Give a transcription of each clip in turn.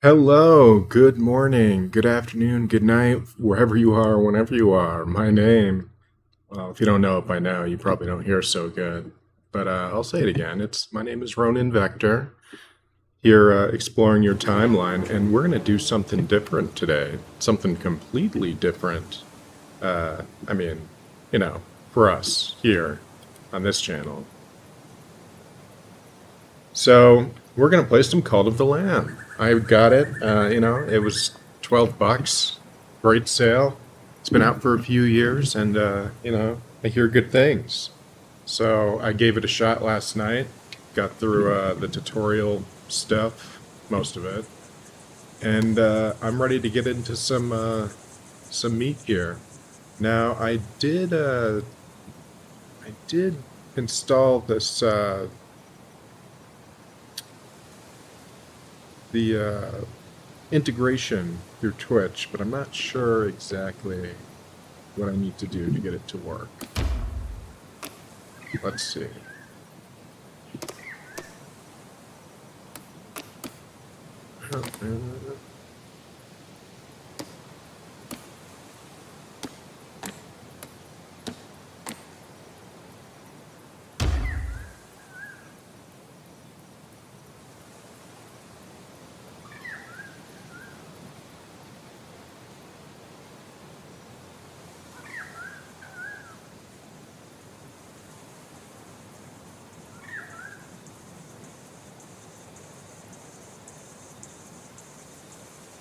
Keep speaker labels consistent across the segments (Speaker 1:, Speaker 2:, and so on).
Speaker 1: Hello, good morning, good afternoon, good night, wherever you are, whenever you are. My name, well, if you don't know it by now, you probably don't hear so good. But I'll say it again. My name is Ronan Vector, here exploring your timeline, and we're going to do something different today. Something completely different. Uh, I mean, you know, for us here on this channel. So we're gonna play some Cult of the Lamb. I got it. It was $12. Great sale. It's been out for a few years, and I hear good things. So I gave it a shot last night. Got through the tutorial stuff, most of it, and I'm ready to get into some meat here. Now I did install this the integration through Twitch, but I'm not sure exactly what I need to do to get it to work. Let's see.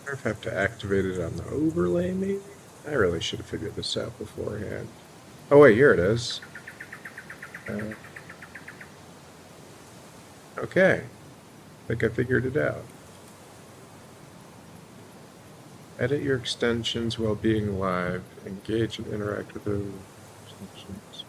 Speaker 1: I wonder if I have to activate it on the overlay, maybe? I really should have figured this out beforehand. Oh wait, here it is. Uh, okay. I think I figured it out. Edit your extensions while being live. Engage and interact with the extensions.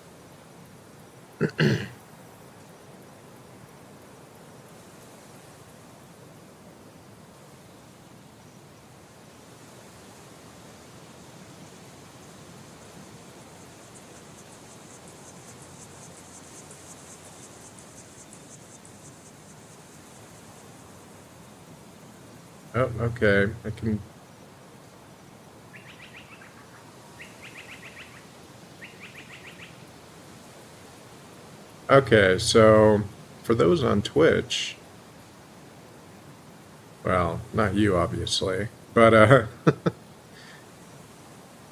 Speaker 1: Oh, okay. I can. Okay, so for those on Twitch, well, not you, obviously, but let's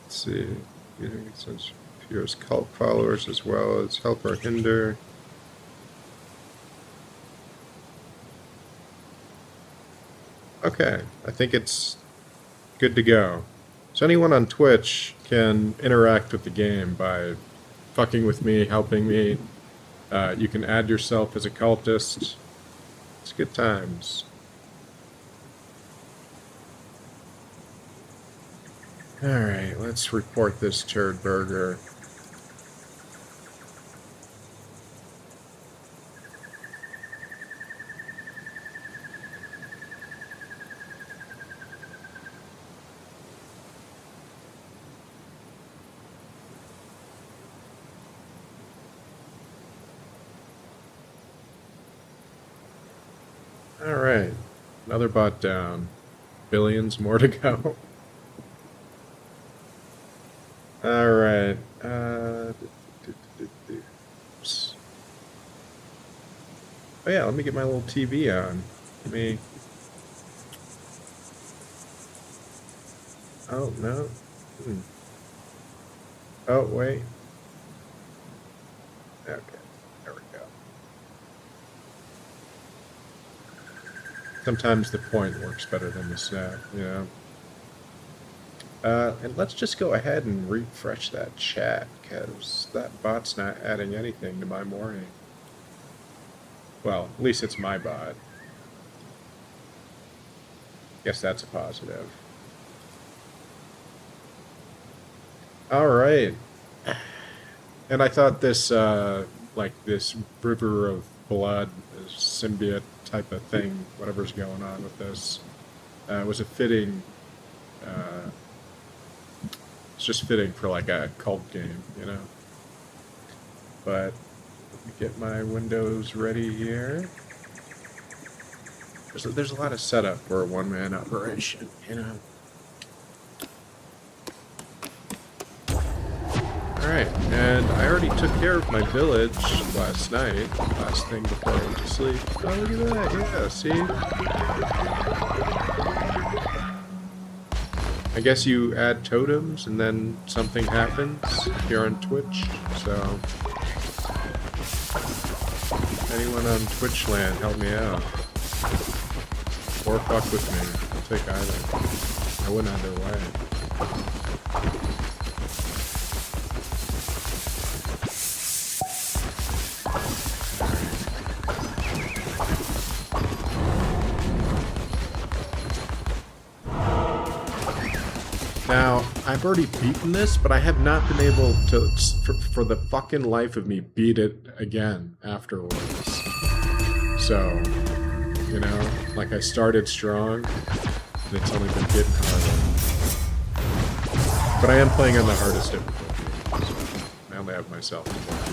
Speaker 1: see. It says here's cult followers as well as help or hinder. Okay, I think it's good to go. So anyone on Twitch can interact with the game by fucking with me, helping me. You can add yourself as a cultist. It's good times. Alright, let's report this turd burger. Alright, another bot down. Billions more to go. Alright, oops. Oh yeah, let me get my little TV on. Let me... Oh, no. Oh, wait. Okay, there we go. Sometimes the point works better than the snap, you know? And let's just go ahead and refresh that chat, because that bot's not adding anything to my morning. Well, at least it's my bot. Guess that's a positive. Alright. And I thought this, this river of blood, this symbiote type of thing, whatever's going on with this, was a fitting, it's just fitting for like a cult game, you know? But let me get my windows ready here. There's a lot of setup for a one-man operation, you know. Alright, and I already took care of my village last night. Last thing before I went to sleep. Oh, look at that, yeah, see? I guess you add totems and then something happens if you're on Twitch, so... Anyone on Twitch land, help me out. Or fuck with me. I'll take either. I went either way. Now, I've already beaten this, but I have not been able to, for the fucking life of me, beat it again afterwards. So, you know, like I started strong, and it's only been getting harder. But I am playing on the hardest difficulty, so I only have myself to blame.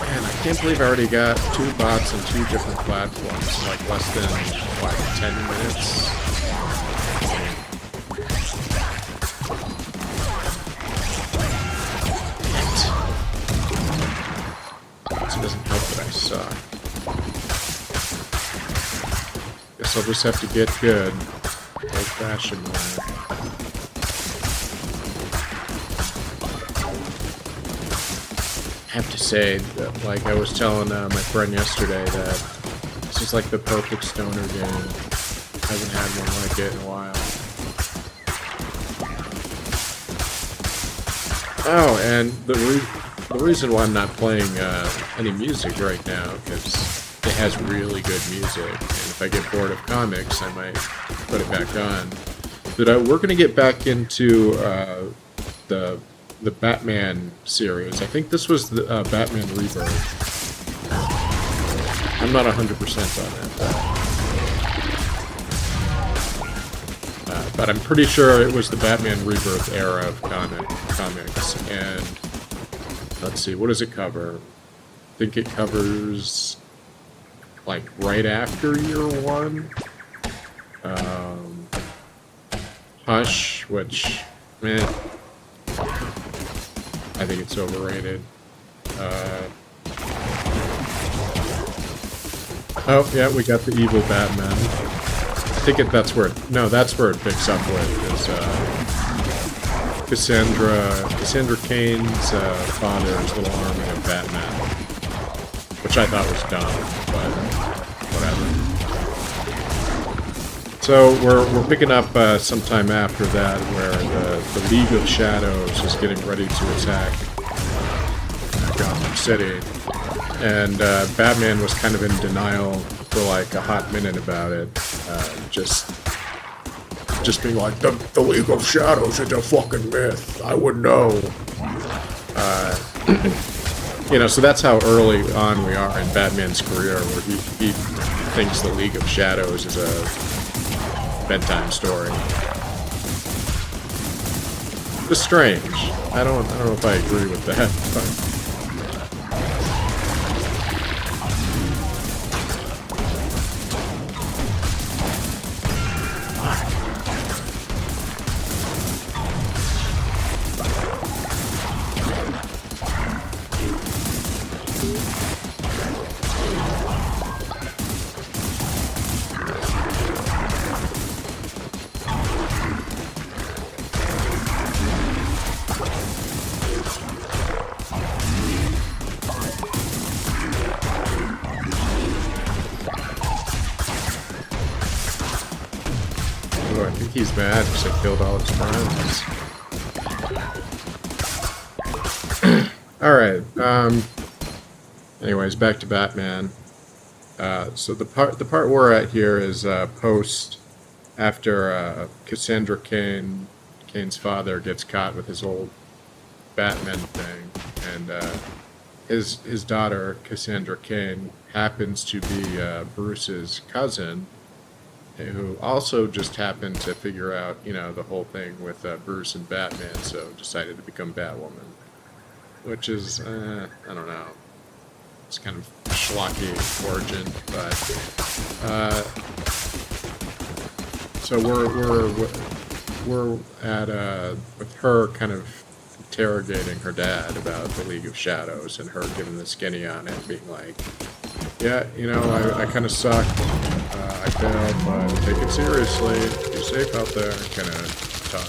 Speaker 1: Man, I can't believe I already got 2 bots on 2 different platforms, like less than, like, 10 minutes. It doesn't help that I suck. Guess I'll just have to get good, old-fashioned way. I have to say that, like I was telling my friend yesterday, that this is like the perfect stoner game. I haven't had one like it in a while. Oh, and the reason why I'm not playing any music right now, because it has really good music, and if I get bored of comics, I might put it back on. But we're going to get back into the Batman series. I think this was the Batman Rebirth. I'm not 100% on that, but I'm pretty sure it was the Batman Rebirth era of comics. And let's see, what does it cover? I think it covers like right after year 1. Hush, which, man, I think it's overrated. Oh, yeah, we got the evil Batman. I think that's where it... No, that's where it picks up with, is Cassandra Cain's father's little army of Batman. Which I thought was dumb, but whatever. So, we're picking up sometime after that, where the League of Shadows is getting ready to attack Gotham City. And Batman was kind of in denial for like a hot minute about it. Just being like, the League of Shadows is a fucking myth. I would know. You know, so that's how early on we are in Batman's career, where he thinks the League of Shadows is a bedtime story. It's strange. I don't know if I agree with that, but... I think he's mad because I killed all his friends. Alright, anyways, back to Batman. So the part we're at here is post after Cassandra Cain's father gets caught with his old Batman thing, and his daughter, Cassandra Cain, happens to be Bruce's cousin, who also just happened to figure out, you know, the whole thing with Bruce and Batman, so decided to become Batwoman. Which is, I don't know. It's kind of schlocky origin, but so we're at with her kind of interrogating her dad about the League of Shadows, and her giving the skinny on it, being like, yeah, you know, I kind of sucked, I failed, but take it seriously, be safe out there, kind of talk.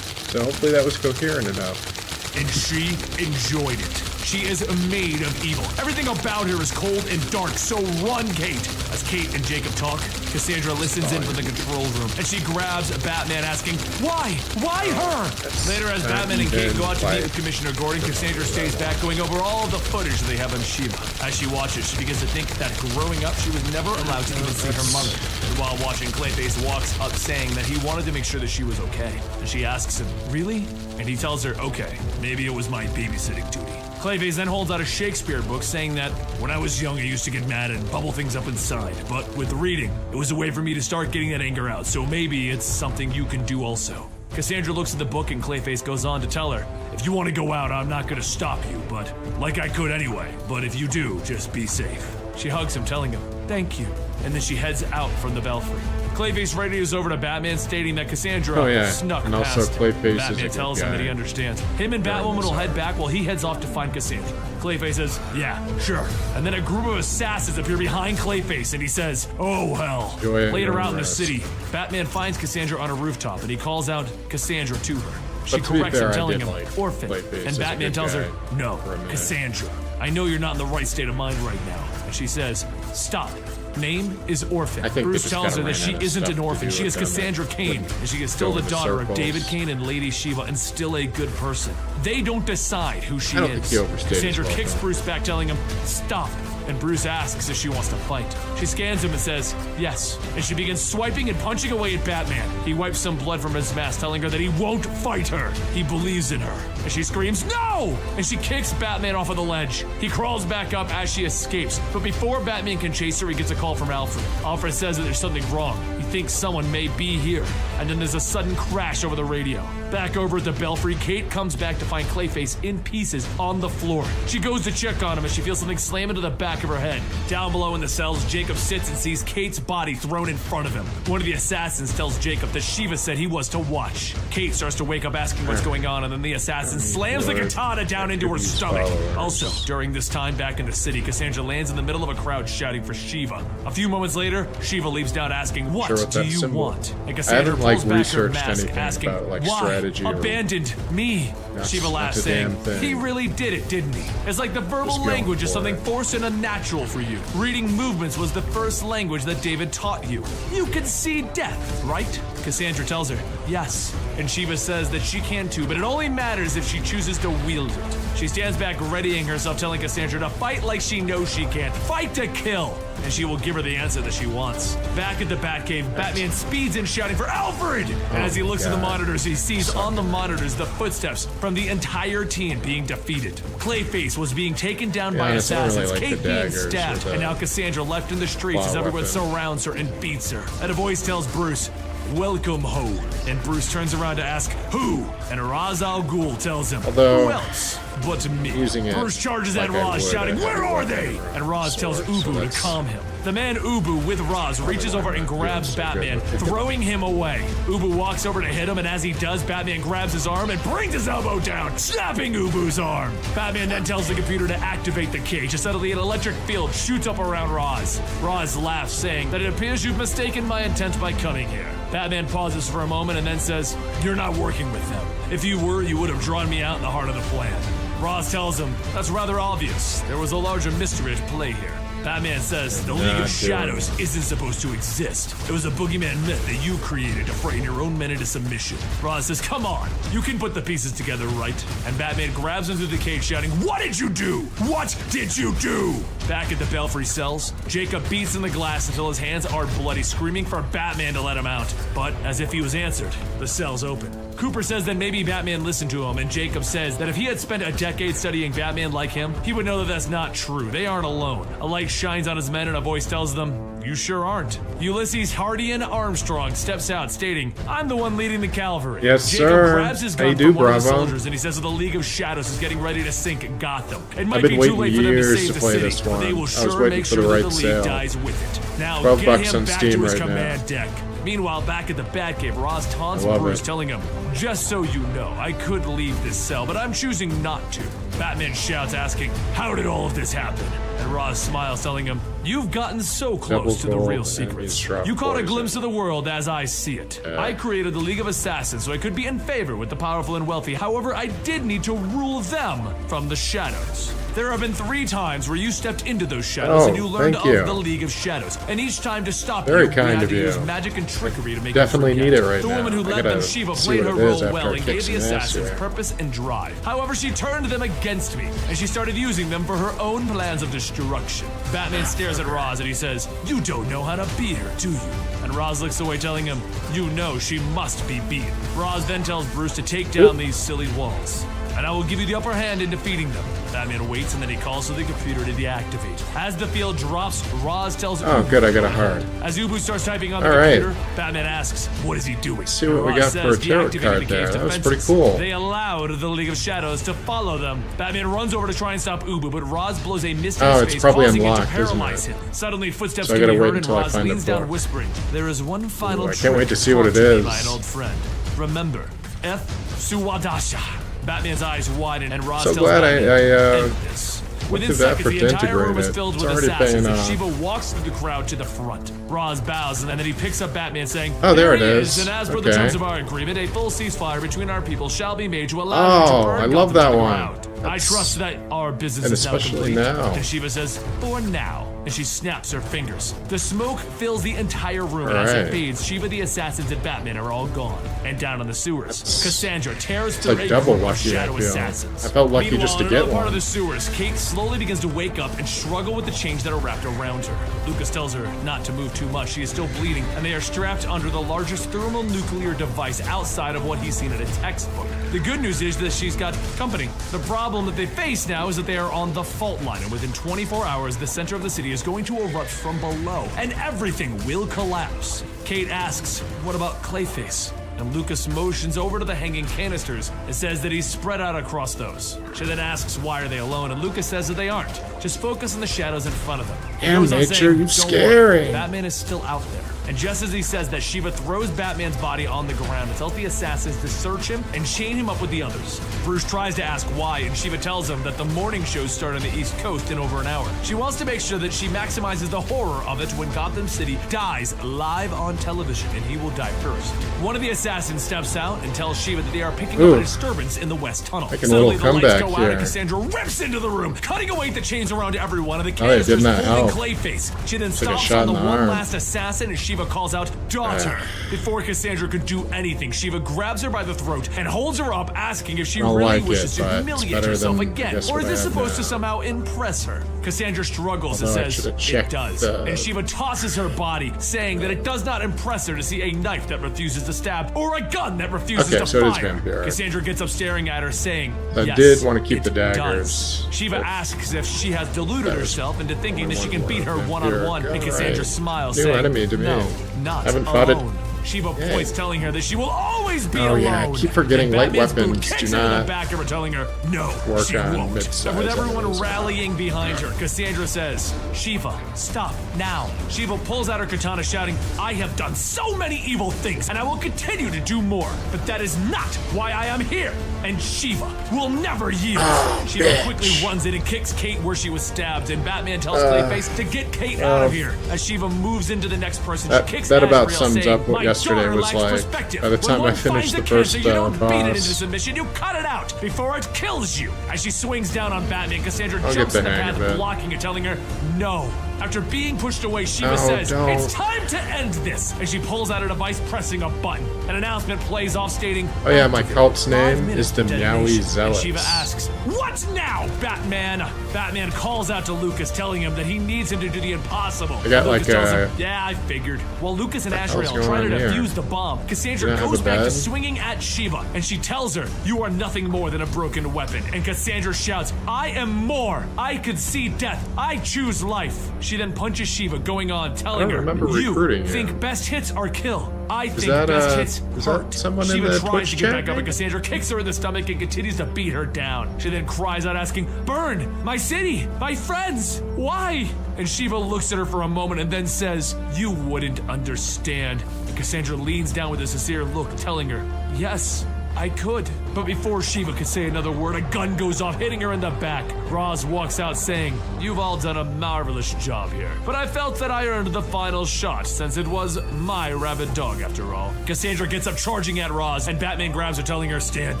Speaker 1: So hopefully that was coherent enough.
Speaker 2: And she enjoyed it. She is made of evil. Everything about her is cold and dark, so run, Kate. As Kate and Jacob talk, Cassandra listens in from the control room, and she grabs Batman, asking, why? Why her? Later, as Batman and Kate go out to meet with Commissioner Gordon, Cassandra stays back going over all the footage they have on Shiva. As she watches, she begins to think that growing up, she was never allowed to even see her mother. And while watching, Clayface walks up saying that he wanted to make sure that she was okay. And she asks him, really? And he tells her, okay, maybe it was my babysitting duty. Clayface then holds out a Shakespeare book saying that when I was young I used to get mad and bubble things up inside, but with reading, it was a way for me to start getting that anger out, so maybe it's something you can do also. Cassandra looks at the book and Clayface goes on to tell her, if you want to go out, I'm not going to stop you, but like I could anyway, but if you do, just be safe. She hugs him, telling him, thank you, and then she heads out from the belfry. Clayface radios over to Batman, stating that Cassandra snuck
Speaker 1: and
Speaker 2: past
Speaker 1: also Clayface
Speaker 2: him. Batman tells him that he understands. Him and Batwoman will head back while he heads off to find Cassandra. Clayface says, yeah, sure. And then a group of assassins appear behind Clayface, and he says, oh, hell. Later out in the city, Batman finds Cassandra on a rooftop, and he calls out Cassandra to her. She corrects him, telling him, orphan. And Batman tells her, no, Cassandra. I know you're not in the right state of mind right now. And she says, stop. Name is Orphan. Bruce tells her that she isn't an orphan. She is Cassandra Cain, and she is still the daughter of David Cain and Lady Shiva, and still a good person. They don't decide who she is. Cassandra kicks Bruce back, telling him, stop. And Bruce asks if she wants to fight. She scans him and says, yes. And she begins swiping and punching away at Batman. He wipes some blood from his mask, telling her that he won't fight her. He believes in her. And she screams, no! And she kicks Batman off of the ledge. He crawls back up as she escapes. But before Batman can chase her, he gets a call from Alfred. Alfred says that there's something wrong. He thinks someone may be here. And then there's a sudden crash over the radio. Back over at the belfry, Kate comes back to find Clayface in pieces on the floor. She goes to check on him and she feels something slam into the back of her head. Down below in the cells, Jacob sits and sees Kate's body thrown in front of him. One of the assassins tells Jacob that Shiva said he was to watch. Kate starts to wake up asking what's going on, and then the assassin slams the katana down into her stomach. Also, during this time back in the city, Cassandra lands in the middle of a crowd shouting for Shiva. A few moments later, Shiva leaps down asking, what do you want? And Cassandra pulls back her mask asking, why? Abandoned me. Shiva laughs saying, he really did it, didn't he? It's like the verbal language is something forced and unnatural for you. Reading movements was the first language that David taught you. You can see death, right? Cassandra tells her, yes. And Shiva says that she can too, but it only matters if she chooses to wield it. She stands back readying herself, telling Cassandra to fight like she knows she can. Fight to kill! And she will give her the answer that she wants. Back at the Batcave, Batman speeds in shouting for Alfred! And as he looks at the monitors, he sees on the monitors the footsteps from the entire team being defeated. Clayface was being taken down by assassins, Kate being stabbed, and now Cassandra left in the streets as everyone surrounds her and beats her. And a voice tells Bruce, welcome home. And Bruce turns around to ask, who? And Ra's al Ghul tells him, who else but me? Bruce charges at Ra's, shouting, where are they? And Ra's tells Ubu to calm him. The man Ubu with Ra's reaches over and grabs Batman, throwing him away. Ubu walks over to hit him, and as he does, Batman grabs his arm and brings his elbow down, snapping Ubu's arm. Batman then tells the computer to activate the cage, and suddenly an electric field shoots up around Ra's. Ra's laughs, saying that it appears you've mistaken my intent by coming here. Batman pauses for a moment and then says, you're not working with them. If you were, you would have drawn me out in the heart of the plan. Ra's tells him, that's rather obvious. There was a larger mystery at play here. Batman says the League of Shadows isn't supposed to exist. It was a boogeyman myth that you created to frighten your own men into submission. Ra's says, come on, you can put the pieces together, right? And Batman grabs him through the cage, shouting, what did you do? What did you do? Back at the Belfry cells, Jacob beats in the glass until his hands are bloody, screaming for Batman to let him out. But as if he was answered, the cells open. Cooper says that maybe Batman listened to him, and Jacob says that if he had spent a decade studying Batman like him, he would know that that's not true. They aren't alone. A light shines on his men and a voice tells them, "You sure aren't." Ulysses Hardian Armstrong steps out stating, "I'm the one leading the cavalry."
Speaker 1: Yes,
Speaker 2: Jacob
Speaker 1: sir.
Speaker 2: grabs his
Speaker 1: How
Speaker 2: gun
Speaker 1: you do,
Speaker 2: from one of the
Speaker 1: Bravo?
Speaker 2: soldiers and he says that the League of Shadows is getting ready to sink Gotham. It might
Speaker 1: I've been
Speaker 2: be too
Speaker 1: waiting
Speaker 2: late for them to
Speaker 1: years
Speaker 2: save
Speaker 1: to
Speaker 2: the
Speaker 1: play
Speaker 2: city,
Speaker 1: this
Speaker 2: but
Speaker 1: one.
Speaker 2: they will
Speaker 1: I was
Speaker 2: sure
Speaker 1: waiting
Speaker 2: make
Speaker 1: for the
Speaker 2: sure
Speaker 1: right
Speaker 2: that the
Speaker 1: sale.
Speaker 2: League dies with it. Now
Speaker 1: 12
Speaker 2: get
Speaker 1: bucks
Speaker 2: him
Speaker 1: on
Speaker 2: back
Speaker 1: Steam
Speaker 2: to his
Speaker 1: right now.
Speaker 2: command deck. Meanwhile, back at the Batcave, Roz taunts
Speaker 1: I love
Speaker 2: Bruce,
Speaker 1: it.
Speaker 2: telling him, "Just so you know, I could leave this cell, but I'm choosing not to." Batman shouts, asking, "How did all of this happen?" And Roz smiles, telling him, "You've gotten so close
Speaker 1: Double
Speaker 2: to the
Speaker 1: gold
Speaker 2: real
Speaker 1: and
Speaker 2: secrets.
Speaker 1: shrub
Speaker 2: You caught a
Speaker 1: poison.
Speaker 2: glimpse of the world as I see it. I created the League of Assassins so I could be in favor with the powerful and wealthy. However, I did need to rule them from the shadows. There have been 3 times where you stepped into those shadows
Speaker 1: Oh,
Speaker 2: and you learned
Speaker 1: thank you.
Speaker 2: of the League of Shadows. And each time to stop
Speaker 1: Very
Speaker 2: you, we
Speaker 1: kind
Speaker 2: had
Speaker 1: of
Speaker 2: to
Speaker 1: you.
Speaker 2: use magic and trickery to make
Speaker 1: Definitely
Speaker 2: you forget.
Speaker 1: need it right
Speaker 2: The
Speaker 1: now.
Speaker 2: woman who
Speaker 1: I
Speaker 2: led them,
Speaker 1: gotta
Speaker 2: Shiva,
Speaker 1: see
Speaker 2: played
Speaker 1: what
Speaker 2: her
Speaker 1: it is
Speaker 2: role
Speaker 1: after
Speaker 2: well
Speaker 1: I
Speaker 2: and
Speaker 1: kick
Speaker 2: gave the
Speaker 1: some ass
Speaker 2: assassins
Speaker 1: here.
Speaker 2: purpose and drive. However, she turned them against me, and she started using them for her own plans of destruction." Batman stares at Roz and he says, "You don't know how to beat her, do you?" And Roz looks away, telling him, "You know she must be beaten." Roz then tells Bruce to take down these silly walls, and I will give you the upper hand in defeating them. Batman waits and then he calls to the computer to deactivate. As the field drops, Roz tells
Speaker 1: Oh,
Speaker 2: Ubu
Speaker 1: good, I got a
Speaker 2: to go ahead.
Speaker 1: heart.
Speaker 2: As Ubu starts typing on the
Speaker 1: All right.
Speaker 2: computer, Batman asks, "What is he doing?"
Speaker 1: See what we
Speaker 2: Roz
Speaker 1: got for a
Speaker 2: says,
Speaker 1: tarot
Speaker 2: "Deactivating
Speaker 1: card
Speaker 2: the
Speaker 1: there.
Speaker 2: cave's
Speaker 1: That was
Speaker 2: defenses."
Speaker 1: pretty cool.
Speaker 2: They allowed the League of Shadows to follow them. Batman runs over to try and stop Ubu, but Roz blows a mist in
Speaker 1: Oh,
Speaker 2: his
Speaker 1: it's
Speaker 2: face,
Speaker 1: probably
Speaker 2: causing it to
Speaker 1: unlocked, isn't
Speaker 2: paralyze
Speaker 1: it?
Speaker 2: him. Suddenly, footsteps
Speaker 1: So I
Speaker 2: can
Speaker 1: gotta
Speaker 2: be
Speaker 1: wait
Speaker 2: heard, and
Speaker 1: until I
Speaker 2: Roz
Speaker 1: find the
Speaker 2: leans down,
Speaker 1: book.
Speaker 2: whispering, "There is one final
Speaker 1: Ooh, I
Speaker 2: trick
Speaker 1: can't wait to see what it
Speaker 2: taught me
Speaker 1: is.
Speaker 2: by an old friend. Remember, F. Suwadasha." Batman's eyes widen, and Roz
Speaker 1: So
Speaker 2: tells
Speaker 1: glad
Speaker 2: Batman,
Speaker 1: I
Speaker 2: "End this." Within
Speaker 1: did that
Speaker 2: seconds,
Speaker 1: for
Speaker 2: the
Speaker 1: to
Speaker 2: entire room
Speaker 1: integrate
Speaker 2: is
Speaker 1: it.
Speaker 2: filled
Speaker 1: It's
Speaker 2: with
Speaker 1: already
Speaker 2: assassins,
Speaker 1: paying
Speaker 2: and
Speaker 1: off.
Speaker 2: Shiva walks through the crowd to the front. Roz bows, and then he picks up Batman, saying,
Speaker 1: Oh, there it
Speaker 2: he
Speaker 1: is.
Speaker 2: And as per the
Speaker 1: Okay.
Speaker 2: terms of our agreement, a full ceasefire between our people shall be made to allow you to
Speaker 1: Oh,
Speaker 2: burn
Speaker 1: I love
Speaker 2: Gotham
Speaker 1: that
Speaker 2: to the
Speaker 1: one.
Speaker 2: ground. I
Speaker 1: That's-
Speaker 2: trust that our business
Speaker 1: and
Speaker 2: is now
Speaker 1: especially
Speaker 2: complete."
Speaker 1: now.
Speaker 2: And Shiva says, "For now." And she snaps her fingers. The smoke fills the entire room, and
Speaker 1: All
Speaker 2: as it
Speaker 1: right.
Speaker 2: fades, Shiva, the assassins, and Batman are all gone. And down on the sewers, Cassandra tears through
Speaker 1: like
Speaker 2: a
Speaker 1: double
Speaker 2: group of
Speaker 1: lucky, I
Speaker 2: shadow
Speaker 1: feel.
Speaker 2: assassins.
Speaker 1: I felt lucky
Speaker 2: Meanwhile,
Speaker 1: just to
Speaker 2: in
Speaker 1: get
Speaker 2: another part
Speaker 1: one.
Speaker 2: of the sewers, Kate slowly begins to wake up and struggle with the chains that are wrapped around her. Lucas tells her not to move too much. She is still bleeding, and they are strapped under the largest thermonuclear device outside of what he's seen in a textbook. The good news is that she's got company. The problem that they face now is that they are on the fault line, and within 24 hours, the center of the city is going to erupt from below, and everything will collapse. Kate asks, "What about Clayface?" And Lucas motions over to the hanging canisters and says that he's spread out across those. She then asks, why are they alone? And Lucas says that they aren't. Just focus on the shadows in front of them. He
Speaker 1: Damn,
Speaker 2: goes on
Speaker 1: nature,
Speaker 2: saying,
Speaker 1: you
Speaker 2: "Don't
Speaker 1: scary."
Speaker 2: worry, Batman is still out there." And just as he says that, Shiva throws Batman's body on the ground and tells the assassins to search him and chain him up with the others. Bruce tries to ask why, and Shiva tells him that the morning shows start on the East Coast in over an hour. She wants to make sure that she maximizes the horror of it when Gotham City dies live on television, and he will die first. One of the assassins steps out and tells Shiva that they are picking up a disturbance in the West Tunnel.
Speaker 1: Making a
Speaker 2: Suddenly,
Speaker 1: little
Speaker 2: the lights
Speaker 1: comeback
Speaker 2: go out,
Speaker 1: here.
Speaker 2: and Cassandra rips into the room, cutting away the chains around everyone, and the
Speaker 1: Oh, yeah,
Speaker 2: canisters
Speaker 1: didn't that
Speaker 2: holding
Speaker 1: help?
Speaker 2: Clayface. She then
Speaker 1: like a
Speaker 2: stomps
Speaker 1: shot
Speaker 2: on the
Speaker 1: in the
Speaker 2: one
Speaker 1: arm.
Speaker 2: last assassin, and Shiva calls out, "Daughter." Before Cassandra could do anything, Shiva grabs her by the throat and holds her up, asking if she
Speaker 1: I don't
Speaker 2: really
Speaker 1: like it,
Speaker 2: wishes to
Speaker 1: but it's
Speaker 2: humiliate
Speaker 1: better
Speaker 2: herself
Speaker 1: than
Speaker 2: again,
Speaker 1: guess
Speaker 2: or
Speaker 1: what
Speaker 2: is
Speaker 1: I
Speaker 2: this
Speaker 1: have
Speaker 2: supposed to
Speaker 1: now.
Speaker 2: somehow impress her? Cassandra struggles and
Speaker 1: Although I
Speaker 2: says
Speaker 1: should've
Speaker 2: it
Speaker 1: checked
Speaker 2: does,
Speaker 1: the-
Speaker 2: and Shiva tosses her body, saying that it does not impress her to see a knife that refuses to stab or a gun that refuses
Speaker 1: Okay,
Speaker 2: to
Speaker 1: so it is
Speaker 2: fire.
Speaker 1: vampire.
Speaker 2: Cassandra gets up staring at her, saying,
Speaker 1: I
Speaker 2: yes,
Speaker 1: did want to keep the
Speaker 2: it
Speaker 1: daggers.
Speaker 2: does. Shiva
Speaker 1: but
Speaker 2: asks if she has deluded
Speaker 1: that was
Speaker 2: herself into thinking that she can
Speaker 1: one
Speaker 2: beat her
Speaker 1: vampire.
Speaker 2: one-on-one, and Cassandra
Speaker 1: Alright.
Speaker 2: smiles,
Speaker 1: New
Speaker 2: saying,
Speaker 1: enemy to me.
Speaker 2: no, not
Speaker 1: Haven't fought it.
Speaker 2: alone. Shiva points, telling her that she will always be
Speaker 1: Oh,
Speaker 2: alone.
Speaker 1: yeah, I keep forgetting
Speaker 2: And
Speaker 1: light
Speaker 2: Batman's boot
Speaker 1: weapons
Speaker 2: kicks
Speaker 1: do
Speaker 2: into the
Speaker 1: not
Speaker 2: back of her, telling her, no,
Speaker 1: work
Speaker 2: she
Speaker 1: on
Speaker 2: won't.
Speaker 1: mid-size
Speaker 2: And with everyone
Speaker 1: enemies.
Speaker 2: rallying behind her, Cassandra says, Shiva, stop now. Shiva pulls out her katana, shouting, I have done so many evil things, and I will continue to do more. But that is not why I am here. And Shiva will never yield. Shiva quickly runs in and kicks Kate where she was stabbed, and Batman tells Clayface to get Kate out of here. As Shiva moves into the next person, she kicks
Speaker 1: That about
Speaker 2: Azrael,
Speaker 1: sums
Speaker 2: saying,
Speaker 1: up what
Speaker 2: "My
Speaker 1: yesterday
Speaker 2: daughter
Speaker 1: was
Speaker 2: lacks
Speaker 1: like.
Speaker 2: perspective.
Speaker 1: By the time
Speaker 2: When
Speaker 1: I
Speaker 2: one
Speaker 1: finished
Speaker 2: finds a
Speaker 1: the first
Speaker 2: cancer, you don't beat it into
Speaker 1: boss.
Speaker 2: submission, you cut it out before it kills you." As she swings down on Batman, Cassandra
Speaker 1: I'll
Speaker 2: jumps
Speaker 1: get
Speaker 2: in
Speaker 1: the
Speaker 2: the
Speaker 1: hang
Speaker 2: path,
Speaker 1: of it.
Speaker 2: blocking it, telling her, no. After being pushed away, Shiva
Speaker 1: No,
Speaker 2: says,
Speaker 1: don't.
Speaker 2: it's time to end this. And she pulls out a device, pressing a button. An announcement plays off stating,
Speaker 1: Oh yeah, my cult's
Speaker 2: 5
Speaker 1: name
Speaker 2: minutes
Speaker 1: is the
Speaker 2: to
Speaker 1: Meowie
Speaker 2: detonation. And
Speaker 1: Zealots.
Speaker 2: Shiva asks, what now, Batman? Batman calls out to Lucas, telling him that he needs him to do the impossible.
Speaker 1: I got
Speaker 2: And Lucas
Speaker 1: like
Speaker 2: tells
Speaker 1: a-
Speaker 2: him, yeah, I figured. While Lucas and
Speaker 1: hell's
Speaker 2: Azrael
Speaker 1: going
Speaker 2: try to
Speaker 1: on here?
Speaker 2: defuse the bomb, Cassandra
Speaker 1: You don't have
Speaker 2: goes
Speaker 1: a
Speaker 2: back to
Speaker 1: bed?
Speaker 2: swinging at Shiva, and she tells her, you are nothing more than a broken weapon. And Cassandra shouts, I am more. I could see death. I choose life. She then punches Shiva, going on, telling her,
Speaker 1: you
Speaker 2: think best hits are kill. I think
Speaker 1: that,
Speaker 2: best hits hurt.
Speaker 1: Someone
Speaker 2: Shiva
Speaker 1: in the
Speaker 2: tries
Speaker 1: Twitch
Speaker 2: to get
Speaker 1: chat,
Speaker 2: back up, and Cassandra kicks her in the stomach and continues to beat her down. She then cries out, asking, burn! My city! My friends! Why? And Shiva looks at her for a moment and then says, you wouldn't understand. And Cassandra leans down with a sincere look, telling her, yes, I could. But before Shiva could say another word, a gun goes off, hitting her in the back. Roz walks out saying, you've all done a marvelous job here. But I felt that I earned the final shot, since it was my rabid dog after all. Cassandra gets up charging at Roz, and Batman grabs her, telling her, stand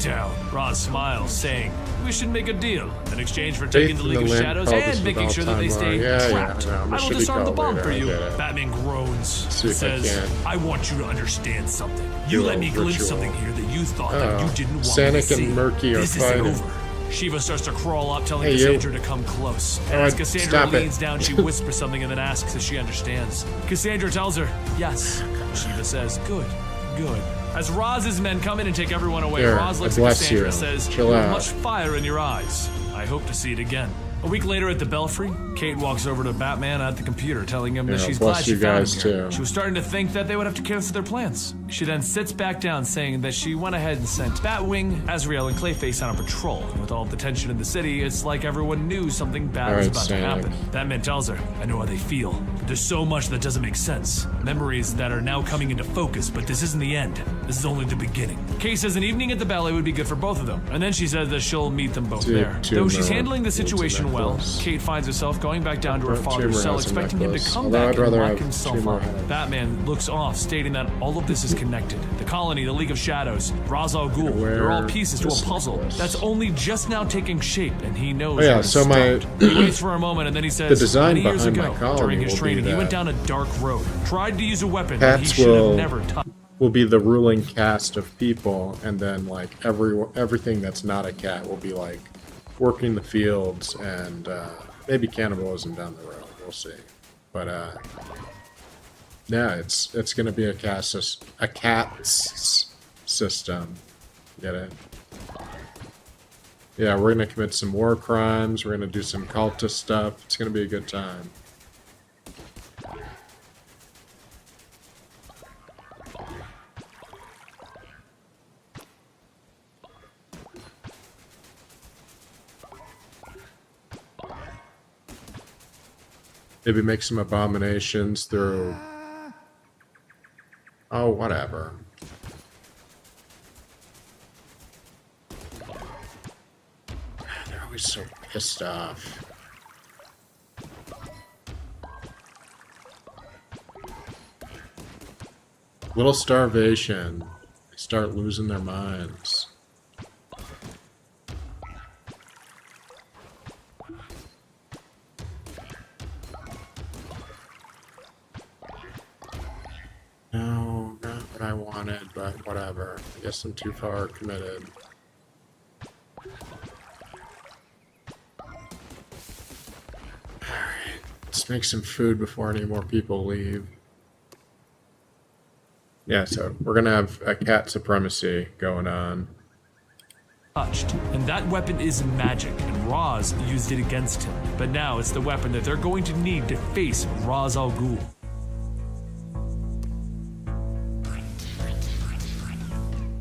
Speaker 2: down. Roz smiles, saying, we should make a deal in exchange for taking the League of Shadows and making sure that they stay trapped. I will disarm the bomb for you. Batman groans, says, I want you to understand something. You let me glimpse something here that you thought that you didn't want to see.
Speaker 1: And Murky are
Speaker 2: this
Speaker 1: fighting.
Speaker 2: Isn't over. Shiva starts to crawl up, telling Cassandra to come close. And as Cassandra leans down, she whispers something and then asks if she understands. Cassandra tells her, yes. Shiva says, good, good. As Roz's men come in and take everyone away, Roz looks at Cassandra and says, you have much fire in your eyes. I hope to see it again. A week later at the Belfry, Kate walks over to Batman at the computer, telling him that she's glad she found him here. She was starting to think that they would have to cancel their plans. She then sits back down, saying that she went ahead and sent Batwing, Azrael, and Clayface on a patrol. And with all the tension in the city, it's like everyone knew something bad was about to happen. Batman tells her, I know how they feel. But there's so much that doesn't make sense. Memories that are now coming into focus, but this isn't the end. This is only the beginning. Kate says an evening at the ballet would be good for both of them. And then she says that she'll meet them both there. Though she's handling the situation well, Kate finds herself going back down to her father's cell, expecting him to come back and lock himself up. Batman looks off, stating that all of this is connected. The colony, the League of Shadows, Ra's al Ghul, they're all pieces to a puzzle that's only just now taking shape, and he knows where to start. He waits for a moment, and then he says, many years ago, during his training, he went down a dark road, tried to use a weapon that he should have never touched.
Speaker 1: Will be the ruling caste of people, and then like everything that's not a cat will be like working the fields and maybe cannibalism down the road. We'll see, but yeah, it's gonna be a cat's system. Get it? Yeah, we're gonna commit some war crimes. We're gonna do some cultist stuff. It's gonna be a good time. Maybe make some abominations through... Oh, whatever. They're always so pissed off. Little starvation. They start losing their minds. No, not what I wanted, but whatever. I guess I'm too far committed. Alright, let's make some food before any more people leave. Yeah, so we're gonna have a cat supremacy going on.
Speaker 2: Touched. And that weapon is magic, and Ra's used it against him. But now it's the weapon that they're going to need to face Ra's al Ghul.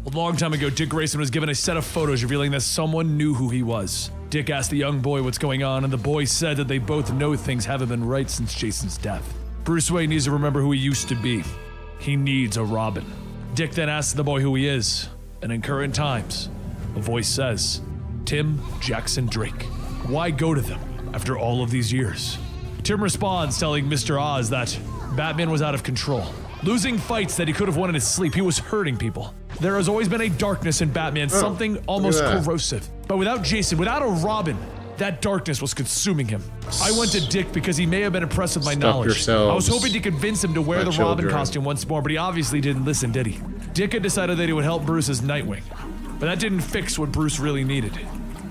Speaker 2: A long time ago, Dick Grayson was given a set of photos revealing that someone knew who he was. Dick asked the young boy what's going on, and the boy said that they both know things haven't been right since Jason's death. Bruce Wayne needs to remember who he used to be. He needs a Robin. Dick then asks the boy who he is, and in current times, a voice says, Tim Jackson Drake. Why go to them after all of these years? Tim responds, telling Mr. Oz that Batman was out of control. Losing fights that he could have won in his sleep, he was hurting people. There has always been a darkness in Batman, something almost corrosive. But without Jason, without a Robin, that darkness was consuming him. I went to Dick because he may have been impressed with my knowledge. I was hoping to convince him to wear the Robin costume once more, but he obviously didn't listen, did he? Dick had decided that he would help Bruce as Nightwing, but that didn't fix what Bruce really needed.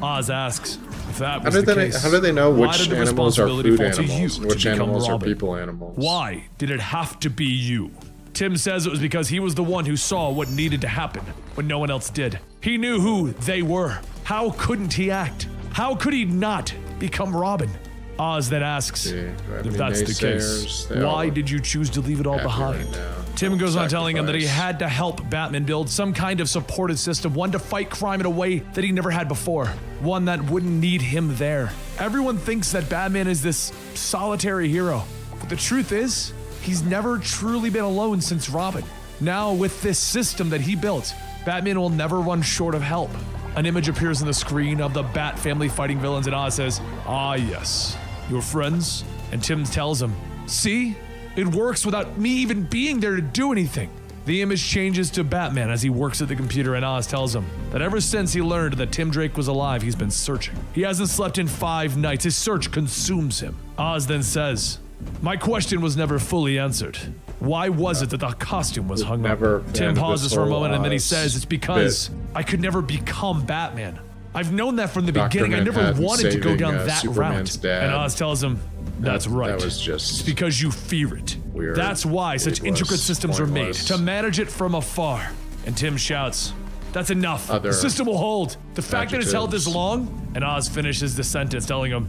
Speaker 2: Oz asks, if that was the case,
Speaker 1: how do they know which animals are food animals and which
Speaker 2: become
Speaker 1: animals
Speaker 2: Robin?
Speaker 1: are people animals?
Speaker 2: Why did it have to be you? Tim says it was because he was the one who saw what needed to happen when no one else did. He knew who they were. How couldn't he act? How could he not become Robin? Oz then asks, if that's the case,
Speaker 1: They
Speaker 2: why
Speaker 1: all
Speaker 2: did you choose to leave it all
Speaker 1: happy
Speaker 2: behind?
Speaker 1: right now.
Speaker 2: Tim goes on telling him that he
Speaker 1: Sacrifice.
Speaker 2: had to help Batman build some kind of supported system, one to fight crime in a way that he never had before, one that wouldn't need him there. Everyone thinks that Batman is this solitary hero, but the truth is, he's never truly been alone since Robin. Now, with this system that he built, Batman will never run short of help. An image appears on the screen of the Bat family fighting villains, and Oz says, "Ah, yes, your friends?" And Tim tells him, "See? It works without me even being there to do anything." The image changes to Batman as he works at the computer, and Oz tells him that ever since he learned that Tim Drake was alive, he's been searching. He hasn't slept in 5 nights. His search consumes him. Oz then says, "My question was never fully answered. Why was it that the costume was hung up?" Tim pauses for a moment and then he says, "It's because I could never become Batman. I've known that from the beginning. I never wanted to go down that route." And Oz tells him, "That's right.
Speaker 1: That was just
Speaker 2: it's because you fear it.
Speaker 1: weird.
Speaker 2: That's why such intricate systems are made, to manage it from afar." And Tim shouts, "That's enough. The system will hold. The fact that it's held this long." And Oz finishes the sentence telling him,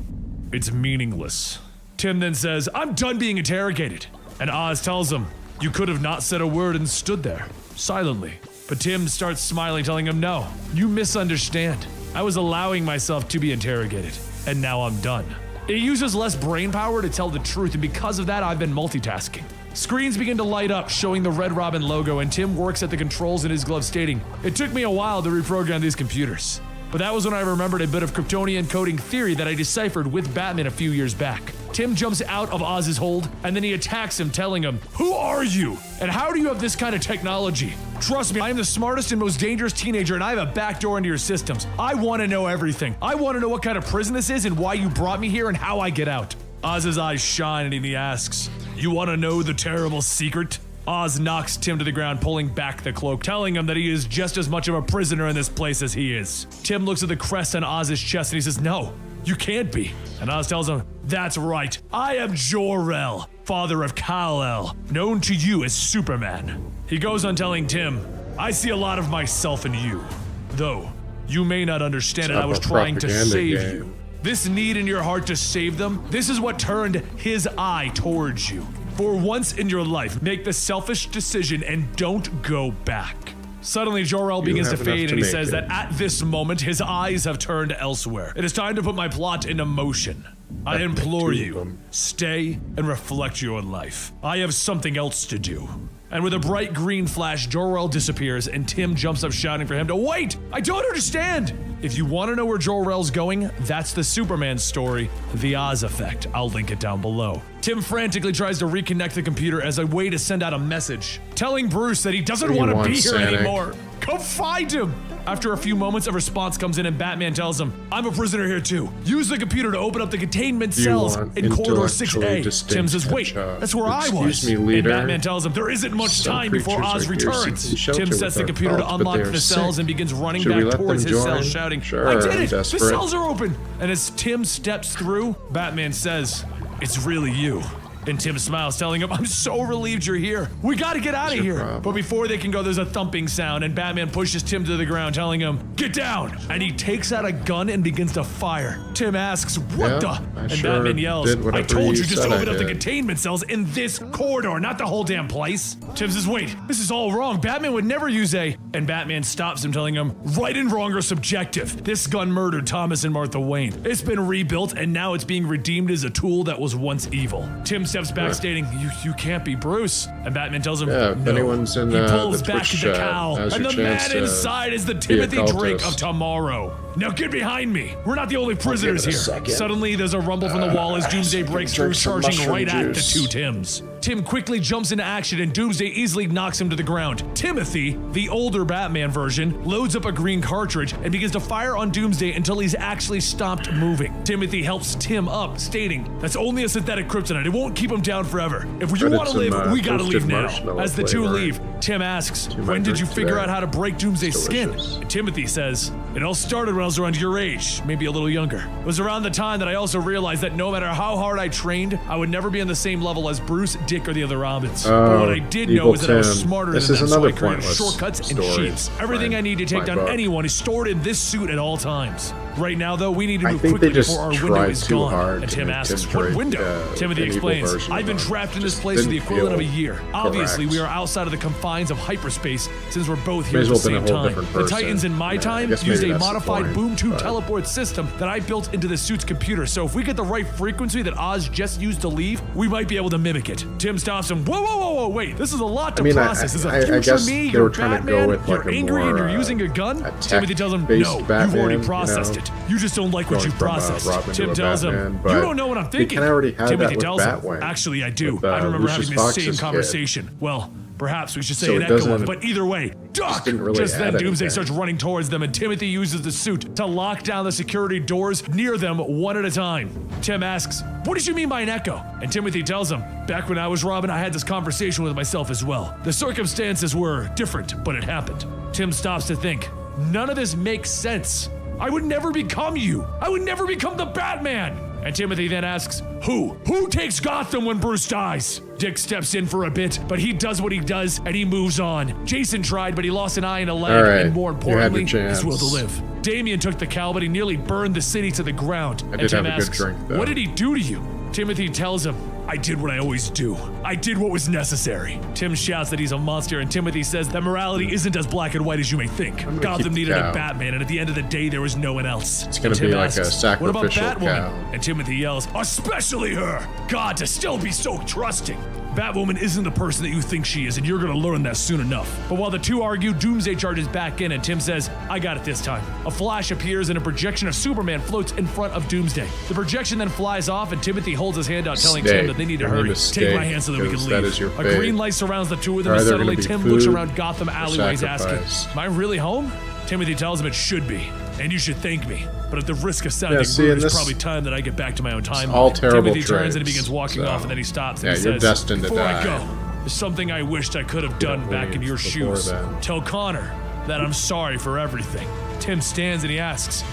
Speaker 2: "It's meaningless." Tim then says, "I'm done being interrogated." And Oz tells him, "You could have not said a word and stood there, silently." But Tim starts smiling, telling him, "No, you misunderstand. I was allowing myself to be interrogated, and now I'm done." It uses less brain power to tell the truth, and because of that, I've been multitasking. Screens begin to light up, showing the Red Robin logo, and Tim works at the controls in his glove, stating, "It took me a while to reprogram these computers. But that was when I remembered a bit of Kryptonian coding theory that I deciphered with Batman a few years back." Tim jumps out of Oz's hold, and then he attacks him, telling him, "Who are you? And how do you have this kind of technology? Trust me, I am the smartest and most dangerous teenager, and I have a backdoor into your systems. I want to know everything. I want to know what kind of prison this is and why you brought me here and how I get out." Oz's eyes shine and he asks, "You want to know the terrible secret?" Oz knocks Tim to the ground, pulling back the cloak, telling him that he is just as much of a prisoner in this place as he is. Tim looks at the crest on Oz's chest and he says, "No, you can't be." And Oz tells him, "That's right. I am Jor-El, father of Kal-El, known to you as Superman." He goes on telling Tim, "I see a lot of myself in you. Though, you may not understand it, I was trying to save you. This need in your heart to save them, this is what turned his eye towards you. For once in your life, make the selfish decision and don't go back." Suddenly, Jor-El begins to fade, and he says that at this moment, his eyes have turned elsewhere. "It is time to put my plot into motion. I implore you, stay and reflect your life. I have something else to do." And with a bright green flash, Jor-El disappears, and Tim jumps up shouting for him to wait! I don't understand! If you want to know where Jor-El's going, that's the Superman story, The Oz Effect. I'll link it down below. Tim frantically tries to reconnect the computer as a way to send out a message, telling Bruce that he doesn't want to be here anymore. Come find him! After a few moments, a response comes in and Batman tells him, "I'm a prisoner here too. Use the computer to open up the containment cells in Corridor 6A. Tim says, "Wait, that's where I was." And Batman tells him, "There isn't much time before Oz returns." Tim sets the computer to unlock the cells and begins running back towards his cell, shouting, "I did it! The cells are open!" And as Tim steps through, Batman says, "It's really you." And Tim smiles, telling him, "I'm so relieved you're here. We gotta get out of here." But before they can go, there's a thumping sound, and Batman pushes Tim to the ground, telling him, "Get down!" And he takes out a gun and begins to fire. Tim asks, "What the?" And Batman yells, "I told you just to open up the containment cells in this corridor, not the whole damn place." Tim says, "Wait, this is all wrong. Batman would never use a..." And Batman stops him, telling him, "Right and wrong are subjective. This gun murdered Thomas and Martha Wayne. It's been rebuilt, and now it's being redeemed as a tool that was once evil." Tim steps back, stating, you can't be Bruce." And Batman tells him,
Speaker 1: "Yeah, if
Speaker 2: no."
Speaker 1: anyone's in
Speaker 2: He pulls
Speaker 1: the
Speaker 2: back
Speaker 1: Twitch
Speaker 2: the
Speaker 1: chat,
Speaker 2: cowl,
Speaker 1: now's
Speaker 2: and
Speaker 1: your
Speaker 2: the
Speaker 1: chance
Speaker 2: man inside is the
Speaker 1: be a
Speaker 2: Timothy Drake
Speaker 1: cultist.
Speaker 2: of tomorrow. "Now get behind me. We're not the only prisoners here." Suddenly, there's a rumble from the wall as Doomsday breaks through, charging right at the two Tims. Tim quickly jumps into action, and Doomsday easily knocks him to the ground. Timothy, the older Batman version, loads up a green cartridge and begins to fire on Doomsday until he's actually stopped moving. Timothy helps Tim up, stating, "That's only a synthetic kryptonite. It won't keep him down forever. If you want to live, we gotta leave now." As the two leave, Tim asks, "When did you figure out how to break Doomsday's skin?" And Timothy says, "It all started when I was around your age, maybe a little younger. It was around the time that I also realized that no matter how hard I trained, I would never be on the same level as Bruce, Dick, Dick or the other Robins. But what I did know is that I was smarter than them, so I created shortcuts and cheats. Everything I need to take down anyone is stored in this suit at all times. Right now, though, we need to move quickly before our window is gone. And Tim asks, what window? Timothy explains, I've been trapped in this place for the equivalent of a year. Obviously, we are outside of the confines of hyperspace since we're both here at the same time. The Titans in my time used a modified boom tube teleport system that I built into the suit's computer, so if we get the right frequency that Oz just used to leave, we might be able to mimic it. Tim stops him. Whoa, wait, this is a lot to process. This is a future me, you're Batman, you're angry and you're using a gun? Timothy tells him, no, you've already processed it. You just don't like what you've processed. Tim tells him, you don't know what I'm thinking. Timothy tells him, actually I do. I remember having this same conversation. Well, perhaps we should say an echo of, but either way, duck! Just then Doomsday starts running towards them and Timothy uses the suit to lock down the security doors near them one at a time. Tim asks, what did you mean by an echo? And Timothy tells him, back when I was Robin, I had this conversation with myself as well. The circumstances were different, but it happened. Tim stops to think, none of this makes sense. I would never become you. I would never become the Batman. And Timothy then asks, who? Who takes Gotham when Bruce dies? Dick steps in for a bit, but he does what he does and he moves on. Jason tried, but he lost an eye and a leg, and more importantly, his will to live. Damian took the cowl, but he nearly burned the city to the ground. And Tim asks, what did he do to you? Timothy tells him, I did what I always do. I did what was necessary. Tim shouts that he's a monster, and Timothy says that morality isn't as black and white as you may think. Gotham needed a Batman, and at the end of the day, there was no one else.
Speaker 1: It's gonna be like a sacrificial
Speaker 2: what about Batwoman?
Speaker 1: cow.
Speaker 2: And Timothy yells, especially her! God, to still be so trusting! Batwoman isn't the person that you think she is, and you're gonna learn that soon enough. But while the two argue, Doomsday charges back in, and Tim says, I got it this time. A flash appears, and a projection of Superman floats in front of Doomsday. The projection then flies off, and Timothy holds his hand out, telling Tim that they need to hurry. Take my hand so that we can leave. A green light surrounds the two of them, and suddenly Tim looks around Gotham alleyways asking, am I really home? Timothy tells him it should be, and you should thank me. But at the risk of sounding rude, it's probably time that I get back to my own timeline.
Speaker 1: All terrible
Speaker 2: Timothy turns and he begins walking off, and then he stops and he says,
Speaker 1: destined to
Speaker 2: before
Speaker 1: die.
Speaker 2: I go, there's something I wished I could have done back in your shoes. Tell Connor that I'm sorry for everything. Tim stands and he asks,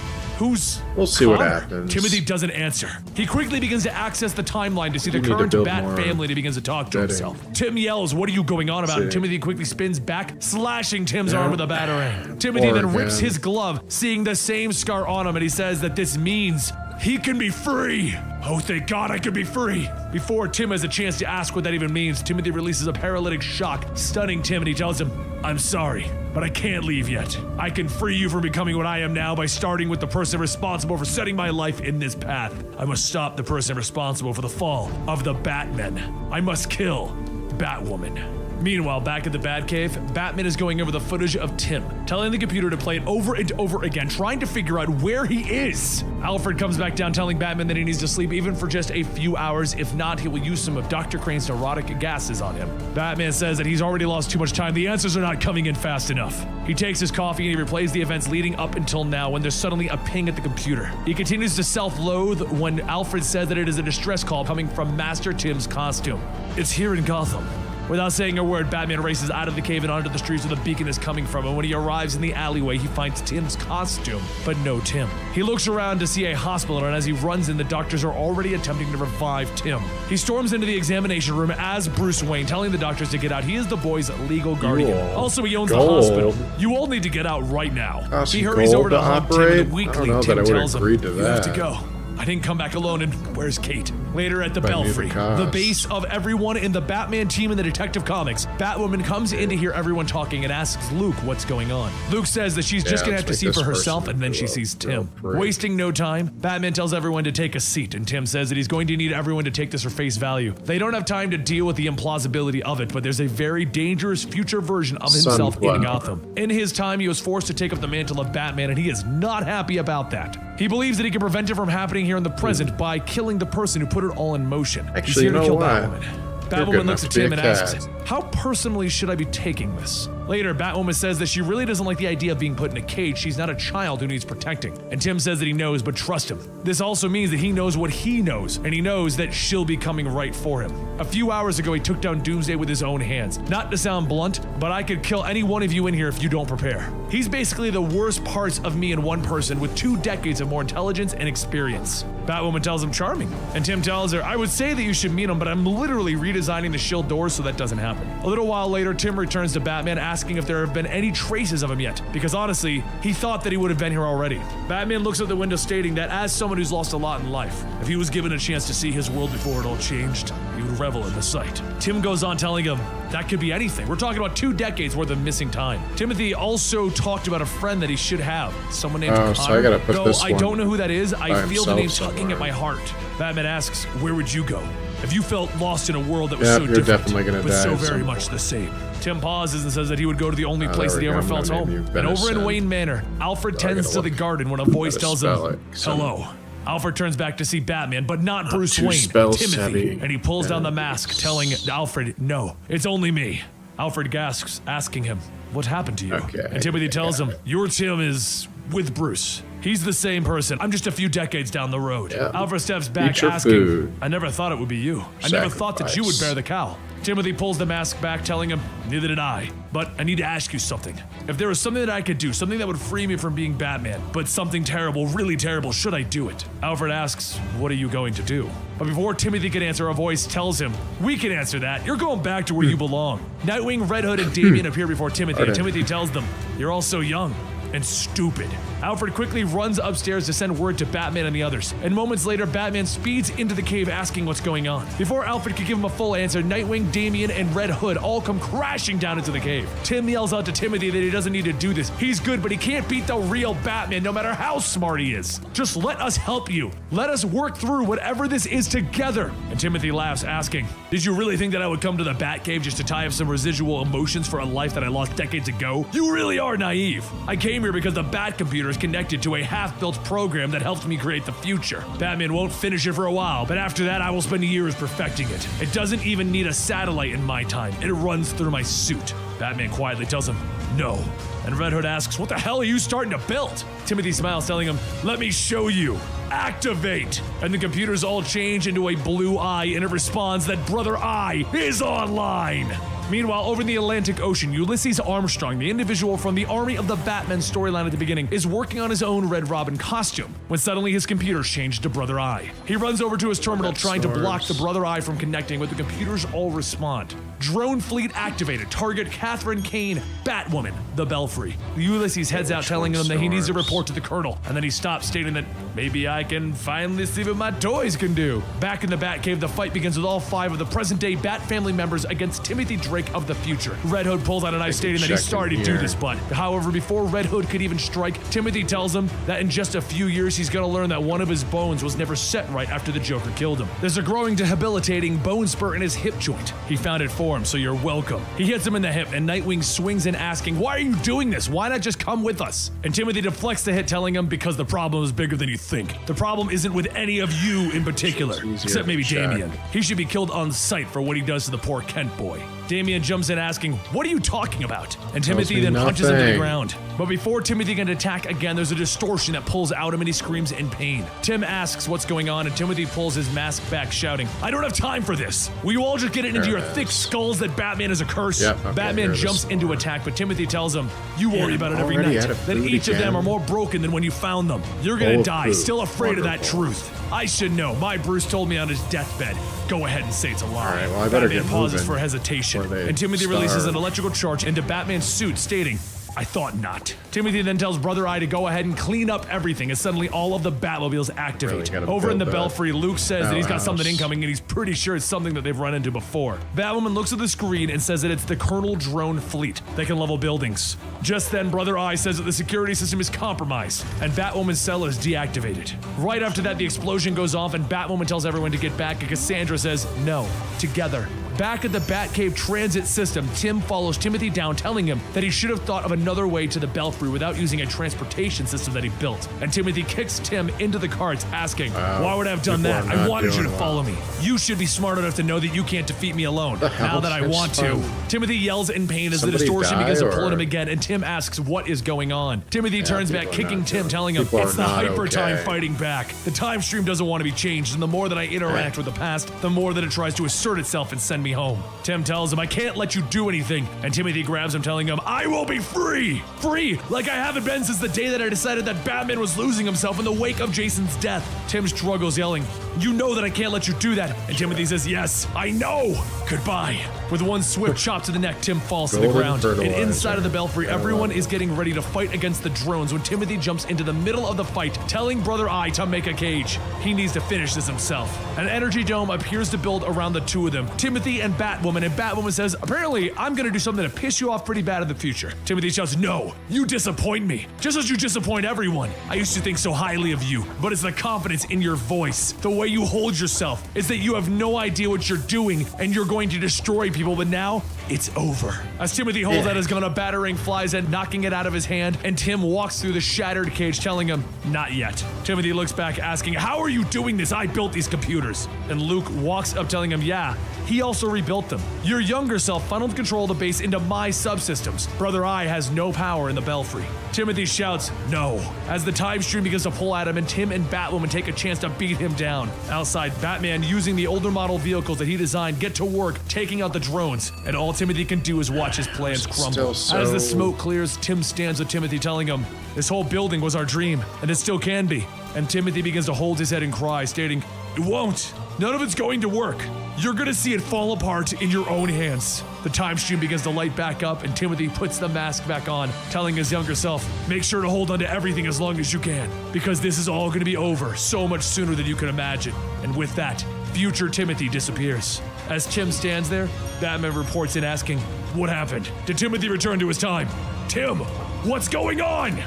Speaker 2: We'll
Speaker 1: see what happens.
Speaker 2: Timothy doesn't answer. He quickly begins to access the timeline to see the current Bat family, and he begins to talk to himself. Tim yells, what are you going on about? And Timothy quickly spins back, slashing Tim's arm with a batarang. Timothy then rips his glove, seeing the same scar on him, and he says that this means he can be free. Oh, thank God I can be free. Before Tim has a chance to ask what that even means, Timothy releases a paralytic shock, stunning Tim, and he tells him, I'm sorry, but I can't leave yet. I can free you from becoming what I am now by starting with the person responsible for setting my life in this path. I must stop the person responsible for the fall of the Batmen. I must kill Batwoman. Meanwhile, back at the Batcave, Batman is going over the footage of Tim, telling the computer to play it over and over again, trying to figure out where he is. Alfred comes back down telling Batman that he needs to sleep even for just a few hours. If not, he will use some of Dr. Crane's neurotic gases on him. Batman says that he's already lost too much time. The answers are not coming in fast enough. He takes his coffee and he replays the events leading up until now when there's suddenly a ping at the computer. He continues to self-loathe when Alfred says that it is a distress call coming from Master Tim's costume. It's here in Gotham. Without saying a word, Batman races out of the cave and onto the streets where the beacon is coming from, and when he arrives in the alleyway, he finds Tim's costume, but no Tim. He looks around to see a hospital, and as he runs in, the doctors are already attempting to revive Tim. He storms into the examination room as Bruce Wayne, telling the doctors to get out. He is the boy's legal guardian. Also, he owns the hospital. You all need to get out right now. He hurries over to hug Tim, and the weakling Tim tells him, you have to go. I didn't come back alone, and where's Kate? Later at the Belfry, the base of everyone in the Batman team in the Detective Comics, Batwoman comes in to hear everyone talking and asks Luke what's going on. Luke says that she's just gonna have to see for herself, and then she sees Tim. Wasting no time, Batman tells everyone to take a seat, and Tim says that he's going to need everyone to take this for face value. They don't have time to deal with the implausibility of it, but there's a very dangerous future version of himself in Gotham. In his time, he was forced to take up the mantle of Batman, and he is not happy about that. He believes that he can prevent it from happening here in the present by killing the person who put it all in motion.
Speaker 1: Actually,
Speaker 2: He's here to kill
Speaker 1: what?
Speaker 2: Batwoman. Batwoman looks at Tim and asks, how personally should I be taking this? Later, Batwoman says that she really doesn't like the idea of being put in a cage. She's not a child who needs protecting. And Tim says that he knows, but trust him. This also means that he knows what he knows, and he knows that she'll be coming right for him. A few hours ago, he took down Doomsday with his own hands. Not to sound blunt, but I could kill any one of you in here if you don't prepare. He's basically the worst parts of me in one person with 2 decades of more intelligence and experience. Batwoman tells him charming, and Tim tells her, I would say that you should meet him, but I'm literally redesigning the shield doors so that doesn't happen. A little while later, Tim returns to Batman asking if there have been any traces of him yet, because honestly, he thought that he would have been here already. Batman looks out the window stating that as someone who's lost a lot in life, if he was given a chance to see his world before it all changed, he would revel in the sight. Tim goes on telling him, that could be anything. We're talking about 2 decades worth of missing time. Timothy also talked about a friend that he should have, someone named Connor.
Speaker 1: So I gotta put
Speaker 2: Though
Speaker 1: this
Speaker 2: I
Speaker 1: one
Speaker 2: don't know who that is, I feel the name tugging
Speaker 1: somewhere.
Speaker 2: at my heart. Batman asks, where would you go if you felt lost in a world that was
Speaker 1: Yep,
Speaker 2: so
Speaker 1: you're
Speaker 2: different,
Speaker 1: definitely gonna
Speaker 2: but
Speaker 1: die
Speaker 2: so
Speaker 1: at
Speaker 2: very
Speaker 1: some
Speaker 2: much
Speaker 1: point.
Speaker 2: the same? Tim pauses and says that he would go to the only place
Speaker 1: there
Speaker 2: that he
Speaker 1: we
Speaker 2: ever
Speaker 1: go. I'm
Speaker 2: felt
Speaker 1: gonna
Speaker 2: home.
Speaker 1: name you
Speaker 2: And over in
Speaker 1: Venison.
Speaker 2: Wayne Manor, Alfred
Speaker 1: So I
Speaker 2: tends
Speaker 1: gotta
Speaker 2: to the
Speaker 1: look
Speaker 2: garden when a voice
Speaker 1: how to
Speaker 2: tells him,
Speaker 1: spell it, so-
Speaker 2: hello. Alfred turns back to see Batman, but not Bruce
Speaker 1: too
Speaker 2: Wayne,
Speaker 1: spell
Speaker 2: Timothy,
Speaker 1: savvy.
Speaker 2: and he pulls down the mask, telling Alfred, no, it's only me. Alfred gasps, asking him, what happened to you?
Speaker 1: Okay,
Speaker 2: And Timothy tells
Speaker 1: got
Speaker 2: him, your Tim is with Bruce. He's the same person. I'm just a few decades down the road.
Speaker 1: Yeah.
Speaker 2: Alfred steps back,
Speaker 1: Eat your
Speaker 2: asking,
Speaker 1: food.
Speaker 2: I never thought it would be you. I never thought that you would
Speaker 1: Sacrifice.
Speaker 2: bear the cowl. Timothy pulls the mask back, telling him, neither did I. But I need to ask you something. If there was something that I could do, something that would free me from being Batman, but something terrible, really terrible, should I do it? Alfred asks, what are you going to do? But before Timothy can answer, a voice tells him, we can answer that. You're going back to where you belong. Nightwing, Red Hood, and Damian appear before Timothy, and Timothy tells them, you're all so young and stupid. Alfred quickly runs upstairs to send word to Batman and the others, and moments later, Batman speeds into the cave asking what's going on. Before Alfred could give him a full answer, Nightwing, Damian, and Red Hood all come crashing down into the cave. Tim yells out to Timothy that he doesn't need to do this. He's good, but he can't beat the real Batman no matter how smart he is. Just let us help you. Let us work through whatever this is together. And Timothy laughs, asking, did you really think that I would come to the Batcave just to tie up some residual emotions for a life that I lost decades ago? You really are naive. I came here because the Bat computer is connected to a half-built program that helped me create the future. Batman won't finish it for a while, but after that I will spend years perfecting it. It doesn't even need a satellite in my time. It runs through my suit. Batman quietly tells him, no. And Red Hood asks, what the hell are you starting to build? Timothy smiles, telling him, let me show you. Activate! And the computers all change into a blue eye, and it responds that Brother Eye is online! Meanwhile, over in the Atlantic Ocean, Ulysses Armstrong, the individual from the Army of the Batman storyline at the beginning, is working on his own Red Robin costume, when suddenly his computers change to Brother Eye. He runs over to his terminal trying to block the Brother Eye from connecting, but the computers all respond. Drone fleet activated. Target Catherine Kane, Batwoman, the Belfry. Ulysses heads out telling him that he needs to report to the Colonel, and then he stops stating that maybe I can finally see what my toys can do. Back in the Batcave, the fight begins with all 5 of the present-day Bat family members against Timothy Drake of the future. Red Hood pulls out a knife stating that he's sorry to do this, but however, before Red Hood could even strike, Timothy tells him that in just a few years he's gonna learn that one of his bones was never set right after the Joker killed him. There's a growing debilitating bone spur in his hip joint. He found it for him, so you're welcome. He hits him in the hip, and Nightwing swings in asking, why are you doing this? Why not just come with us? And Timothy deflects the hit, telling him, because the problem is bigger than you think. The problem isn't with any of you in particular, except maybe Damian. He should be killed on sight for what he does to the poor Kent boy. Damian jumps in asking, what are you talking about? And Timothy then punches him to the ground. But before Timothy can attack again, there's a distortion that pulls out him and he screams in pain. Tim asks what's going on, and Timothy pulls his mask back, shouting, I don't have time for this. Will you all just get it into your thick skulls that Batman is a curse? Batman jumps into attack, but Timothy tells him, you worry about it every night. That each of them are more broken than when you found them. You're gonna die, still afraid of that truth. I should know. My Bruce told me on his deathbed. Go ahead and say it's a lie.
Speaker 1: All right, well, I better
Speaker 2: Batman
Speaker 1: get
Speaker 2: pauses
Speaker 1: moving
Speaker 2: for hesitation, and Timothy releases an electrical charge into Batman's suit, stating, I thought not. Timothy then tells Brother Eye to go ahead and clean up everything as suddenly all of the Batmobiles activate. Over in the Belfry, Luke says that he's got something incoming and he's pretty sure it's something that they've run into before. Batwoman looks at the screen and says that it's the Colonel drone fleet. They can level buildings. Just then, Brother Eye says that the security system is compromised and Batwoman's cell is deactivated. Right after that, the explosion goes off and Batwoman tells everyone to get back, and Cassandra says, no, together. Back at the Batcave transit system, Tim follows Timothy down, telling him that he should have thought of another way to the Belfry without using a transportation system that he built. And Timothy kicks Tim into the carts, asking, why would I have done that? I wanted you to follow me. You should be smart enough to know that you can't defeat me alone. Now that I want to. Timothy yells in pain as the distortion begins to pull at him again, and Tim asks what is going on. Timothy turns back, kicking Tim, telling him, it's the hyper time fighting back. The time stream doesn't want to be changed, and the more that I interact with the past, the more that it tries to assert itself and send send me home. Tim tells him, I can't let you do anything. And Timothy grabs him, telling him, I will be free! Free! Like I haven't been since the day that I decided that Batman was losing himself in the wake of Jason's death. Tim struggles, yelling, you know that I can't let you do that. And Timothy says, yes, I know. Goodbye. With one swift chop to the neck, Tim falls to the ground. And inside of the belfry, everyone is getting ready to fight against the drones when Timothy jumps into the middle of the fight, telling Brother Eye to make a cage. He needs to finish this himself. An energy dome appears to build around the two of them, Timothy and Batwoman says, apparently, I'm gonna do something to piss you off pretty bad in the future. Timothy shouts, no, you disappoint me, just as you disappoint everyone. I used to think so highly of you, but it's the confidence in your voice, the way you hold yourself. It's that you have no idea what you're doing, and you're going to destroy people, but now, it's over. As Timothy holds out his gun, a battering flies in, knocking it out of his hand, and Tim walks through the shattered cage, telling him, not yet. Timothy looks back, asking, how are you doing this? I built these computers. And Luke walks up, telling him, yeah, he also rebuilt them. Your younger self funneled control of the base into my subsystems. Brother Eye has no power in the belfry. Timothy shouts, no, as the time stream begins to pull at him and Tim and Batwoman take a chance to beat him down. Outside, Batman, using the older model vehicles that he designed, get to work taking out the drones, and all Timothy can do is watch his plans crumble. As the smoke clears, Tim stands with Timothy, telling him, this whole building was our dream, and it still can be. And Timothy begins to hold his head and cry, stating, it won't. None of it's going to work. You're gonna see it fall apart in your own hands. The time stream begins to light back up, and Timothy puts the mask back on, telling his younger self, make sure to hold on to everything as long as you can, because this is all gonna be over so much sooner than you can imagine. And with that, future Timothy disappears. As Tim stands there, Batman reports in asking, what happened? Did Timothy return to his time? Tim, what's going on?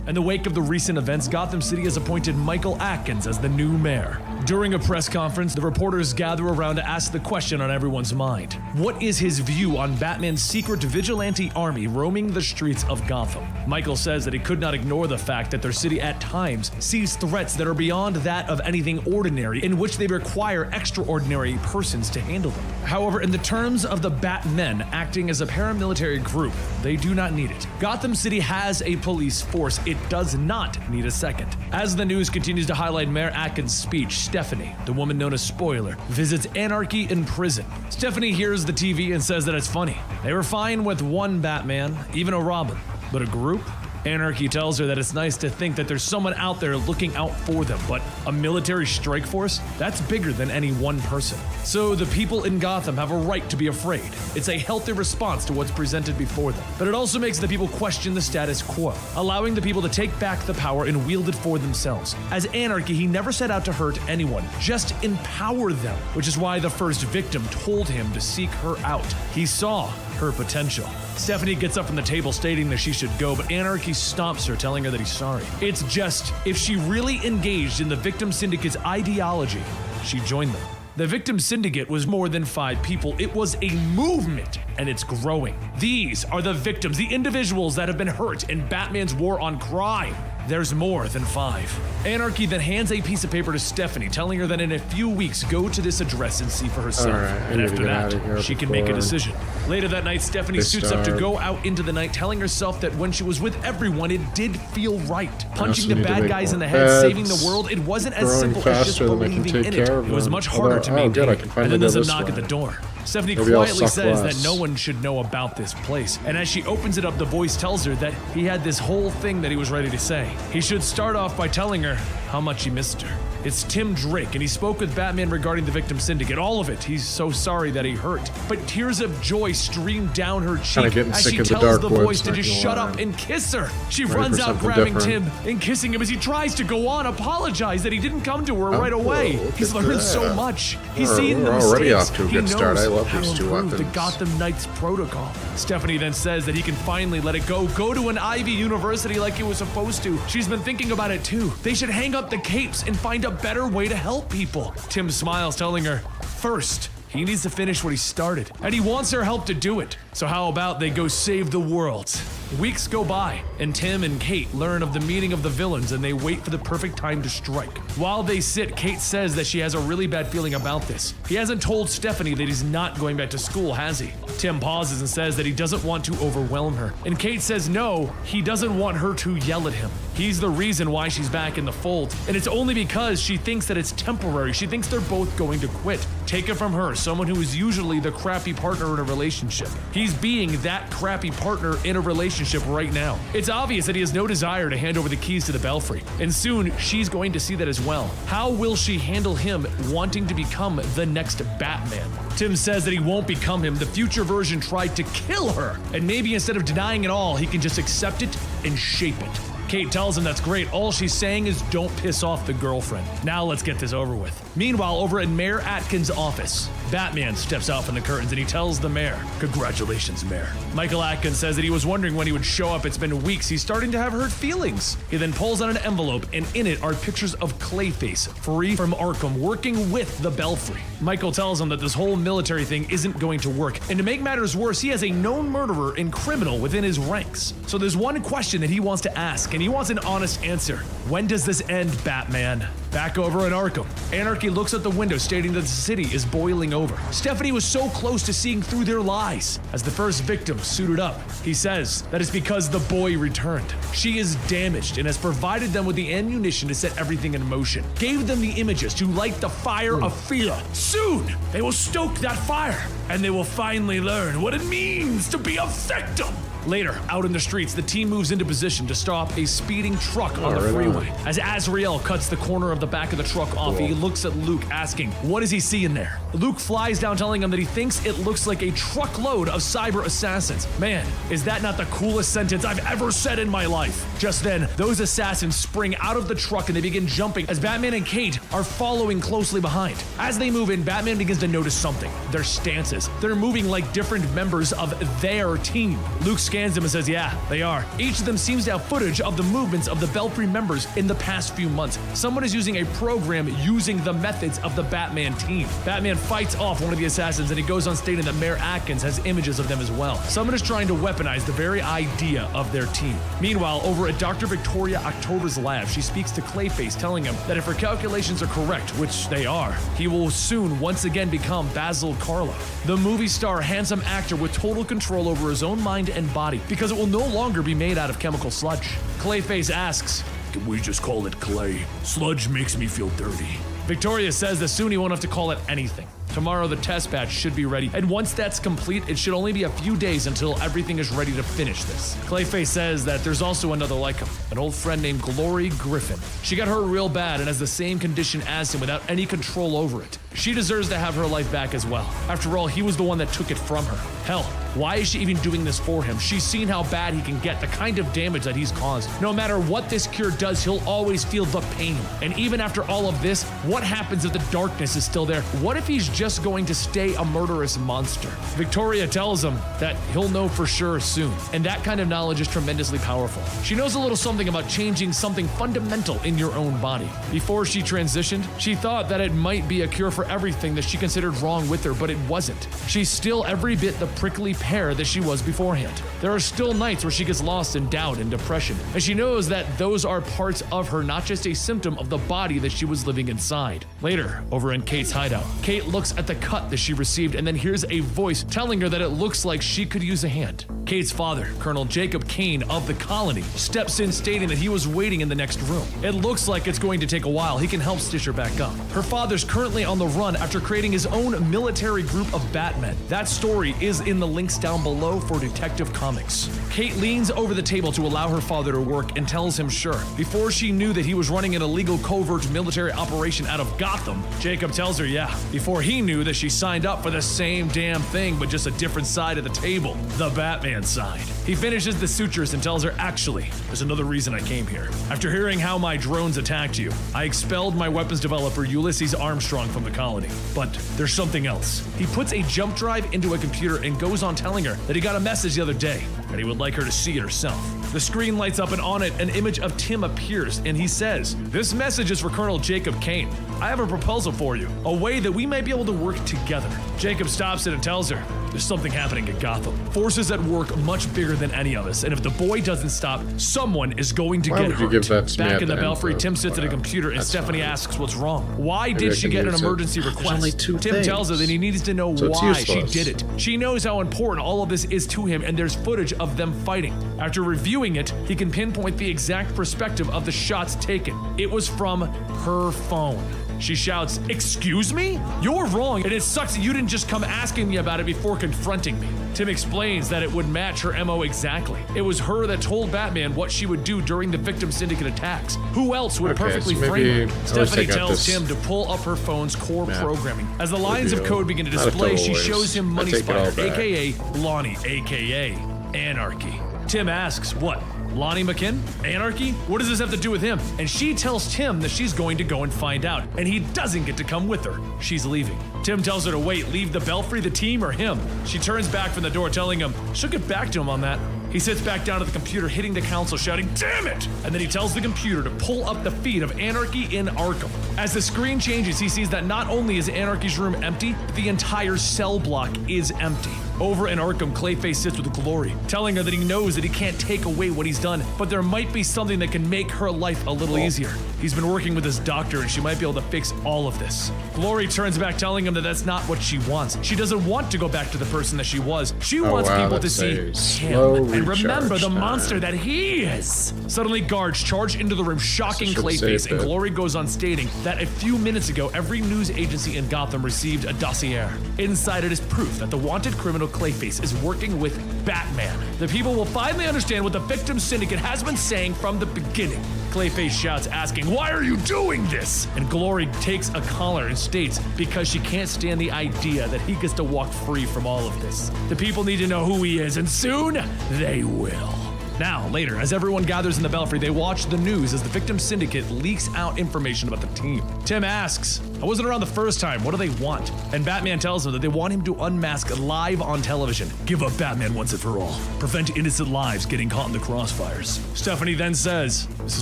Speaker 2: In the wake of the recent events, Gotham City has appointed Michael Atkins as the new mayor. During a press conference, the reporters gather around to ask the question on everyone's mind. What is his view on Batman's secret vigilante army roaming the streets of Gotham? Michael says that he could not ignore the fact that their city at times sees threats that are beyond that of anything ordinary, in which they require extraordinary persons to handle them. However, in the terms of the Batmen acting as a paramilitary group, they do not need it. Gotham City has a police force. It does not need a second. As the news continues to highlight Mayor Atkins' speech, Stephanie, the woman known as Spoiler, visits Anarchy in prison. Stephanie hears the TV and says that it's funny. They were fine with one Batman, even a Robin, but a group? Anarchy tells her that it's nice to think that there's someone out there looking out for them, but a military strike force? That's bigger than any one person. So the people in Gotham have a right to be afraid. It's a healthy response to what's presented before them. But it also makes the people question the status quo, allowing the people to take back the power and wield it for themselves. As Anarchy, he never set out to hurt anyone, just empower them, which is why the first victim told him to seek her out. He saw her potential. Stephanie gets up from the table stating that she should go, but Anarchy stomps her, telling her that he's sorry. It's just, if she really engaged in the Victim Syndicate's ideology, she joined them. The Victim Syndicate was more than 5 people. It was a movement, and it's growing. These are the victims, the individuals that have been hurt in Batman's war on crime. There's more than 5. Anarchy then hands a piece of paper to Stephanie, telling her that in a few weeks, go to this address and see for herself. And after that, she can make a decision. Later that night, Stephanie suits up to go out into the night, telling herself that when she was with everyone, it did feel right. Punching the bad guys in the head, saving the world, it wasn't as simple as just believing in it. It was much harder to maintain. And then there's a knock at the door. Stephanie quietly says that no one should know about this place, and as she opens it up, the voice tells her that he had this whole thing that he was ready to say. He should start off by telling her how much he missed her. It's Tim Drake, and he spoke with Batman regarding the Victim Syndicate. All of it. He's so sorry that he hurt. But tears of joy stream down her cheek as she tells the voice to just shut up and kiss her. She runs out, grabbing Tim and kissing him as he tries to go on, apologize that he didn't come to her right away. He's learned so much. He's seen the mistakes. He knows how to improve the Gotham Knights protocol. Stephanie then says that he can finally let it go to an Ivy University like he was supposed to. She's been thinking about it too. They should hang up the capes and find a better way to help people. Tim smiles, telling her, first, He needs to finish what he started, and he wants her help to do it. So how about they go save the world? Weeks go by, and Tim and Kate learn of the meeting of the villains, and they wait for the perfect time to strike. While they sit, Kate says that she has a really bad feeling about this. He hasn't told Stephanie that he's not going back to school, has he? Tim pauses and says that he doesn't want to overwhelm her. And Kate says no, he doesn't want her to yell at him. He's the reason why she's back in the fold, and it's only because she thinks that it's temporary. She thinks they're both going to quit. Take it from her, someone who is usually the crappy partner in a relationship. He's being that crappy partner in a relationship right now. It's obvious that he has no desire to hand over the keys to the Belfry, and soon she's going to see that as well. How will she handle him wanting to become the next Batman? Tim says that he won't become him. The future version tried to kill her, and maybe instead of denying it all, he can just accept it and shape it. Kate tells him that's great. All she's saying is don't piss off the girlfriend. Now let's get this over with. Meanwhile, over at Mayor Atkins' office, Batman steps out from the curtains and he tells the mayor, "Congratulations, Mayor." Michael Atkins says that he was wondering when he would show up. It's been weeks. He's starting to have hurt feelings. He then pulls out an envelope, and in it are pictures of Clayface, free from Arkham, working with the Belfry. Michael tells him that this whole military thing isn't going to work, and to make matters worse, he has a known murderer and criminal within his ranks. So there's one question that he wants to ask, and he wants an honest answer. When does this end, Batman? Back over in Arkham, Anarchy looks out the window stating that the city is boiling over. Stephanie was so close to seeing through their lies. As the first victim suited up, he says that it's because the boy returned. She is damaged and has provided them with the ammunition to set everything in motion. Gave them the images to light the fire of fear. Soon, they will stoke that fire, and they will finally learn what it means to be a victim. Later, out in the streets, the team moves into position to stop a speeding truck on the freeway. As Azrael cuts the corner of the back of the truck off, he looks at Luke, asking, what does he see in there? Luke flies down, telling him that he thinks it looks like a truckload of cyber assassins. Man, is that not the coolest sentence I've ever said in my life? Just then, those assassins spring out of the truck and they begin jumping as Batman and Kate are following closely behind. As they move in, Batman begins to notice something. Their stances. They're moving like different members of their team. Luke scans them and says, yeah, they are. Each of them seems to have footage of the movements of the Belfry members in the past few months. Someone is using a program using the methods of the Batman team. Batman fights off one of the assassins and he goes on stating that Mayor Atkins has images of them as well. Someone is trying to weaponize the very idea of their team. Meanwhile, over at Dr. Victoria October's lab, she speaks to Clayface, telling him that if her calculations are correct, which they are, he will soon once again become Basil Karlo, the movie star handsome actor with total control over his own mind and body, because it will no longer be made out of chemical sludge. Clayface asks, can we just call it clay? Sludge makes me feel dirty. Victoria says that soon he won't have to call it anything. Tomorrow the test batch should be ready, and once that's complete, it should only be a few days until everything is ready to finish this. Clayface says that there's also another like him, an old friend named Glory Griffin. She got hurt real bad and has the same condition as him without any control over it. She deserves to have her life back as well. After all, he was the one that took it from her. Hell, why is she even doing this for him? She's seen how bad he can get, the kind of damage that he's caused. No matter what this cure does, he'll always feel the pain. And even after all of this, what happens if the darkness is still there? What if he's just going to stay a murderous monster? Victoria tells him that he'll know for sure soon, and that kind of knowledge is tremendously powerful. She knows a little something about changing something fundamental in your own body. Before she transitioned, she thought that it might be a cure for everything that she considered wrong with her, but it wasn't. She's still every bit the prickly pear that she was beforehand. There are still nights where she gets lost in doubt and depression, and she knows that those are parts of her, not just a symptom of the body that she was living inside. Later, over in Kate's hideout, Kate looks at the cut that she received and then hears a voice telling her that it looks like she could use a hand. Kate's father, Colonel Jacob Kane of the colony, steps in stating that he was waiting in the next room. It looks like it's going to take a while. He can help stitch her back up. Her father's currently on the run after creating his own military group of Batmen. That story is in the links down below for Detective Comics. Kate leans over the table to allow her father to work and tells him sure. Before she knew that he was running an illegal covert military operation out of Gotham, Jacob tells her yeah, before he knew that she signed up for the same damn thing but just a different side of the table, the Batman side. He finishes the sutures and tells her, actually, there's another reason I came here. After hearing how my drones attacked you, I expelled my weapons developer Ulysses Armstrong from the colony. But there's something else. He puts a jump drive into a computer and goes on telling her that he got a message the other day and he would like her to see it herself. The screen lights up and on it, an image of Tim appears and he says, "This message is for Colonel Jacob Kane. I have a proposal for you, a way that we might be able to work together." Jacob stops it and tells her, "There's something happening at Gotham. Forces at work much bigger than any of us, and if the boy doesn't stop, someone is going to get hurt."
Speaker 1: Give that to me
Speaker 2: Back
Speaker 1: at
Speaker 2: in the
Speaker 1: end,
Speaker 2: Belfry,
Speaker 1: though?
Speaker 2: Tim sits at a computer and Stephanie asks what's wrong. Why did she get an emergency request?
Speaker 1: only two
Speaker 2: Tim tells her that he needs to know why she did it. She knows how important all of this is to him, and there's footage of them fighting. After reviewing it, he can pinpoint the exact perspective of the shots taken. It was from her phone. She shouts, "Excuse me? You're wrong, and it sucks that you didn't just come asking me about it before confronting me." Tim explains that it would match her MO exactly. It was her that told Batman what she would do during the Victim Syndicate attacks. Who else would perfectly frame her? Stephanie tells Tim to pull up her phone's core programming. As the lines of code begin to display, she shows him Money Spider, aka Lonnie, aka Anarchy. Tim asks, "What? Lonnie McKinn? Anarchy? What does this have to do with him?" And she tells Tim that she's going to go and find out, and he doesn't get to come with her. She's leaving. Tim tells her to wait, leave the Belfry, the team, or him. She turns back from the door, telling him she'll get back to him on that. He sits back down at the computer, hitting the console, shouting, "Damn it!" And then he tells the computer to pull up the feed of Anarchy in Arkham. As the screen changes, he sees that not only is Anarchy's room empty, but the entire cell block is empty. Over in Arkham, Clayface sits with Glory, telling her that he knows that he can't take away what he's done, but there might be something that can make her life a little easier. He's been working with his doctor, and she might be able to fix all of this. Glory turns back, telling him that that's not what she wants. She doesn't want to go back to the person that she was. She wants people to see him and remember the monster that he is. Suddenly, guards charge into the room, shocking Clayface, and Glory goes on stating that a few minutes ago, every news agency in Gotham received a dossier. Inside it is proof that the wanted criminal Clayface is working with Batman. The people will finally understand what the Victim Syndicate has been saying from the beginning. Clayface shouts, asking, "Why are you doing this?" And Glory takes a collar and states because she can't stand the idea that he gets to walk free from all of this. The people need to know who he is, and soon they will. Now, later, as everyone gathers in the Belfry, they watch the news as the Victim Syndicate leaks out information about the team. Tim asks, "I wasn't around the first time, what do they want?" And Batman tells him that they want him to unmask live on television. Give up Batman once and for all. Prevent innocent lives getting caught in the crossfires. Stephanie then says, this is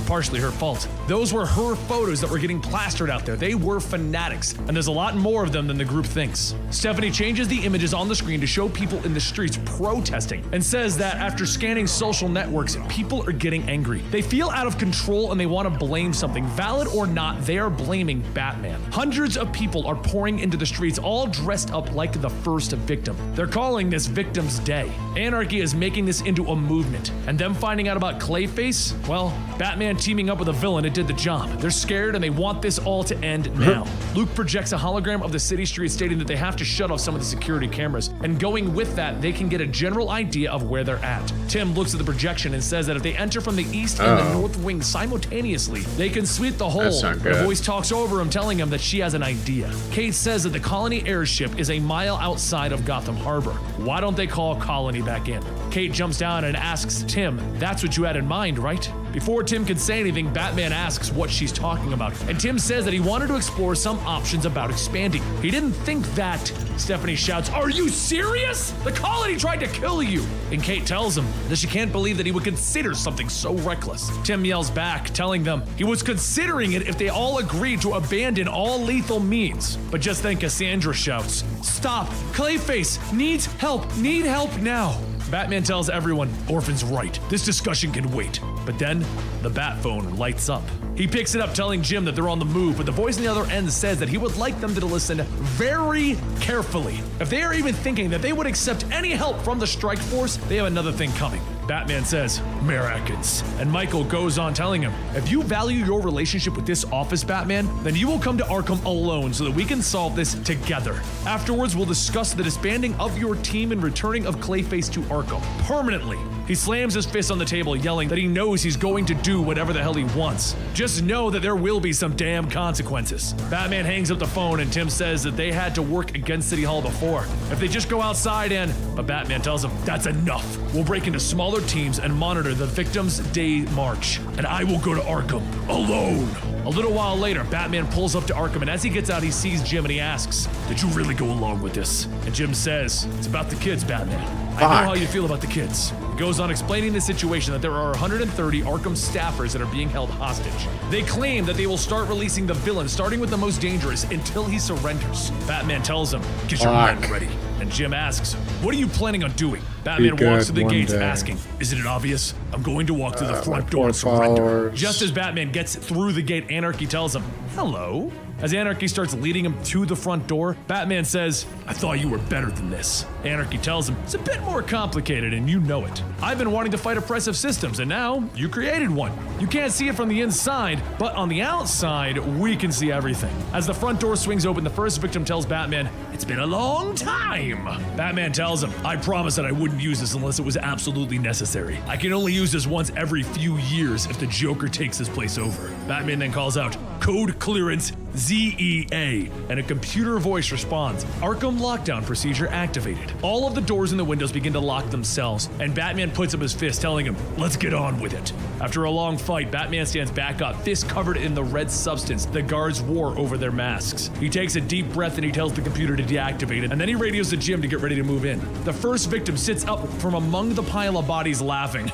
Speaker 2: partially her fault. Those were her photos that were getting plastered out there. They were fanatics, and there's a lot more of them than the group thinks. Stephanie changes the images on the screen to show people in the streets protesting, and says that after scanning social networks, people are getting angry. They feel out of control and they want to blame something. Valid or not, they are blaming Batman. Hundreds of people are pouring into the streets, all dressed up like the first victim. They're calling this Victim's Day. Anarchy is making this into a movement. And them finding out about Clayface? Well, Batman teaming up with a villain, it did the job. They're scared and they want this all to end now. Luke projects a hologram of the city streets stating that they have to shut off some of the security cameras. And going with that, they can get a general idea of where they're at. Tim looks at the projection and says that if they enter from the east and the north wing simultaneously, they can sweep the whole.
Speaker 1: That's not good.
Speaker 2: The voice talks over him, telling him that she has an idea. Kate says that the Colony airship is a mile outside of Gotham Harbor. Why don't they call Colony back in? Kate jumps down and asks Tim, "That's what you had in mind, right?" Before Tim can say anything, Batman asks what she's talking about, and Tim says that he wanted to explore some options about expanding. He didn't think that. Stephanie shouts, "Are you serious? The Colony tried to kill you!" And Kate tells him that she can't believe that he would consider something so reckless. Tim yells back, telling them he was considering it if they all agreed to abandon all lethal means. But just then Cassandra shouts, "Stop! Clayface needs help! Need help now!" Batman tells everyone, Orphan's right. This discussion can wait. But then, the bat phone lights up. He picks it up, telling Jim that they're on the move, but the voice on the other end says that he would like them to listen very carefully. If they are even thinking that they would accept any help from the strike force, they have another thing coming. Batman says, "Mayor Atkins." And Michael goes on telling him, "If you value your relationship with this office, Batman, then you will come to Arkham alone so that we can solve this together. Afterwards, we'll discuss the disbanding of your team and returning of Clayface to Arkham permanently." He slams his fist on the table, yelling that he knows he's going to do whatever the hell he wants. Just know that there will be some damn consequences. Batman hangs up the phone and Tim says that they had to work against City Hall before. If they just go outside but Batman tells him, "That's enough. We'll break into smaller smaller teams and monitor the victims' day march. And I will go to Arkham alone. A little while later, Batman pulls up to Arkham, and as he gets out, he sees Jim and he asks, "Did you really go along with this?" And Jim says, "It's about the kids, Batman. I know how you feel about the kids." He goes on explaining the situation that there are 130 Arkham staffers that are being held hostage. They claim that they will start releasing the villain, starting with the most dangerous, until he surrenders. Batman tells him, "Get your men ready." And Jim asks, "What are you planning on doing?" Batman walks through the gates asking, "Isn't it obvious? I'm going to walk through the front door and surrender." Just as Batman gets through the gate, Anarchy tells him, "Hello." As Anarchy starts leading him to the front door, Batman says, "I thought you were better than this." Anarchy tells him, "It's a bit more complicated and you know it. I've been wanting to fight oppressive systems and now you created one. You can't see it from the inside, but on the outside, we can see everything." As the front door swings open, the first victim tells Batman, "It's been a long time." Batman tells him, "I promised that I wouldn't use this unless it was absolutely necessary. I can only use this once every few years if the Joker takes this place over." Batman then calls out, "Code clearance ZEA," and a computer voice responds, "Arkham lockdown procedure activated." All of the doors and the windows begin to lock themselves, and Batman puts up his fist, telling him, "Let's get on with it." After a long fight, Batman stands back up, fist covered in the red substance the guards wore over their masks. He takes a deep breath and he tells the computer to deactivate it, and then he radios the gym to get ready to move in. The first victim sits up from among the pile of bodies laughing.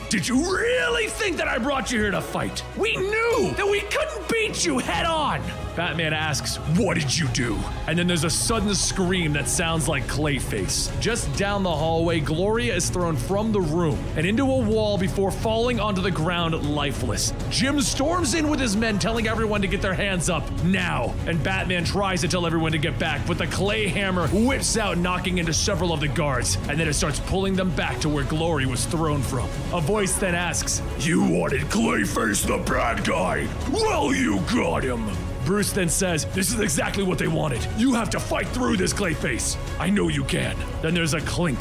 Speaker 2: "Did you really think that I brought you here to fight? We knew that we couldn't beat you head on." Batman asks, "What did you do?" And then there's a sudden scream that sounds like Clayface. Just down the hallway, Gloria is thrown from the room and into a wall before falling onto the ground lifeless. Jim storms in with his men, telling everyone to get their hands up now. And Batman tries to tell everyone to get back, but the clay hammer whips out, knocking into several of the guards, and then it starts pulling them back to where Glory was thrown from. A voice then asks, "You wanted Clayface the bad guy? Well, you got him." Bruce then says, "This is exactly what they wanted. You have to fight through this, Clayface. I know you can." Then there's a clink,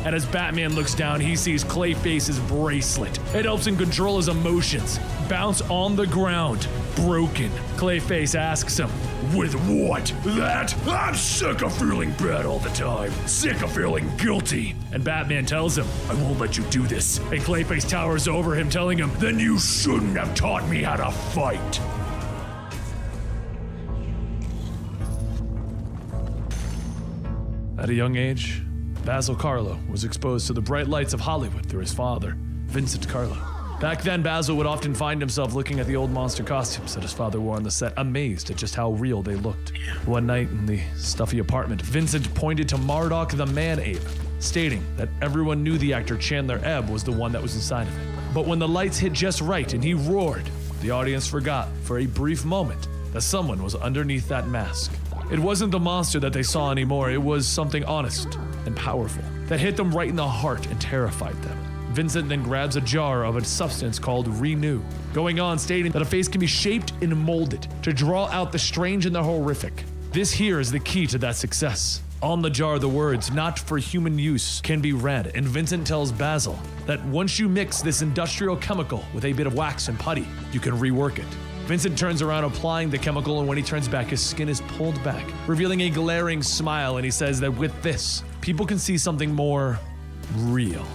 Speaker 2: and as Batman looks down, he sees Clayface's bracelet. It helps him control his emotions. Bounce on the ground, broken. Clayface asks him, "With what? That? I'm sick of feeling bad all the time. Sick of feeling guilty." And Batman tells him, "I won't let you do this." And Clayface towers over him, telling him, "Then you shouldn't have taught me how to fight." At a young age, Basil Carlo was exposed to the bright lights of Hollywood through his father, Vincent Carlo. Back then, Basil would often find himself looking at the old monster costumes that his father wore on the set, amazed at just how real they looked. One night in the stuffy apartment, Vincent pointed to Marduk the Man-Ape, stating that everyone knew the actor Chandler Ebb was the one that was inside of it. But when the lights hit just right and he roared, the audience forgot for a brief moment that someone was underneath that mask. It wasn't the monster that they saw anymore, it was something honest and powerful that hit them right in the heart and terrified them. Vincent then grabs a jar of a substance called Renew, going on stating that a face can be shaped and molded to draw out the strange and the horrific. This here is the key to that success. On the jar, the words, "not for human use," can be read, and Vincent tells Basil that once you mix this industrial chemical with a bit of wax and putty, you can rework it. Vincent turns around applying the chemical, and when he turns back, his skin is pulled back, revealing a glaring smile, and he says that with this, people can see something more real.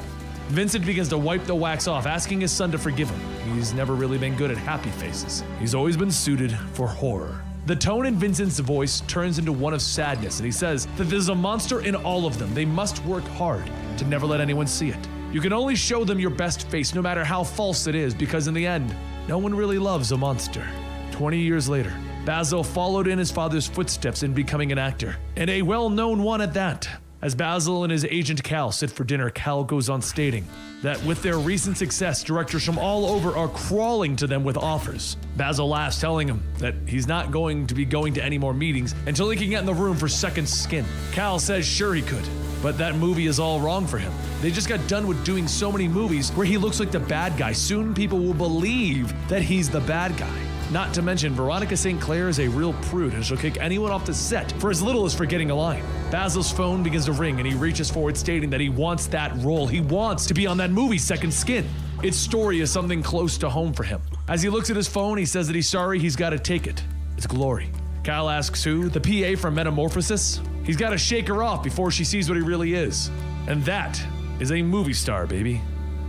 Speaker 2: Vincent begins to wipe the wax off, asking his son to forgive him. He's never really been good at happy faces. He's always been suited for horror. The tone in Vincent's voice turns into one of sadness, and he says that there's a monster in all of them. They must work hard to never let anyone see it. You can only show them your best face, no matter how false it is, because in the end, no one really loves a monster. 20 years later, Basil followed in his father's footsteps in becoming an actor, and a well-known one at that. As Basil and his agent Cal sit for dinner, Cal goes on stating that with their recent success, directors from all over are crawling to them with offers. Basil laughs, telling him that he's not going to be going to any more meetings until he can get in the room for Second Skin. Cal says sure he could, but that movie is all wrong for him. They just got done with doing so many movies where he looks like the bad guy. Soon people will believe that he's the bad guy. Not to mention, Veronica St. Clair is a real prude and she'll kick anyone off the set for as little as forgetting a line. Basil's phone begins to ring and he reaches forward stating that he wants that role. He wants to be on that movie, Second Skin. Its story is something close to home for him. As he looks at his phone, he says that he's sorry, he's got to take it. It's Glory. Cal asks who? The PA from Metamorphosis? He's got to shake her off before she sees what he really is. And that is a movie star, baby.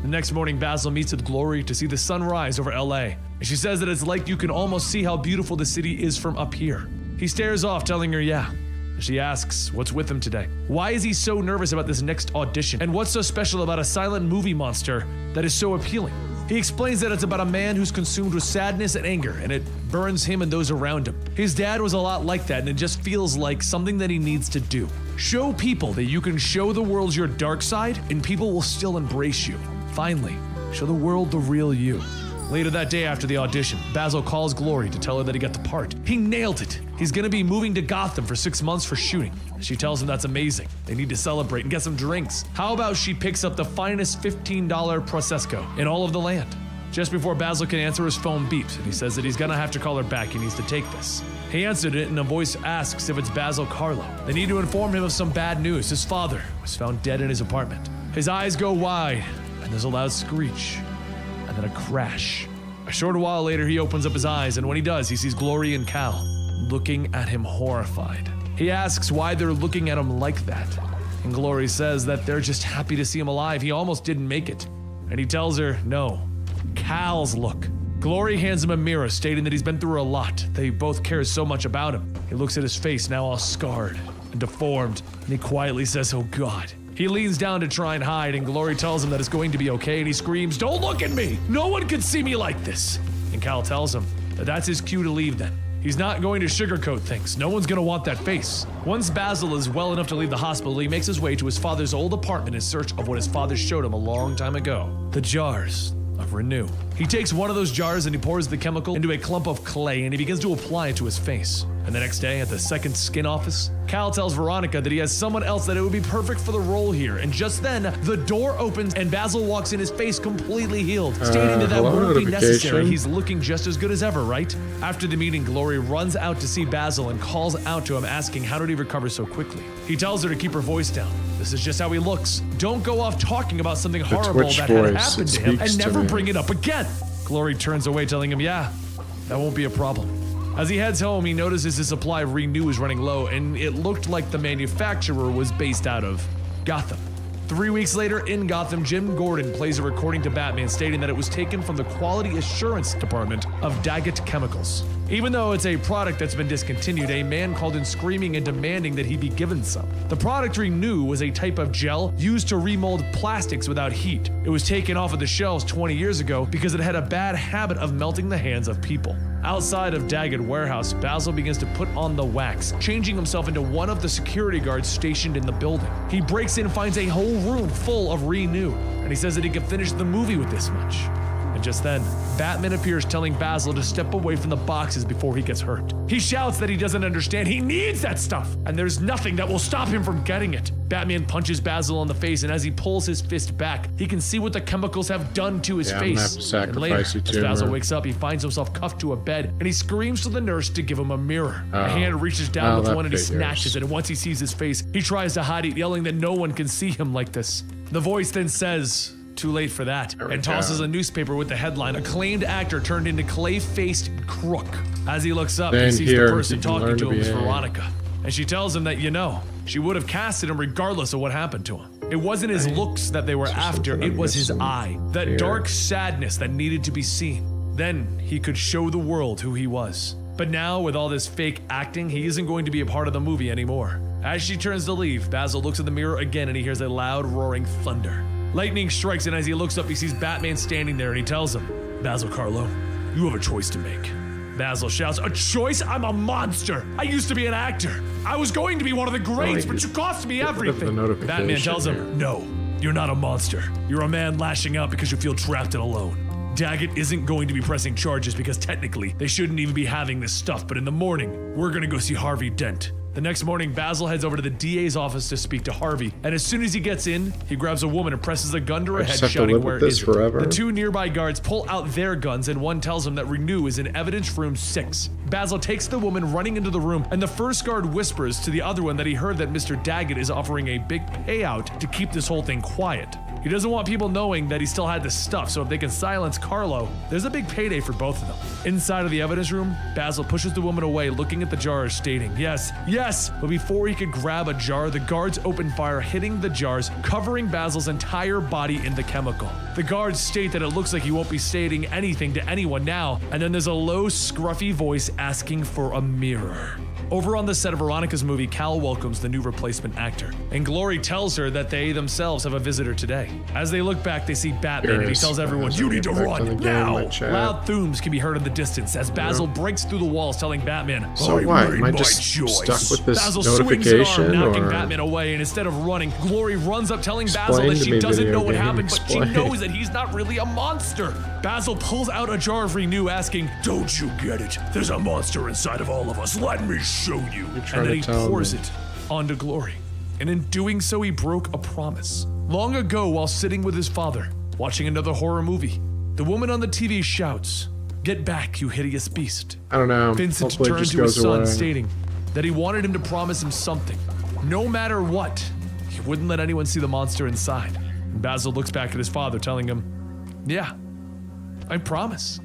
Speaker 2: The next morning, Basil meets with Glory to see the sun rise over LA, and she says that it's like you can almost see how beautiful the city is from up here. He stares off, telling her yeah. She asks what's with him today. Why is he so nervous about this next audition? And what's so special about a silent movie monster that is so appealing? He explains that it's about a man who's consumed with sadness and anger, and it burns him and those around him. His dad was a lot like that, and it just feels like something that he needs to do. Show people that you can show the world your dark side, and people will still embrace you. Finally, show the world the real you. Later that day after the audition, Basil calls Glory to tell her that he got the part. He nailed it. He's gonna be moving to Gotham for 6 months for shooting. She tells him that's amazing. They need to celebrate and get some drinks. How about she picks up the finest $15 Prosecco in all of the land? Just before Basil can answer, his phone beeps, and he says that he's gonna have to call her back. He needs to take this. He answered it, and a voice asks if it's Basil Carlo. They need to inform him of some bad news. His father was found dead in his apartment. His eyes go wide, and there's a loud screech, and then a crash. A short while later, he opens up his eyes, and when he does, he sees Glory and Cal looking at him horrified. He asks why they're looking at him like that, and Glory says that they're just happy to see him alive. He almost didn't make it. And he tells her, no, Cal's look. Glory hands him a mirror, stating that he's been through a lot. They both care so much about him. He looks at his face, now all scarred and deformed, and he quietly says, oh God. He leans down to try and hide, and Glory tells him that it's going to be okay, and he screams, don't look at me! No one can see me like this! And Cal tells him that that's his cue to leave then. He's not going to sugarcoat things. No one's gonna want that face. Once Basil is well enough to leave the hospital, he makes his way to his father's old apartment in search of what his father showed him a long time ago. The jars of Renew. He takes one of those jars and he pours the chemical into a clump of clay, and he begins to apply it to his face. And the next day, at the second skin office, Cal tells Veronica that he has someone else that it would be perfect for the role here. And just then, the door opens and Basil walks in, his face completely healed, stating that won't be necessary. He's looking just as good as ever, right? After the meeting, Glory runs out to see Basil and calls out to him, asking how did he recover so quickly. He tells her to keep her voice down. This is just how he looks. Don't go off talking about something horrible that had happened to him and never bring it up again. Glory turns away, telling him, yeah, that won't be a problem. As he heads home, he notices his supply of Renew is running low, and it looked like the manufacturer was based out of Gotham. 3 weeks later, in Gotham, Jim Gordon plays a recording to Batman stating that it was taken from the Quality Assurance Department of Daggett Chemicals. Even though it's a product that's been discontinued, a man called in screaming and demanding that he be given some. The product Renew was a type of gel used to remold plastics without heat. It was taken off of the shelves 20 years ago because it had a bad habit of melting the hands of people. Outside of Daggett warehouse, Basil begins to put on the wax, changing himself into one of the security guards stationed in the building. He breaks in and finds a whole room full of Renew, and he says that he could finish the movie with this much. And just then, Batman appears, telling Basil to step away from the boxes before he gets hurt. He shouts that he doesn't understand. He needs that stuff, and there's nothing that will stop him from getting it. Batman punches Basil on the face, and as he pulls his fist back, he can see what the chemicals have done to his face.
Speaker 1: I'm gonna have to sacrifice
Speaker 2: and later,
Speaker 1: you too,
Speaker 2: as Basil
Speaker 1: man.
Speaker 2: wakes up, he finds himself cuffed to a bed, and he screams to the nurse to give him a mirror. A hand reaches down with one, and he snatches it, and once he sees his face, he tries to hide it, yelling that no one can see him like this. The voice then says, too late for that, and tosses a newspaper with the headline, acclaimed actor turned into clay-faced crook. As he looks up, he sees the person talking to him is Veronica. And she tells him that, you know, she would have casted him regardless of what happened to him. It wasn't his looks that they were after, it was his eye. That dark sadness that needed to be seen. Then he could show the world who he was. But now, with all this fake acting, he isn't going to be a part of the movie anymore. As she turns to leave, Basil looks in the mirror again and he hears a loud roaring thunder. Lightning strikes, and as he looks up, he sees Batman standing there, and he tells him, Basil Carlo, you have a choice to make. Basil shouts, a choice? I'm a monster! I used to be an actor! I was going to be one of the greats, but you cost me everything! Batman tells him, no, you're not a monster. You're a man lashing out because you feel trapped and alone. Daggett isn't going to be pressing charges because technically they shouldn't even be having this stuff, but in the morning, we're gonna go see Harvey Dent. The next morning, Basil heads over to the DA's office to speak to Harvey, and as soon as he gets in, he grabs a woman and presses a gun to her head, shouting, where is it? The two nearby guards pull out their guns, and one tells him that Renew is in evidence room 6. Basil takes the woman running into the room, and the first guard whispers to the other one that he heard that Mr. Daggett is offering a big payout to keep this whole thing quiet. He doesn't want people knowing that he still had this stuff, so if they can silence Carlo, there's a big payday for both of them. Inside of the evidence room, Basil pushes the woman away, looking at the jars, stating, yes, yes, but before he could grab a jar, the guards open fire, hitting the jars, covering Basil's entire body in the chemical. The guards state that it looks like he won't be stating anything to anyone now, and then there's a low, scruffy voice asking for a mirror. Over on the set of Veronica's movie, Cal welcomes the new replacement actor, and Glory tells her that they themselves have a visitor today. As they look back, they see Batman, and he tells everyone, you need to run, now! Loud thumps can be heard in the distance as Basil breaks through the walls, telling Batman,
Speaker 1: so what? Am I just stuck with this
Speaker 2: Basil
Speaker 1: notification?
Speaker 2: Swings an arm, knocking Batman away, and instead of running, Glory runs up telling Basil that she doesn't know what happened, but she knows that he's not really a monster. Basil pulls out a jar of Renew, asking, don't you get it? There's a monster inside of all of us. Let me show you. And then he pours it onto Glory. And in doing so, he broke a promise. Long ago, while sitting with his father, watching another horror movie, the woman on the TV shouts, get back, you hideous beast.
Speaker 1: I don't know.
Speaker 2: Vincent
Speaker 1: Hopefully
Speaker 2: turned to his son, stating that he wanted him to promise him something. No matter what, he wouldn't let anyone see the monster inside. And Basil looks back at his father, telling him, yeah, I promise.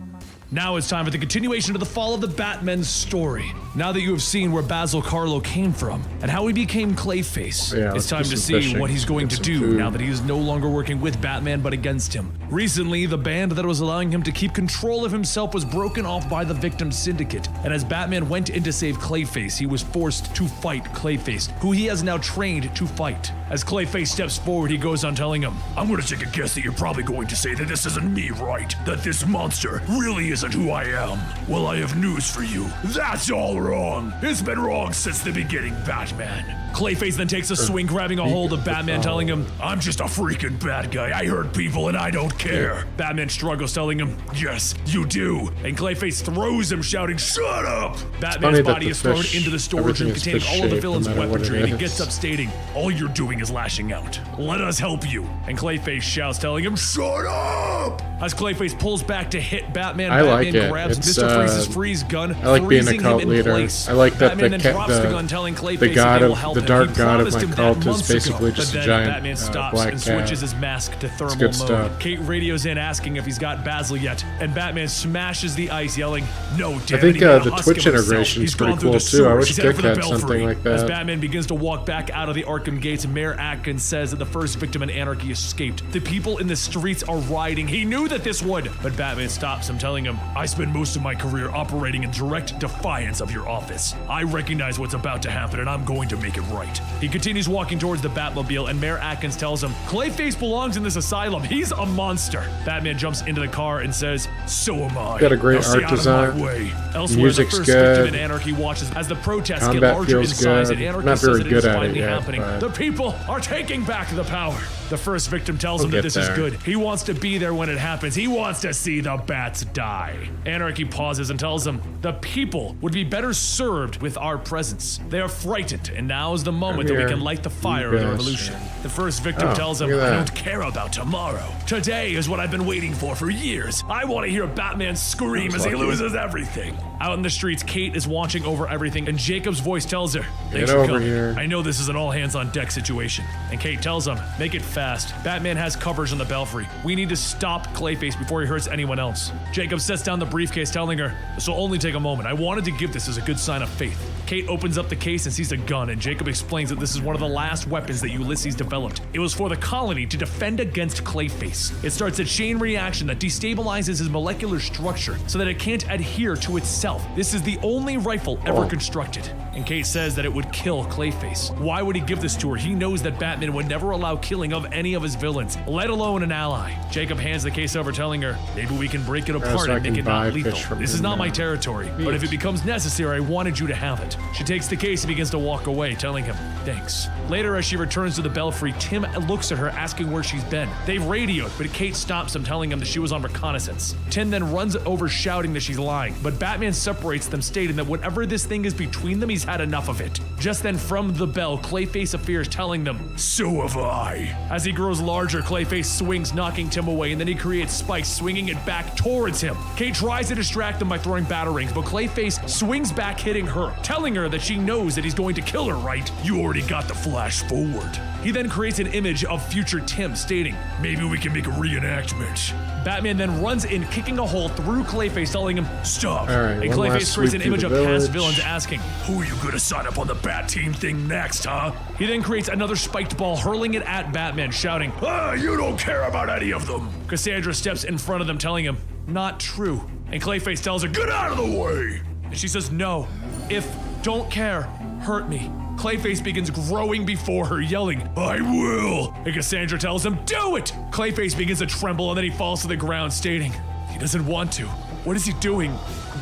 Speaker 2: Now it's time for the continuation of the fall of the Batman story. Now that you have seen where Basil Carlo came from and how he became Clayface, it's time to see what he's going to do now that he is no longer working with Batman but against him. Recently, the band that was allowing him to keep control of himself was broken off by the victim syndicate, and as Batman went in to save Clayface, he was forced to fight Clayface, who he has now trained to fight. As Clayface steps forward, he goes on telling him, I'm gonna take a guess that you're probably going to say that this isn't me, right? That this monster really isn't who I am. Well, I have news for you. That's all wrong. It's been wrong since the beginning, Batman. Clayface then takes a swing, grabbing a hold of Batman, telling him, I'm just a freaking bad guy. I hurt people and I don't care. Batman struggles, telling him, yes, you do. And Clayface throws him, shouting, shut up! Batman's body is thrown into the storage room containing all of the villain's weaponry, and he gets up stating, all you're doing is lashing out. Let us help you. And Clayface shouts, telling him, shut up! As Clayface pulls back to hit Batman, Batman grabs Mr. Freeze's freeze gun,
Speaker 1: I like being a cult leader.
Speaker 2: Place.
Speaker 1: I like that
Speaker 2: Batman then drops the gun, telling Clayface
Speaker 1: the god
Speaker 2: that they will
Speaker 1: of
Speaker 2: help
Speaker 1: the
Speaker 2: him.
Speaker 1: dark
Speaker 2: He
Speaker 1: god of
Speaker 2: promised
Speaker 1: my
Speaker 2: him
Speaker 1: cult
Speaker 2: that
Speaker 1: is
Speaker 2: months
Speaker 1: basically
Speaker 2: ago,
Speaker 1: just
Speaker 2: but
Speaker 1: a
Speaker 2: then
Speaker 1: giant
Speaker 2: Batman stops
Speaker 1: black
Speaker 2: and
Speaker 1: cat.
Speaker 2: switches his mask to thermal
Speaker 1: good
Speaker 2: mode.
Speaker 1: stuff.
Speaker 2: Kate radios in asking if he's got Basil yet, and Batman smashes the ice, yelling, no, damn
Speaker 1: I think
Speaker 2: it,
Speaker 1: the Twitch integration is pretty cool too. I wish Dick had something like that.
Speaker 2: As Batman begins to walk back out of the Arkham gates, Mayor Atkins says that the first victim in Anarchy escaped. The people in the streets are rioting. He knew that this would, but Batman stops him, telling him, I spent most of my career operating in direct defiance of your office. I recognize what's about to happen, and I'm going to make it right. He continues walking towards the Batmobile, and Mayor Atkins tells him, Clayface belongs in this asylum. He's a monster. Batman jumps into the car and says, so am I.
Speaker 1: Got a great art design.
Speaker 2: Elsewhere,
Speaker 1: Music's
Speaker 2: the first
Speaker 1: good.
Speaker 2: victim in Anarchy watches as the protests
Speaker 1: Combat
Speaker 2: get larger in
Speaker 1: feels
Speaker 2: size,
Speaker 1: good.
Speaker 2: and Anarchy
Speaker 1: Not
Speaker 2: says
Speaker 1: very
Speaker 2: that it is
Speaker 1: good at it
Speaker 2: finally
Speaker 1: yet,
Speaker 2: happening.
Speaker 1: but
Speaker 2: The people are taking back the power. The first victim tells him
Speaker 1: We'll
Speaker 2: that
Speaker 1: get
Speaker 2: this is
Speaker 1: there.
Speaker 2: good. He wants to be there when it happens. He wants to see the bats die. Anarchy pauses and tells him, the people would be better served with our presence. They are frightened, and now is the moment that we can light the fire of the revolution. The first victim tells him, I don't care about tomorrow. Today is what I've been waiting for years. I want to hear Batman scream as he loses everything. Out in the streets, Kate is watching over everything, and Jacob's voice tells her, thanks for coming.
Speaker 1: Here.
Speaker 2: I know this is an all-hands-on-deck situation. And Kate tells him, make it fast. Batman has coverage on the belfry. We need to stop Clayface before he hurts anyone else. Jacob sets down the briefcase, telling her, this will only take a moment. I wanted to give this as a good sign of faith. Kate opens up the case and sees a gun, and Jacob explains that this is one of the last weapons that Ulysses developed. It was for the colony to defend against Clayface. It starts a chain reaction that destabilizes his molecular structure so that it can't adhere to itself. This is the only rifle ever constructed. And Kate says that it would kill Clayface. Why would he give this to her? He knows that Batman would never allow killing of any of his villains, let alone an ally. Jacob hands the case over, telling her, maybe we can break it apart and make it not lethal. This is not my territory, but if it becomes necessary, I wanted you to have it. She takes the case and begins to walk away, telling him, thanks. Later, as she returns to the belfry, Tim looks at her, asking where she's been. They've radioed, but Kate stops him, telling him that she was on reconnaissance. Tim then runs over, shouting that she's lying, but Batman separates them, stating that whatever this thing is between them, he's he's had enough of it. Just then from the bell, Clayface appears telling them, "So have I." As he grows larger, Clayface swings, knocking Tim away, and then he creates spikes, swinging it back towards him. Kate tries to distract him by throwing batarangs, but Clayface swings back, hitting her, telling her that she knows that he's going to kill her, right? "You already got the flash forward." He then creates an image of future Tim, stating, "Maybe we can make a reenactment." Batman then runs in, kicking a hole through Clayface, telling him, "Stop."
Speaker 1: Right,
Speaker 2: and Clayface creates an image of past villains, asking, "Who are you gonna sign up on the Bat Team thing next, huh?" He then creates another spiked ball, hurling it at Batman, shouting, "You don't care about any of them." Cassandra steps in front of them, telling him, "Not true." And Clayface tells her, "Get out of the way." And she says, "No. If don't care, hurt me." Clayface begins growing before her, yelling, "I will!" And Cassandra tells him, "Do it!" Clayface begins to tremble, and then he falls to the ground, stating, he doesn't want to. What is he doing?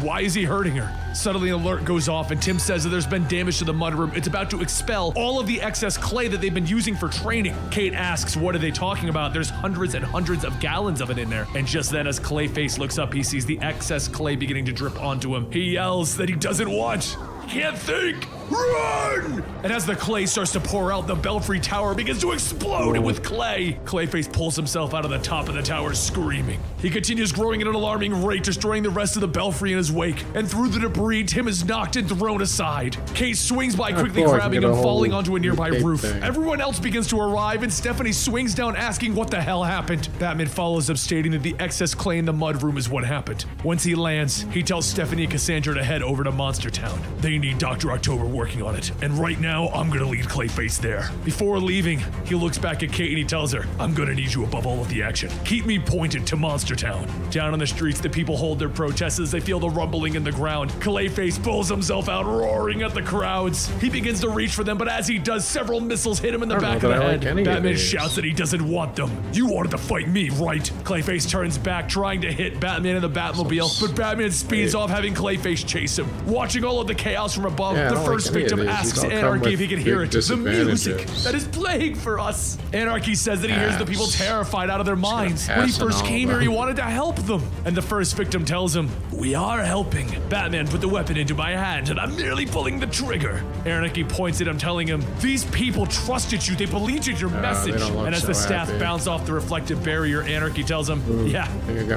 Speaker 2: Why is he hurting her? Suddenly an alert goes off, and Tim says that there's been damage to the mudroom. It's about to expel all of the excess clay that they've been using for training. Kate asks, what are they talking about? There's hundreds and hundreds of gallons of it in there. And just then, as Clayface looks up, he sees the excess clay beginning to drip onto him. He yells that he doesn't want. Can't think! Run! And as the clay starts to pour out, the Belfry Tower begins to explode with clay. Clayface pulls himself out of the top of the tower, screaming. He continues growing at an alarming rate, destroying the rest of the Belfry in his wake. And through the debris, Tim is knocked and thrown aside. Kate swings by, quickly grabbing him, falling onto a nearby roof. Everyone else begins to arrive, and Stephanie swings down, asking what the hell happened. Batman follows up, stating that the excess clay in the mudroom is what happened. Once he lands, he tells Stephanie and Cassandra to head over to Monster Town. They need Dr. October working on it, and right now I'm gonna lead Clayface there. Before leaving, he looks back at Kate and he tells her, "I'm gonna need you above all of the action. Keep me pointed to Monster Town." Down on the streets, the people hold their protests as they feel the rumbling in the ground. Clayface pulls himself out, roaring at the crowds. He begins to reach for them, but as he does, several missiles hit him in the back of the head. Batman shouts that he doesn't want them. "You wanted to fight me, right?" Clayface turns back, trying to hit Batman in the Batmobile, but Batman speeds off, having Clayface chase him. Watching all of the chaos from above, the first victim asks Anarchy if he can hear it. The music that is playing for us. Anarchy says that he hears the people terrified out of their minds. When he first came here, he wanted to help them. And the first victim tells him, "We are helping. Batman put the weapon into my hand, and I'm merely pulling the trigger." Anarchy points at him, telling him, "These people trusted you. They believed in your message." And as the staff bounce off the reflective barrier, Anarchy tells him, "Yeah,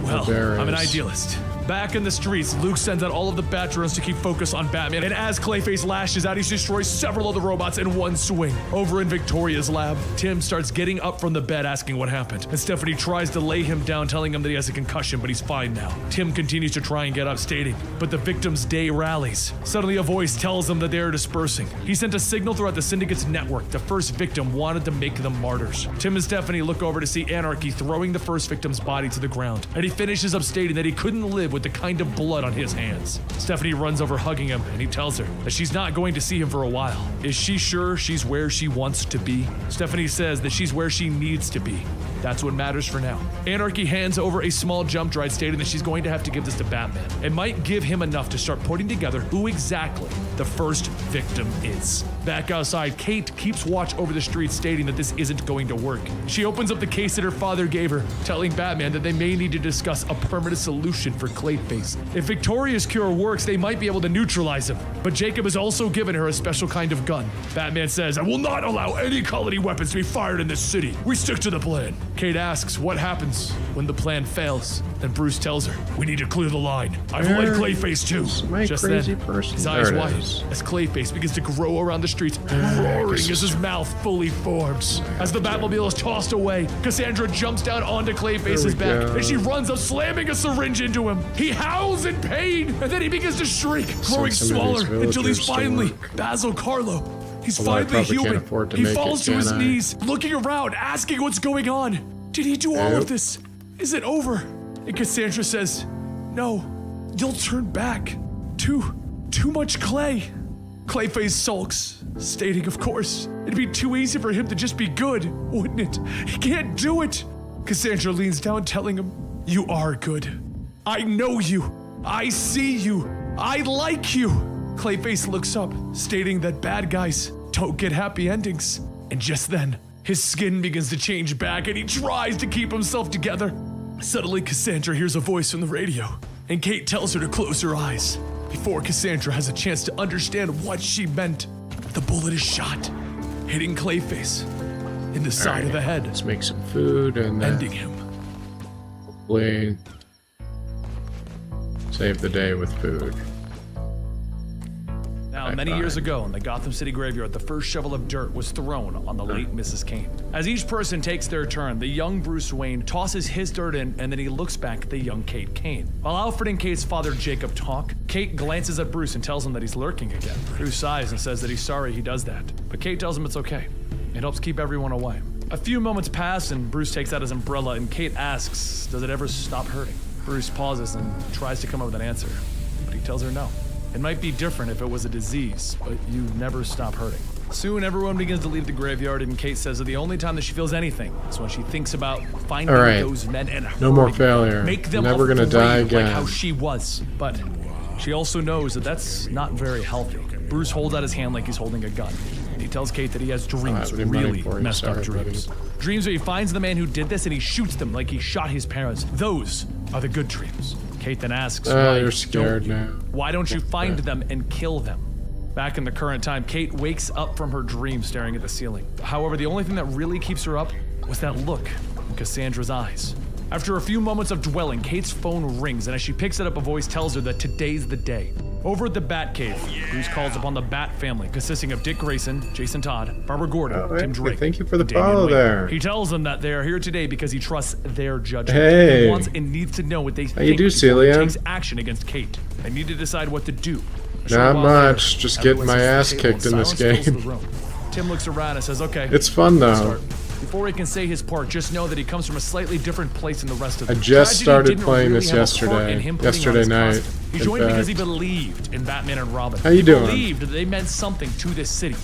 Speaker 2: well, I'm an idealist." Back in the streets, Luke sends out all of the bat drones to keep focus on Batman, and as Clayface lashes out, he destroys several of the robots in one swing. Over in Victoria's lab, Tim starts getting up from the bed, asking what happened, and Stephanie tries to lay him down, telling him that he has a concussion, but he's fine now. Tim continues to try and get up, stating, "But the victim's day rallies." Suddenly a voice tells them that they are dispersing. He sent a signal throughout the Syndicate's network. The first victim wanted to make them martyrs. Tim and Stephanie look over to see Anarchy throwing the first victim's body to the ground, and he finishes up stating that he couldn't live with the kind of blood on his hands. Stephanie runs over, hugging him, and he tells her that she's not going to see him for a while. Is she sure she's where she wants to be? Stephanie says that she's where she needs to be. That's what matters for now. Anarchy hands over a small jump drive, stating that she's going to have to give this to Batman. It might give him enough to start putting together who exactly the first victim is. Back outside, Kate keeps watch over the streets, stating that this isn't going to work. She opens up the case that her father gave her, telling Batman that they may need to discuss a permanent solution for Clayface. If Victoria's cure works, they might be able to neutralize him, but Jacob has also given her a special kind of gun. Batman says, "I will not allow any colony weapons to be fired in this city. We stick to the plan." Kate asks what happens when the plan fails, and Bruce tells her, "We need to clear the line. I've led Clayface too." Just then, his eyes widen as Clayface begins to grow around the streets, roaring as his mouth fully forms. As the Batmobile is tossed away, Cassandra jumps down onto Clayface's back, and she runs up, slamming a syringe into him. He howls in pain, and then he begins to shriek, growing smaller until he's finally Basil Carlo. He's finally human. He falls to his knees, looking around, asking what's going on. Did he do all of this? Is it over? And Cassandra says, "No, you'll turn back. Too much clay." Clayface sulks, stating, of course, it'd be too easy for him to just be good, wouldn't it? He can't do it. Cassandra leans down, telling him, "You are good. I know you. I see you. I like you." Clayface looks up, stating that bad guys don't get happy endings. And just then, his skin begins to change back, and he tries to keep himself together. Suddenly, Cassandra hears a voice from the radio, and Kate tells her to close her eyes, Before Cassandra has a chance to understand what she meant, the bullet is shot, hitting Clayface in the side of the head.
Speaker 1: Let's make some food and
Speaker 2: ending him.
Speaker 1: Hopefully save the day with food.
Speaker 2: Now, many years ago in the Gotham City graveyard, the first shovel of dirt was thrown on the late Mrs. Kane. As each person takes their turn, the young Bruce Wayne tosses his dirt in, and then he looks back at the young Kate Kane. While Alfred and Kate's father Jacob talk, Kate glances at Bruce and tells him that he's lurking again. Bruce sighs and says that he's sorry he does that, but Kate tells him it's okay. It helps keep everyone away. A few moments pass and Bruce takes out his umbrella and Kate asks, does it ever stop hurting? Bruce pauses and tries to come up with an answer, but he tells her no. It might be different if it was a disease, but you never stop hurting. Soon everyone begins to leave the graveyard and Kate says that the only time that she feels anything is when she thinks about finding those men and
Speaker 1: no more failure.
Speaker 2: Make them
Speaker 1: never gonna die again.
Speaker 2: Like how she was. But she also knows that that's not very healthy. Bruce holds out his hand like he's holding a gun. He tells Kate that he has dreams, really messed up dreams. Dreams where he finds the man who did this and he shoots them like he shot his parents. Those are the good dreams. Kate then asks,
Speaker 1: you're scared now.
Speaker 2: Why don't you find them and kill them? Back in the current time, Kate wakes up from her dream staring at the ceiling. However, the only thing that really keeps her up was that look in Cassandra's eyes. After a few moments of dwelling, Kate's phone rings, and as she picks it up, a voice tells her that today's the day. Over at the Batcave, Bruce calls upon the Bat family, consisting of Dick Grayson, Jason Todd, Barbara Gordon, Tim Drake.
Speaker 1: Thank you for the follow there.
Speaker 2: He tells them that they are here today because he trusts their judgment.
Speaker 1: Hey.
Speaker 2: He wants and needs to know what they think
Speaker 1: you do,
Speaker 2: before
Speaker 1: Celia?
Speaker 2: he takes action against Kate. They need to decide what to do.
Speaker 1: Not much, just getting my ass kicked in this game.
Speaker 2: Tim looks around and says, okay.
Speaker 1: It's fun though.
Speaker 2: Before he can say his part, just know that he comes from a slightly different place than the rest of them.
Speaker 1: I just started playing this yesterday night.
Speaker 2: He joined because he believed in Batman and Robin.
Speaker 1: How you doing?
Speaker 2: He believed that they meant something to this city.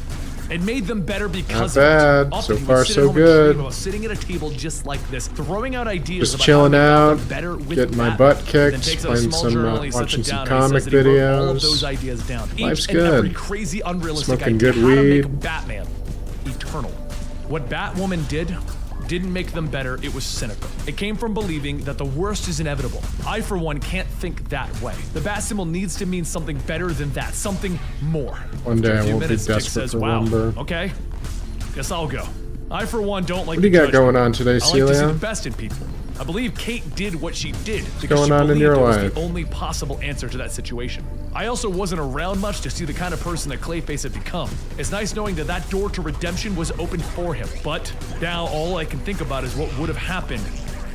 Speaker 2: It made them better because
Speaker 1: of
Speaker 2: it.
Speaker 1: So far, so good.
Speaker 2: About sitting at a table just like this, throwing out ideas
Speaker 1: just chilling out, getting my butt kicked, playing watching some comic videos.
Speaker 2: All of those ideas down.
Speaker 1: Life's
Speaker 2: Each
Speaker 1: good.
Speaker 2: And every crazy, unrealistic
Speaker 1: Smoking
Speaker 2: idea
Speaker 1: good
Speaker 2: how to
Speaker 1: weed.
Speaker 2: make Batman eternal. What Batwoman didn't make them better, it was cynical. It came from believing that the worst is inevitable. I, for one, can't think that way. The bat symbol needs to mean something better than that, something more.
Speaker 1: One day I won't be
Speaker 2: Dick
Speaker 1: desperate
Speaker 2: says,
Speaker 1: for
Speaker 2: wow,
Speaker 1: lumber.
Speaker 2: okay, guess I'll go. I, for one, don't like
Speaker 1: What do you got going on today,
Speaker 2: I like to see
Speaker 1: Celia?
Speaker 2: the best in people. I believe Kate did what she did because
Speaker 1: going
Speaker 2: she
Speaker 1: on in
Speaker 2: believed
Speaker 1: your
Speaker 2: it was
Speaker 1: life?
Speaker 2: the only possible answer to that situation. I also wasn't around much to see the kind of person that Clayface had become. It's nice knowing that that door to redemption was opened for him, but now all I can think about is what would have happened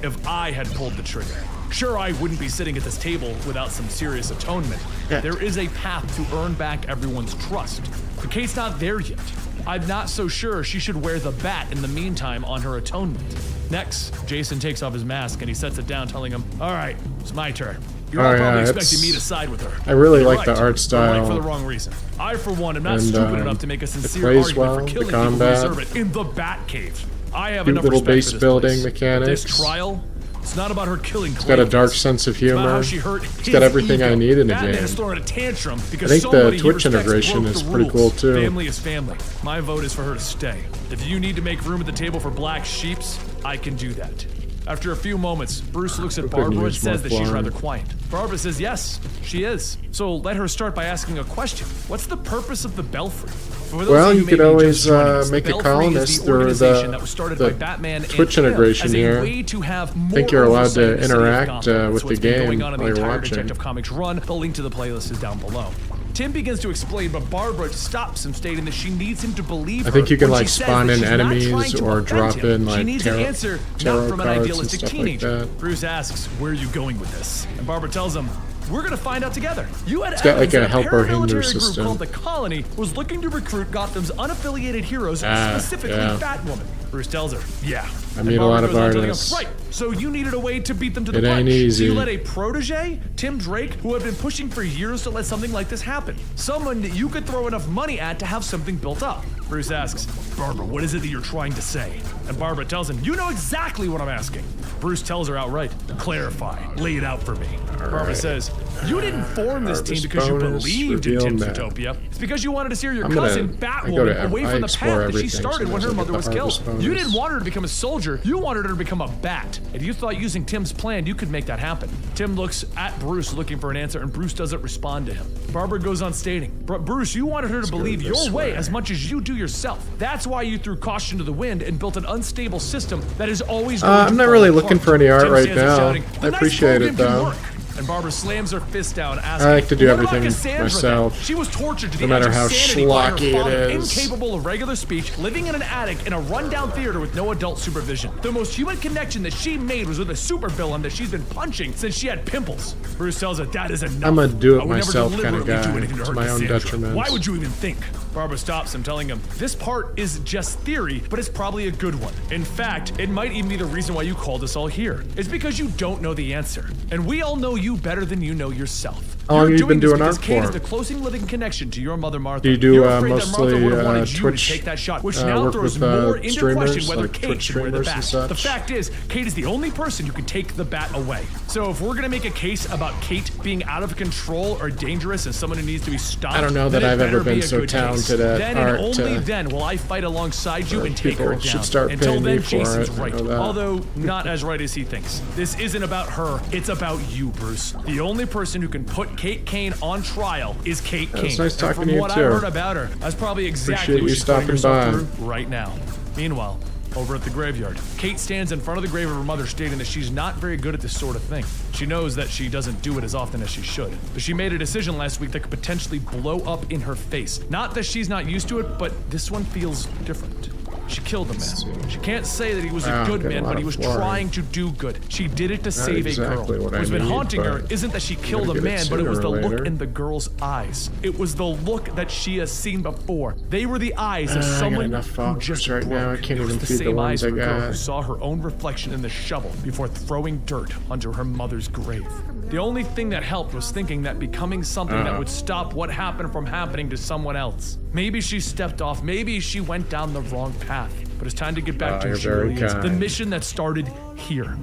Speaker 2: if I had pulled the trigger. Sure, I wouldn't be sitting at this table without some serious atonement.
Speaker 1: Yeah.
Speaker 2: There is a path to earn back everyone's trust. But Kate's not there yet. I'm not so sure she should wear the bat in the meantime on her atonement. Next, Jason takes off his mask and he sets it down, telling him, all right, it's my turn. You're all probably expecting me to side with her.
Speaker 1: I really
Speaker 2: You're
Speaker 1: like the art style.
Speaker 2: Right for the wrong reason. I, for one, am not
Speaker 1: And,
Speaker 2: stupid enough to make a sincere
Speaker 1: plays
Speaker 2: argument
Speaker 1: well,
Speaker 2: for
Speaker 1: the
Speaker 2: killing people who
Speaker 1: combat.
Speaker 2: deserve it in the Batcave. I have
Speaker 1: Cute
Speaker 2: enough
Speaker 1: little
Speaker 2: respect
Speaker 1: base
Speaker 2: for this
Speaker 1: building
Speaker 2: place.
Speaker 1: mechanics.
Speaker 2: This trial, it's not about her killing Clayface.
Speaker 1: It's got a dark sense of
Speaker 2: It's about
Speaker 1: humor.
Speaker 2: how she hurt
Speaker 1: It's got everything I need in a
Speaker 2: Batman
Speaker 1: game.
Speaker 2: is throwing a tantrum because
Speaker 1: I think the
Speaker 2: somebody he
Speaker 1: Twitch
Speaker 2: respects
Speaker 1: integration
Speaker 2: broke
Speaker 1: is
Speaker 2: the
Speaker 1: pretty
Speaker 2: rules.
Speaker 1: cool, too.
Speaker 2: Family is family. My vote is for her to stay. If you need to make room at the table for black sheeps, I can do that. After a few moments, Bruce looks at Barbara and says that she's rather quiet. Barbara says yes, she is. So let her start by asking a question. What's the purpose of the Belfry?
Speaker 1: Well, you could always make a columnist through the Twitch integration here. I think you're allowed to interact with the game while you're watching.
Speaker 2: Detective Comics run. The link to the playlist is down below. Tim begins to explain, but Barbara stops him, stating that she needs him to believe her.
Speaker 1: I think you can
Speaker 2: when
Speaker 1: like
Speaker 2: she says
Speaker 1: spawn
Speaker 2: that
Speaker 1: in
Speaker 2: she's not trying
Speaker 1: enemies
Speaker 2: to
Speaker 1: or
Speaker 2: offend
Speaker 1: drop
Speaker 2: him.
Speaker 1: in
Speaker 2: She
Speaker 1: like
Speaker 2: needs an answer,
Speaker 1: tarot
Speaker 2: not from an
Speaker 1: cards and
Speaker 2: idealistic
Speaker 1: stuff
Speaker 2: teenager.
Speaker 1: like that.
Speaker 2: Bruce asks, "Where are you going with this?" And Barbara tells him, "We're gonna find out together." You had
Speaker 1: got like
Speaker 2: evidence
Speaker 1: a
Speaker 2: that
Speaker 1: helper
Speaker 2: paramilitary
Speaker 1: hinder
Speaker 2: group
Speaker 1: system.
Speaker 2: called the Colony was looking to recruit Gotham's unaffiliated heroes, specifically Batwoman. Bruce tells her, "Yeah."
Speaker 1: I meet a lot of
Speaker 2: Barbara goes on,
Speaker 1: artists.
Speaker 2: telling him, right. So you needed a way to beat them to the
Speaker 1: It
Speaker 2: punch.
Speaker 1: ain't easy.
Speaker 2: So you let a protege, Tim Drake, who had been pushing for years to let something like this happen. Someone that you could throw enough money at to have something built up. Bruce asks, "Barbara, what is it that you're trying to say?" And Barbara tells him, "You know exactly what I'm asking." Bruce tells her outright, "Clarify. Lay it out for me." Barbara says, You didn't form this team because you believed in Tim's Utopia. It's because you wanted to steer your cousin Batwoman away from the path that she started when her mother was killed. You didn't want her to become a soldier, you wanted her to become a bat. And you thought using Tim's plan, you could make that happen. Tim looks at Bruce looking for an answer, and Bruce doesn't respond to him. Barbara goes on stating, Bruce, you wanted her to believe your way as much as you do yourself. That's why you threw caution to the wind and built an unstable system that is always going to
Speaker 1: I'm not really looking for any art
Speaker 2: Tim
Speaker 1: right now.
Speaker 2: shouting,
Speaker 1: I appreciate it though.
Speaker 2: And Barbara slams her fist down, asking,
Speaker 1: I like to do everything myself.
Speaker 2: She was tortured to the
Speaker 1: no matter
Speaker 2: edge
Speaker 1: how
Speaker 2: of sanity by her
Speaker 1: schlocky
Speaker 2: father,
Speaker 1: it is.
Speaker 2: incapable of regular speech, living in an attic in a rundown theater with no adult supervision. The most human connection that she made was with a supervillain that she's been punching since she had pimples. Bruce tells her that is enough.
Speaker 1: I'm a do it
Speaker 2: I would
Speaker 1: myself
Speaker 2: never
Speaker 1: kind of
Speaker 2: deliberately
Speaker 1: guy.
Speaker 2: do anything to
Speaker 1: To
Speaker 2: hurt
Speaker 1: my own
Speaker 2: Cassandra.
Speaker 1: detriment.
Speaker 2: Why would you even think? Barbara stops him, telling him, this part is just theory, but it's probably a good one. In fact, it might even be the reason why you called us all here. It's because you don't know the answer. And we all know you better than you know yourself.
Speaker 1: How long have you been doing art
Speaker 2: because Kate
Speaker 1: for?
Speaker 2: is the closing living connection to your mother, Martha.
Speaker 1: Do you do
Speaker 2: You're afraid that
Speaker 1: mostly
Speaker 2: Martha would have wanted you
Speaker 1: Twitch,
Speaker 2: to take that shot, which now
Speaker 1: work
Speaker 2: throws
Speaker 1: with,
Speaker 2: more into
Speaker 1: streamers,
Speaker 2: question whether
Speaker 1: like
Speaker 2: Kate
Speaker 1: Twitch
Speaker 2: should wear the
Speaker 1: streamers and
Speaker 2: bat. The
Speaker 1: such?
Speaker 2: fact is, Kate is the only person who can take the bat away. So if we're gonna make a case about Kate being out of control or dangerous and someone who needs to be stopped,
Speaker 1: I don't know that
Speaker 2: then it
Speaker 1: I've ever
Speaker 2: better be
Speaker 1: been
Speaker 2: a
Speaker 1: so
Speaker 2: good case.
Speaker 1: talented at
Speaker 2: Then
Speaker 1: art,
Speaker 2: and only then will I fight alongside you and take her
Speaker 1: people should
Speaker 2: down.
Speaker 1: start
Speaker 2: Until
Speaker 1: paying
Speaker 2: then,
Speaker 1: me for
Speaker 2: Jason's
Speaker 1: it, I
Speaker 2: right.
Speaker 1: know that.
Speaker 2: Although not as right as he thinks. This isn't about her, it's about you, Bruce. The only person who can put Kate Kane on trial is Kate Kane.
Speaker 1: It's nice
Speaker 2: And
Speaker 1: talking
Speaker 2: from
Speaker 1: to you
Speaker 2: what
Speaker 1: too.
Speaker 2: I heard about her, that's probably exactly
Speaker 1: Appreciate
Speaker 2: what
Speaker 1: you
Speaker 2: she's putting
Speaker 1: stopping
Speaker 2: herself
Speaker 1: by.
Speaker 2: through right now. Meanwhile, over at the graveyard, Kate stands in front of the grave of her mother, stating that she's not very good at this sort of thing. She knows that she doesn't do it as often as she should. But she made a decision last week that could potentially blow up in her face. Not that she's not used to it, but this one feels different. She killed a man. She can't say that he was a good man, but he was trying to do good. She did it to save a girl. What's been haunting her isn't that she killed a man, but it was the look in the girl's eyes. It was the look that she has seen before. They were the eyes of someone who just
Speaker 1: right now. I can't
Speaker 2: It was
Speaker 1: even
Speaker 2: the
Speaker 1: feed the
Speaker 2: same eyes
Speaker 1: ones I
Speaker 2: of a girl who
Speaker 1: got.
Speaker 2: saw her own reflection in the shovel before throwing dirt onto her mother's grave. The only thing that helped was thinking that becoming something that would stop what happened from happening to someone else. Maybe she stepped off, maybe she went down the wrong path. But it's time to get back to
Speaker 1: you're
Speaker 2: who she
Speaker 1: very
Speaker 2: really is. The
Speaker 1: kind.
Speaker 2: mission that started here.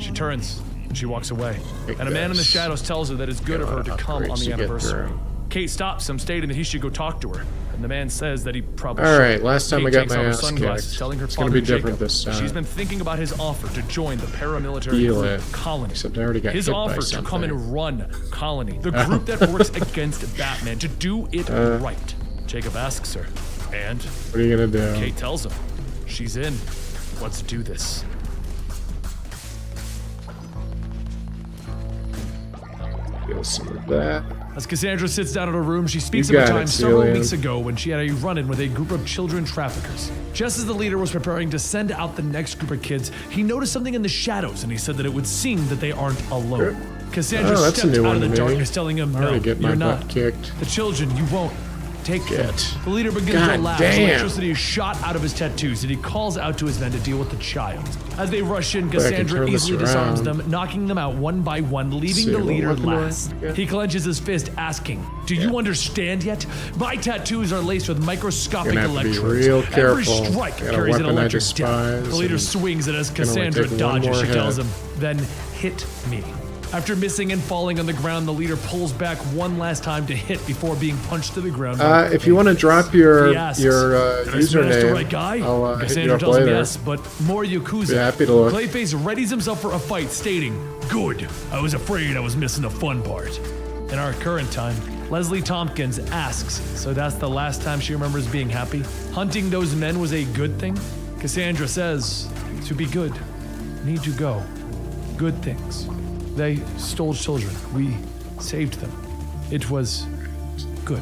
Speaker 2: She turns and she walks away.
Speaker 1: Take
Speaker 2: And a man in the
Speaker 1: this.
Speaker 2: shadows tells her that it's good of her to come on the anniversary. Kate stops him, stating that he should go talk to her. And the man says that he probably should.
Speaker 1: Alright, last time
Speaker 2: Kate
Speaker 1: I got
Speaker 2: takes
Speaker 1: my
Speaker 2: off her
Speaker 1: ass
Speaker 2: sunglasses,
Speaker 1: kicked.
Speaker 2: telling her
Speaker 1: It's gonna
Speaker 2: father,
Speaker 1: be different
Speaker 2: Jacob,
Speaker 1: this time.
Speaker 2: she's been thinking about his offer to join the paramilitary
Speaker 1: Feel
Speaker 2: group
Speaker 1: it.
Speaker 2: Colony.
Speaker 1: Except I already got
Speaker 2: His
Speaker 1: hit by
Speaker 2: offer to come
Speaker 1: something.
Speaker 2: and run Colony, the group that works against Batman, to do it right. Jacob asks her, and
Speaker 1: What are you gonna do?
Speaker 2: Kate tells him, she's in. Let's do this.
Speaker 1: Feel some of that.
Speaker 2: As Cassandra sits down in her room, she speaks
Speaker 1: You
Speaker 2: of a
Speaker 1: got
Speaker 2: time
Speaker 1: it,
Speaker 2: several
Speaker 1: Celia.
Speaker 2: weeks ago when she had a run-in with a group of children traffickers. Just as the leader was preparing to send out the next group of kids, he noticed something in the shadows, and he said that it would seem that they aren't alone. Cassandra
Speaker 1: Oh, that's a
Speaker 2: stepped
Speaker 1: new
Speaker 2: out
Speaker 1: one
Speaker 2: of the
Speaker 1: to me.
Speaker 2: darkness, telling him,
Speaker 1: I
Speaker 2: no,
Speaker 1: already get my
Speaker 2: you're
Speaker 1: butt
Speaker 2: not.
Speaker 1: kicked.
Speaker 2: The children, you won't. Take them.
Speaker 1: Get.
Speaker 2: The leader begins
Speaker 1: God
Speaker 2: to laugh as
Speaker 1: damn.
Speaker 2: electricity is shot out of his tattoos, and he calls out to his men to deal with the child. As they rush in,
Speaker 1: I can
Speaker 2: Cassandra
Speaker 1: turn this
Speaker 2: easily disarms
Speaker 1: around.
Speaker 2: them, knocking them out one by one, leaving
Speaker 1: See
Speaker 2: the
Speaker 1: what
Speaker 2: leader
Speaker 1: weapon do I
Speaker 2: last.
Speaker 1: get?
Speaker 2: He clenches his fist, asking, do you understand yet? My tattoos are laced with microscopic
Speaker 1: You're gonna have to be
Speaker 2: electrodes.
Speaker 1: real
Speaker 2: Every
Speaker 1: careful.
Speaker 2: strike
Speaker 1: Got a
Speaker 2: carries an
Speaker 1: weapon I
Speaker 2: electric death.
Speaker 1: despise,
Speaker 2: The leader
Speaker 1: and
Speaker 2: swings, and as
Speaker 1: can only
Speaker 2: Cassandra
Speaker 1: take one
Speaker 2: dodges,
Speaker 1: more
Speaker 2: she tells
Speaker 1: hit.
Speaker 2: him, then hit me. After missing and falling on the ground, the leader pulls back one last time to hit before being punched to the ground.
Speaker 1: If you want to drop your
Speaker 2: He asks,
Speaker 1: your
Speaker 2: "Did I smash the right
Speaker 1: username,
Speaker 2: guy?"
Speaker 1: I'll hit you
Speaker 2: Cassandra
Speaker 1: up
Speaker 2: tells him
Speaker 1: later.
Speaker 2: yes, but more Yakuza.
Speaker 1: Be happy to look.
Speaker 2: Clayface readies himself for a fight, stating, "Good. I was afraid I was missing the fun part." In our current time, Leslie Tompkins asks, so that's the last time she remembers being happy? Hunting those men was a good thing? Cassandra says, to be good, need to go. Good things. They stole children. We saved them. It was good.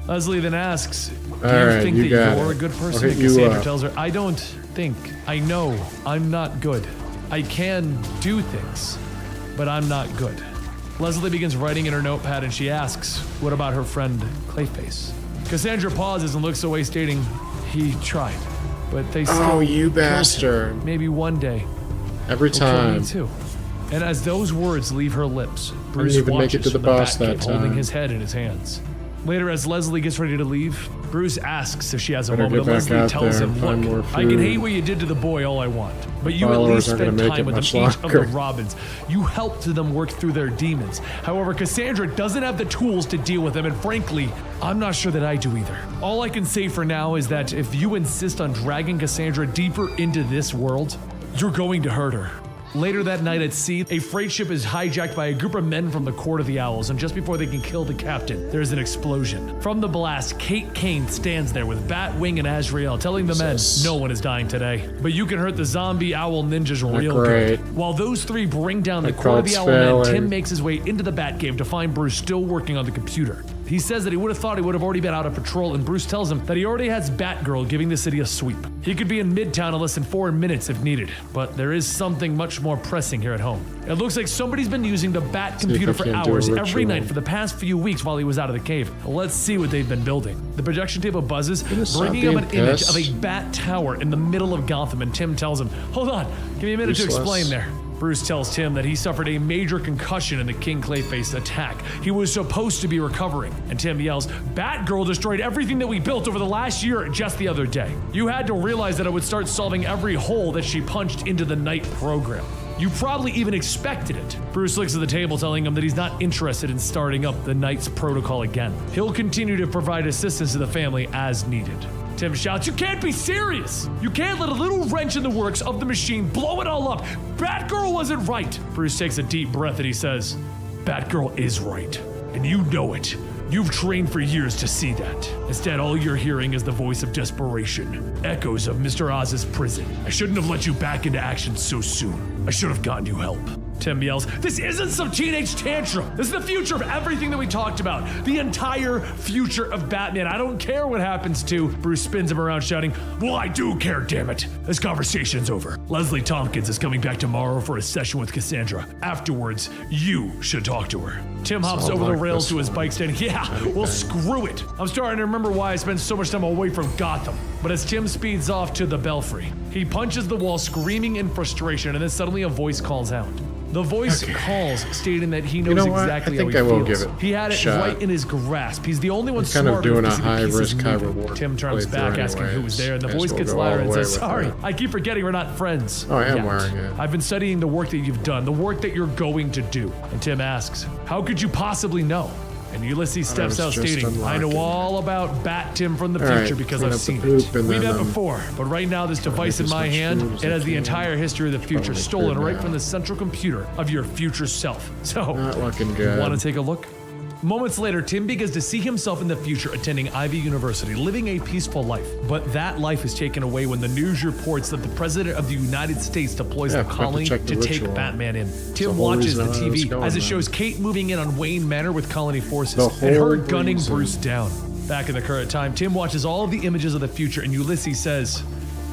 Speaker 2: Leslie then asks, do you
Speaker 1: Alright,
Speaker 2: think
Speaker 1: you
Speaker 2: that
Speaker 1: got
Speaker 2: you're
Speaker 1: it.
Speaker 2: a good
Speaker 1: I'll
Speaker 2: person?
Speaker 1: hit
Speaker 2: And
Speaker 1: you
Speaker 2: Cassandra
Speaker 1: up.
Speaker 2: tells her, I don't think. I know I'm not good. I can do things, but I'm not good. Leslie begins writing in her notepad and she asks, what about her friend Clayface? Cassandra pauses and looks away, stating, he tried, but they still
Speaker 1: Oh, you
Speaker 2: killed him.
Speaker 1: bastard.
Speaker 2: Maybe one day
Speaker 1: Every
Speaker 2: he'll kill me
Speaker 1: time.
Speaker 2: too. And as those words leave her lips, Bruce
Speaker 1: even make
Speaker 2: watches
Speaker 1: it to the
Speaker 2: from
Speaker 1: boss
Speaker 2: Batcave,
Speaker 1: that
Speaker 2: holding
Speaker 1: time.
Speaker 2: his head in his hands. Later, as Leslie gets ready to leave, Bruce asks if she has a
Speaker 1: Better
Speaker 2: moment,
Speaker 1: get
Speaker 2: and
Speaker 1: back
Speaker 2: Leslie
Speaker 1: out
Speaker 2: tells
Speaker 1: there
Speaker 2: him,
Speaker 1: and find more
Speaker 2: look, I can
Speaker 1: food.
Speaker 2: hate what you did to the boy all I want, but you at
Speaker 1: Followers
Speaker 2: least
Speaker 1: aren't gonna
Speaker 2: spend
Speaker 1: make
Speaker 2: time
Speaker 1: it
Speaker 2: with
Speaker 1: much
Speaker 2: each of the
Speaker 1: longer.
Speaker 2: Robins. You helped them work through their demons. However, Cassandra doesn't have the tools to deal with them, and frankly, I'm not sure that I do either. All I can say for now is that if you insist on dragging Cassandra deeper into this world, you're going to hurt her. Later that night at sea, a freight ship is hijacked by a group of men from the Court of the Owls, and just before they can kill the captain, there's an explosion. From the blast, Kate Kane stands there with Batwing and Azrael, telling the men, no one is dying today. But you can hurt the zombie owl ninjas real good. While those three bring down the Court of the Owl men, Tim makes his way into the Batcave to find Bruce still working on the computer. He says that he would have thought he would have already been out of patrol, and Bruce tells him that he already has Batgirl giving the city a sweep. He could be in Midtown in less than 4 minutes if needed, but there is something much more pressing here at home. It looks like somebody's been using the Bat computer for hours every night for the past few weeks while he was out of the cave. Let's see what they've been building. The projection table buzzes, bringing up an image of a Bat tower in the middle of Gotham, and Tim tells him, hold on, give me a minute to explain there. Bruce tells Tim that he suffered a major concussion in the King Clayface attack. He was supposed to be recovering, and Tim yells, Batgirl destroyed everything that we built over the last year just the other day. You had to realize that it would start solving every hole that she punched into the night program. You probably even expected it. Bruce looks at the table, telling him that he's not interested in starting up the Knight's protocol again. He'll continue to provide assistance to the family as needed. Tim shouts, you can't be serious! You can't let a little wrench in the works of the machine blow it all up! Batgirl wasn't right! Bruce takes a deep breath and he says, Batgirl is right, and you know it. You've trained for years to see that. Instead, all you're hearing is the voice of desperation. Echoes of Mr. Oz's prison. I shouldn't have let you back into action so soon. I should have gotten you help. Tim yells, this isn't some teenage tantrum. This is the future of everything that we talked about. The entire future of Batman. I don't care what happens to. Bruce spins him around shouting, well, I do care, damn it. This conversation's over. Leslie Tompkins is coming back tomorrow for a session with Cassandra. Afterwards, you should talk to her. Tim hops over the rails to his bike stand. Yeah, well, screw it. I'm starting to remember why I spent so much time away from Gotham. But as Tim speeds off to the Belfry, he punches the wall, screaming in frustration, and then suddenly a voice calls out. The voice calls, stating that he knows exactly how he feels. He had it right in his grasp. He's the only one smart enough to see the pieces moving. Tim turns back, asking who was there, and the voice gets louder and says, sorry, I keep forgetting we're not friends.
Speaker 1: Oh, I am wearing it.
Speaker 2: I've been studying the work that you've done, the work that you're going to do. And Tim asks, how could you possibly know? And Ulysses steps out stating, I know all about Bat Tim from the future because I've seen it. We've met before, but right now this device in my hand, it has the entire history of the future stolen right from the central computer of your future self. So,
Speaker 1: not looking good.
Speaker 2: Want to take a look? Moments later, Tim begins to see himself in the future attending Ivy University, living a peaceful life. But that life is taken away when the news reports that the President of the United States deploys the colony to take Batman in. Tim watches the TV as it shows Kate moving in on Wayne Manor with colony forces, and her gunning Bruce down. Back in the current time, Tim watches all of the images of the future, and Ulysses says,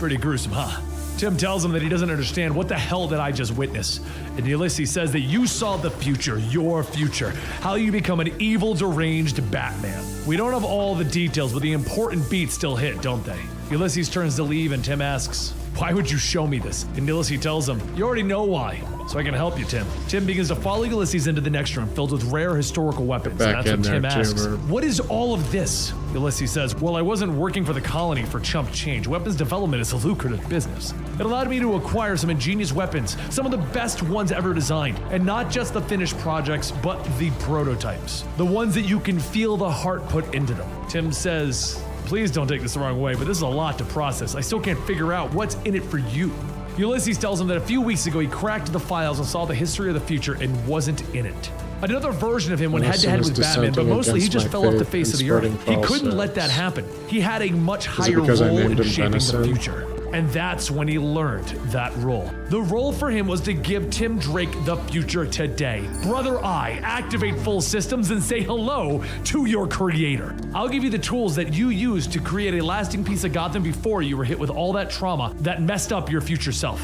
Speaker 2: pretty gruesome, huh? Tim tells him that he doesn't understand what the hell did I just witness. And Ulysses says that you saw the future, your future, how you become an evil, deranged Batman. We don't have all the details, but the important beats still hit, don't they? Ulysses turns to leave and Tim asks, why would you show me this? And Ulysses tells him, you already know why. So I can help you, Tim. Tim begins to follow Ulysses into the next room filled with rare historical weapons. And that's when Tim asks, what is all of this? Ulysses says, well, I wasn't working for the colony for chump change. Weapons development is a lucrative business. It allowed me to acquire some ingenious weapons, some of the best ones ever designed. And not just the finished projects, but the prototypes. The ones that you can feel the heart put into them. Tim says, please don't take this the wrong way, but this is a lot to process. I still can't figure out what's in it for you. Ulysses tells him that a few weeks ago he cracked the files and saw the history of the future and wasn't in it. Another version of him went head-to-head with Batman, but mostly he just fell off the face of the earth. He couldn't let that happen. He had a much higher role in shaping the future. And that's when he learned that role. The role for him was to give Tim Drake the future today. Brother Eye, activate full systems and say hello to your creator. I'll give you the tools that you used to create a lasting piece of Gotham before you were hit with all that trauma that messed up your future self.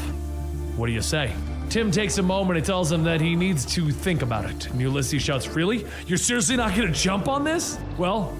Speaker 2: What do you say? Tim takes a moment and tells him that he needs to think about it. And Ulysses shouts, really? You're seriously not gonna jump on this? Well,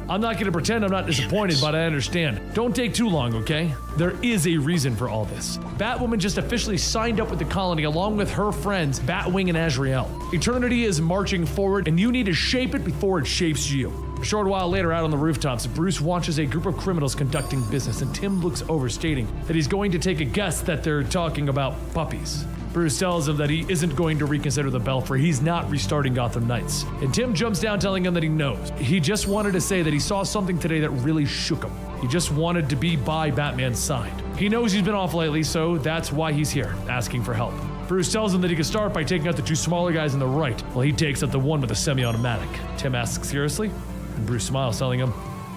Speaker 2: I'm not gonna pretend I'm not disappointed, but I understand. Don't take too long, okay? There is a reason for all this. Batwoman just officially signed up with the colony along with her friends, Batwing and Azrael. Eternity is marching forward, and you need to shape it before it shapes you. A short while later, out on the rooftops, Bruce watches a group of criminals conducting business, and Tim looks over, stating that he's going to take a guess that they're talking about puppies. Bruce tells him that he isn't going to reconsider the Belfry. He's not restarting Gotham Knights. And Tim jumps down, telling him that he knows. He just wanted to say that he saw something today that really shook him. He just wanted to be by Batman's side. He knows he's been off lately, so that's why he's here, asking for help. Bruce tells him that he can start by taking out the two smaller guys on the right, while he takes out the one with a semi-automatic. Tim asks, seriously? And Bruce smiles, telling him,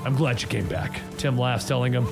Speaker 2: I'm glad you came back. Tim laughs, telling him,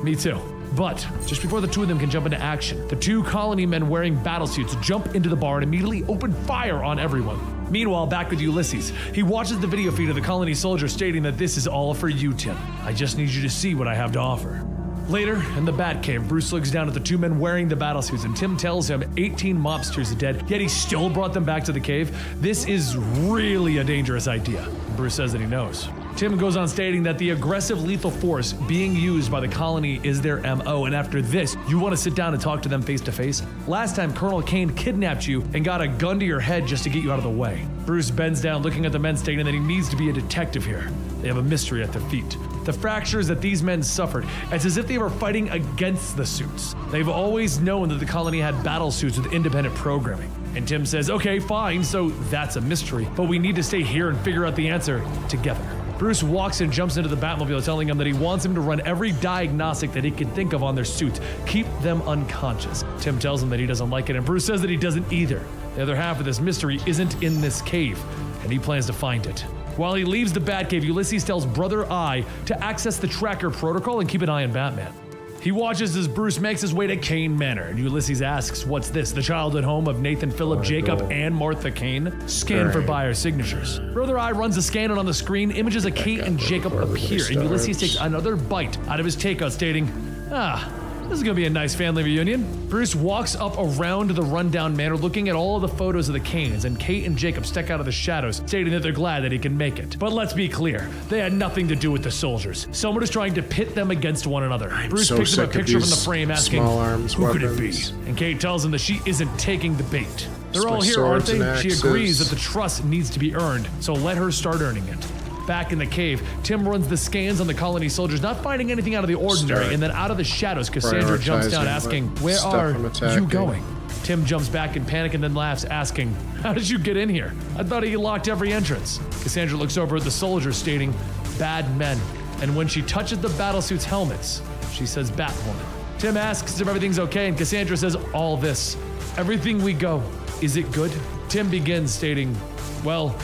Speaker 2: me too. But just before the two of them can jump into action, the two colony men wearing battlesuits jump into the bar and immediately open fire on everyone. Meanwhile, back with Ulysses, he watches the video feed of the colony soldier stating that this is all for you, Tim. I just need you to see what I have to offer. Later, in the Batcave, Bruce looks down at the two men wearing the battlesuits, and Tim tells him 18 mobsters are dead, yet he still brought them back to the cave. This is really a dangerous idea. Bruce says that he knows. Tim goes on stating that the aggressive lethal force being used by the colony is their MO, and after this, you want to sit down and talk to them face to face? Last time, Colonel Kane kidnapped you and got a gun to your head just to get you out of the way. Bruce bends down, looking at the men, stating that he needs to be a detective here. They have a mystery at their feet. The fractures that these men suffered, it's as if they were fighting against the suits. They've always known that the colony had battle suits with independent programming. And Tim says, okay, fine, so that's a mystery, but we need to stay here and figure out the answer together. Bruce walks and jumps into the Batmobile, telling him that he wants him to run every diagnostic that he can think of on their suits. Keep them unconscious. Tim tells him that he doesn't like it, and Bruce says that he doesn't either. The other half of this mystery isn't in this cave, and he plans to find it. While he leaves the Batcave, Ulysses tells Brother Eye to access the tracker protocol and keep an eye on Batman. He watches as Bruce makes his way to Kane Manor, and Ulysses asks, what's this, the childhood home of Nathan Phillip Jacob and Martha Kane? Scan for buyer signatures. Brother Eye runs a scan, and on the screen, images of Kate and Jacob appear, and Ulysses takes another bite out of his takeout, stating, this is gonna be a nice family reunion. Bruce walks up around the rundown manor, looking at all of the photos of the Kanes, and Kate and Jacob step out of the shadows, stating that they're glad that he can make it. But let's be clear, they had nothing to do with the soldiers. Someone is trying to pit them against one another. Bruce picks up a picture from the frame, asking, who could it be? And Kate tells him that she isn't taking the bait. They're all here, aren't they? She agrees that the trust needs to be earned, so let her start earning it. Back in the cave, Tim runs the scans on the colony soldiers, not finding anything out of the ordinary, and then out of the shadows, Cassandra jumps down, asking, where are you going? Tim jumps back in panic and then laughs, asking, how did you get in here? I thought he locked every entrance. Cassandra looks over at the soldiers, stating, bad men. And when she touches the battlesuit's helmets, she says, Batwoman. Tim asks if everything's okay, and Cassandra says, all this. Everything we go. Is it good? Tim begins, stating, well,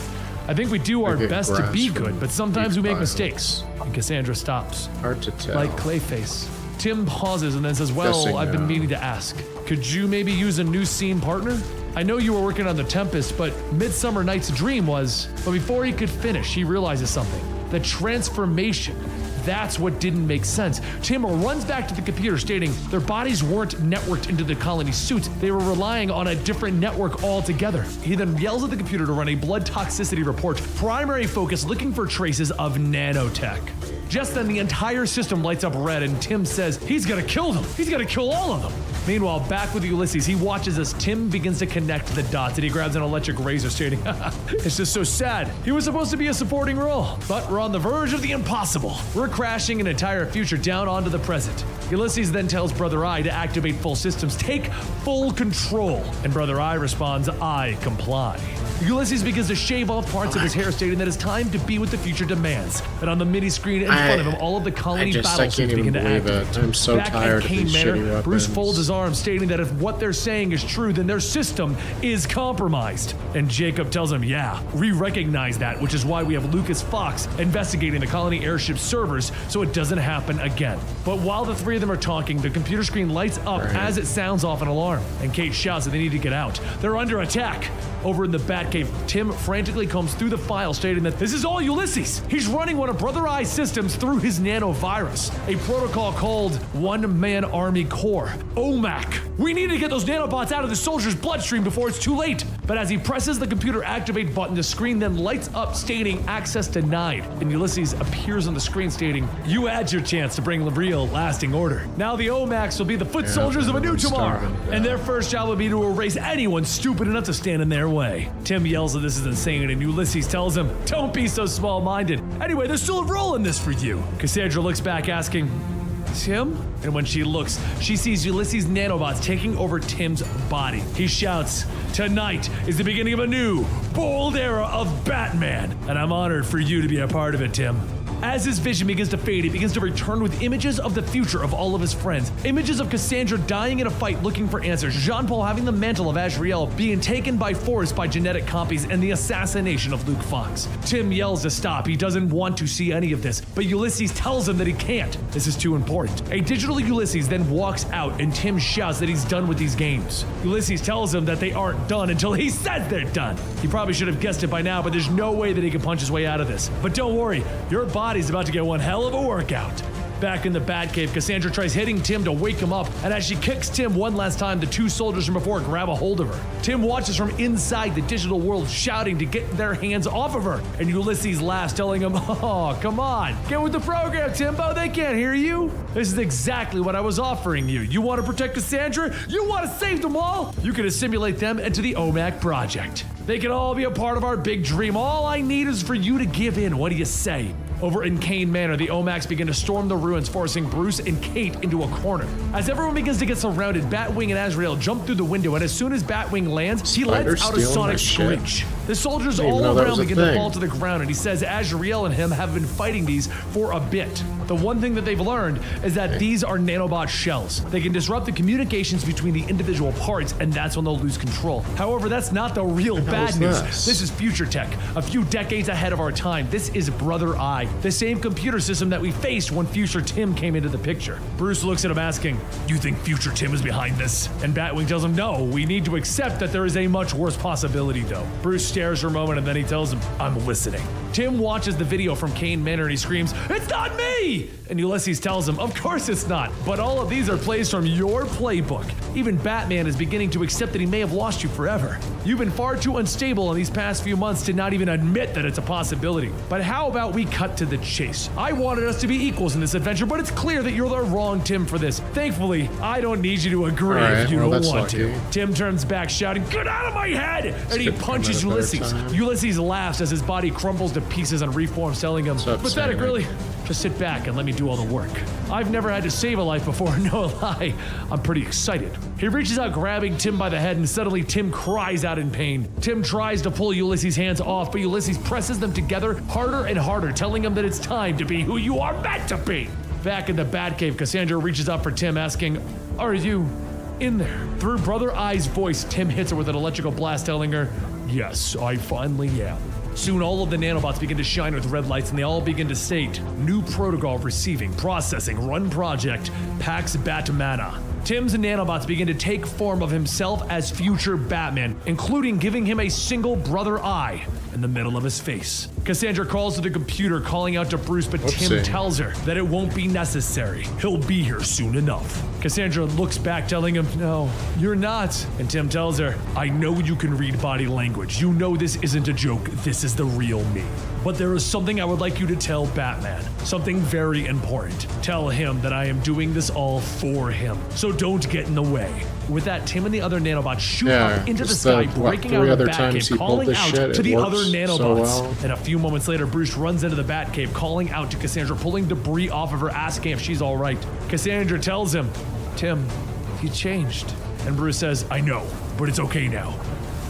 Speaker 2: I think we do our best to be good, but sometimes we make mistakes. And Cassandra stops.
Speaker 1: Hard to tell.
Speaker 2: Like Clayface. Tim pauses and then says, well, I've been meaning to ask. Could you maybe use a new scene partner? I know you were working on The Tempest, but Midsummer Night's Dream was... But before he could finish, he realizes something. The transformation. That's what didn't make sense. Tim runs back to the computer, stating their bodies weren't networked into the colony suits. They were relying on a different network altogether. He then yells at the computer to run a blood toxicity report, primary focus looking for traces of nanotech. Just then, the entire system lights up red, and Tim says he's gonna kill them. He's gonna kill all of them. Meanwhile, back with Ulysses, he watches as Tim begins to connect the dots, and he grabs an electric razor, stating, it's just so sad. He was supposed to be a supporting role, but we're on the verge of the impossible. We're crashing an entire future down onto the present. Ulysses then tells Brother Eye to activate full systems, take full control, and Brother Eye responds, I comply. Ulysses begins to shave off parts of his hair, stating that it's time to be what the future demands. And on the mini screen in front of him, all of the colony battleships begin to activate.
Speaker 1: I'm so tired of these shitty weapons.
Speaker 2: Bruce folds his arms, stating that if what they're saying is true, then their system is compromised. And Jacob tells him, yeah, we recognize that, which is why we have Lucas Fox investigating the colony airship servers so it doesn't happen again. But while the three of them are talking, the computer screen lights up as it sounds off an alarm. And Kate shouts that they need to get out. They're under attack. Over in the Batcave, Tim frantically combs through the file, stating that this is all Ulysses. He's running one of Brother Eye's systems through his nanovirus, a protocol called One Man Army Corps, OMAC. We need to get those nanobots out of the soldier's bloodstream before it's too late. But as he presses the computer activate button, the screen then lights up stating access denied. And Ulysses appears on the screen stating, you had your chance to bring real lasting order. Now the OMACs will be the foot soldiers of a new tomorrow. And their first job will be to erase anyone stupid enough to stand in their way. Tim yells that this is insane, and Ulysses tells him, don't be so small-minded. Anyway, there's still a role in this for you. Cassandra looks back asking, Tim? And when she looks, she sees Ulysses' nanobots taking over Tim's body. He shouts, tonight is the beginning of a new, bold era of Batman, and I'm honored for you to be a part of it, Tim. As his vision begins to fade, it begins to return with images of the future of all of his friends. Images of Cassandra dying in a fight looking for answers, Jean-Paul having the mantle of Azrael, being taken by force by genetic copies, and the assassination of Luke Fox. Tim yells to stop. He doesn't want to see any of this, but Ulysses tells him that he can't. This is too important. A digital Ulysses then walks out, and Tim shouts that he's done with these games. Ulysses tells him that they aren't done until he says they're done. He probably should have guessed it by now, but there's no way that he can punch his way out of this. But don't worry, your body's about to get one hell of a workout. Back in the Batcave, Cassandra tries hitting Tim to wake him up, and as she kicks Tim one last time, the two soldiers from before grab a hold of her. Tim watches from inside the digital world, shouting to get their hands off of her, and Ulysses laughs, telling him, oh, come on, get with the program, Timbo, they can't hear you. This is exactly what I was offering you. You want to protect Cassandra? You want to save them all? You can assimilate them into the OMAC project. They can all be a part of our big dream. All I need is for you to give in. What do you say? Over in Kane Manor, the OMACs begin to storm the ruins, forcing Bruce and Kate into a corner. As everyone begins to get surrounded, Batwing and Azrael jump through the window, and as soon as Batwing lands, he lets out a sonic screech. The soldiers all around begin to fall to the ground, and he says Azrael and him have been fighting these for a bit. The one thing that they've learned is that these are nanobot shells. They can disrupt the communications between the individual parts, and that's when they'll lose control. However, that's not the real bad news. This is future tech, a few decades ahead of our time. This is Brother Eye, the same computer system that we faced when Future Tim came into the picture. Bruce looks at him asking, you think Future Tim is behind this? And Batwing tells him, no, we need to accept that there is a much worse possibility though. Bruce stares for a moment and then he tells him, I'm listening. Tim watches the video from Kane Manor and he screams, it's not me! And Ulysses tells him, of course it's not, but all of these are plays from your playbook. Even Batman is beginning to accept that he may have lost you forever. You've been far too unstable in these past few months to not even admit that it's a possibility. But how about we cut to the chase? I wanted us to be equals in this adventure, but it's clear that you're the wrong Tim for this. Thankfully, I don't need you to agree if you don't want to. Tim turns back shouting, get out of my head! And he punches Ulysses. Ulysses laughs as his body crumbles to pieces and reforms, telling him, pathetic, really? Just sit back and let me do all the work. I've never had to save a life before, no lie. I'm pretty excited. He reaches out, grabbing Tim by the head, and suddenly Tim cries out in pain. Tim tries to pull Ulysses' hands off, but Ulysses presses them together harder and harder, telling him that it's time to be who you are meant to be. Back in the Batcave, Cassandra reaches out for Tim, asking, are you in there? Through Brother Eye's voice, Tim hits her with an electrical blast, telling her, yes, I finally am. Soon all of the nanobots begin to shine with red lights and they all begin to state, new protocol receiving, processing, run project, Pax Batmana. Tim's nanobots begin to take form of himself as future Batman, including giving him a single brother eye in the middle of his face. Cassandra calls to the computer, calling out to Bruce, but Tim tells her that it won't be necessary. He'll be here soon enough. Cassandra looks back, telling him, no, you're not. And Tim tells her, I know you can read body language. You know this isn't a joke. This is the real me. But there is something I would like you to tell Batman. Something very important. Tell him that I am doing this all for him. So don't get in the way. With that, Tim and the other nanobots shoot up into the sky, breaking out of the Batcave, calling out to the other nanobots. And a few moments later, Bruce runs into the Batcave, calling out to Cassandra, pulling debris off of her, asking if she's all right. Cassandra tells him, Tim, he changed. And Bruce says, I know, but it's okay now.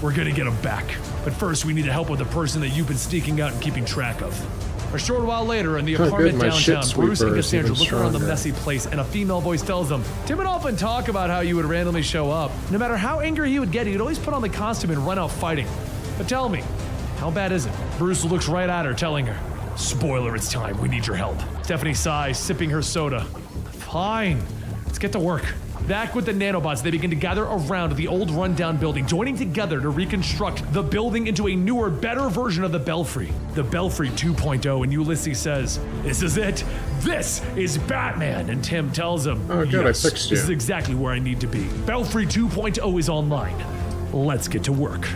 Speaker 2: We're gonna get him back. But first, we need to help with the person that you've been sneaking out and keeping track of. A short while later, in the apartment downtown, Bruce and Cassandra look around the messy place, and a female voice tells them, Tim would often talk about how you would randomly show up. No matter how angry he would get, he'd always put on the costume and run out fighting. But tell me, how bad is it? Bruce looks right at her, telling her, spoiler, it's time. We need your help. Stephanie sighs, sipping her soda. Fine. Let's get to work. Back with the nanobots, they begin to gather around the old rundown building, joining together to reconstruct the building into a newer, better version of the Belfry. The Belfry 2.0, and Ulysses says, this is it. This is Batman. And Tim tells him,
Speaker 1: oh, good,
Speaker 2: yes,
Speaker 1: I fixed you.
Speaker 2: This is exactly where I need to be. Belfry 2.0 is online. Let's get to work.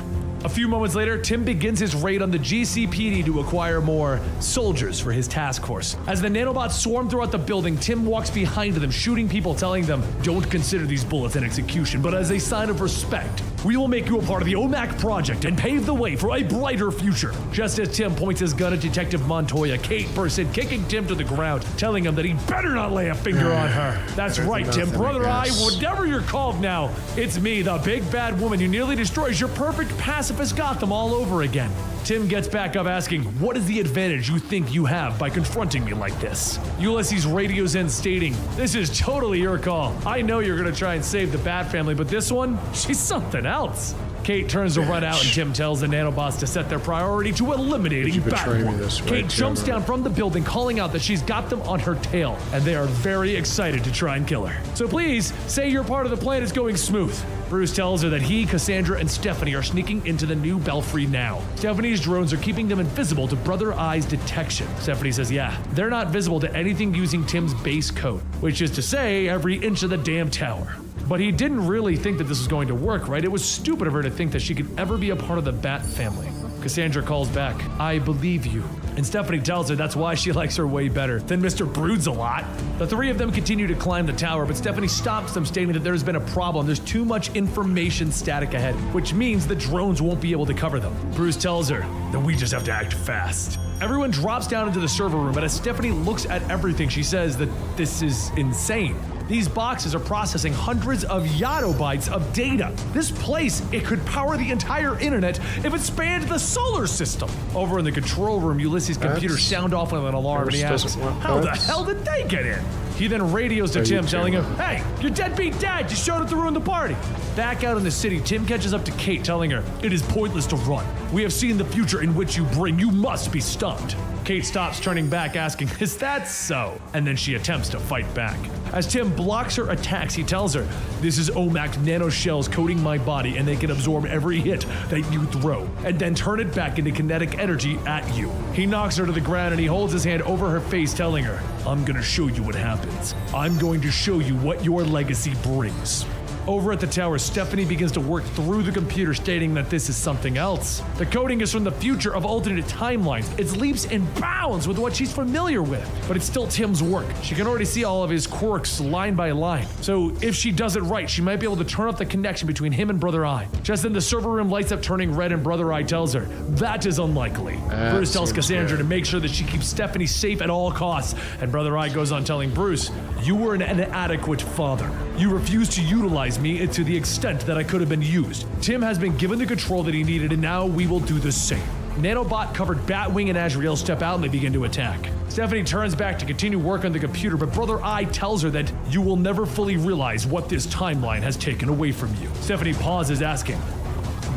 Speaker 2: A few moments later, Tim begins his raid on the GCPD to acquire more soldiers for his task force. As the nanobots swarm throughout the building, Tim walks behind them, shooting people, telling them, "Don't consider these bullets an execution, but as a sign of respect, we will make you a part of the OMAC project and pave the way for a brighter future." Just as Tim points his gun at Detective Montoya, Kate bursts in, kicking Tim to the ground, telling him that he better not lay a finger on her. That's right, Tim. Brother Eye, whatever you're called now. It's me, the big bad woman who nearly destroys your perfect pacifist Gotham all over again. Tim gets back up asking, "What is the advantage you think you have by confronting me like this?" Ulysses radios in stating, "This is totally your call. I know you're gonna try and save the Bat family, but this one, she's something else." Kate turns to run out and Tim tells the nanobots to set their priority to eliminating Batwoman. Kate jumps down from the building calling out that she's got them on her tail and they are very excited to try and kill her. "So please, say your part of the plan is going smooth." Bruce tells her that he, Cassandra, and Stephanie are sneaking into the new Belfry now. Stephanie's drones are keeping them invisible to Brother Eye's detection. Stephanie says, yeah, they're not visible to anything using Tim's base code, which is to say every inch of the damn tower. But he didn't really think that this was going to work, right? It was stupid of her to think that she could ever be a part of the Bat family. Cassandra calls back, "I believe you." And Stephanie tells her that's why she likes her way better than Mr. Broods-a-lot. The three of them continue to climb the tower, but Stephanie stops them, stating that there's been a problem. There's too much information static ahead, which means the drones won't be able to cover them. Bruce tells her that we just have to act fast. Everyone drops down into the server room, but as Stephanie looks at everything, she says that this is insane. These boxes are processing hundreds of yottabytes of data. This place, it could power the entire internet if it spanned the solar system. Over in the control room, Ulysses' computer sound off with an alarm and he asks, how the hell did they get in? He then radios to Tim, telling him, "Hey, your deadbeat dad just showed up to ruin the party." Back out in the city, Tim catches up to Kate, telling her, "It is pointless to run. We have seen the future in which you bring. You must be stopped." Kate stops, turning back, asking, "Is that so?" And then she attempts to fight back. As Tim blocks her attacks, he tells her, "This is OMAC nanoshells coating my body, and they can absorb every hit that you throw, and then turn it back into kinetic energy at you." He knocks her to the ground, and he holds his hand over her face, telling her, "I'm gonna show you what happens. I'm going to show you what your legacy brings." Over at the tower, Stephanie begins to work through the computer, stating that this is something else. The coding is from the future of alternate timelines. It's leaps and bounds with what she's familiar with, but it's still Tim's work. She can already see all of his quirks line by line. So if she does it right, she might be able to turn off the connection between him and Brother Eye. Just then the server room lights up, turning red, and Brother Eye tells her, "That is unlikely." Bruce tells Cassandra to make sure that she keeps Stephanie safe at all costs, and Brother Eye goes on telling Bruce, "You were an inadequate father. You refused to utilize me to the extent that I could have been used. Tim has been given the control that he needed, and now we will do the same." Nanobot-covered Batwing and Azrael step out and they begin to attack. Stephanie turns back to continue work on the computer, but Brother Eye tells her that you will never fully realize what this timeline has taken away from you. Stephanie pauses, asking,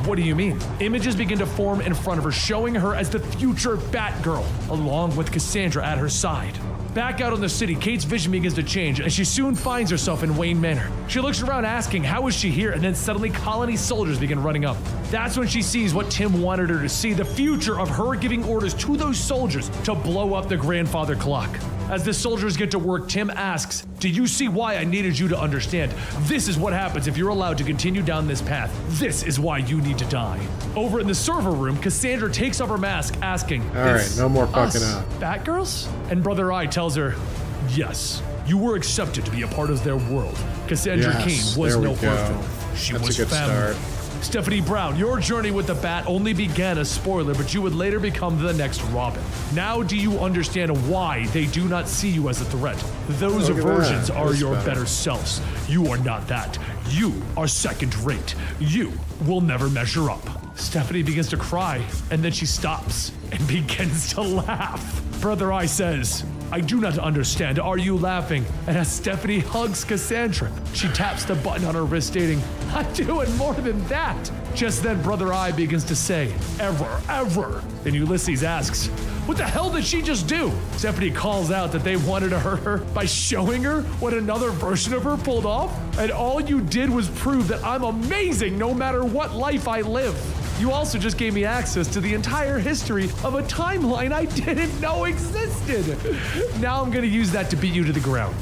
Speaker 2: "What do you mean?" Images begin to form in front of her, showing her as the future Batgirl, along with Cassandra at her side. Back out in the city, Kate's vision begins to change, and she soon finds herself in Wayne Manor. She looks around asking, how is she here? And then suddenly colony soldiers begin running up. That's when she sees what Tim wanted her to see, the future of her giving orders to those soldiers to blow up the grandfather clock. As the soldiers get to work, Tim asks, "Do you see why I needed you to understand? This is what happens if you're allowed to continue down this path. This is why you need to die." Over in the server room, Cassandra takes off her mask, asking,
Speaker 1: "All right, no more fucking up.
Speaker 2: Batgirls?" And Brother Eye tells her, "Yes, you were accepted to be a part of their world. Cassandra Cain was no orphan. She was family." Stephanie Brown, your journey with the Bat only began as spoiler, but you would later become the next Robin. Now do you understand why they do not see you as a threat? Those versions are your better selves. You are not that. You are second rate. You will never measure up. Stephanie begins to cry, and then she stops and begins to laugh. Brother Eye says, "I do not understand. Are you laughing?" And as Stephanie hugs Cassandra, she taps the button on her wrist, stating, "I'm doing more than that." Just then, Brother Eye begins to say, ever. Then Ulysses asks, "What the hell did she just do?" Stephanie calls out that they wanted to hurt her by showing her what another version of her pulled off. And all you did was prove that I'm amazing no matter what life I live. You also just gave me access to the entire history of a timeline I didn't know existed. Now I'm gonna use that to beat you to the ground.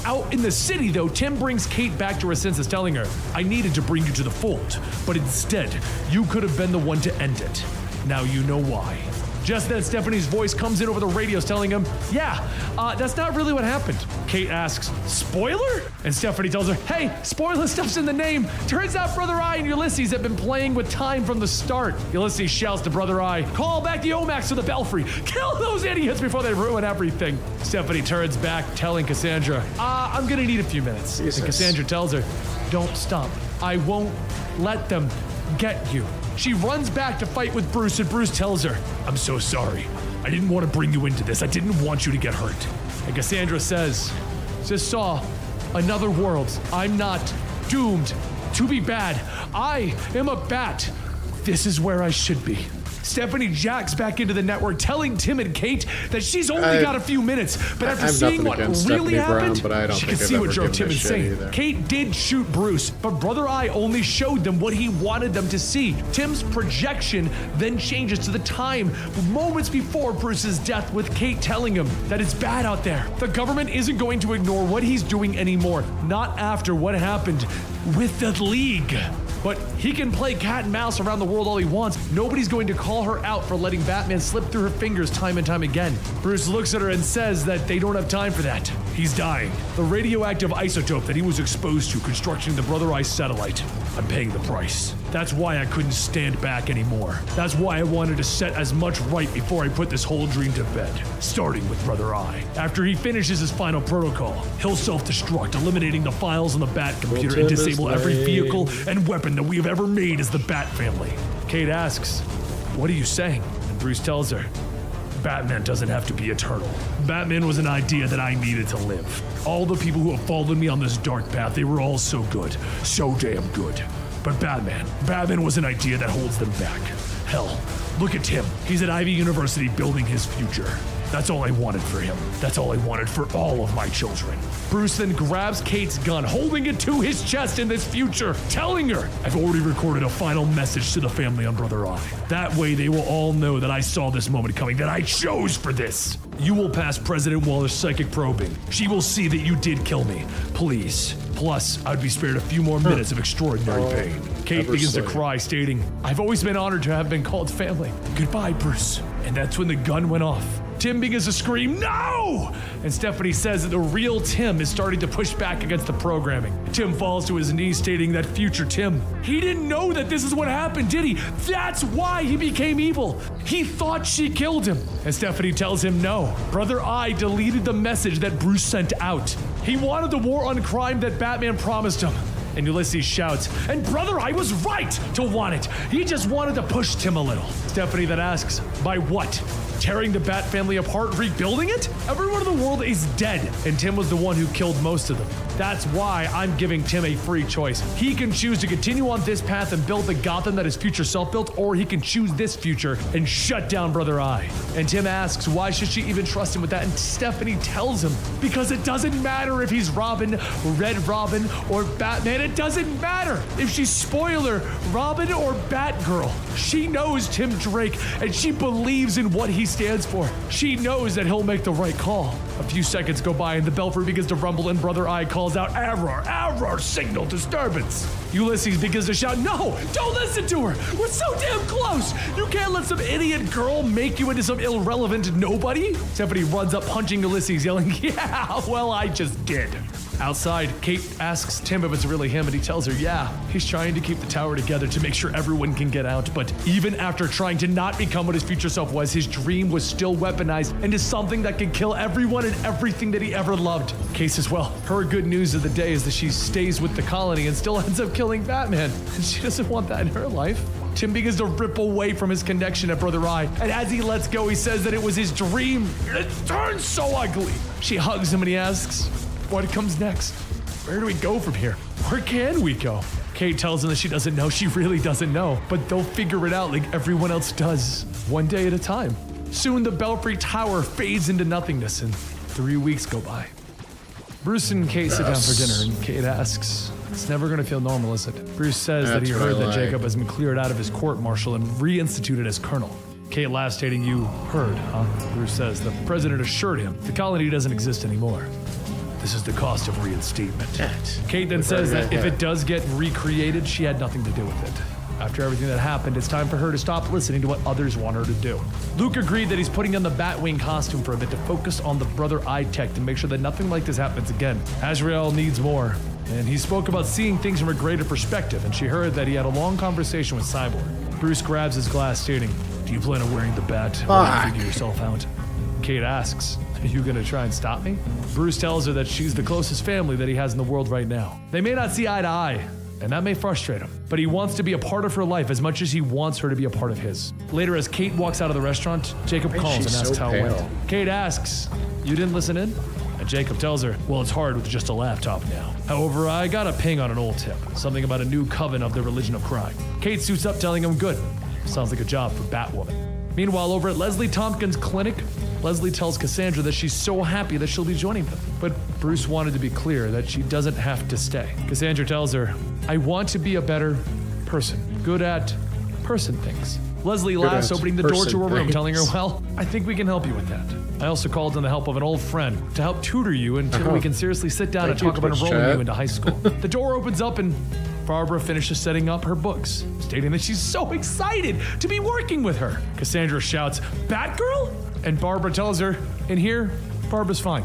Speaker 2: Out in the city, though, Tim brings Kate back to her senses, telling her, I needed to bring you to the fold, but instead, you could have been the one to end it. Now you know why. Just then, Stephanie's voice comes in over the radios telling him, that's not really what happened. Kate asks, spoiler? And Stephanie tells her, hey, spoiler stuff's in the name. Turns out Brother Eye and Ulysses have been playing with time from the start. Ulysses shouts to Brother Eye, call back the Omax to the Belfry. Kill those idiots before they ruin everything. Stephanie turns back, telling Cassandra, I'm gonna need a few minutes. Jesus. And Cassandra tells her, don't stop. I won't let them get you. She runs back to fight with Bruce, and Bruce tells her, I'm so sorry. I didn't want to bring you into this. I didn't want you to get hurt. And Cassandra says, just saw another world. I'm not doomed to be bad. I am a bat. This is where I should be. Stephanie jacks back into the network, telling Tim and Kate that she's only got a few minutes, but after seeing what really happened, she could see what drove Tim insane. Kate did shoot Bruce, but Brother Eye only showed them what he wanted them to see. Tim's projection then changes to the time moments before Bruce's death, with Kate telling him that it's bad out there. The government isn't going to ignore what he's doing anymore, not after what happened with the League. But he can play cat and mouse around the world all he wants. Nobody's going to call her out for letting Batman slip through her fingers time and time again. Bruce looks at her and says that they don't have time for that. He's dying. The radioactive isotope that he was exposed to constructing the Brother Eye satellite. I'm paying the price. That's why I couldn't stand back anymore. That's why I wanted to set as much right before I put this whole dream to bed. Starting with Brother Eye. After he finishes his final protocol, he'll self-destruct, eliminating the files on the Bat computer and disable every vehicle and weapon that we have ever made as the Bat family. Kate asks, what are you saying? And Bruce tells her, Batman doesn't have to be eternal. Batman was an idea that I needed to live. All the people who have followed me on this dark path, they were all so good. So damn good. But Batman was an idea that holds them back. Hell, look at Tim. He's at Ivy University building his future. That's all I wanted for him. That's all I wanted for all of my children. Bruce then grabs Kate's gun, holding it to his chest in this future, telling her, I've already recorded a final message to the family on Brother Eye. That way they will all know that I saw this moment coming, that I chose for this. You will pass President Waller's psychic probing. She will see that you did kill me. Please. Plus, I'd be spared a few more minutes of extraordinary pain. Kate begins to cry, stating, I've always been honored to have been called family. Goodbye, Bruce. And that's when the gun went off. Tim begins to scream, no! And Stephanie says that the real Tim is starting to push back against the programming. Tim falls to his knees, stating that future Tim, he didn't know that this is what happened, did he? That's why he became evil. He thought she killed him. And Stephanie tells him no. Brother Eye deleted the message that Bruce sent out. He wanted the war on crime that Batman promised him. And Ulysses shouts, and Brother Eye was right to want it. He just wanted to push Tim a little. Stephanie then asks, by what? Tearing the Bat family apart, rebuilding it? Everyone in the world is dead, and Tim was the one who killed most of them. That's why I'm giving Tim a free choice. He can choose to continue on this path and build the Gotham that his future self built, or he can choose this future and shut down Brother Eye. And Tim asks, why should she even trust him with that? And Stephanie tells him, because it doesn't matter if he's Robin, Red Robin, or Batman. It doesn't matter if she's Spoiler, Robin, or Batgirl. She knows Tim Drake, and she believes in what he stands for. She knows that he'll make the right call. A few seconds go by and the belfry begins to rumble and Brother Eye calls out, error, error, signal disturbance. Ulysses begins to shout, no, don't listen to her. We're so damn close. You can't let some idiot girl make you into some irrelevant nobody. Stephanie runs up punching Ulysses, yelling, yeah, well, I just did. Outside, Kate asks Tim if it's really him, and he tells her, yeah, he's trying to keep the tower together to make sure everyone can get out. But even after trying to not become what his future self was, his dream was still weaponized into something that can kill everyone and everything that he ever loved. Kate says, well, her good news of the day is that she stays with the colony and still ends up killing Batman. And she doesn't want that in her life. Tim begins to rip away from his connection at Brother Eye, and as he lets go, he says that it was his dream. It turns so ugly. She hugs him and he asks, what comes next? Where do we go from here? Where can we go? Kate tells him that she doesn't know. She really doesn't know, but they'll figure it out like everyone else does, one day at a time. Soon the Belfry Tower fades into nothingness and 3 weeks go by. Bruce and Kate sit down for dinner and Kate asks, it's never gonna feel normal, is it? Bruce says that he heard that Jacob has been cleared out of his court-martial and reinstituted as colonel. Kate laughs, stating, you heard, huh? Bruce says the president assured him the colony doesn't exist anymore. This is the cost of reinstatement. Kate then says that if it does get recreated, she had nothing to do with it. After everything that happened, it's time for her to stop listening to what others want her to do. Luke agreed that he's putting on the Batwing costume for a bit to focus on the Brother Eye tech to make sure that nothing like this happens again. Azrael needs more, and he spoke about seeing things from a greater perspective, and she heard that he had a long conversation with Cyborg. Bruce grabs his glass, stating, "Do you plan on wearing the bat while you figure yourself out?" Kate asks, "Are you gonna try and stop me?" Bruce tells her that she's the closest family that he has in the world right now. They may not see eye to eye, and that may frustrate him, but he wants to be a part of her life as much as he wants her to be a part of his. Later, as Kate walks out of the restaurant, Jacob calls and asks how it went. Kate asks, "You didn't listen in?" And Jacob tells her, "Well, it's hard with just a laptop now. However, I got a ping on an old tip, something about a new coven of the religion of crime." Kate suits up telling him, "Good. Sounds like a job for Batwoman." Meanwhile, over at Leslie Tompkins' clinic, Leslie tells Cassandra that she's so happy that she'll be joining them. But Bruce wanted to be clear that she doesn't have to stay. Cassandra tells her, "I want to be a better person, good at person things." Leslie laughs, opening the door to her room, telling her, "Well, I think we can help you with that. I also called in the help of an old friend to help tutor you until we can seriously sit down and talk about enrolling you into high school." The door opens up and Barbara finishes setting up her books, stating that she's so excited to be working with her. Cassandra shouts, "Batgirl?" And Barbara tells her, "In here, Barbara's fine.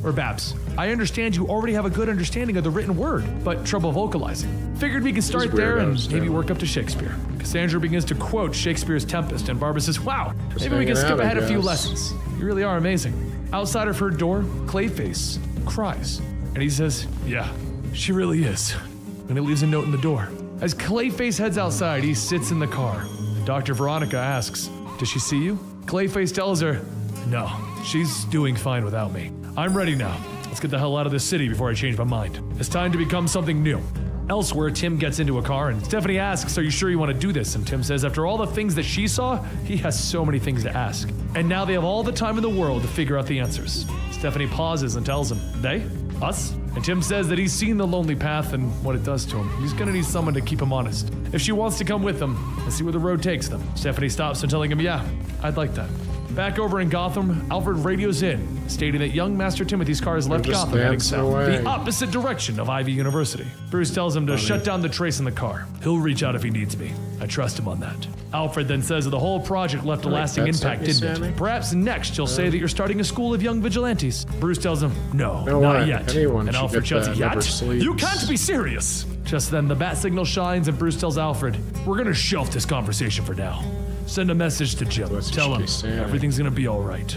Speaker 2: Or Babs. I understand you already have a good understanding of the written word, but trouble vocalizing. Figured we could start there and maybe work up to Shakespeare." Cassandra begins to quote Shakespeare's Tempest, and Barbara says, "Wow, maybe we can skip ahead a few lessons. You really are amazing." Outside of her door, Clayface cries, and he says, "Yeah, she really is." And he leaves a note in the door. As Clayface heads outside, he sits in the car. Dr. Veronica asks, "Does she see you?" Clayface tells her, "No, she's doing fine without me. I'm ready now. Let's get the hell out of this city before I change my mind. It's time to become something new." Elsewhere, Tim gets into a car and Stephanie asks, "Are you sure you want to do this?" And Tim says after all the things that she saw, he has so many things to ask. And now they have all the time in the world to figure out the answers. Stephanie pauses and tells him, "They? Us?" And Tim says that he's seen the lonely path and what it does to him. He's gonna need someone to keep him honest. If she wants to come with him and see where the road takes them. Stephanie stops and telling him, "Yeah, I'd like that." Back over in Gotham, Alfred radios in, stating that young Master Timothy's car has left Gotham heading south, the opposite direction of Ivy University. Bruce tells him to shut down the trace in the car. He'll reach out if he needs me. I trust him on that. Alfred then says that the whole project left a lasting impact, didn't it? Perhaps next you'll say that you're starting a school of young vigilantes. Bruce tells him, "No, not yet." And Alfred shouts, "Yet? You can't be serious!" Just then, the bat signal shines and Bruce tells Alfred, "We're gonna shelf this conversation for now. Send a message to Jim. Tell him everything's gonna be all right."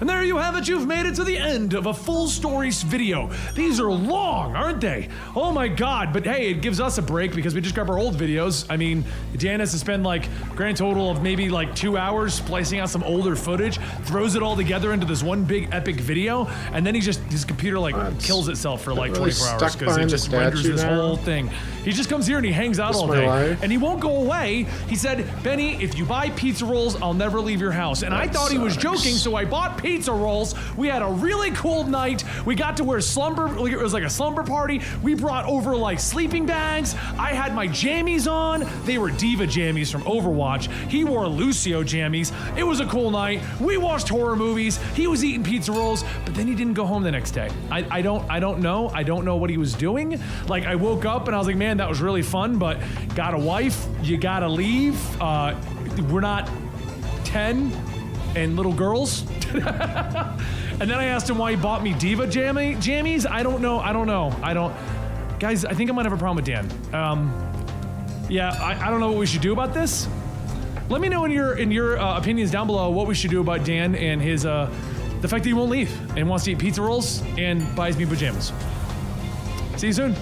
Speaker 2: And there you have it, you've made it to the end of a full story video. These are long, aren't they? Oh my god, but hey, it gives us a break because we just grab our old videos. I mean, Dan has to spend like grand total of maybe like 2 hours splicing out some older footage, throws it all together into this one big epic video, and then his computer like kills itself for like 24 hours because it just renders this whole thing. He just comes here and he hangs out all day, and he won't go away. He said, "Benny, if you buy pizza rolls, I'll never leave your house." And I thought he was joking, so I bought pizza rolls. We had a really cool night. We got to wear it was like a slumber party. We brought over like sleeping bags. I had my jammies on. They were Diva jammies from Overwatch. He wore Lucio jammies. It was a cool night. We watched horror movies. He was eating pizza rolls, but then he didn't go home the next day. I don't know. I don't know what he was doing. Like, I woke up and I was like, man, that was really fun, but got a wife, you gotta leave. We're not 10 and little girls. And then I asked him why he bought me Diva jammies. I don't know. Guys, I think I might have a problem with Dan. Yeah, I don't know what we should do about this. Let me know in your opinions down below what we should do about Dan and his the fact that he won't leave and wants to eat pizza rolls and buys me pajamas. See you soon.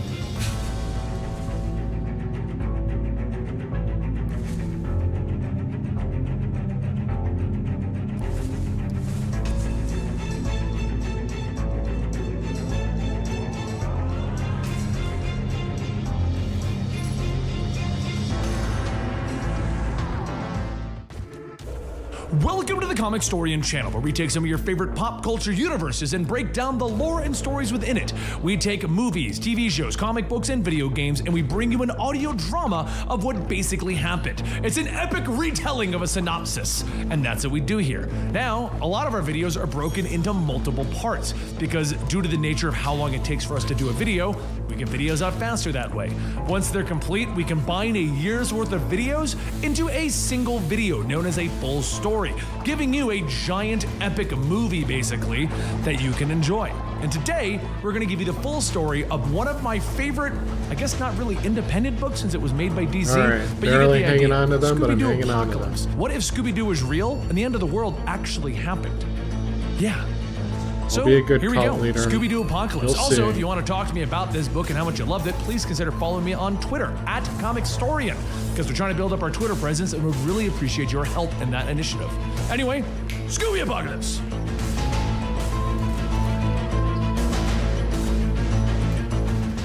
Speaker 2: Welcome to the Comicstorian channel, where we take some of your favorite pop culture universes and break down the lore and stories within it. We take movies, TV shows, comic books, and video games, and we bring you an audio drama of what basically happened. It's an epic retelling of a synopsis, and that's what we do here. Now, a lot of our videos are broken into multiple parts, because due to the nature of how long it takes for us to do a video, we get videos out faster that way. Once they're complete, we combine a year's worth of videos into a single video known as a full story, giving you a giant epic movie basically that you can enjoy. And today, we're going to give you the full story of one of my favorite, I guess not really independent books since it was made by DC,
Speaker 1: right,
Speaker 2: but you get the idea.
Speaker 1: hanging on to them, but I'm
Speaker 2: Scooby-Doo
Speaker 1: hanging on to them.
Speaker 2: Apocalypse. What if Scooby-Doo was real and the end of the world actually happened? Yeah. So
Speaker 1: be a good
Speaker 2: here we go,
Speaker 1: cult leader.
Speaker 2: Scooby-Doo Apocalypse.
Speaker 1: You'll
Speaker 2: Also,
Speaker 1: see.
Speaker 2: if you want to talk to me about this book and how much you loved it, please consider following me on Twitter at Comicstorian, because we're trying to build up our Twitter presence and would really appreciate your help in that initiative. Anyway, Scooby Apocalypse.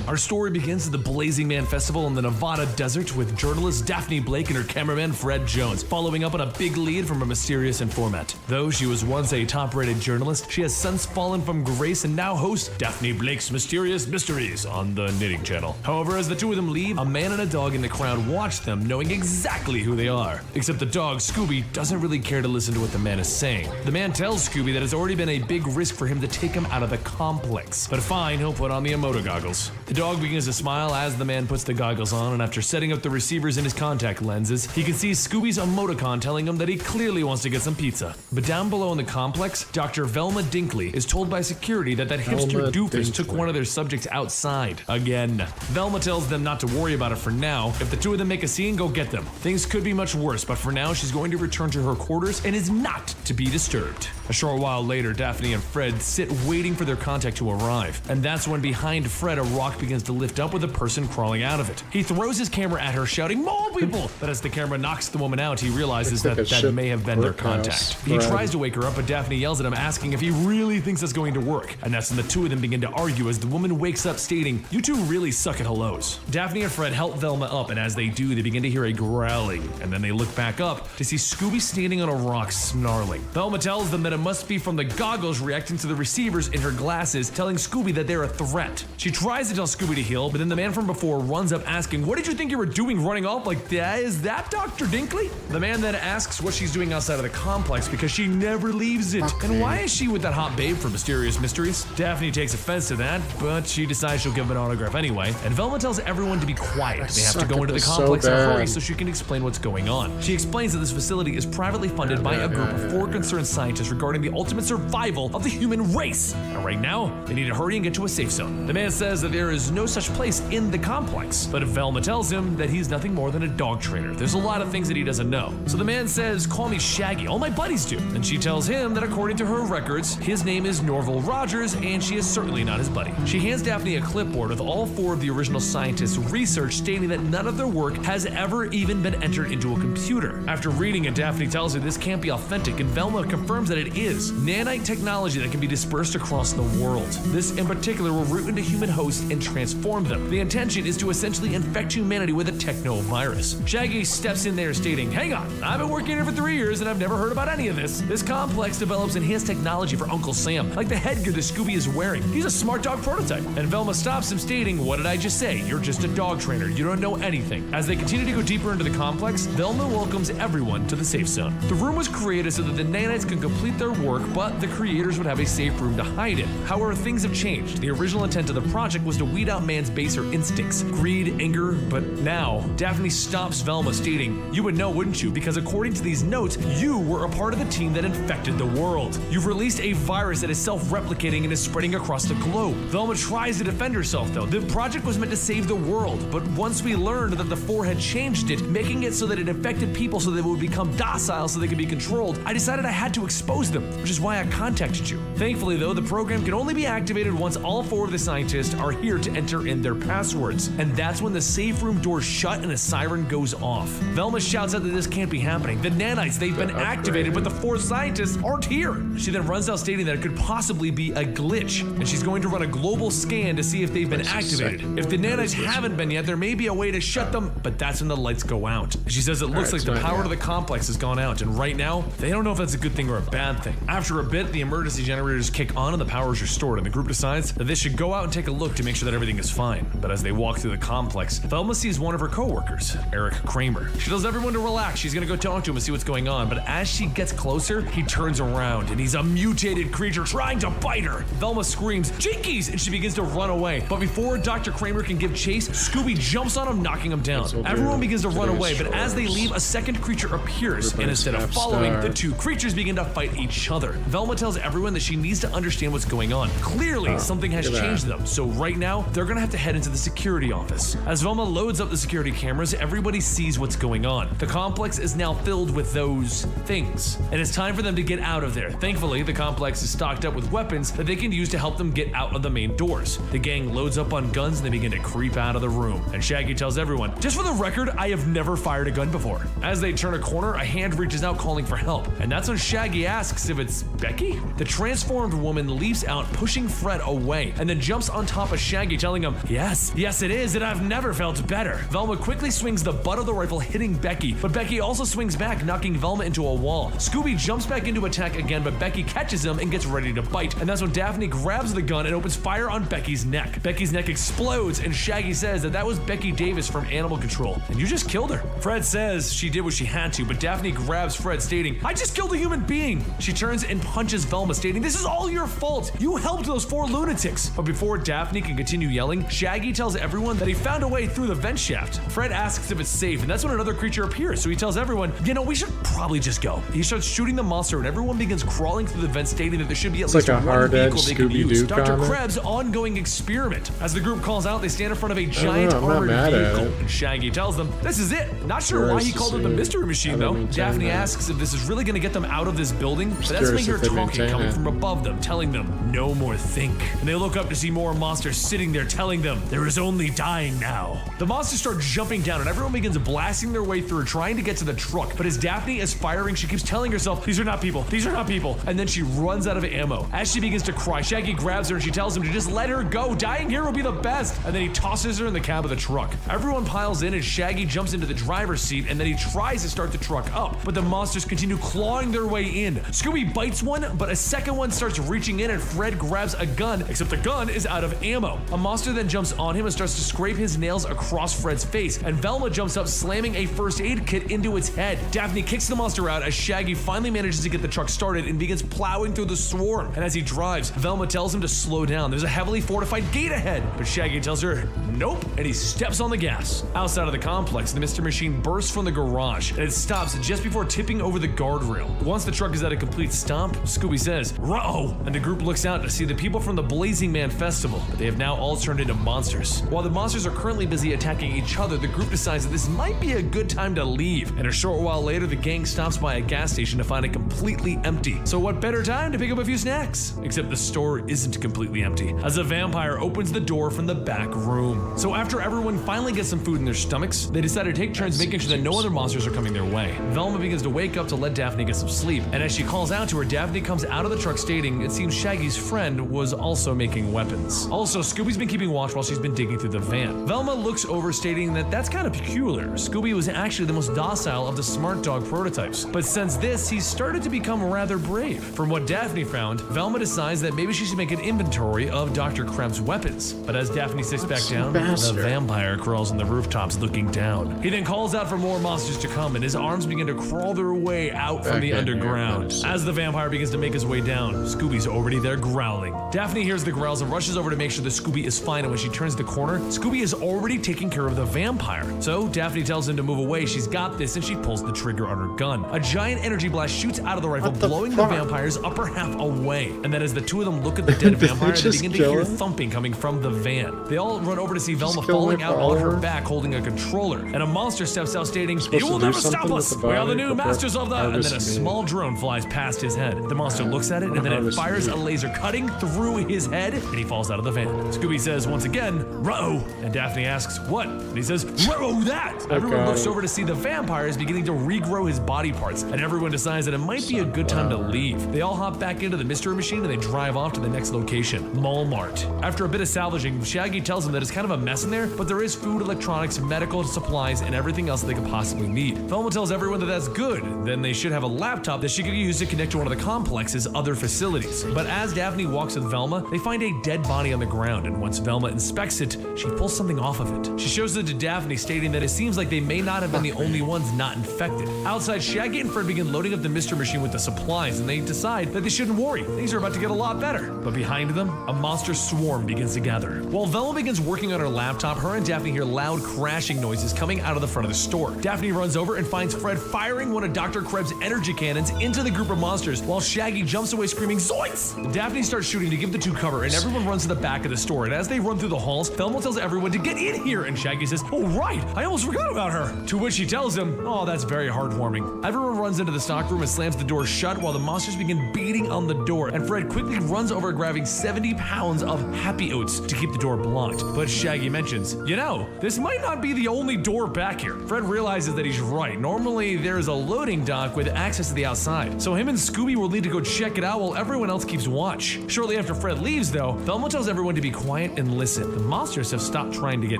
Speaker 2: Our story begins at the Blazing Man Festival in the Nevada desert with journalist Daphne Blake and her cameraman Fred Jones, following up on a big lead from a mysterious informant. Though she was once a top-rated journalist, she has since fallen from grace and now hosts Daphne Blake's Mysterious Mysteries on the Knitting Channel. However, as the two of them leave, a man and a dog in the crowd watch them, knowing exactly who they are. Except the dog, Scooby, doesn't really care to listen to what the man is saying. The man tells Scooby that it's already been a big risk for him to take him out of the complex, but fine, he'll put on the Emoto goggles. The dog begins to smile as the man puts the goggles on, and after setting up the receivers in his contact lenses, he can see Scooby's emoticon telling him that he clearly wants to get some pizza. But down below in the complex, Dr. Velma Dinkley is told by security that hipster doofus took one of their subjects outside. Again. Velma tells them not to worry about it for now. If the two of them make a scene, go get them. Things could be much worse, but for now, she's going to return to her quarters and is not to be disturbed. A short while later, Daphne and Fred sit waiting for their contact to arrive, and that's when behind Fred, a rock begins to lift up with a person crawling out of it. He throws his camera at her, shouting, "More people!" But as the camera knocks the woman out, he realizes that may have been their contact. He tries to wake her up, but Daphne yells at him, asking if he really thinks that's going to work. And that's when the two of them begin to argue as the woman wakes up, stating, "You two really suck at hellos." Daphne and Fred help Velma up, and as they do, they begin to hear a growling. And then they look back up to see Scooby standing on a rock, snarling. Velma tells them that it must be from the goggles reacting to the receivers in her glasses, telling Scooby that they're a threat. She tries to tell Scooby to heal, but then the man from before runs up asking, "What did you think you were doing running off like that? Is that Dr. Dinkley?" The man then asks what she's doing outside of the complex because she never leaves it. And why is she with that hot babe from Mysterious Mysteries? Daphne takes offense to that, but she decides she'll give him an autograph anyway. And Velma tells everyone to be quiet. They have to go into the complex in a hurry so she can explain what's going on. She explains that this facility is privately funded by a group of 4 concerned scientists regarding the ultimate survival of the human race. And right now, they need to hurry and get to a safe zone. The man says that there is no such place in the complex, but Velma tells him that he's nothing more than a dog trainer. There's a lot of things that he doesn't know. So the man says, "Call me Shaggy, all my buddies do." And she tells him that according to her records, his name is Norval Rogers, and she is certainly not his buddy. She hands Daphne a clipboard with all 4 of the original scientists' research, stating that none of their work has ever even been entered into a computer. After reading it, Daphne tells her this can't be authentic, and Velma confirms that it is nanite technology that can be dispersed across the world. This in particular will root into human hosts and transform them. The intention is to essentially infect humanity with a techno-virus. Shaggy steps in there stating, "Hang on, I've been working here for 3 years and I've never heard about any of this. This complex develops enhanced technology for Uncle Sam, like the headgear that Scooby is wearing. He's a smart dog prototype." And Velma stops him stating, "What did I just say? You're just a dog trainer. You don't know anything." As they continue to go deeper into the complex, Velma welcomes everyone to the safe zone. The room was created so that the nanites could complete their work, but the creators would have a safe room to hide in. However, things have changed. The original intent of the project was to weed out man's baser instincts, greed, anger, but now, Daphne stops Velma, stating, "You would know, wouldn't you? Because according to these notes, you were a part of the team that infected the world. You've released a virus that is self-replicating and is spreading across the globe." Velma tries to defend herself, though. The project was meant to save the world, but once we learned that the 4 had changed it, making it so that it infected people so they would become docile so they could be controlled, I decided I had to expose them, which is why I contacted you. Thankfully, though, the program can only be activated once all 4 of the scientists are here to to enter in their passwords. And that's when the safe room doors shut and a siren goes off. Velma shouts out that this can't be happening. The nanites, they've been activated, but the 4 scientists aren't here. She then runs out stating that it could possibly be a glitch, and she's going to run a global scan to see if they've been activated. If the nanites haven't been yet, there may be a way to shut them, but that's when the lights go out. She says it looks like the power to the complex has gone out, and right now, they don't know if that's a good thing or a bad thing. After a bit, the emergency generators kick on and the power is restored, and the group decides that they should go out and take a look to make sure that everything is fine. But as they walk through the complex, Velma sees one of her co-workers, Eric Kramer. She tells everyone to relax. She's gonna go talk to him and see what's going on, but as she gets closer, he turns around and he's a mutated creature trying to bite her. Velma screams, "Jinkies!" and she begins to run away. But before Dr. Kramer can give chase, Scooby jumps on him, knocking him down. Everyone begins to run away, but as they leave, a second creature appears, and instead of following, the 2 creatures begin to fight each other. Velma tells everyone that she needs to understand what's going on. Clearly, something has changed them, so right now, they're gonna have to head into the security office. As Velma loads up the security cameras, everybody sees what's going on. The complex is now filled with those things, and it's time for them to get out of there. Thankfully, the complex is stocked up with weapons that they can use to help them get out of the main doors. The gang loads up on guns and they begin to creep out of the room, and Shaggy tells everyone, "Just for the record, I have never fired a gun before." As they turn a corner, a hand reaches out calling for help, and that's when Shaggy asks if it's Becky? The transformed woman leaps out, pushing Fred away, and then jumps on top of Shaggy, telling him, yes it is, and I've never felt better." Velma quickly swings the butt of the rifle, hitting Becky, but Becky also swings back, knocking Velma into a wall. Scooby jumps back into attack again, but Becky catches him and gets ready to bite, and that's when Daphne grabs the gun and opens fire on Becky's neck. Becky's neck explodes, and Shaggy says that was Becky Davis from Animal Control, and you just killed her. Fred says she did what she had to, but Daphne grabs Fred, stating, "I just killed a human being." She turns and punches Velma, stating, "This is all your fault. You helped those 4 lunatics." But before Daphne can continue yelling, Shaggy tells everyone that he found a way through the vent shaft. Fred asks if it's safe, and that's when another creature appears, so he tells everyone, we should probably just go. He starts shooting the monster, and everyone begins crawling through the vent, stating that there should be at least one vehicle they can use. Dr. Krebs' ongoing experiment. As the group calls out, they stand in front of a giant armored vehicle, and Shaggy tells them, "This is it." Not sure why he called it the mystery machine, though. Daphne asks if this is really going to get them out of this building, but that's when they hear talking coming from above them, telling them, "No more think." And they look up to see more monsters sitting there, telling them, "There is only dying now." The monsters start jumping down, and everyone begins blasting their way through, trying to get to the truck. But as Daphne is firing, she keeps telling herself, "These are not people, these are not people." And then she runs out of ammo. As she begins to cry, Shaggy grabs her and she tells him to just let her go. Dying here will be the best. And then he tosses her in the cab of the truck. Everyone piles in as Shaggy jumps into the driver's seat, and then he tries to start the truck up, but the monsters continue clawing their way in. Scooby bites one, but a second one starts reaching in, and Fred grabs a gun, except the gun is out of ammo. A monster then jumps on him and starts to scrape his nails across Fred's face, and Velma jumps up, slamming a first aid kit into its head. Daphne kicks the monster out as Shaggy finally manages to get the truck started and begins plowing through the swarm. And as he drives, Velma tells him to slow down. There's a heavily fortified gate ahead, but Shaggy tells her, "Nope," and he steps on the gas. Outside of the complex, the Mystery Machine bursts from the garage, and it stops just before tipping over the guardrail. Once the truck is at a complete stop, Scooby says, "Ruh-oh," and the group looks out to see the people from the Blazing Man Festival, but they have now all turned into monsters. While the monsters are currently busy attacking each other, the group decides that this might be a good time to leave. And a short while later, the gang stops by a gas station to find it completely empty. So what better time to pick up a few snacks? Except the store isn't completely empty, as a vampire opens the door from the back room. So after everyone finally gets some food in their stomachs, they decide to take turns making sure that no other monsters are coming their way. Velma begins to wake up to let Daphne get some sleep, and as she calls out to her, Daphne comes out of the truck stating it seems Shaggy's friend was also making weapons. Also, Scooby's been keeping watch while she's been digging through the van. Velma looks over, stating that that's kind of peculiar. Scooby was actually the most docile of the smart dog prototypes, but since this, he's started to become rather brave. From what Daphne found, Velma decides that maybe she should make an inventory of Dr. Krebs' weapons. But as Daphne sits back down, the vampire crawls on the rooftops looking down. He then calls out for more monsters to come, and his arms begin to crawl their way out from the underground. As the vampire begins to make his way down, Scooby's already there growling. Daphne hears the growls and rushes over to make sure that Scooby is fine, and when she turns the corner, Scooby is already taking care of the vampire. So Daphne tells him to move away, she's got this, and she pulls the trigger on her gun. A giant energy blast shoots out of the rifle, blowing the vampire's upper half away. And then as the two of them look at the dead vampire, they begin to hear thumping coming from the van. They all run over to see Velma falling out on her back holding a controller, and a monster steps out stating, "You will never stop us! We are the new masters of the..." And then a small drone flies past his head. The monster looks at it, and then it fires a laser cutting through his head, and he falls out of the van. Scooby says once again, "Ruh-oh," and Daphne asks, "What?" And he says, "Ruh-oh that!" Everyone looks over to see the vampire is beginning to regrow his body parts, and everyone decides that it might be a good time to leave. They all hop back into the mystery machine and they drive off to the next location, Mall Mart. After a bit of salvaging, Shaggy tells them that it's kind of a mess in there, but there is food, electronics, medical supplies, and everything else that they could possibly need. Velma tells everyone that that's good, then they should have a laptop that she could use to connect to one of the complex's other facilities. But as Daphne walks with Velma, they find a dead body on the ground, and once Velma inspects it, she pulls something off of it. She shows it to Daphne, stating that it seems like they may not have been the only ones not infected. Outside, Shaggy and Fred begin loading up the mystery machine with the supplies, and they decide that they shouldn't worry. Things are about to get a lot better. But behind them, a monster swarm begins to gather. While Velma begins working on her laptop, her and Daphne hear loud crashing noises coming out of the front of the store. Daphne runs over and finds Fred firing one of Dr. Krebs' energy cannons into the group of monsters, while Shaggy jumps away screaming, "Zoinks!" Daphne starts shooting to give the two cover, and everyone runs to the back of the store. And as they run through the halls, Velma tells everyone to get in here, and Shaggy says, "Oh right, I almost forgot about her." To which she tells him, "Oh, that's very heartwarming." Everyone runs into the stockroom and slams the door shut while the monsters begin beating on the door, and Fred quickly runs over grabbing 70 pounds of Happy Oats to keep the door blocked. But Shaggy mentions, "You know, this might not be the only door back here." Fred realizes that he's right. Normally, there's a loading dock with access to the outside, so him and Scooby will need to go check it out while everyone else keeps watch. Shortly after Fred leaves, though, Velma tells everyone to be quiet and listen. The monsters have stopped trying to get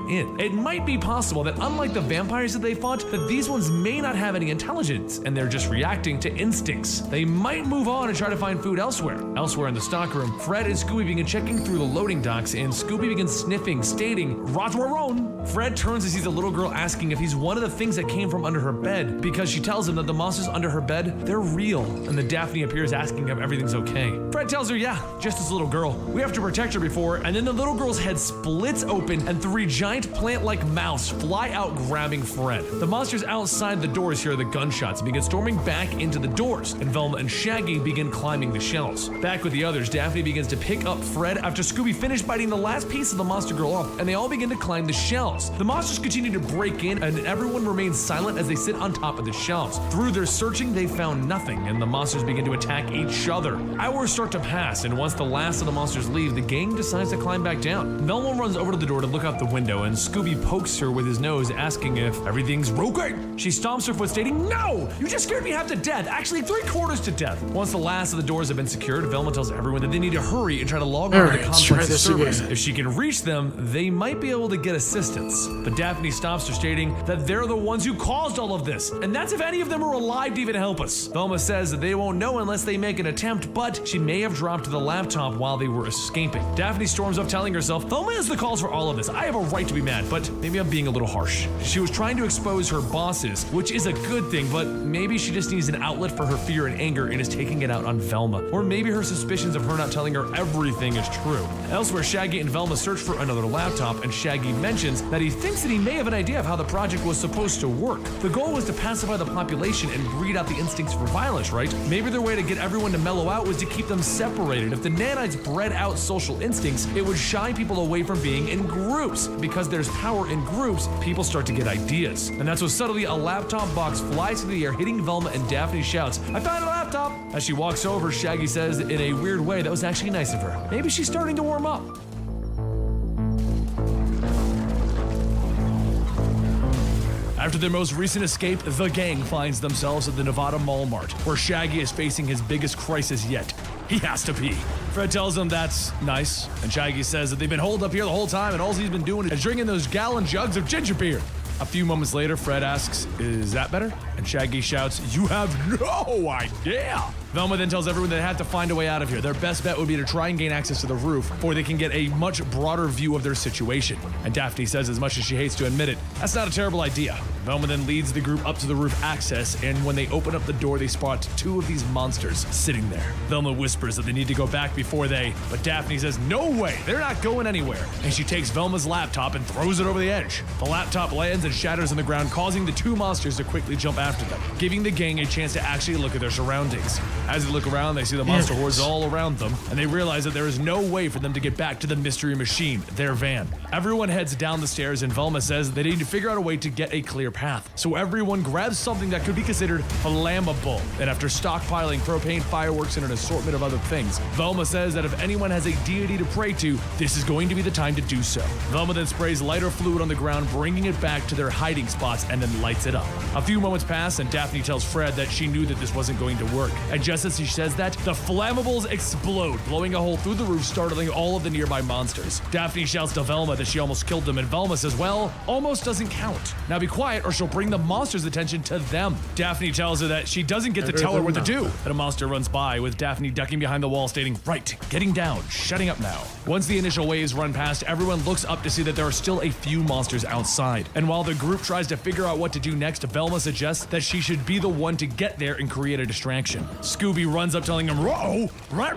Speaker 2: in. It might be possible that unlike the vampires that they fought, that these ones may not have any intelligence, and they're just reacting to instincts. They might move on and try to find food elsewhere. Elsewhere in the stockroom, Fred and Scooby begin checking through the loading docks, and Scooby begins sniffing, stating, "Rotwaron." Fred turns and sees a little girl asking if he's one of the things that came from under her bed, because she tells him that the monsters under her bed, they're real, and then Daphne appears asking if everything's okay. Fred tells her, yeah, just this little girl. We have to protect her before, and then the little girl's head splits open, and 3 giant plant-like mouths fly out grabbing Fred. The monsters outside the doors hear the gunshots and begin storming back into the doors, and Velma and Shaggy begin climbing the shelves. Back with the others, Daphne begins to pick up Fred after Scooby finished biting the last piece of the monster girl off, and they all begin to climb the shelves. The monsters continue to break in, and everyone remains silent as they sit on top of the shelves. Through their searching, they found nothing, and the monsters begin to attack each other. Hours start to pass, and once the last of the monsters leave, the gang decides to climb back down. Velma runs over to the door to look out the window, and Scooby pokes her with his nose, asking if everything's okay. She stomps her foot, stating, "No! You just scared me half to death, actually 3/4 to death." Once the last of the doors have been secured, Velma tells everyone that they need to hurry and try to log on to the complex's servers. If she can reach them, they might be able to get assistance. But Daphne stops her, stating that they're the ones who caused all of this, and that's if any of them are alive to even help us. Velma says that they won't know unless they make an attempt, but she may have dropped the laptop while they were escaping. Daphne storms up, telling herself, Velma is the cause for all of this. I have a right to be mad, but maybe I'm being a little harsh. She was trying to expose her bosses, which is a good thing, but maybe she just needs an outlet for her fear and anger and is taking it out on Velma. Or maybe her suspicions of her not telling her everything is true. Elsewhere, Shaggy and Velma search for another laptop, and Shaggy mentions that he thinks that he may have an idea of how the project was supposed to work. The goal was to pacify the population and breed out the instincts for violence, right? Maybe their way to get everyone to mellow out was to keep them separated. If the nanites bred out social instincts, it would shy people away from being in groups. Because there's power in groups, people start to get ideas. And that's when suddenly a laptop box flies through the air, hitting Velma, and Daphne shouts, "I found a laptop!" As she walks over, Shaggy says in a weird way that was actually nice of her. Maybe she's starting to warm up. After their most recent escape, the gang finds themselves at the Nevada Mall Mart, where Shaggy is facing his biggest crisis yet. He has to pee. Fred tells him that's nice, and Shaggy says that they've been holed up here the whole time and all he's been doing is drinking those gallon jugs of ginger beer. A few moments later, Fred asks, "Is that better?" And Shaggy shouts, "You have no idea!" Velma then tells everyone they have to find a way out of here. Their best bet would be to try and gain access to the roof, before they can get a much broader view of their situation. And Daphne says, as much as she hates to admit it, that's not a terrible idea. Velma then leads the group up to the roof access, and when they open up the door, they spot 2 of these monsters sitting there. Velma whispers that they need to go back before but Daphne says, no way, they're not going anywhere. And she takes Velma's laptop and throws it over the edge. The laptop lands and shatters on the ground, causing the 2 monsters to quickly jump after them, giving the gang a chance to actually look at their surroundings. As they look around, they see the monster hordes all around them, and they realize that there is no way for them to get back to the mystery machine, their van. Everyone heads down the stairs, and Velma says they need to figure out a way to get a clear path. So everyone grabs something that could be considered flammable, and after stockpiling propane, fireworks, and an assortment of other things, Velma says that if anyone has a deity to pray to, this is going to be the time to do so. Velma then sprays lighter fluid on the ground, bringing it back to their hiding spots, and then lights it up. A few moments pass, and Daphne tells Fred that she knew that this wasn't going to work. And just as she says that, the flammables explode, blowing a hole through the roof, startling all of the nearby monsters. Daphne shouts to Velma that she almost killed them, and Velma says, well, almost doesn't count. Now be quiet, or she'll bring the monster's attention to them. Daphne tells her that she doesn't get to tell her what to do. And a monster runs by, with Daphne ducking behind the wall, stating, right, getting down, shutting up now. Once the initial waves run past, everyone looks up to see that there are still a few monsters outside. And while the group tries to figure out what to do next, Velma suggests that she should be the one to get there and create a distraction. Scooby runs up telling him, "Whoa, right.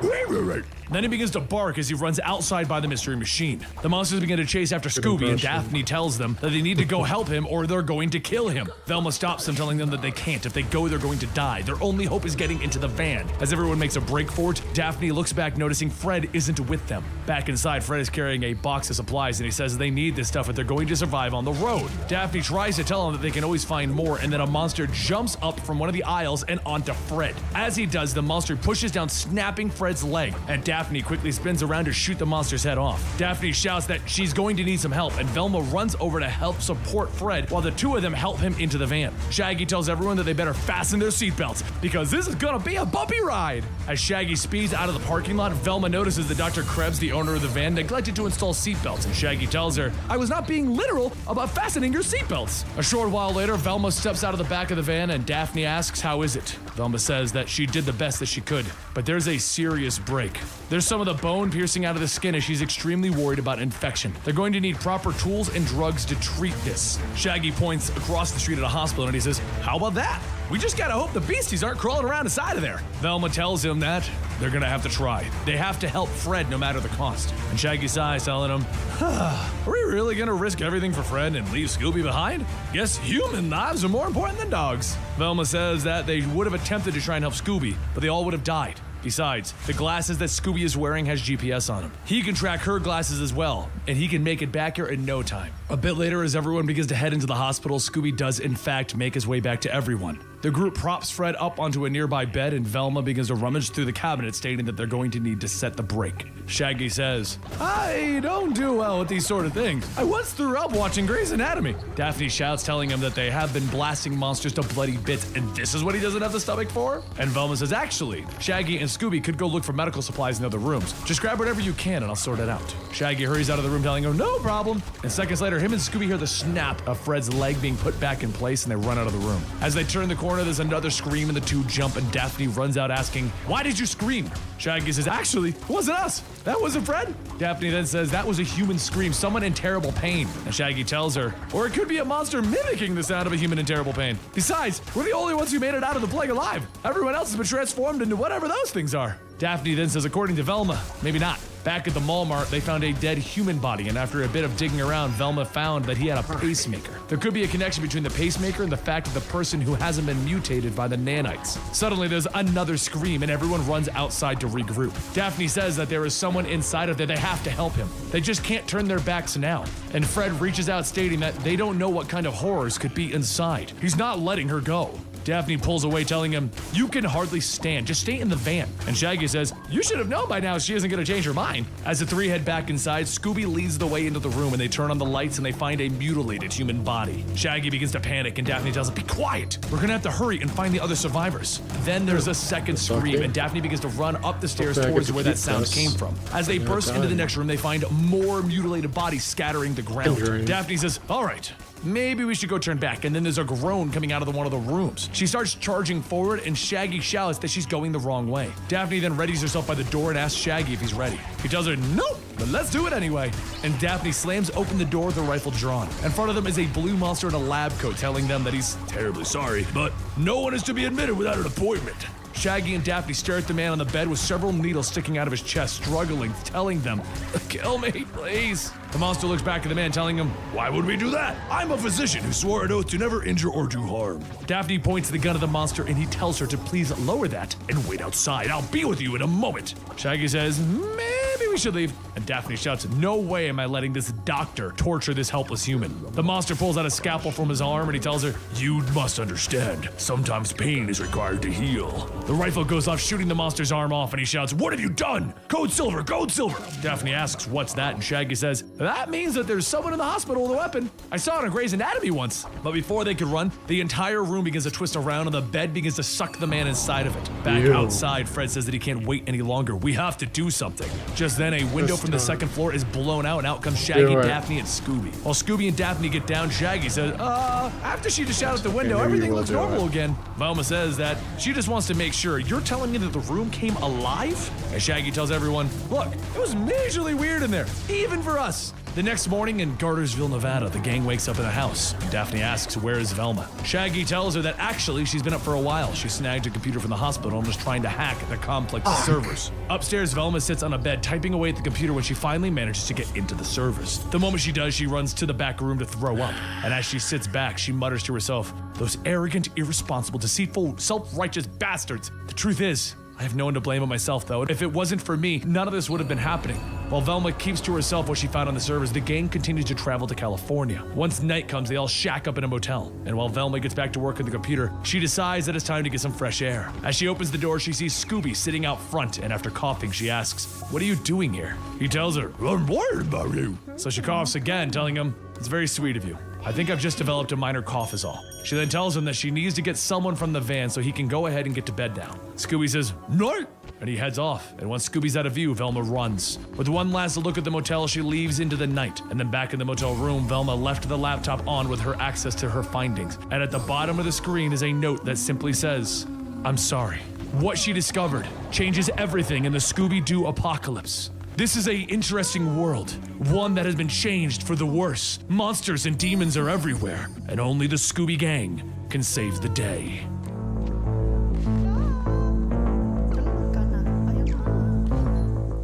Speaker 2: Then he begins to bark as he runs outside by the mystery machine. The monsters begin to chase after Scooby, and Daphne tells them that they need to go help him or they're going to kill him. Velma stops them, telling them that they can't. If they go, they're going to die. Their only hope is getting into the van. As everyone makes a break for it, Daphne looks back, noticing Fred isn't with them. Back inside, Fred is carrying a box of supplies, and he says they need this stuff if they're going to survive on the road. Daphne tries to tell him that they can always find more, and then a monster jumps up from one of the aisles and onto Fred. As he does, the monster pushes down, snapping Fred's leg, and Daphne quickly spins around to shoot the monster's head off. Daphne shouts that she's going to need some help, and Velma runs over to help support Fred while the two of them help him into the van. Shaggy tells everyone that they better fasten their seatbelts because this is gonna be a bumpy ride. As Shaggy speeds out of the parking lot, Velma notices that Dr. Krebs, the owner of the van, neglected to install seatbelts, and Shaggy tells her, I was not being literal about fastening your seatbelts. A short while later, Velma steps out of the back of the van, and Daphne asks, how is it? Velma says that she did the best that she could, but there's a serious break. There's some of the bone piercing out of the skin as she's extremely worried about infection. They're going to need proper tools and drugs to treat this. Shaggy points across the street at a hospital, and he says, how about that? We just gotta hope the beasties aren't crawling around inside of there. Velma tells him that they're gonna have to try. They have to help Fred no matter the cost. And Shaggy sighs, telling him, are we really gonna risk everything for Fred and leave Scooby behind? Guess human lives are more important than dogs. Velma says that they would have attempted to try and help Scooby, but they all would have died. Besides, the glasses that Scooby is wearing has GPS on them. He can track her glasses as well, and he can make it back here in no time. A bit later, as everyone begins to head into the hospital, Scooby does in fact make his way back to everyone. The group props Fred up onto a nearby bed, and Velma begins to rummage through the cabinet, stating that they're going to need to set the brake. Shaggy says, I don't do well with these sort of things. I once threw up watching Grey's Anatomy. Daphne shouts, telling him that they have been blasting monsters to bloody bits, and this is what he doesn't have the stomach for? And Velma says, actually, Shaggy and Scooby could go look for medical supplies in other rooms. Just grab whatever you can and I'll sort it out. Shaggy hurries out of the room, telling him, no problem. And seconds later, him and Scooby hear the snap of Fred's leg being put back in place, and they run out of the room. As they turn the corner, there's another scream, and the two jump, and Daphne runs out asking, why did you scream? Shaggy says, actually, it wasn't us. That wasn't Fred. Daphne then says, that was a human scream, someone in terrible pain. And Shaggy tells her, or it could be a monster mimicking the sound of a human in terrible pain. Besides, we're the only ones who made it out of the plague alive. Everyone else has been transformed into whatever those things are. Daphne then says, according to Velma, maybe not. Back at the mall mart, they found a dead human body, and after a bit of digging around, Velma found that he had a pacemaker. There could be a connection between the pacemaker and the fact of the person who hasn't been mutated by the nanites. Suddenly, there's another scream, and everyone runs outside to regroup. Daphne says that there is someone inside of there. They have to help him. They just can't turn their backs now. And Fred reaches out, stating that they don't know what kind of horrors could be inside. He's not letting her go. Daphne pulls away, telling him, you can hardly stand. Just stay in the van. And Shaggy says, you should have known by now she isn't going to change her mind. As the three head back inside, Scooby leads the way into the room, and they turn on the lights, and they find a mutilated human body. Shaggy begins to panic, and Daphne tells him, be quiet. We're going to have to hurry and find the other survivors. Then there's a second scream, and Daphne begins to run up the stairs towards where that sound came from. As they burst into the next room, they find more mutilated bodies scattering the ground. Daphne says, all right, maybe we should go turn back. And then there's a groan coming out of one of the rooms. She starts charging forward, and Shaggy shouts that she's going the wrong way. Daphne then readies herself by the door and asks Shaggy if he's ready. He tells her, nope, but let's do it anyway. And Daphne slams open the door with her rifle drawn. In front of them is a blue monster in a lab coat, telling them that he's terribly sorry, but no one is to be admitted without an appointment. Shaggy and Daphne stare at the man on the bed with several needles sticking out of his chest, struggling, telling them, "Kill me, please." The monster looks back at the man, telling him, "Why would we do that? I'm a physician who swore an oath to never injure or do harm." Daphne points the gun at the monster and he tells her to please lower that and wait outside. "I'll be with you in a moment." Shaggy says, "Maybe we should leave." And Daphne shouts, "No way am I letting this doctor torture this helpless human." The monster pulls out a scalpel from his arm and he tells her, "You must understand, sometimes pain is required to heal." The rifle goes off, shooting the monster's arm off, and he shouts, "What have you done? Code Silver, Code Silver!" Daphne asks, "What's that?" And Shaggy says, "That means that there's someone in the hospital with a weapon. I saw it on Grey's Anatomy once." But before they could run, the entire room begins to twist around and the bed begins to suck the man inside of it. Back outside, Fred says that he can't wait any longer. "We have to do something." Just then, a window from the second floor is blown out and out comes Shaggy, Daphne, and Scooby. While Scooby and Daphne get down, Shaggy says, after she just shouted out the window, everything looks normal again. Velma says that she just wants to make sure. "You're telling me that the room came alive?" And Shaggy tells everyone, "Look, it was majorly weird in there, even for us." The next morning in Gartersville, Nevada, the gang wakes up in a house. Daphne asks, "Where is Velma?" Shaggy tells her that actually she's been up for a while. She snagged a computer from the hospital and was trying to hack the complex's servers. Upstairs, Velma sits on a bed typing away at the computer when she finally manages to get into the servers. The moment she does, she runs to the back room to throw up. And as she sits back, she mutters to herself, "Those arrogant, irresponsible, deceitful, self-righteous bastards." The truth is, I have no one to blame but myself, though. If it wasn't for me, none of this would have been happening. While Velma keeps to herself what she found on the servers, the gang continues to travel to California. Once night comes, they all shack up in a motel. And while Velma gets back to work at the computer, she decides that it's time to get some fresh air. As she opens the door, she sees Scooby sitting out front, and after coughing, she asks, "What are you doing here?" He tells her, "I'm worried about you." So she coughs again, telling him, "It's very sweet of you. I think I've just developed a minor cough is all." She then tells him that she needs to get someone from the van so he can go ahead and get to bed now. Scooby says, "No!" And he heads off, and once Scooby's out of view, Velma runs. With one last look at the motel, she leaves into the night, and then back in the motel room, Velma left the laptop on with her access to her findings, and at the bottom of the screen is a note that simply says, "I'm sorry." What she discovered changes everything in the Scooby-Doo apocalypse. This is an interesting world, one that has been changed for the worse. Monsters and demons are everywhere, and only the Scooby Gang can save the day.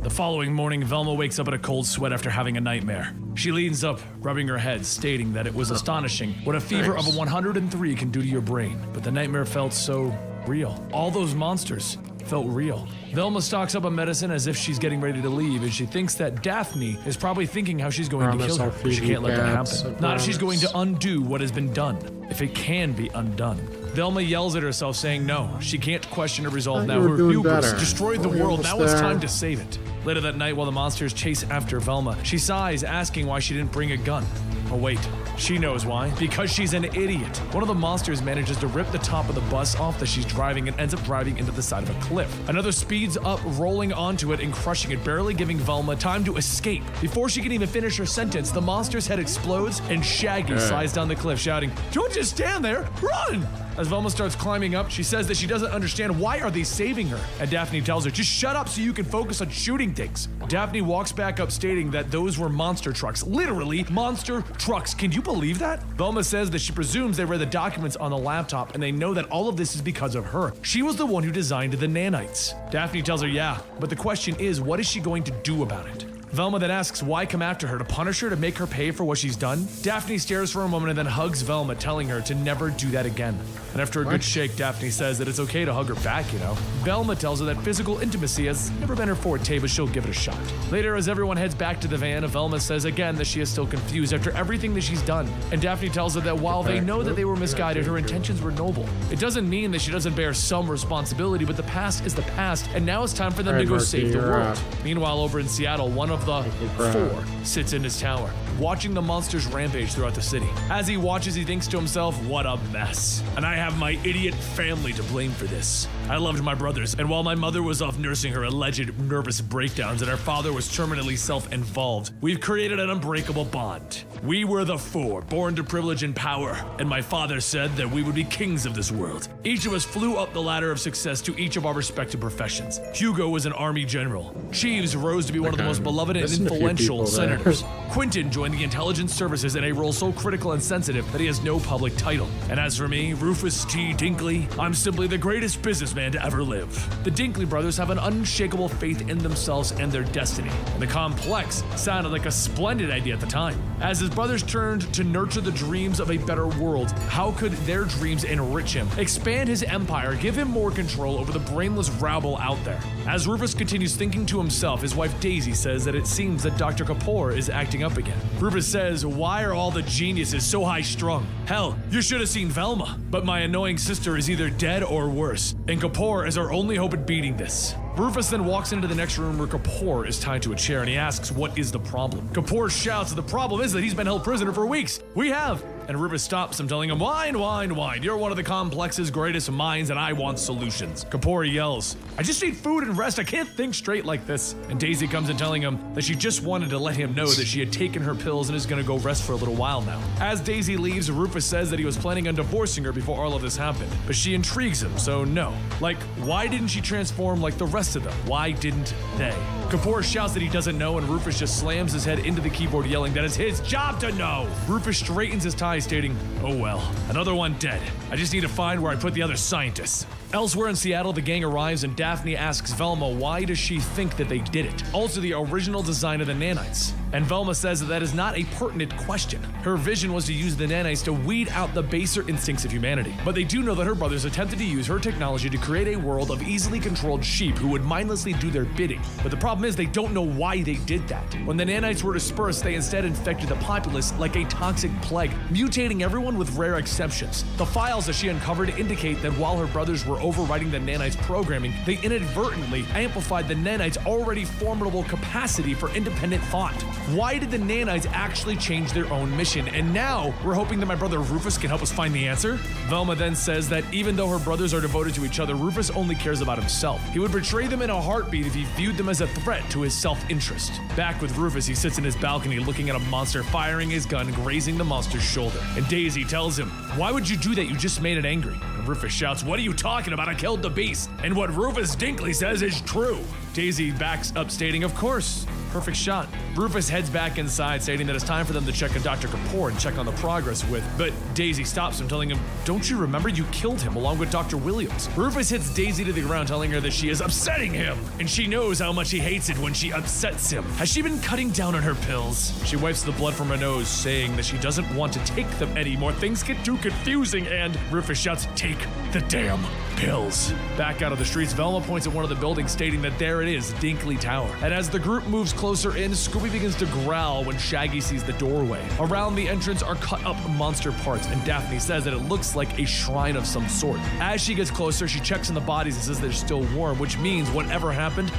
Speaker 2: The following morning, Velma wakes up in a cold sweat after having a nightmare. She leans up, rubbing her head, stating that it was astonishing what a fever of a 103 can do to your brain, but the nightmare felt so real. All those monsters felt real. Velma stocks up on medicine as if she's getting ready to leave, and she thinks that Daphne is probably thinking how she's going to kill her, but she can't let that happen. Not if she's going to undo what has been done, if it can be undone. Velma yells at herself, saying no, she can't question her resolve now. Her hubris destroyed the world, now it's time to save it. Later that night, while the monsters chase after Velma, she sighs, asking why she didn't bring a gun. Oh wait, she knows why. Because she's an idiot. One of the monsters manages to rip the top of the bus off that she's driving and ends up driving into the side of a cliff. Another speeds up, rolling onto it and crushing it, barely giving Velma time to escape. Before she can even finish her sentence, the monster's head explodes and Shaggy slides down the cliff, shouting, "Don't just stand there, run!" As Velma starts climbing up, she says that she doesn't understand why are they saving her. And Daphne tells her, "Just shut up so you can focus on shooting things." Daphne walks back up, stating that those were monster trucks. Literally, monster trucks. Can you believe that? Velma says that she presumes they read the documents on the laptop and they know that all of this is because of her. She was the one who designed the nanites. Daphne tells her, yeah, but the question is, what is she going to do about it? Velma then asks why come after her, to punish her, to make her pay for what she's done? Daphne stares for a moment and then hugs Velma, telling her to never do that again. And after a good shake, Daphne says that it's okay to hug her back, you know. Velma tells her that physical intimacy has never been her forte, but she'll give it a shot. Later, as everyone heads back to the van, Velma says again that she is still confused after everything that she's done. And Daphne tells her that while they know that they were misguided, her intentions were noble. It doesn't mean that she doesn't bear some responsibility, but the past is the past, and now it's time for them to go save the world. Meanwhile, over in Seattle, one of the four sits in his tower, watching the monsters rampage throughout the city. As he watches, he thinks to himself, what a mess. And I have my idiot family to blame for this. I loved my brothers, and while my mother was off nursing her alleged nervous breakdowns and her father was terminally self-involved, we've created an unbreakable bond. We were the four, born to privilege and power, and my father said that we would be kings of this world. Each of us flew up the ladder of success to each of our respective professions. Hugo was an army general. Cheeves rose to be one of the most beloved and influential senators. Quentin joined the intelligence services in a role so critical and sensitive that he has no public title. And as for me, Rufus T. Dinkley, I'm simply the greatest businessman man to ever live. The Dinkley brothers have an unshakable faith in themselves and their destiny, and the complex sounded like a splendid idea at the time. As his brothers turned to nurture the dreams of a better world, how could their dreams enrich him, expand his empire, give him more control over the brainless rabble out there? As Rufus continues thinking to himself, his wife Daisy says that it seems that Dr. Kapoor is acting up again. Rufus says, why are all the geniuses so high-strung? Hell, you should have seen Velma. But my annoying sister is either dead or worse, and Kapoor is our only hope at beating this. Rufus then walks into the next room where Kapoor is tied to a chair and he asks, what is the problem? Kapoor shouts, the problem is that he's been held prisoner for weeks. We have. And Rufus stops him, telling him, whine, whine, whine. You're one of the complex's greatest minds and I want solutions. Kapoor yells, I just need food and rest. I can't think straight like this. And Daisy comes in telling him that she just wanted to let him know that she had taken her pills and is going to go rest for a little while now. As Daisy leaves, Rufus says that he was planning on divorcing her before all of this happened. But she intrigues him, so no. Like, why didn't she transform like the rest of them? Why didn't they? Kapoor shouts that he doesn't know, and Rufus just slams his head into the keyboard, yelling that it's his job to know. Rufus straightens his tie, stating, oh well, another one dead. I just need to find where I put the other scientists. Elsewhere in Seattle, the gang arrives and Daphne asks Velma why does she think that they did it, also the original design of the nanites. And Velma says that is not a pertinent question. Her vision was to use the nanites to weed out the baser instincts of humanity. But they do know that her brothers attempted to use her technology to create a world of easily controlled sheep who would mindlessly do their bidding. But the problem is they don't know why they did that. When the nanites were dispersed, they instead infected the populace like a toxic plague, mutating everyone with rare exceptions. The files that she uncovered indicate that while her brothers were overriding the nanites' programming, they inadvertently amplified the nanites' already formidable capacity for independent thought. Why did the nanites actually change their own mission? And now we're hoping that my brother Rufus can help us find the answer? Velma then says that even though her brothers are devoted to each other, Rufus only cares about himself. He would betray them in a heartbeat if he viewed them as a threat to his self-interest. Back with Rufus, he sits in his balcony looking at a monster firing his gun, grazing the monster's shoulder. And Daisy tells him, why would you do that? You just made it angry. And Rufus shouts, what are you talking about? I killed the beast. And what Rufus Dinkley says is true. Daisy backs up, stating, of course. Perfect shot. Rufus heads back inside, stating that it's time for them to check on Dr. Kapoor and check on the progress with, but Daisy stops him, telling him, don't you remember you killed him along with Dr. Williams? Rufus hits Daisy to the ground, telling her that she is upsetting him, and she knows how much he hates it when she upsets him. Has she been cutting down on her pills? She wipes the blood from her nose, saying that she doesn't want to take them anymore. Things get too confusing, and Rufus shouts, take the damn pills. Back out of the streets, Velma points at one of the buildings, stating that there it is, Dinkley Tower. And as the group moves closer in, Scooby begins to growl when Shaggy sees the doorway. Around the entrance are cut up monster parts, and Daphne says that it looks like a shrine of some sort. As she gets closer, she checks on the bodies and says they're still warm, which means whatever happened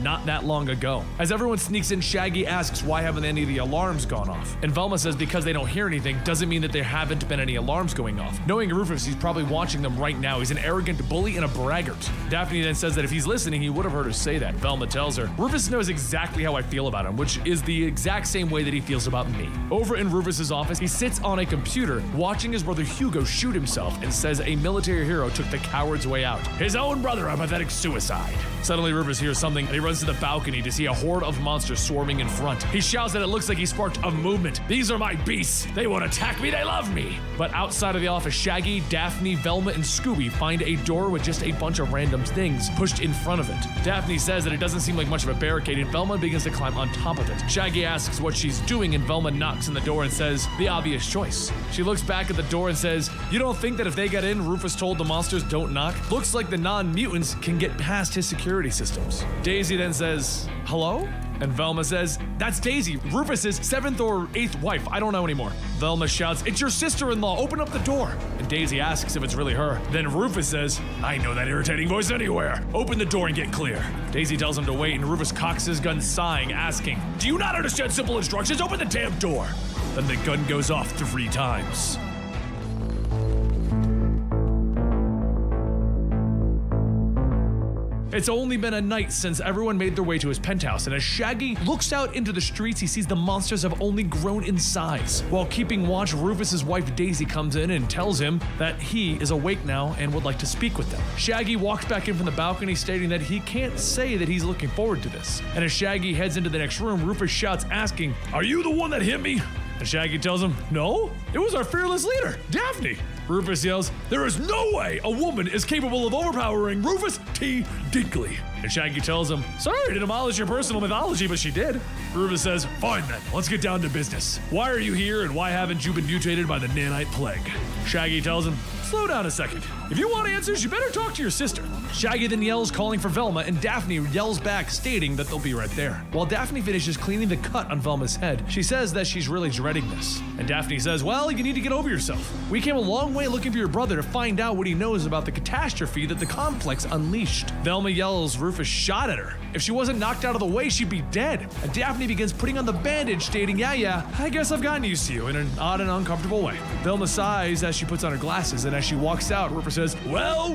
Speaker 2: not that long ago. As everyone sneaks in, Shaggy asks why haven't any of the alarms gone off? And Velma says because they don't hear anything doesn't mean that there haven't been any alarms going off. Knowing Rufus, he's probably watching them right now. He's an arrogant bully and a braggart. Daphne then says that if he's listening, he would have heard her say that. Velma tells her, Rufus knows exactly how I feel about him, which is the exact same way that he feels about me. Over in Rufus's office, he sits on a computer watching his brother Hugo shoot himself and says a military hero took the coward's way out. His own brother, a pathetic suicide. Suddenly Rufus hears something and he runs to the balcony to see a horde of monsters swarming in front. He shouts that it looks like he sparked a movement. These are my beasts. They won't attack me, they love me. But outside of the office, Shaggy, Daphne, Velma, and Scooby find a door with just a bunch of random things pushed in front of it. Daphne says that it doesn't seem like much of a barricade and Velma begins to climb on top of it. Shaggy asks what she's doing and Velma knocks on the door and says, the obvious choice. She looks back at the door and says, you don't think that if they get in, Rufus told the monsters don't knock? Looks like the non-mutants can get past his security systems. Daisy then says, hello? And Velma says, that's Daisy, Rufus's 7th or 8th wife, I don't know anymore. Velma shouts, it's your sister-in-law, open up the door. And Daisy asks if it's really her. Then Rufus says, I know that irritating voice anywhere. Open the door and get clear. Daisy tells him to wait and Rufus cocks his gun, sighing, asking, do you not understand simple instructions? Open the damn door. Then the gun goes off 3 times. It's only been a night since everyone made their way to his penthouse, and as Shaggy looks out into the streets, he sees the monsters have only grown in size. While keeping watch, Rufus's wife Daisy comes in and tells him that he is awake now and would like to speak with them. Shaggy walks back in from the balcony, stating that he can't say that he's looking forward to this. And as Shaggy heads into the next room, Rufus shouts, asking, are you the one that hit me? And Shaggy tells him, no, it was our fearless leader, Daphne. Rufus yells, "There is no way a woman is capable of overpowering Rufus T. Dinkley." And Shaggy tells him, "Sorry to demolish your personal mythology, but she did." Rufus says, "Fine then, let's get down to business. Why are you here and why haven't you been mutated by the nanite plague?" Shaggy tells him, "Slow down a second. If you want answers, you better talk to your sister." Shaggy then yells, calling for Velma, and Daphne yells back, stating that they'll be right there. While Daphne finishes cleaning the cut on Velma's head, she says that she's really dreading this. And Daphne says, "Well, you need to get over yourself. We came a long way looking for your brother to find out what he knows about the catastrophe that the complex unleashed." Velma yells Rufus shot at her. If she wasn't knocked out of the way, she'd be dead. And Daphne begins putting on the bandage, stating, yeah, I guess I've gotten used to you in an odd and uncomfortable way. Velma sighs as she puts on her glasses, and as she walks out, Rufus says, well,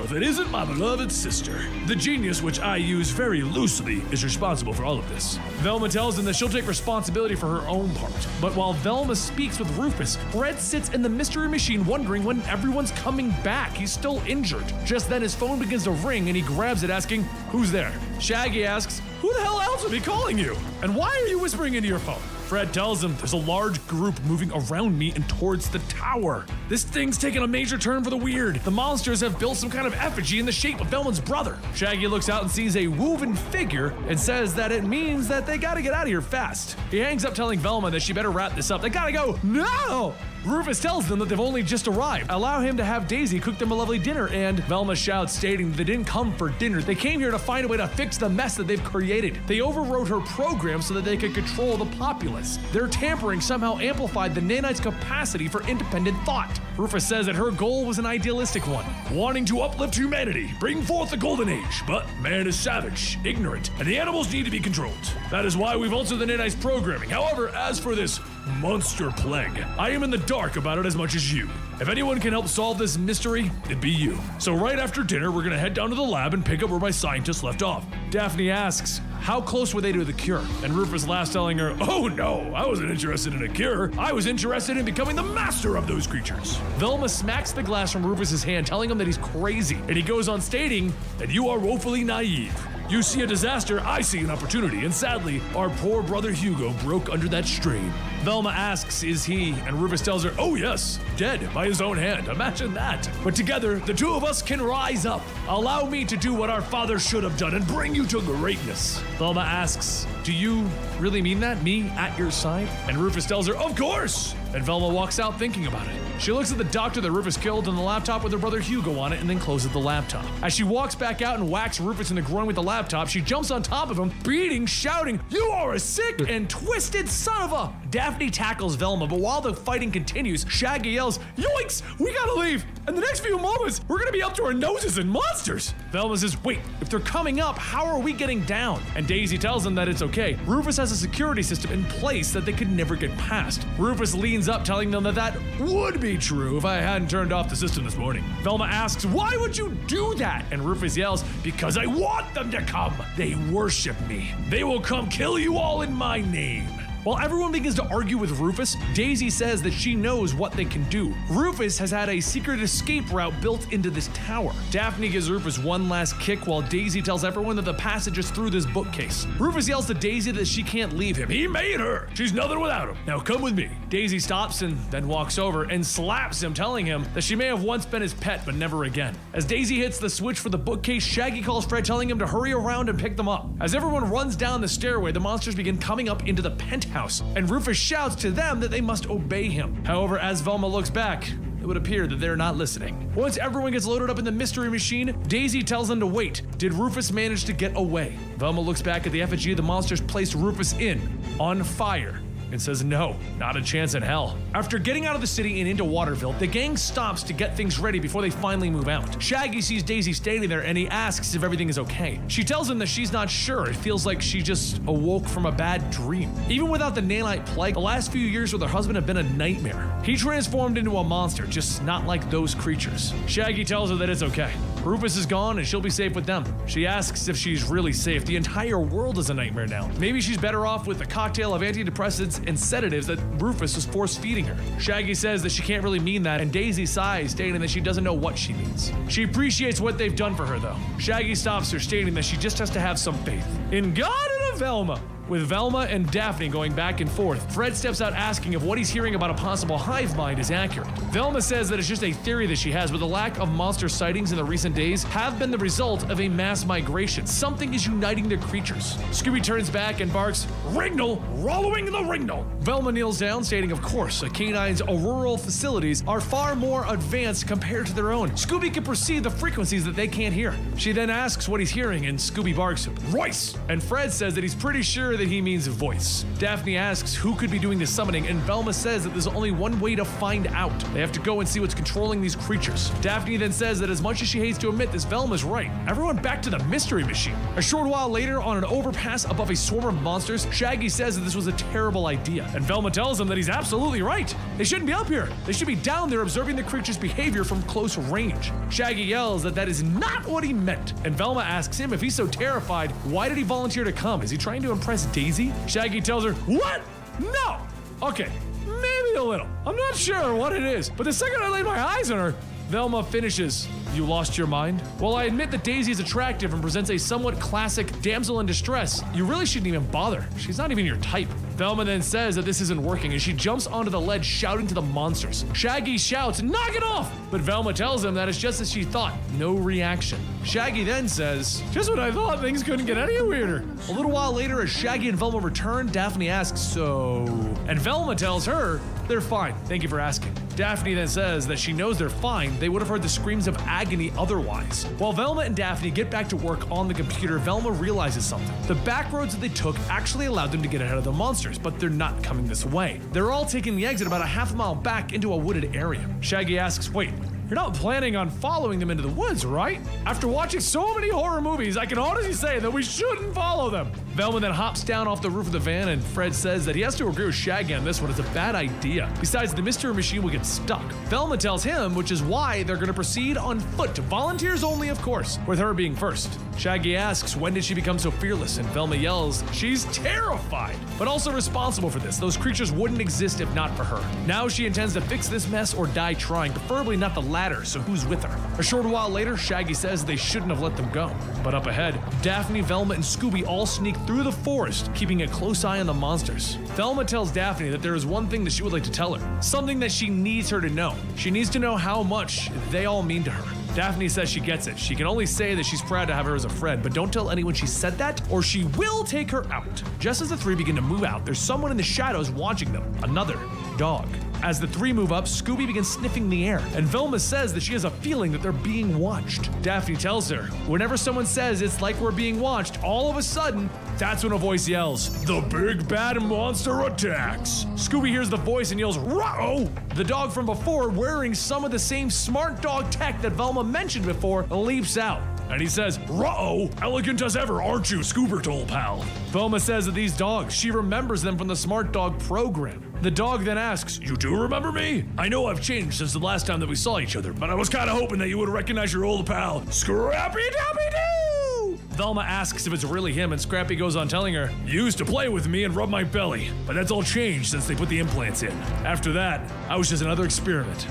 Speaker 2: if it isn't my beloved sister. The genius, which I use very loosely, is responsible for all of this. Velma tells him that she'll take responsibility for her own part. But while Velma speaks with Rufus, Fred sits in the mystery machine wondering when everyone's coming back. He's still injured. Just then his phone begins to ring and he grabs it asking, "Who's there?" Shaggy asks, "Who the hell else would be calling you? And why are you whispering into your phone?" Fred tells him, "There's a large group moving around me and towards the tower. This thing's taken a major turn for the weird. The monsters have built some kind of effigy in the shape of Velma's brother." Shaggy looks out and sees a woven figure and says that it means that they gotta get out of here fast. He hangs up telling Velma that she better wrap this up. They gotta go now! Rufus tells them that they've only just arrived. Allow him to have Daisy cook them a lovely dinner, and Velma shouts, stating that they didn't come for dinner. They came here to find a way to fix the mess that they've created. They overrode her program so that they could control the populace. Their tampering somehow amplified the nanites' capacity for independent thought. Rufus says that her goal was an idealistic one, wanting to uplift humanity, bring forth the golden age. But man is savage, ignorant, and the animals need to be controlled. That is why we've altered the nanites' programming. However, as for this monster plague, I am in the dark about it as much as you. If anyone can help solve this mystery, it'd be you. So right after dinner, we're gonna head down to the lab and pick up where my scientists left off." Daphne asks, how close were they to the cure? And Rufus laughs, telling her, "Oh no, I wasn't interested in a cure. I was interested in becoming the master of those creatures." Velma smacks the glass from Rufus's hand, telling him that he's crazy. And he goes on stating that you are woefully naive. You see a disaster, I see an opportunity, and sadly, our poor brother Hugo broke under that strain. Velma asks, is he? And Rufus tells her, oh yes, dead by his own hand, imagine that. But together, the two of us can rise up. Allow me to do what our father should have done and bring you to greatness. Velma asks, do you really mean that? Me at your side? And Rufus tells her, of course! And Velma walks out thinking about it. She looks at the doctor that Rufus killed and the laptop with her brother Hugo on it, and then closes the laptop. As she walks back out and whacks Rufus in the groin with the laptop, she jumps on top of him, beating, shouting, "You are a sick and twisted son of a..." Daphne tackles Velma, but while the fighting continues, Shaggy yells, "Yoinks! We gotta leave! In the next few moments, we're gonna be up to our noses in monsters!" Velma says, "Wait, if they're coming up, how are we getting down?" And Daisy tells them that it's okay. Rufus has a security system in place that they could never get past. Rufus leans up, telling them that that would be true if I hadn't turned off the system this morning. Velma asks, why would you do that? And Rufus yells, because I want them to come. They worship me. They will come kill you all in my name. While everyone begins to argue with Rufus, Daisy says that she knows what they can do. Rufus has had a secret escape route built into this tower. Daphne gives Rufus one last kick while Daisy tells everyone that the passage is through this bookcase. Rufus yells to Daisy that she can't leave him. He made her! She's nothing without him. Now come with me. Daisy stops and then walks over and slaps him, telling him that she may have once been his pet, but never again. As Daisy hits the switch for the bookcase, Shaggy calls Fred, telling him to hurry around and pick them up. As everyone runs down the stairway, the monsters begin coming up into the penthouse. And Rufus shouts to them that they must obey him. However, as Velma looks back, it would appear that they're not listening. Once everyone gets loaded up in the mystery machine, Daisy tells them to wait. Did Rufus manage to get away? Velma looks back at the effigy the monsters placed Rufus in, on fire, and says no, not a chance in hell. After getting out of the city and into Waterville, the gang stops to get things ready before they finally move out. Shaggy sees Daisy standing there and he asks if everything is okay. She tells him that she's not sure. It feels like she just awoke from a bad dream. Even without the nanite plague, the last few years with her husband have been a nightmare. He transformed into a monster, just not like those creatures. Shaggy tells her that it's okay. Rufus is gone and she'll be safe with them. She asks if she's really safe. The entire world is a nightmare now. Maybe she's better off with a cocktail of antidepressants and sedatives that Rufus was force-feeding her. Shaggy says that she can't really mean that, and Daisy sighs, stating that she doesn't know what she means. She appreciates what they've done for her, though. Shaggy stops her, stating that she just has to have some faith in God and in Velma. With Velma and Daphne going back and forth, Fred steps out asking if what he's hearing about a possible hive mind is accurate. Velma says that it's just a theory that she has, but the lack of monster sightings in the recent days have been the result of a mass migration. Something is uniting their creatures. Scooby turns back and barks, "Ringnal, following the Ringnal!" Velma kneels down, stating, of course, the canine's auroral facilities are far more advanced compared to their own. Scooby can perceive the frequencies that they can't hear. She then asks what he's hearing, and Scooby barks, "Voice!" And Fred says that he's pretty sure that he means voice. Daphne asks who could be doing the summoning, and Velma says that there's only one way to find out. They have to go and see what's controlling these creatures. Daphne then says that as much as she hates to admit this, Velma's right. Everyone back to the mystery machine. A short while later, on an overpass above a swarm of monsters, Shaggy says that this was a terrible idea, and Velma tells him that he's absolutely right. They shouldn't be up here. They should be down there observing the creature's behavior from close range. Shaggy yells that that is not what he meant, and Velma asks him if he's so terrified, why did he volunteer to come? Is he trying to impress Daisy? Shaggy tells her, "What? No! Okay, maybe a little. I'm not sure what it is, but the second I laid my eyes on her," Velma finishes, "You lost your mind? While I admit that Daisy is attractive and presents a somewhat classic damsel in distress, you really shouldn't even bother. She's not even your type." Velma then says that this isn't working, and she jumps onto the ledge shouting to the monsters. Shaggy shouts, "Knock it off!" But Velma tells him that it's just as she thought, no reaction. Shaggy then says, "Just when I thought things couldn't get any weirder." A little while later, as Shaggy and Velma return, Daphne asks, "So?" And Velma tells her, "They're fine, thank you for asking." Daphne then says that she knows they're fine, they would have heard the screams of agony otherwise. While Velma and Daphne get back to work on the computer, Velma realizes something. The back roads that they took actually allowed them to get ahead of the monsters, but they're not coming this way. They're all taking the exit about a half a mile back into a wooded area. Shaggy asks, "Wait, you're not planning on following them into the woods, right? After watching so many horror movies, I can honestly say that we shouldn't follow them." Velma then hops down off the roof of the van, and Fred says that he has to agree with Shaggy on this one. It's a bad idea. Besides, the mystery machine will get stuck. Velma tells him, which is why they're going to proceed on foot. Volunteers only, of course, with her being first. Shaggy asks, when did she become so fearless? And Velma yells, she's terrified, but also responsible for this. Those creatures wouldn't exist if not for her. Now she intends to fix this mess or die trying, preferably not the latter, so who's with her? A short while later, Shaggy says they shouldn't have let them go. But up ahead, Daphne, Velma, and Scooby all sneak through the forest, keeping a close eye on the monsters. Velma tells Daphne that there is one thing that she would like to tell her, something that she needs her to know. She needs to know how much they all mean to her. Daphne says she gets it. She can only say that she's proud to have her as a friend, but don't tell anyone she said that, or she will take her out. Just as the three begin to move out, there's someone in the shadows watching them. Another dog. As the three move up, Scooby begins sniffing the air, and Velma says that she has a feeling that they're being watched. Daphne tells her, whenever someone says it's like we're being watched, all of a sudden, that's when a voice yells, "The big bad monster attacks!" Scooby hears the voice and yells, "Ruh-oh!" The dog from before, wearing some of the same smart dog tech that Velma mentioned before, leaps out. And he says, "Ruh-oh, elegant as ever, aren't you, Scoobertole, pal?" Velma says that these dogs, she remembers them from the Smart Dog program. The dog then asks, "You do remember me? I know I've changed since the last time that we saw each other, but I was kind of hoping that you would recognize your old pal, Scrappy-Dappy-Doo!" Velma asks if it's really him, and Scrappy goes on telling her, "You used to play with me and rub my belly, but that's all changed since they put the implants in. After that, I was just another experiment.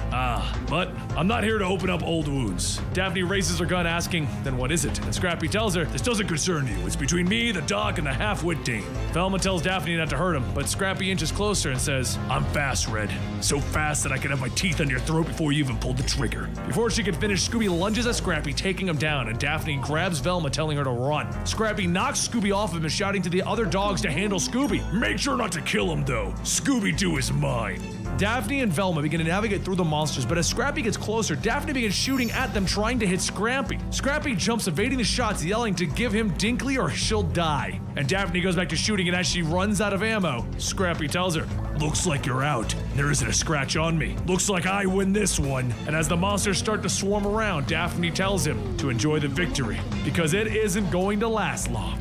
Speaker 2: But I'm not here to open up old wounds." Daphne raises her gun asking, "Then what is it?" And Scrappy tells her, "This doesn't concern you. It's between me, the dog, and the half-wit Dane." Velma tells Daphne not to hurt him, but Scrappy inches closer and says, "I'm fast, Red. So fast that I could have my teeth on your throat before you even pulled the trigger." Before she can finish, Scooby lunges at Scrappy, taking him down, and Daphne grabs Velma, telling her to run. Scrappy knocks Scooby off him and shouting to the other dogs to handle Scooby. "Make sure not to kill him, though. Scooby-Doo is mine." Daphne and Velma begin to navigate through the monsters, but as Scrappy gets closer, Daphne begins shooting at them, trying to hit Scrappy. Scrappy jumps, evading the shots, yelling to give him Dinkley or she'll die. And Daphne goes back to shooting, and as she runs out of ammo, Scrappy tells her, "Looks like you're out. There isn't a scratch on me. Looks like I win this one." And as the monsters start to swarm around, Daphne tells him to enjoy the victory, because it isn't going to last long.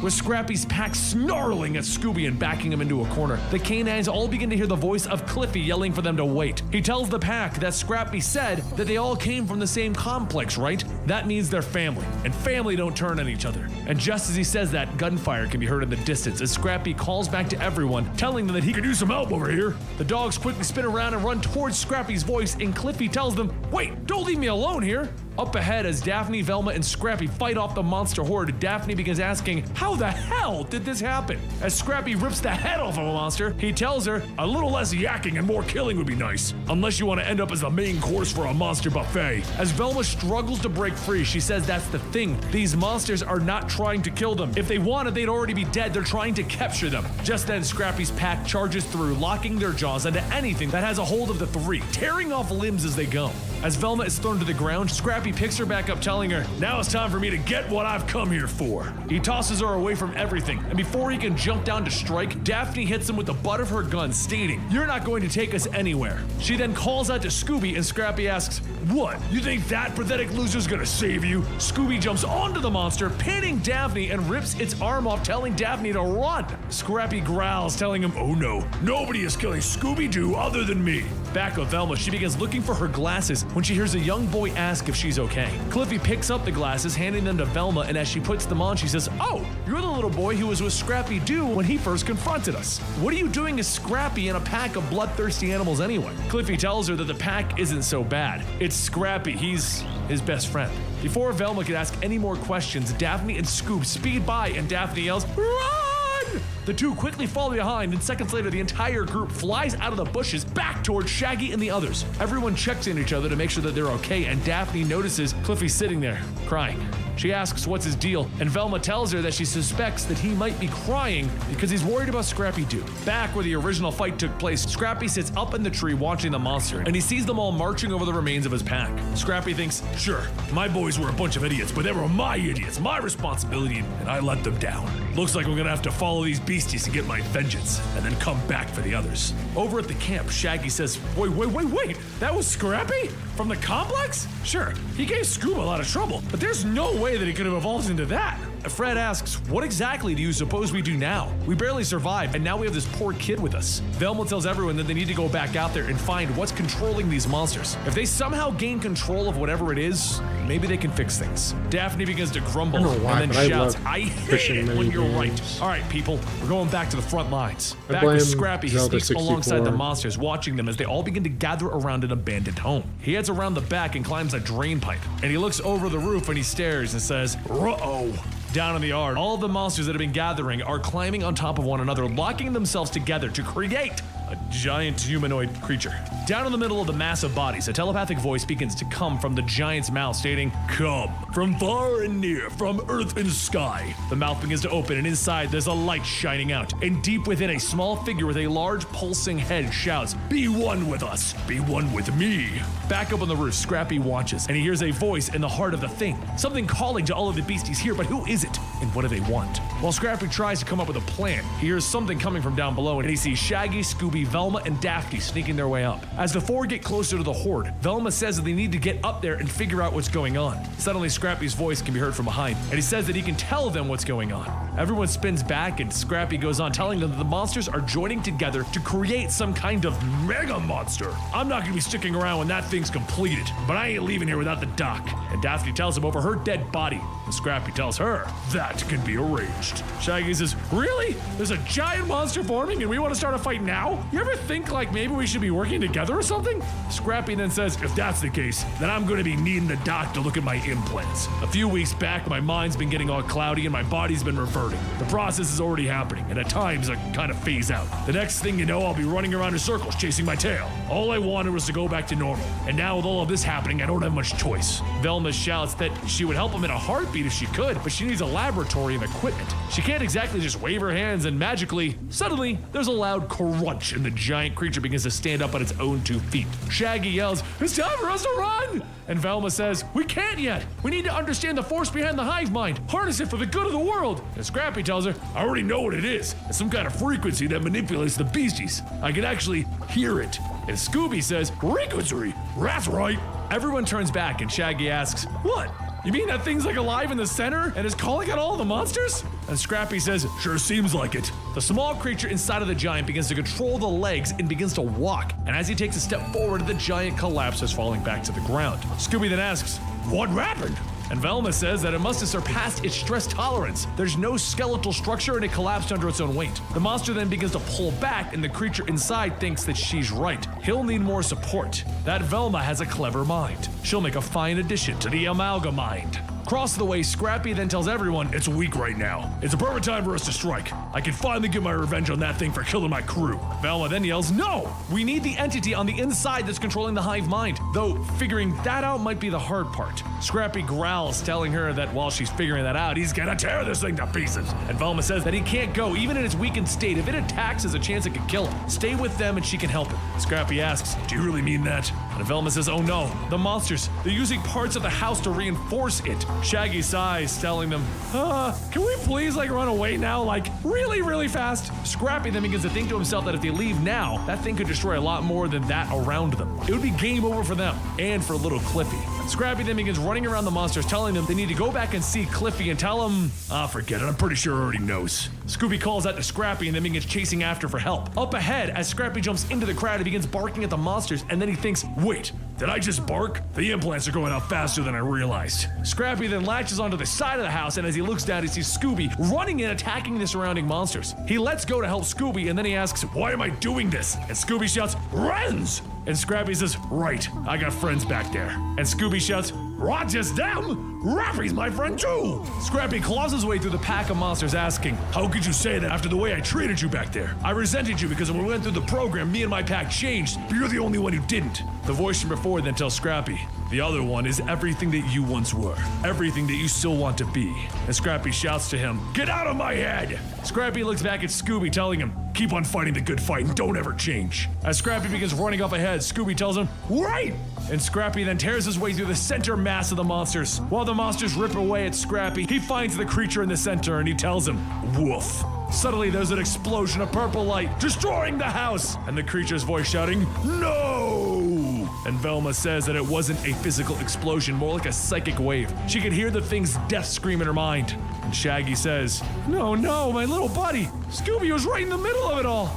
Speaker 2: With Scrappy's pack snarling at Scooby and backing him into a corner, the canines all begin to hear the voice of Cliffy yelling for them to wait. He tells the pack that Scrappy said that they all came from the same complex, right? That means they're family, and family don't turn on each other. And just as he says that, gunfire can be heard in the distance as Scrappy calls back to everyone, telling them that he could use some help over here. The dogs quickly spin around and run towards Scrappy's voice, and Cliffy tells them, "Wait, don't leave me alone here." Up ahead, as Daphne, Velma, and Scrappy fight off the monster horde, Daphne begins asking, how the hell did this happen? As Scrappy rips the head off of a monster, he tells her, a little less yakking and more killing would be nice, unless you want to end up as the main course for a monster buffet. As Velma struggles to break free, she says that's the thing. These monsters are not trying to kill them. If they wanted, they'd already be dead. They're trying to capture them. Just then, Scrappy's pack charges through, locking their jaws onto anything that has a hold of the three, tearing off limbs as they go. As Velma is thrown to the ground, Scrappy picks her back up, telling her, now it's time for me to get what I've come here for. He tosses her away from everything, and before he can jump down to strike, Daphne hits him with the butt of her gun, stating, you're not going to take us anywhere. She then calls out to Scooby, and Scrappy asks, what? You think that pathetic loser's gonna save you? Scooby jumps onto the monster, pinning Daphne, and rips its arm off, telling Daphne to run. Scrappy growls, telling him, oh no, nobody is killing Scooby-Doo other than me. Back with Velma, she begins looking for her glasses when she hears a young boy ask if she's okay. Cliffy picks up the glasses, handing them to Velma, and as she puts them on, she says, oh, you're the little boy who was with Scrappy-Doo when he first confronted us. What are you doing as Scrappy in a pack of bloodthirsty animals anyway? Cliffy tells her that the pack isn't so bad. It's Scrappy, he's his best friend. Before Velma could ask any more questions, Daphne and Scoob speed by, and Daphne yells, run! The two quickly fall behind, and seconds later, the entire group flies out of the bushes back towards Shaggy and the others. Everyone checks in each other to make sure that they're okay, and Daphne notices Cliffy sitting there, crying. She asks what's his deal, and Velma tells her that she suspects that he might be crying because he's worried about Scrappy-Doo. Back where the original fight took place, Scrappy sits up in the tree watching the monster, and he sees them all marching over the remains of his pack. Scrappy thinks, sure, my boys were a bunch of idiots, but they were my idiots, my responsibility, and I let them down. Looks like we're gonna have to follow these beasties to get my vengeance, and then come back for the others. Over at the camp, Shaggy says, wait, that was Scrappy? From the complex? Sure, he gave Scoob a lot of trouble, but there's no way that he could have evolved into that. Fred asks, what exactly do you suppose we do now? We barely survived, and now we have this poor kid with us. Velma tells everyone that they need to go back out there and find what's controlling these monsters. If they somehow gain control of whatever it is, maybe they can fix things. Daphne begins to grumble and then shouts, I hate it when you're right. All right, people, we're going back to the front lines. Back with Scrappy, he sneaks alongside the monsters, watching them as they all begin to gather around an abandoned home. He heads around the back and climbs a drain pipe, and he looks over the roof and he stares and says, ruh-oh. Down in the yard, all of the monsters that have been gathering are climbing on top of one another, locking themselves together to create a giant humanoid creature. Down in the middle of the massive bodies, a telepathic voice begins to come from the giant's mouth, stating, come, from far and near, from earth and sky. The mouth begins to open, and inside there's a light shining out, and deep within, a small figure with a large pulsing head shouts, be one with us, be one with me. Back up on the roof, Scrappy watches, and he hears a voice in the heart of the thing, something calling to all of the beasties here, but who is it, and what do they want? While Scrappy tries to come up with a plan, he hears something coming from down below, and he sees Shaggy, Scooby, Velma, and Daphne sneaking their way up. As the four get closer to the horde, Velma says that they need to get up there and figure out what's going on. Suddenly, Scrappy's voice can be heard from behind, and he says that he can tell them what's going on. Everyone spins back, and Scrappy goes on telling them that the monsters are joining together to create some kind of mega monster. I'm not gonna be sticking around when that thing's completed, but I ain't leaving here without the doc. And Daphne tells him over her dead body, and Scrappy tells her that can be arranged. Shaggy says, really? There's a giant monster forming and we want to start a fight now? You ever think like maybe we should be working together or something? Scrappy then says, if that's the case, then I'm going to be needing the doc to look at my implants. A few weeks back, my mind's been getting all cloudy and my body's been reverting. The process is already happening, and at times I kind of phase out. The next thing you know, I'll be running around in circles chasing my tail. All I wanted was to go back to normal, and now with all of this happening, I don't have much choice. Velma shouts that she would help him in a heartbeat if she could, but she needs a laboratory and equipment. She can't exactly just wave her hands and magically, suddenly, there's a loud crunch and the giant creature begins to stand up on its own 2 feet. Shaggy yells, it's time for us to run! And Velma says, we can't yet. We need to understand the force behind the hive mind, harness it for the good of the world. And Scrappy tells her, I already know what it is. It's some kind of frequency that manipulates the beasties. I can actually hear it. And Scooby says, frequency? That's right. Everyone turns back and Shaggy asks, what? You mean that thing's like alive in the center and is calling out all the monsters? And Scrappy says, sure seems like it. The small creature inside of the giant begins to control the legs and begins to walk. And as he takes a step forward, the giant collapses, falling back to the ground. Scooby then asks, what happened? and Velma says that it must have surpassed its stress tolerance. There's no skeletal structure and it collapsed under its own weight. The monster then begins to pull back and the creature inside thinks that she's right. He'll need more support. That Velma has a clever mind. She'll make a fine addition to the Amalgamind. Across the way, Scrappy then tells everyone it's weak right now. It's a perfect time for us to strike. I can finally get my revenge on that thing for killing my crew. Velma then yells, no! We need the entity on the inside that's controlling the hive mind. Though, figuring that out might be the hard part. Scrappy growls, telling her that while she's figuring that out, he's gonna tear this thing to pieces. And Velma says that he can't go, even in its weakened state. If it attacks, there's a chance it could kill him. Stay with them and she can help him. Scrappy asks, do you really mean that? And Velma says, oh no, the monsters, they're using parts of the house to reinforce it. Shaggy sighs, telling them, can we please run away now, really, really fast? Scrappy then begins to think to himself that if they leave now, that thing could destroy a lot more than that around them. It would be game over for them, and for little Cliffy. Scrappy then begins running around the monsters, telling them they need to go back and see Cliffy and tell him, forget it, I'm pretty sure he already knows. Scooby calls out to Scrappy and then begins chasing after for help. Up ahead, as Scrappy jumps into the crowd, he begins barking at the monsters, and then he thinks, wait, did I just bark? The implants are going out faster than I realized. Scrappy then latches onto the side of the house, and as he looks down, he sees Scooby running in, attacking the surrounding monsters. He lets go to help Scooby, and then he asks, why am I doing this? And Scooby shouts, friends! And Scrappy says, right, I got friends back there. And Scooby shouts, not just them! Rappy's my friend too! Scrappy claws his way through the pack of monsters asking, how could you say that after the way I treated you back there? I resented you because when we went through the program, me and my pack changed, but you're the only one who didn't. The voice from before then tells Scrappy, the other one is everything that you once were, everything that you still want to be. And Scrappy shouts to him, get out of my head! Scrappy looks back at Scooby, telling him, keep on fighting the good fight and don't ever change. As Scrappy begins running up ahead, Scooby tells him, right! And Scrappy then tears his way through the center mass of the monsters. While the monsters rip away at Scrappy, he finds the creature in the center and he tells him, woof. Suddenly there's an explosion of purple light, destroying the house, and the creature's voice shouting, no! And Velma says that it wasn't a physical explosion, more like a psychic wave. She could hear the thing's death scream in her mind. And Shaggy says, no, my little buddy, Scooby was right in the middle of it all.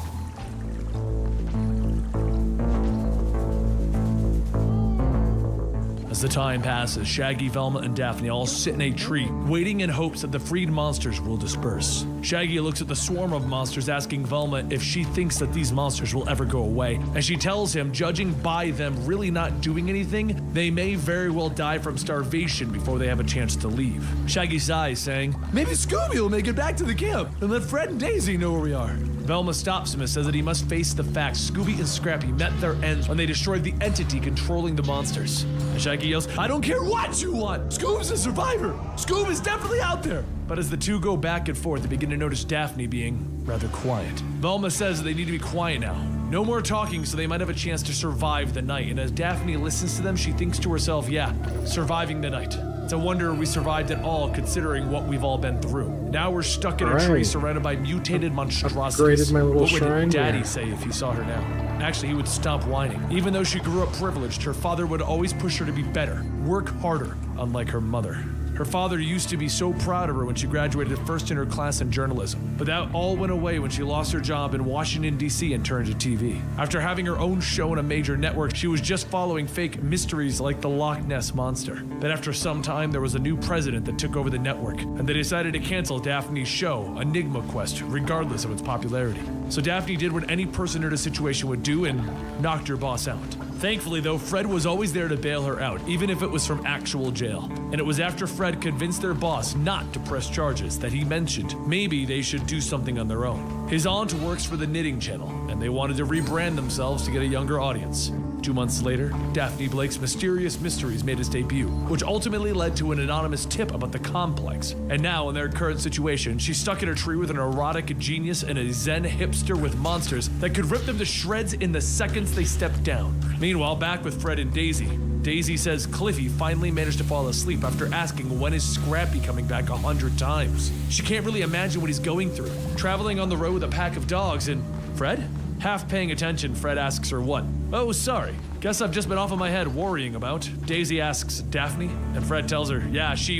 Speaker 2: As the time passes, Shaggy, Velma, and Daphne all sit in a tree, waiting in hopes that the freed monsters will disperse. Shaggy looks at the swarm of monsters, asking Velma if she thinks that these monsters will ever go away. And she tells him, judging by them really not doing anything, they may very well die from starvation before they have a chance to leave. Shaggy sighs, saying, maybe Scooby will make it back to the camp, and let Fred and Daisy know where we are. Velma stops him and says that he must face the facts. Scooby and Scrappy met their ends when they destroyed the entity controlling the monsters. And Shaggy yells, I don't care what you want! Scoob's a survivor! Scoob is definitely out there! But as the two go back and forth, they begin to notice Daphne being rather quiet. Velma says that they need to be quiet now. No more talking so they might have a chance to survive the night. And as Daphne listens to them, she thinks to herself, yeah, surviving the night. It's a wonder we survived at all, considering what we've all been through. Now we're stuck in a tree surrounded by mutated monstrosities.
Speaker 1: My little
Speaker 2: what would
Speaker 1: shrine,
Speaker 2: Daddy say if he saw her now? Actually, he would stop whining. Even though she grew up privileged, her father would always push her to be better, work harder, unlike her mother. Her father used to be so proud of her when she graduated first in her class in journalism, but that all went away when she lost her job in Washington, D.C. and turned to TV. After having her own show in a major network, she was just following fake mysteries like the Loch Ness Monster. Then after some time, there was a new president that took over the network, and they decided to cancel Daphne's show, Enigma Quest, regardless of its popularity. So Daphne did what any person in a situation would do and knocked her boss out. Thankfully, though, Fred was always there to bail her out, even if it was from actual jail. And it was after Fred convinced their boss not to press charges that he mentioned maybe they should do something on their own. His aunt works for the Knitting Channel, and they wanted to rebrand themselves to get a younger audience. 2 months later, Daphne Blake's Mysterious Mysteries made its debut, which ultimately led to an anonymous tip about the complex. And now, in their current situation, she's stuck in a tree with an erotic genius and a zen hipster with monsters that could rip them to shreds in the seconds they step down. Meanwhile, back with Fred and Daisy. Daisy says Cliffy finally managed to fall asleep after asking when is Scrappy coming back 100 times. She can't really imagine what he's going through, traveling on the road with a pack of dogs, and Fred? Half paying attention, Fred asks her what. Oh, sorry. Guess I've just been off of my head worrying about. Daisy asks Daphne, and Fred tells her, yeah, she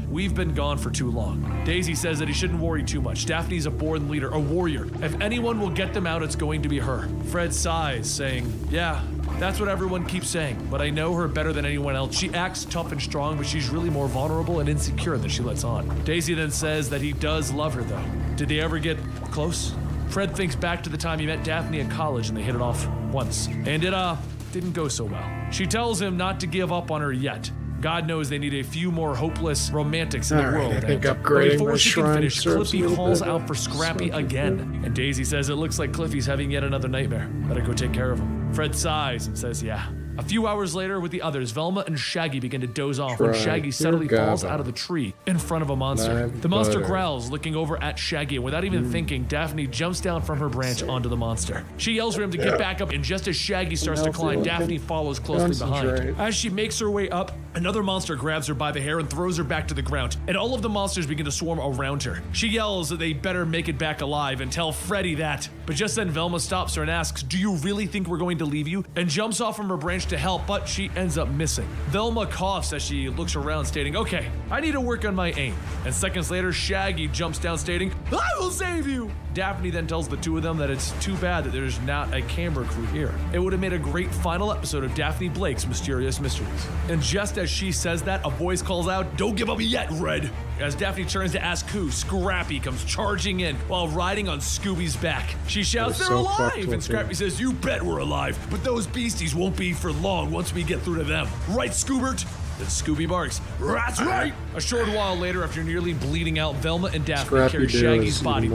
Speaker 2: we've been gone for too long. Daisy says that he shouldn't worry too much. Daphne's a born leader, a warrior. If anyone will get them out, it's going to be her. Fred sighs, saying, yeah, that's what everyone keeps saying, but I know her better than anyone else. She acts tough and strong, but she's really more vulnerable and insecure than she lets on. Daisy then says that he does love her, though. Did they ever get close? Fred thinks back to the time he met Daphne at college and they hit it off once. And it, didn't go so well. She tells him not to give up on her yet. God knows they need a few more hopeless romantics in the world.
Speaker 1: I think
Speaker 2: but
Speaker 1: upgrading
Speaker 2: before
Speaker 1: my
Speaker 2: she can
Speaker 1: shrine
Speaker 2: finish,
Speaker 1: serves
Speaker 2: Cliffy
Speaker 1: me a
Speaker 2: calls
Speaker 1: bit.
Speaker 2: out for Scrappy again. And Daisy says it looks like Cliffy's having yet another nightmare. Better go take care of him. Fred sighs and says, yeah. A few hours later, with the others, Velma and Shaggy begin to doze off when Shaggy suddenly falls out of the tree in front of a monster. The monster growls, looking over at Shaggy, and without even thinking, Daphne jumps down from her branch onto the monster. She yells for him to get back up, and just as Shaggy starts to climb, Daphne follows closely behind. As she makes her way up, another monster grabs her by the hair and throws her back to the ground, and all of the monsters begin to swarm around her. She yells that they better make it back alive and tell Freddy that. But just then, Velma stops her and asks, do you really think we're going to leave you? And jumps off from her branch to help, but she ends up missing. Velma coughs as she looks around, stating, okay, I need to work on my aim. And seconds later, Shaggy jumps down, stating, I will save you! Daphne then tells the two of them that it's too bad that there's not a camera crew here. It would have made a great final episode of Daphne Blake's Mysterious Mysteries. And just as she says that, a voice calls out, don't give up yet, Red! As Daphne turns to ask who, Scrappy comes charging in while riding on Scooby's back. She shouts, they're alive! And Scrappy says, you bet we're alive, but those beasties won't be for long once we get through to them. Right, Scoobert? Then Scooby barks, that's right! A short while later, after nearly bleeding out, Velma and Daphne carry Shaggy's body.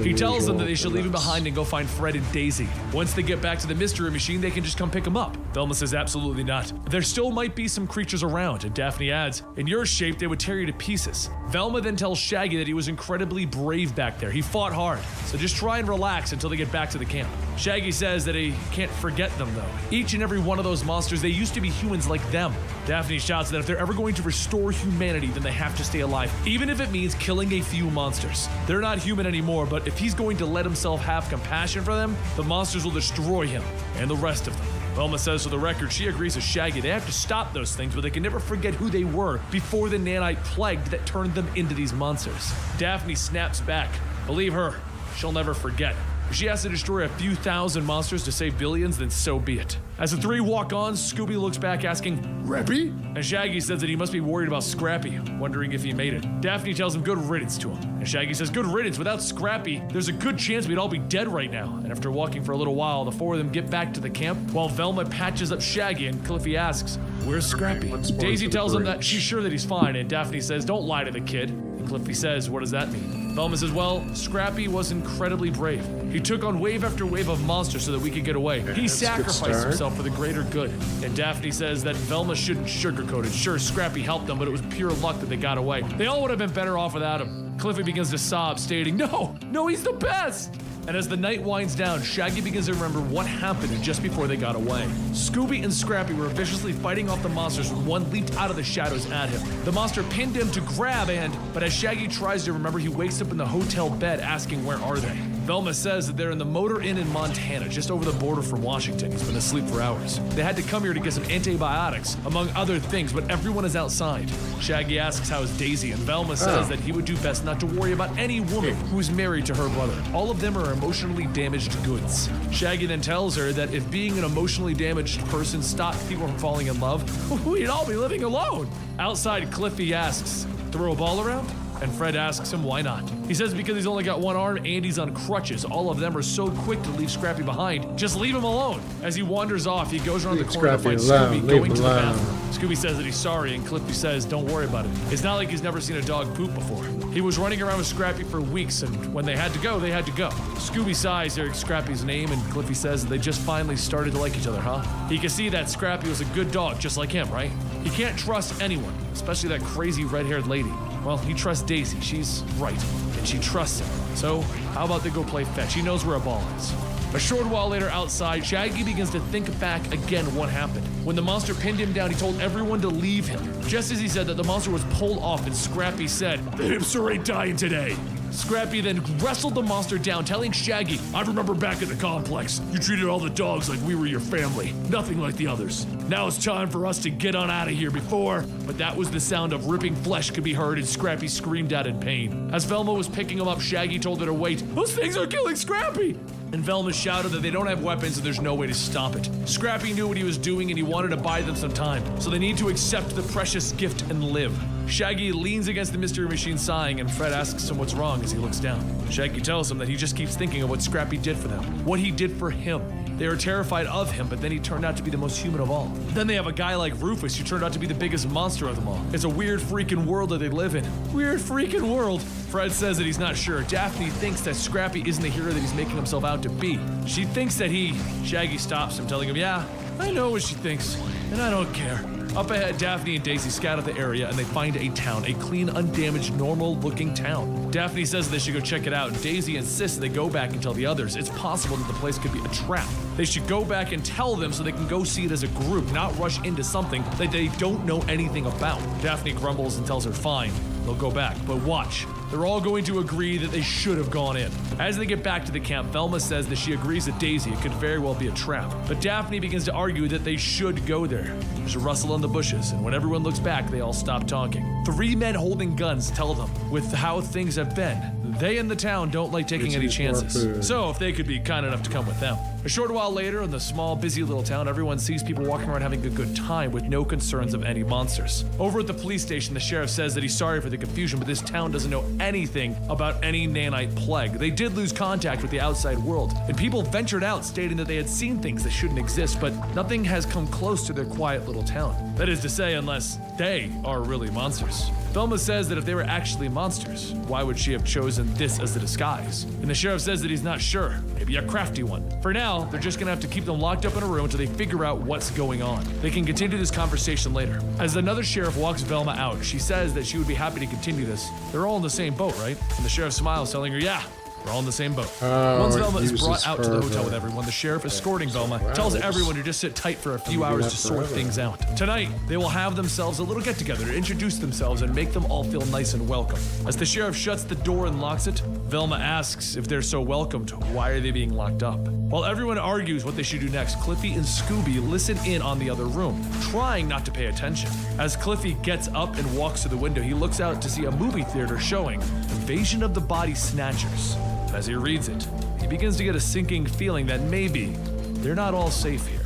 Speaker 2: He tells them that they should leave him behind and go find Fred and Daisy. Once they get back to the mystery machine, they can just come pick him up. Velma says absolutely not. There still might be some creatures around, and Daphne adds, in your shape, they would tear you to pieces. Velma then tells Shaggy that he was incredibly brave back there. He fought hard, so just try and relax until they get back to the camp. Shaggy says that he can't forget them, though. Each and every one of those monsters, they used to be humans like them. Daphne shouts that if they're ever going to restore humanity, then they have to stay alive, even if it means killing a few monsters. They're not human anymore, but if he's going to let himself have compassion for them, the monsters will destroy him and the rest of them. Velma says for the record, she agrees with Shaggy. They have to stop those things, but they can never forget who they were before the nanite plague that turned them into these monsters. Daphne snaps back. Believe her, she'll never forget. If she has to destroy a few thousand monsters to save billions, then so be it. As the three walk on, Scooby looks back asking, Rappy? And Shaggy says that he must be worried about Scrappy, wondering if he made it. Daphne tells him good riddance to him. And Shaggy says, good riddance, without Scrappy, there's a good chance we'd all be dead right now. And after walking for a little while, the four of them get back to the camp, while Velma patches up Shaggy and Cliffy asks, where's Scrappy? Daisy tells him that she's sure that he's fine, and Daphne says, don't lie to the kid. And Cliffy says, what does that mean? Velma says, well, Scrappy was incredibly brave. He took on wave after wave of monsters so that we could get away. He sacrificed himself for the greater good. And Daphne says that Velma shouldn't sugarcoat it. Sure, Scrappy helped them, but it was pure luck that they got away. They all would have been better off without him. Cliffy begins to sob, stating, no, he's the best! And as the night winds down, Shaggy begins to remember what happened just before they got away. Scooby and Scrappy were viciously fighting off the monsters when one leaped out of the shadows at him. The monster pinned him to grab but as Shaggy tries to remember, he wakes up in the hotel bed asking where are they. Velma says that they're in the Motor Inn in Montana, just over the border from Washington. He's been asleep for hours. They had to come here to get some antibiotics, among other things, but everyone is outside. Shaggy asks how is Daisy, and Velma says that he would do best not to worry about any woman who's married to her brother. All of them are emotionally damaged goods. Shaggy then tells her that if being an emotionally damaged person stopped people from falling in love, we'd all be living alone. Outside, Cliffy asks, throw a ball around? And Fred asks him why not. He says because he's only got one arm and he's on crutches. All of them are so quick to leave Scrappy behind. Just leave him alone. As he wanders off, he goes around the corner to find Scooby going to the bathroom. Scooby says that he's sorry, and Cliffy says, don't worry about it. It's not like he's never seen a dog poop before. He was running around with Scrappy for weeks, and when they had to go, they had to go. Scooby sighs hearing Scrappy's name, and Cliffy says that they just finally started to like each other, huh? He can see that Scrappy was a good dog, just like him, right? He can't trust anyone, especially that crazy red-haired lady. Well, he trusts Daisy. She's right, and she trusts him. So, how about they go play fetch? He knows where a ball is. A short while later outside, Shaggy begins to think back again what happened. When the monster pinned him down, he told everyone to leave him. Just as he said that, the monster was pulled off, and Scrappy said, the hipster ain't dying today. Scrappy then wrestled the monster down, telling Shaggy, "I remember back at the complex, you treated all the dogs like we were your family, nothing like the others. Now it's time for us to get on out of here before," but that was the sound of ripping flesh could be heard, and Scrappy screamed out in pain. As Velma was picking him up, Shaggy told her to wait. "Those things are killing Scrappy!" And Velma shouted that they don't have weapons and there's no way to stop it. Scrappy knew what he was doing and he wanted to buy them some time, so they need to accept the precious gift and live. Shaggy leans against the mystery machine sighing, and Fred asks him what's wrong as he looks down. Shaggy tells him that he just keeps thinking of what Scrappy did for them, what he did for him. They are terrified of him, but then he turned out to be the most human of all. Then they have a guy like Rufus who turned out to be the biggest monster of them all. It's a weird freaking world that they live in. Weird freaking world. Fred says that he's not sure. Daphne thinks that Scrappy isn't the hero that he's making himself out to be. She thinks that Shaggy stops him, telling him, "Yeah, I know what she thinks, and I don't care." Up ahead, Daphne and Daisy scout out the area and they find a town, a clean, undamaged, normal-looking town. Daphne says they should go check it out, and Daisy insists they go back and tell the others. It's possible that the place could be a trap. They should go back and tell them so they can go see it as a group, not rush into something that they don't know anything about. Daphne grumbles and tells her, "Fine, they'll go back, but watch. They're all going to agree that they should have gone in." As they get back to the camp, Velma says that she agrees with Daisy it could very well be a trap. But Daphne begins to argue that they should go there. There's a rustle in the bushes, and when everyone looks back, they all stop talking. 3 men holding guns tell them, with how things have been, they in the town don't like taking any chances. So if they could be kind enough to come with them. A short while later, in the small, busy little town, everyone sees people walking around having a good time with no concerns of any monsters. Over at the police station, the sheriff says that he's sorry for the confusion, but this town doesn't know anything about any nanite plague. They did lose contact with the outside world, and people ventured out stating that they had seen things that shouldn't exist, but nothing has come close to their quiet little town. That is to say, unless they are really monsters. Velma says that if they were actually monsters, why would she have chosen this as a disguise? And the sheriff says that he's not sure, maybe a crafty one. For now, they're just gonna have to keep them locked up in a room until they figure out what's going on. They can continue this conversation later. As another sheriff walks Velma out, she says that she would be happy to continue this. They're all in the same boat, right? And the sheriff smiles, telling her, "Yeah, we're all in the same boat." Once Velma is brought out to the hotel with everyone, the sheriff escorting Velma tells everyone to just sit tight for a few hours to sort things out. Tonight, they will have themselves a little get-together to introduce themselves and make them all feel nice and welcome. As the sheriff shuts the door and locks it, Velma asks if they're so welcomed, why are they being locked up? While everyone argues what they should do next, Cliffy and Scooby listen in on the other room, trying not to pay attention. As Cliffy gets up and walks to the window, he looks out to see a movie theater showing Invasion of the Body Snatchers. As he reads it, he begins to get a sinking feeling that maybe they're not all safe here.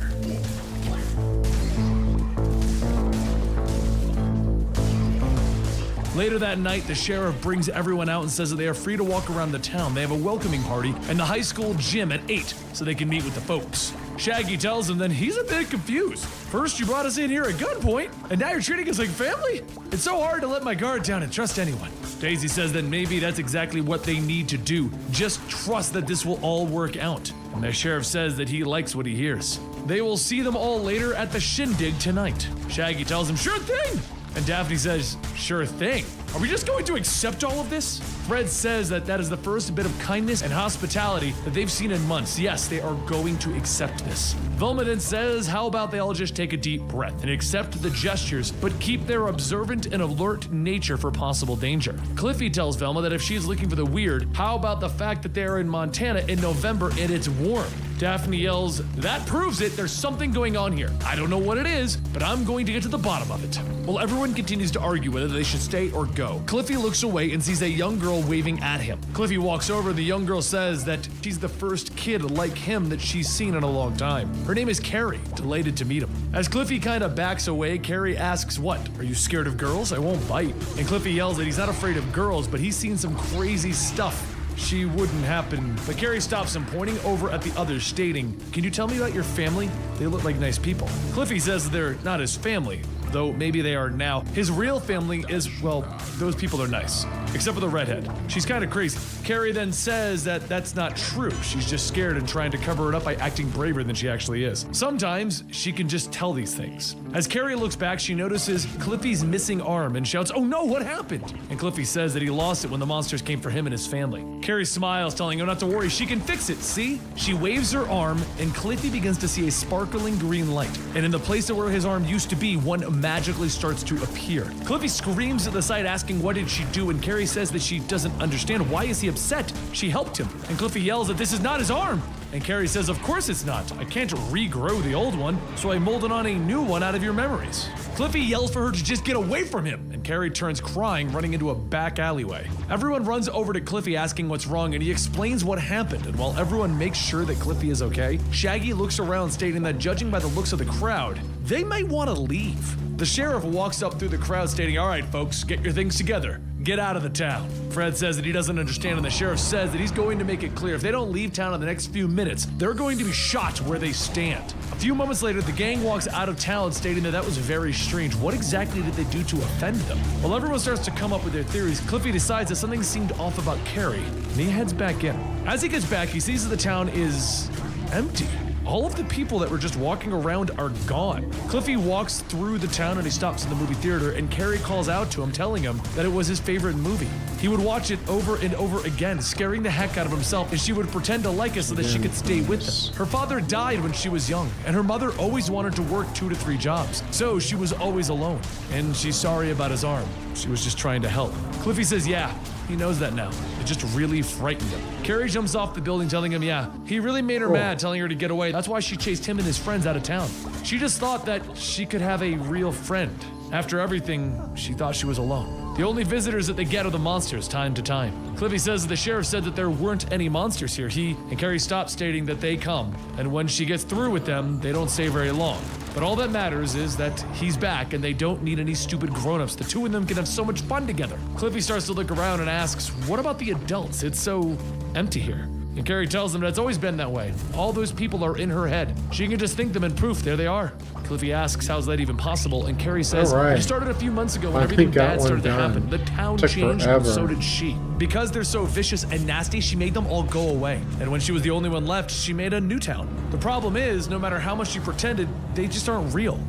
Speaker 2: Later that night, the sheriff brings everyone out and says that they are free to walk around the town. They have a welcoming party in the high school gym at 8 so they can meet with the folks. Shaggy tells him that he's a bit confused. First you brought us in here at gunpoint, and now you're treating us like family? It's so hard to let my guard down and trust anyone. Daisy says that maybe that's exactly what they need to do. Just trust that this will all work out. And the sheriff says that he likes what he hears. They will see them all later at the shindig tonight. Shaggy tells him, "Sure thing!" And Daphne says, "Sure thing. Are we just going to accept all of this?" Fred says that that is the first bit of kindness and hospitality that they've seen in months. Yes, they are going to accept this. Velma then says, how about they all just take a deep breath and accept the gestures, but keep their observant and alert nature for possible danger. Cliffy tells Velma that if she's looking for the weird, how about the fact that they're in Montana in November and it's warm? Daphne yells, "That proves it, there's something going on here. I don't know what it is, but I'm going to get to the bottom of it." While everyone continues to argue whether they should stay or go, Cliffy looks away and sees a young girl waving at him. Cliffy walks over and the young girl says that she's the first kid like him that she's seen in a long time. Her name is Carrie, delighted to meet him. As Cliffy kinda backs away, Carrie asks, "What, are you scared of girls? I won't bite." And Cliffy yells that he's not afraid of girls, but he's seen some crazy stuff. She wouldn't happen. But Carrie stops him, pointing over at the others, stating, "Can you tell me about your family? They look like nice people." Cliffy says they're not his family, though maybe they are now. His real family is, well, those people are nice. Except for the redhead. She's kind of crazy. Carrie then says that that's not true. She's just scared and trying to cover it up by acting braver than she actually is. Sometimes she can just tell these things. As Carrie looks back, she notices Cliffy's missing arm and shouts, "Oh no, what happened?" And Cliffy says that he lost it when the monsters came for him and his family. Carrie smiles, telling him not to worry, she can fix it, see? She waves her arm and Cliffy begins to see a sparkling green light. And in the place where his arm used to be, one magically starts to appear. Cliffy screams at the sight, asking what did she do, and Carrie says that she doesn't understand. Why is he upset? She helped him. And Cliffy yells that this is not his arm. And Carrie says, of course it's not. I can't regrow the old one, so I molded on a new one out of your memories. Cliffy yells for her to just get away from him, and Carrie turns crying, running into a back alleyway. Everyone runs over to Cliffy asking what's wrong, and he explains what happened. And while everyone makes sure that Cliffy is okay, Shaggy looks around, stating that judging by the looks of the crowd, they might want to leave. The sheriff walks up through the crowd stating, all right, folks, get your things together. Get out of the town. Fred says that he doesn't understand, and the sheriff says that he's going to make it clear if they don't leave town in the next few minutes, they're going to be shot where they stand. A few moments later, the gang walks out of town, stating that was very strange. What exactly did they do to offend them? While everyone starts to come up with their theories, Cliffy decides that something seemed off about Carrie, and he heads back in. As he gets back, he sees that the town is empty. All of the people that were just walking around are gone. Cliffy walks through the town and he stops in the movie theater, and Carrie calls out to him, telling him that it was his favorite movie. He would watch it over and over again, scaring the heck out of himself, and she would pretend to like it so that she could stay with him. Her father died when she was young, and her mother always wanted to work 2 to 3 jobs, so she was always alone. And she's sorry about his arm. She was just trying to help. Cliffy says, yeah, he knows that now. It just really frightened him. Carrie jumps off the building, telling him, yeah, he really made her mad, telling her to get away. That's why she chased him and his friends out of town. She just thought that she could have a real friend. After everything, she thought she was alone. The only visitors that they get are the monsters, time to time. Cliffy says that the sheriff said that there weren't any monsters here. He and Carrie stop, stating that they come, and when she gets through with them, they don't stay very long. But all that matters is that he's back, and they don't need any stupid grown-ups. The two of them can have so much fun together. Cliffy starts to look around and asks, what about the adults? It's so empty here. And Carrie tells him that it's always been that way. All those people are in her head. She can just think them, and poof, there they are. Cliffy asks, how's that even possible? And Carrie says, it started a few months ago when everything bad started to happen. The town changed, and so did she. Because they're so vicious and nasty, she made them all go away. And when she was the only one left, she made a new town. The problem is, no matter how much she pretended, they just aren't real.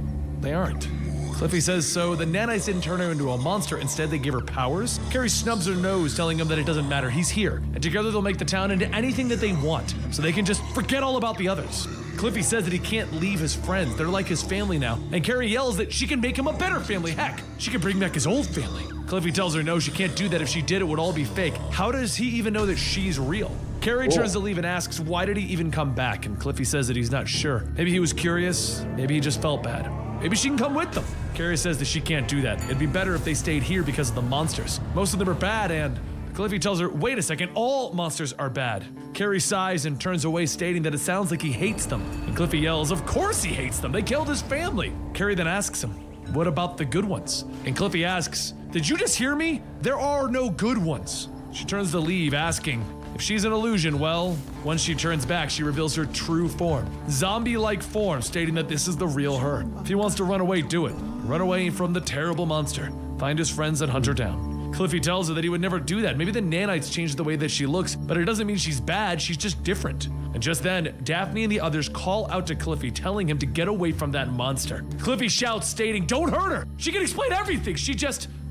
Speaker 2: They aren't. Cliffy says, so the nanites didn't turn her into a monster, instead they give her powers? Carrie snubs her nose, telling him that it doesn't matter, he's here, and together they'll make the town into anything that they want, so they can just forget all about the others. Cliffy says that he can't leave his friends, they're like his family now, and Carrie yells that she can make him a better family, heck, she can bring back his old family. Cliffy tells her no, she can't do that, if she did it would all be fake. How does he even know that she's real? Carrie turns to leave and asks, why did he even come back? And Cliffy says that he's not sure. Maybe he was curious, maybe he just felt bad. Maybe she can come with them. Carrie says that she can't do that. It'd be better if they stayed here because of the monsters. Most of them are bad, and Cliffy tells her, wait a second, all monsters are bad. Carrie sighs and turns away, stating that it sounds like he hates them. And Cliffy yells, of course he hates them, they killed his family. Carrie then asks him, what about the good ones? And Cliffy asks, did you just hear me? There are no good ones. She turns to leave, asking, if she's an illusion, well, once she turns back, she reveals her true form. Zombie-like form, stating that this is the real her. If he wants to run away, do it. Run away from the terrible monster. Find his friends and hunt her down. Cliffy tells her that he would never do that. Maybe the nanites changed the way that she looks, but it doesn't mean she's bad, she's just different. And just then, Daphne and the others call out to Cliffy, telling him to get away from that monster. Cliffy shouts, stating, don't hurt her! She can explain everything,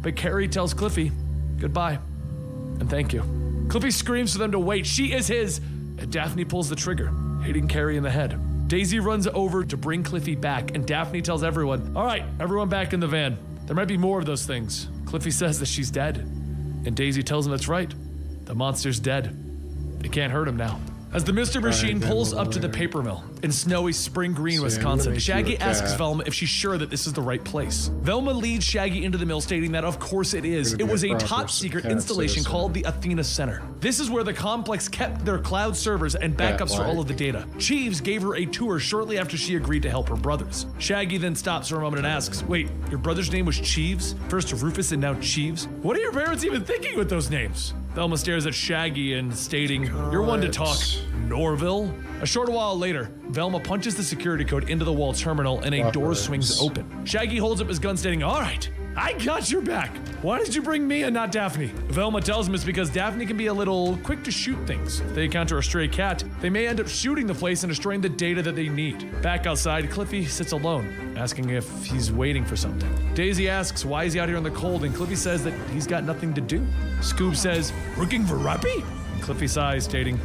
Speaker 2: But Carrie tells Cliffy, goodbye, and thank you. Cliffy screams for them to wait. She is his, and Daphne pulls the trigger, hitting Carrie in the head. Daisy runs over to bring Cliffy back, and Daphne tells everyone, all right, everyone back in the van. There might be more of those things. Cliffy says that she's dead, and Daisy tells him that's right. The monster's dead. They can't hurt him now. As the Mr. Machine pulls up to the paper mill in snowy Spring Green, Wisconsin, Shaggy asks Velma if she's sure that this is the right place. Velma leads Shaggy into the mill, stating that of course it is. It was a top-secret installation called the Athena Center. This is where the complex kept their cloud servers and backups for all of the data. Cheeves gave her a tour shortly after she agreed to help her brothers. Shaggy then stops for a moment and asks, wait, your brother's name was Cheeves? First Rufus and now Cheeves? What are your parents even thinking with those names? Velma stares at Shaggy and stating, you're one to talk, Norville. A short while later, Velma punches the security code into the wall terminal and a door swings open. Shaggy holds up his gun, stating, all right, I got your back. Why did you bring me and not Daphne? Velma tells him it's because Daphne can be a little quick to shoot things. If they encounter a stray cat, they may end up shooting the place and destroying the data that they need. Back outside, Cliffy sits alone, asking if he's waiting for something. Daisy asks why is he out here in the cold, and Cliffy says that he's got nothing to do. Scoob says, looking for Rappy? Cliffy sighs, stating,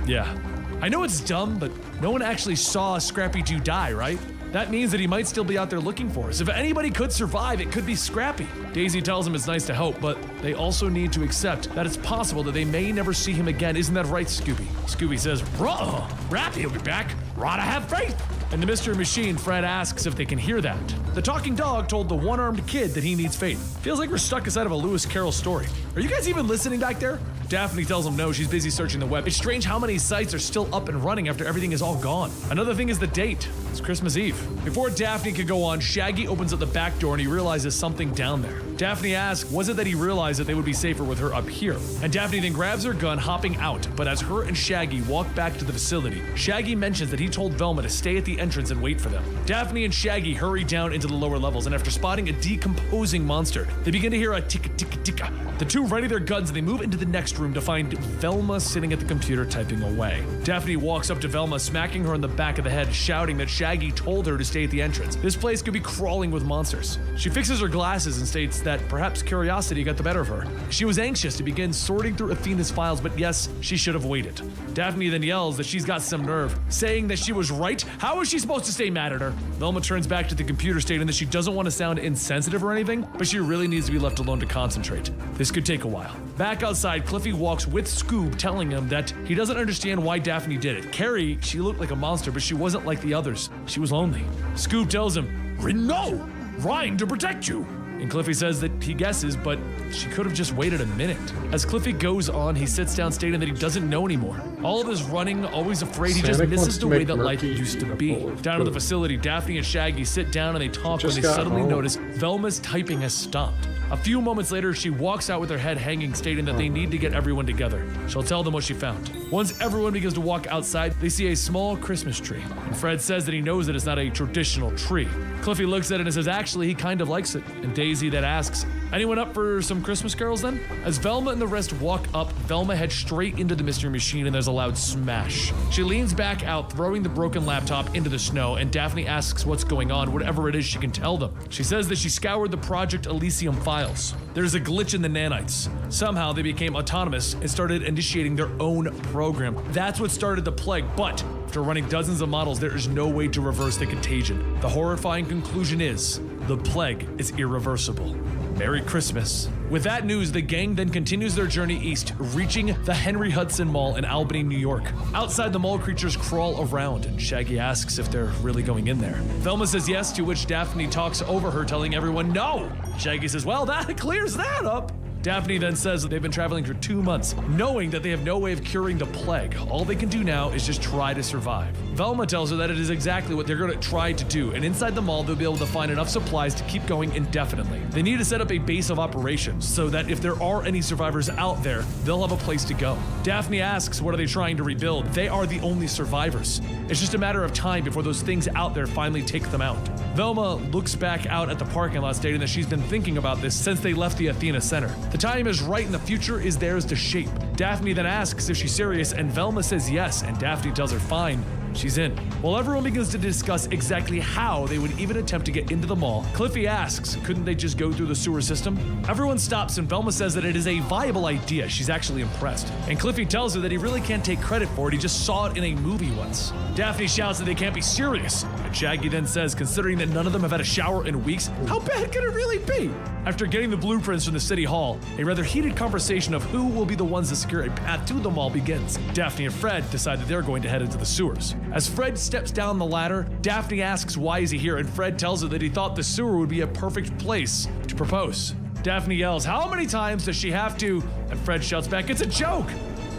Speaker 2: yeah. I know it's dumb, but no one actually saw Scrappy Doo die, right? That means that he might still be out there looking for us. If anybody could survive, it could be Scrappy. Daisy tells him it's nice to hope, but they also need to accept that it's possible that they may never see him again. Isn't that right, Scooby? Scooby says, Rappy will be back. Gotta have faith. In the Mystery Machine, Fred asks if they can hear that. The talking dog told the one-armed kid that he needs faith. Feels like we're stuck inside of a Lewis Carroll story. Are you guys even listening back there? Daphne tells him no, she's busy searching the web. It's strange how many sites are still up and running after everything is all gone. Another thing is the date. It's Christmas Eve. Before Daphne could go on, Shaggy opens up the back door and he realizes something down there. Daphne asks, was it that he realized that they would be safer with her up here? And Daphne then grabs her gun, hopping out. But as her and Shaggy walk back to the facility, Shaggy mentions that he told Velma to stay at the entrance and wait for them. Daphne and Shaggy hurry down into the lower levels, and after spotting a decomposing monster, they begin to hear a ticka-ticka-ticka. The two ready their guns and they move into the next room to find Velma sitting at the computer typing away. Daphne walks up to Velma, smacking her in the back of the head, shouting that Shaggy told her to stay at the entrance. This place could be crawling with monsters. She fixes her glasses and states that perhaps curiosity got the better of her. She was anxious to begin sorting through Athena's files, but yes, she should have waited. Daphne then yells that she's got some nerve, saying that she was right. How is she supposed to stay mad at her? Velma turns back to the computer, stating that she doesn't want to sound insensitive or anything, but she really needs to be left alone to concentrate. This could take a while. Back outside, Cliffy walks with Scoob, telling him that he doesn't understand why Daphne did it. Carrie, she looked like a monster, but she wasn't like the others. She was lonely. Scoob tells him, no, Ryan to protect you. And Cliffy says that he guesses, but she could have just waited a minute. As Cliffy goes on, he sits down stating that he doesn't know anymore. All of his running, always afraid, he just misses the way that life used to be. Down at the facility, Daphne and Shaggy sit down and they talk when they suddenly notice Velma's typing has stopped. A few moments later, she walks out with her head hanging, stating that they need to get everyone together. She'll tell them what she found. Once everyone begins to walk outside, they see a small Christmas tree. And Fred says that he knows that it's not a traditional tree. Cliffy looks at it and says actually he kind of likes it. And Daisy then asks, anyone up for some Christmas carols then? As Velma and the rest walk up, Velma heads straight into the Mystery Machine and there's a loud smash. She leans back out, throwing the broken laptop into the snow, and Daphne asks what's going on. Whatever it is, she can tell them. She says that she scoured the Project Elysium files. There's a glitch in the nanites. Somehow they became autonomous and started initiating their own program. That's what started the plague, but after running dozens of models, there is no way to reverse the contagion. The horrifying conclusion is, the plague is irreversible. Merry Christmas. With that news, the gang then continues their journey east, reaching the Henry Hudson Mall in Albany, New York. Outside, the mall creatures crawl around, and Shaggy asks if they're really going in there. Velma says yes, to which Daphne talks over her, telling everyone no. Shaggy says, well, that clears that up. Daphne then says that they've been traveling for 2 months, knowing that they have no way of curing the plague. All they can do now is just try to survive. Velma tells her that it is exactly what they're going to try to do, and inside the mall they'll be able to find enough supplies to keep going indefinitely. They need to set up a base of operations so that if there are any survivors out there, they'll have a place to go. Daphne asks what are they trying to rebuild. They are the only survivors. It's just a matter of time before those things out there finally take them out. Velma looks back out at the parking lot, stating that she's been thinking about this since they left the Athena Center. The time is right and the future is theirs to shape. Daphne then asks if she's serious, and Velma says yes, and Daphne tells her fine. She's in. While everyone begins to discuss exactly how they would even attempt to get into the mall, Cliffy asks, couldn't they just go through the sewer system? Everyone stops and Velma says that it is a viable idea. She's actually impressed. And Cliffy tells her that he really can't take credit for it, he just saw it in a movie once. Daphne shouts that they can't be serious. And Shaggy then says, considering that none of them have had a shower in weeks, how bad could it really be? After getting the blueprints from the city hall, a rather heated conversation of who will be the ones to secure a path to the mall begins. Daphne and Fred decide that they're going to head into the sewers. As Fred steps down the ladder, Daphne asks why is he here, and Fred tells her that he thought the sewer would be a perfect place to propose. Daphne yells, how many times does she have to? And Fred shouts back, it's a joke!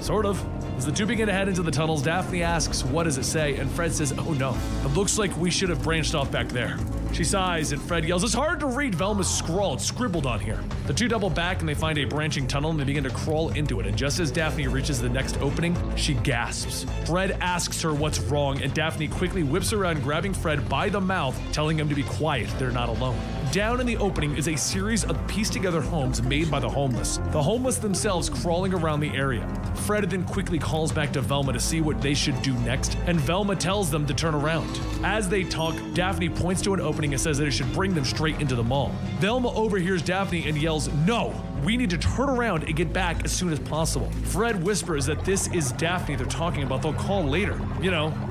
Speaker 2: Sort of. As the two begin to head into the tunnels, Daphne asks, what does it say? And Fred says, oh no, it looks like we should have branched off back there. She sighs and Fred yells, it's hard to read Velma's scrawl, it's scribbled on here. The two double back and they find a branching tunnel and they begin to crawl into it, and just as Daphne reaches the next opening, she gasps. Fred asks her what's wrong, and Daphne quickly whips around, grabbing Fred by the mouth, telling him to be quiet, they're not alone. Down in the opening is a series of pieced-together homes made by the homeless themselves crawling around the area. Fred then quickly calls back to Velma to see what they should do next, and Velma tells them to turn around. As they talk, Daphne points to an opening and says that it should bring them straight into the mall. Velma overhears Daphne and yells, no, We need to turn around and get back as soon as possible. Fred whispers that this is Daphne they're talking about. They'll call later,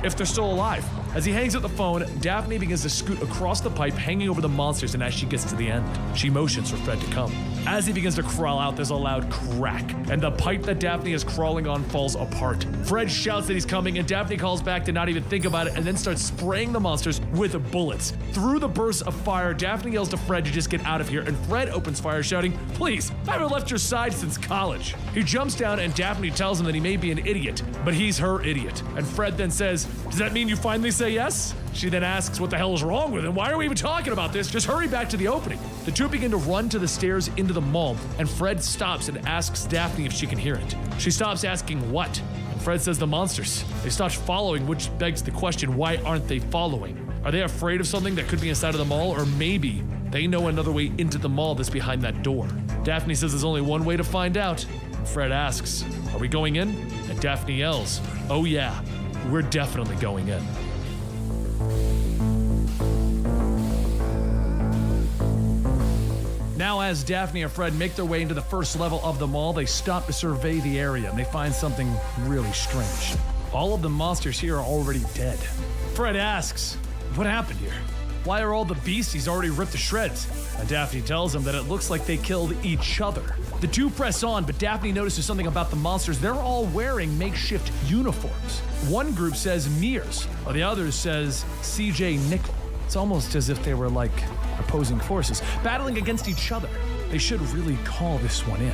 Speaker 2: if they're still alive. As he hangs up the phone, Daphne begins to scoot across the pipe, hanging over the monsters, and as she gets to the end, she motions for Fred to come. As he begins to crawl out, there's a loud crack, and the pipe that Daphne is crawling on falls apart. Fred shouts that he's coming, and Daphne calls back to not even think about it, and then starts spraying the monsters with bullets. Through the bursts of fire, Daphne yells to Fred to just get out of here, and Fred opens fire, shouting, "Please, I haven't left your side since college." He jumps down, and Daphne tells him that he may be an idiot, but he's her idiot. And Fred then says, "Does that mean you finally say yes?" She then asks what the hell is wrong with him. Why are we even talking about this? Just hurry back to the opening. The two begin to run to the stairs into the mall, and Fred stops and asks Daphne if she can hear it. She stops asking what? And Fred says the monsters. They stopped following, which begs the question, why aren't they following? Are they afraid of something that could be inside of the mall? Or maybe they know another way into the mall that's behind that door. Daphne says there's only one way to find out. Fred asks, "Are we going in?" And Daphne yells, "Oh yeah, we're definitely going in." Now, as Daphne and Fred make their way into the first level of the mall, they stop to survey the area, and they find something really strange. All of the monsters here are already dead. Fred asks, "What happened here? Why are all the beasties already ripped to shreds?" And Daphne tells him that it looks like they killed each other. The two press on, but Daphne notices something about the monsters. They're all wearing makeshift uniforms. One group says Mears, while the other says CJ Nickel. It's almost as if they were like opposing forces, battling against each other. They should really call this one in.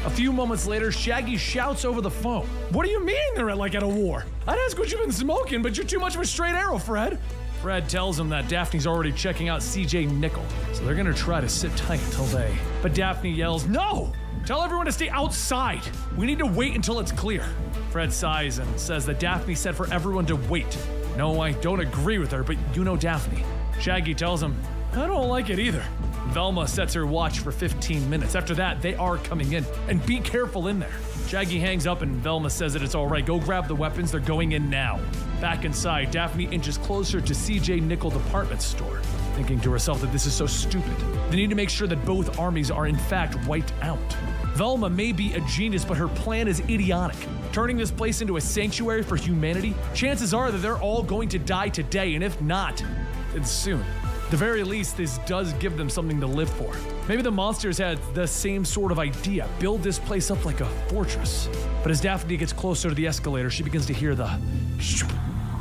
Speaker 2: A few moments later, Shaggy shouts over the phone, "What do you mean they're at a war? I'd ask what you've been smoking, but you're too much of a straight arrow, Fred." Fred tells him that Daphne's already checking out CJ Nickel, so they're gonna try to sit tight until they... But Daphne yells, "No! Tell everyone to stay outside! We need to wait until it's clear." Fred sighs and says that Daphne said for everyone to wait. No, I don't agree with her, but you know Daphne. Shaggy tells him, "I don't like it either." Velma sets her watch for 15 minutes. After that, they are coming in. And be careful in there. Shaggy hangs up and Velma says that it's all right. Go grab the weapons. They're going in now. Back inside, Daphne inches closer to CJ Nickel department store, thinking to herself that this is so stupid. They need to make sure that both armies are in fact wiped out. Velma may be a genius, but her plan is idiotic. Turning this place into a sanctuary for humanity, chances are that they're all going to die today, and if not, then soon. At the very least, this does give them something to live for. Maybe the monsters had the same sort of idea, build this place up like a fortress. But as Daphne gets closer to the escalator, she begins to hear the shoop,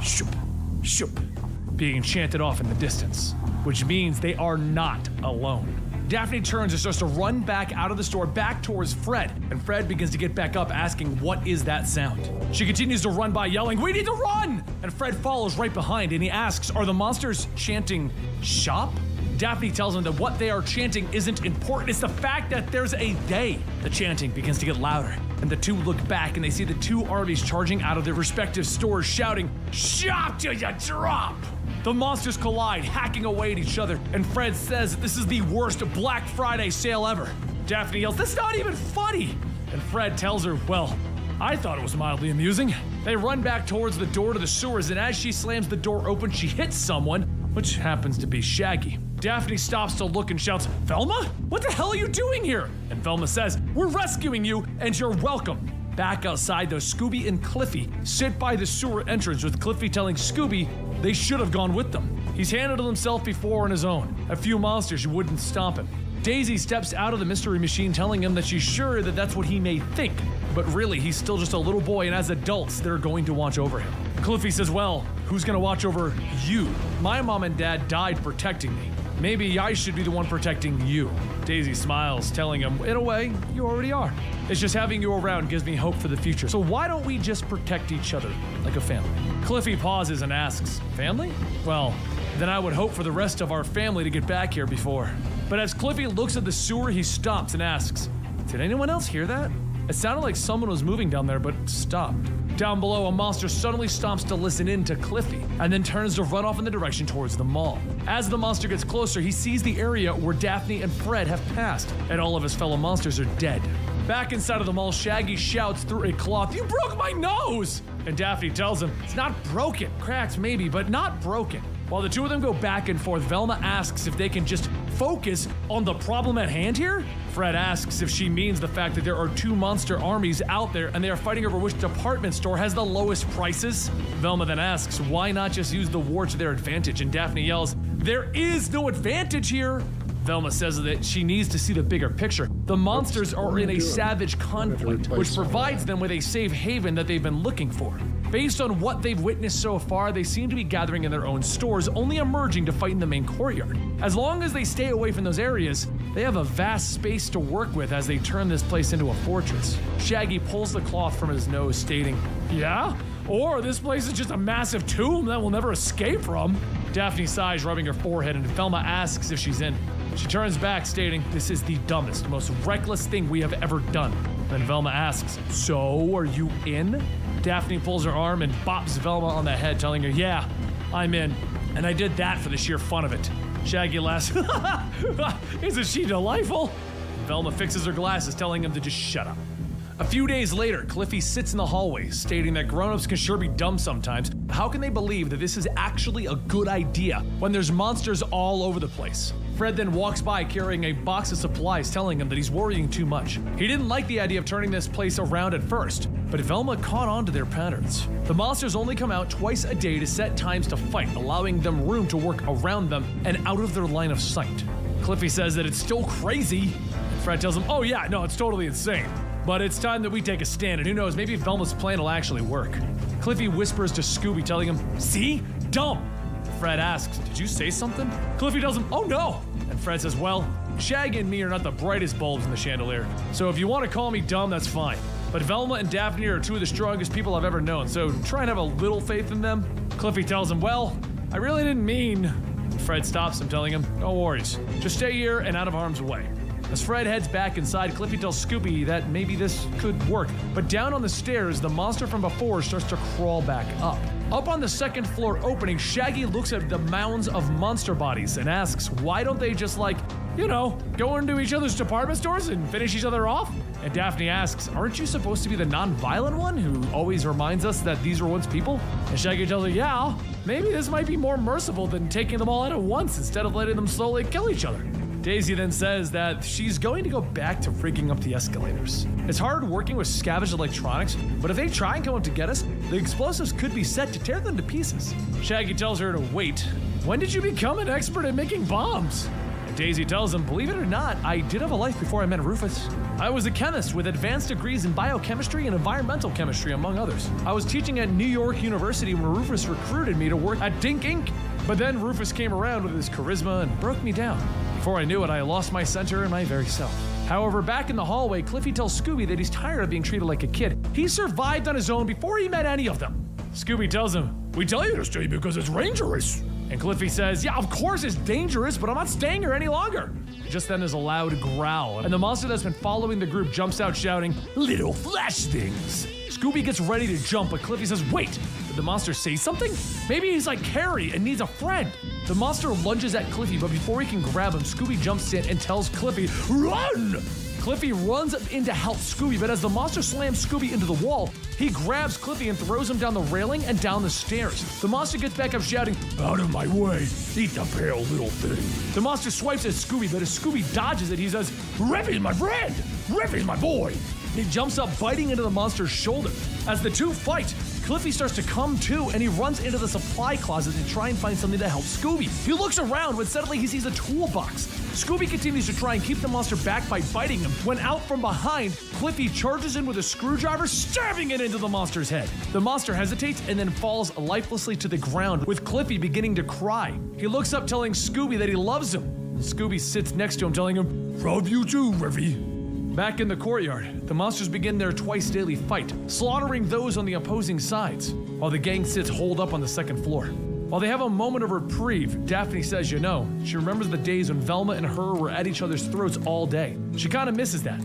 Speaker 2: shoop, shoop being chanted off in the distance, which means they are not alone. Daphne turns and starts to run back out of the store, back towards Fred, and Fred begins to get back up, asking, "What is that sound?" She continues to run by, yelling, "We need to run!" And Fred follows right behind, and he asks, "Are the monsters chanting shop?" Daphne tells him that what they are chanting isn't important, it's the fact that there's a day. The chanting begins to get louder, and the two look back, and they see the two armies charging out of their respective stores, shouting, "Shop till you drop!" The monsters collide, hacking away at each other, and Fred says that this is the worst Black Friday sale ever. Daphne yells, "That's not even funny!" And Fred tells her, "Well, I thought it was mildly amusing." They run back towards the door to the sewers, and as she slams the door open, she hits someone, which happens to be Shaggy. Daphne stops to look and shouts, "Velma? What the hell are you doing here?" And Velma says, "We're rescuing you, and you're welcome." Back outside, though, Scooby and Cliffy sit by the sewer entrance, with Cliffy telling Scooby they should have gone with them. He's handled himself before on his own. A few monsters wouldn't stop him. Daisy steps out of the mystery machine, telling him that she's sure that that's what he may think, but really he's still just a little boy, and as adults, they're going to watch over him. Cliffy says, "Well, who's gonna watch over you? My mom and dad died protecting me. Maybe I should be the one protecting you." Daisy smiles, telling him, "In a way, you already are. It's just having you around gives me hope for the future. So why don't we just protect each other like a family?" Cliffy pauses and asks, "Family? Well, then I would hope for the rest of our family to get back here before." But as Cliffy looks at the sewer, he stops and asks, "Did anyone else hear that? It sounded like someone was moving down there, but stopped." Down below, a monster suddenly stops to listen in to Cliffy, and then turns to run off in the direction towards the mall. As the monster gets closer, he sees the area where Daphne and Fred have passed, and all of his fellow monsters are dead. Back inside of the mall, Shaggy shouts through a cloth, "You broke my nose!" And Daphne tells him, "It's not broken. Cracked maybe, but not broken." While the two of them go back and forth, Velma asks if they can just focus on the problem at hand here. Fred asks if she means the fact that there are two monster armies out there and they are fighting over which department store has the lowest prices. Velma then asks why not just use the war to their advantage, and Daphne yells, "There is no advantage here!" Velma says that she needs to see the bigger picture. The monsters are in a savage conflict, which provides them with a safe haven that they've been looking for. Based on what they've witnessed so far, they seem to be gathering in their own stores, only emerging to fight in the main courtyard. As long as they stay away from those areas, they have a vast space to work with as they turn this place into a fortress. Shaggy pulls the cloth from his nose, stating, "Yeah? Or this place is just a massive tomb that we'll never escape from." Daphne sighs, rubbing her forehead, and Velma asks if she's in. She turns back, stating, "This is the dumbest, most reckless thing we have ever done." Then Velma asks, "So, are you in?" Daphne pulls her arm and bops Velma on the head, telling her, "Yeah, I'm in. And I did that for the sheer fun of it." Shaggy laughs, "Isn't she delightful?" Velma fixes her glasses, telling him to just shut up. A few days later, Cliffy sits in the hallway, stating that grown-ups can sure be dumb sometimes. How can they believe that this is actually a good idea when there's monsters all over the place? Fred then walks by carrying a box of supplies, telling him that he's worrying too much. He didn't like the idea of turning this place around at first, but Velma caught on to their patterns. The monsters only come out twice a day to set times to fight, allowing them room to work around them and out of their line of sight. Cliffy says that it's still crazy. Fred tells him, "Oh yeah, no, it's totally insane. But it's time that we take a stand, and who knows, maybe Velma's plan will actually work." Cliffy whispers to Scooby, telling him, "See? Dumb." Fred asks, "Did you say something?" Cliffy tells him, "Oh no." And Fred says, "Well, Shaggy and me are not the brightest bulbs in the chandelier, so if you want to call me dumb, that's fine. But Velma and Daphne are two of the strongest people I've ever known, so try and have a little faith in them." Cliffy tells him, "Well, I really didn't mean..." Fred stops him, telling him, "No worries. Just stay here and out of harm's way." As Fred heads back inside, Cliffy tells Scooby that maybe this could work. But down on the stairs, the monster from before starts to crawl back up. Up on the second floor opening, Shaggy looks at the mounds of monster bodies and asks, why don't they just go into each other's department stores and finish each other off? And Daphne asks, aren't you supposed to be the non-violent one who always reminds us that these were once people? And Shaggy tells her, yeah, maybe this might be more merciful than taking them all out at once instead of letting them slowly kill each other. Daisy then says that she's going to go back to rigging up the escalators. It's hard working with scavenged electronics, but if they try and come up to get us, the explosives could be set to tear them to pieces. Shaggy tells her to wait. When did you become an expert at making bombs? And Daisy tells him, believe it or not, I did have a life before I met Rufus. I was a chemist with advanced degrees in biochemistry and environmental chemistry, among others. I was teaching at New York University when Rufus recruited me to work at Dink Inc. But then Rufus came around with his charisma and broke me down. Before I knew it, I lost my center and my very self. However, back in the hallway, Cliffy tells Scooby that he's tired of being treated like a kid. He survived on his own before he met any of them. Scooby tells him, we tell you to stay because it's dangerous. And Cliffy says, yeah, of course it's dangerous, but I'm not staying here any longer. Just then there's a loud growl, and the monster that's been following the group jumps out shouting, little flash things. Scooby gets ready to jump, but Cliffy says, wait, did the monster say something? Maybe he's like Carrie and needs a friend. The monster lunges at Cliffy, but before he can grab him, Scooby jumps in and tells Cliffy, run! Cliffy runs in to help Scooby, but as the monster slams Scooby into the wall, he grabs Cliffy and throws him down the railing and down the stairs. The monster gets back up shouting, out of my way, eat the pale little thing. The monster swipes at Scooby, but as Scooby dodges it, he says, Revvy's my friend! Revvy's my boy! He jumps up, biting into the monster's shoulder. As the two fight, Cliffy starts to come to, and he runs into the supply closet to try and find something to help Scooby. He looks around when suddenly he sees a toolbox. Scooby continues to try and keep the monster back by biting him, when out from behind, Cliffy charges in with a screwdriver, stabbing it into the monster's head. The monster hesitates and then falls lifelessly to the ground, with Cliffy beginning to cry. He looks up telling Scooby that he loves him. Scooby sits next to him telling him, love you too, Revy. Back in the courtyard, the monsters begin their twice-daily fight, slaughtering those on the opposing sides, while the gang sits holed up on the second floor. While they have a moment of reprieve, Daphne says, she remembers the days when Velma and her were at each other's throats all day. She kind of misses that.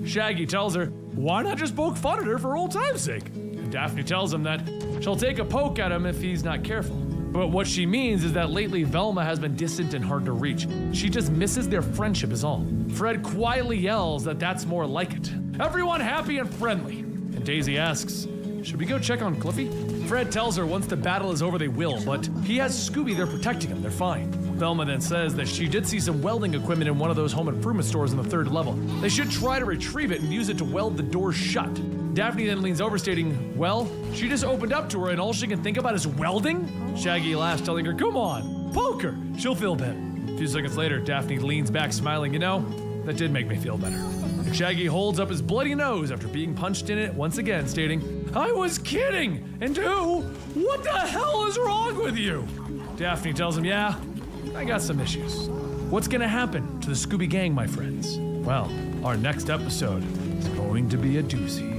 Speaker 2: Shaggy tells her, why not just poke fun at her for old time's sake? And Daphne tells him that she'll take a poke at him if he's not careful. But what she means is that lately Velma has been distant and hard to reach. She just misses their friendship is all. Fred quietly yells that that's more like it. Everyone happy and friendly. And Daisy asks, should we go check on Cliffy? Fred tells her once the battle is over they will, but he has Scooby there protecting him, they're fine. Velma then says that she did see some welding equipment in one of those home improvement stores on the 3rd level. They should try to retrieve it and use it to weld the door shut. Daphne then leans over stating, well, she just opened up to her and all she can think about is welding? Shaggy laughs, telling her, come on, poke her, she'll feel better. A few seconds later, Daphne leans back smiling, you know, that did make me feel better. And Shaggy holds up his bloody nose after being punched in it once again, stating, I was kidding! And who? What the hell is wrong with you? Daphne tells him, yeah, I got some issues. What's gonna happen to the Scooby Gang, my friends? Well, our next episode is going to be a doozy.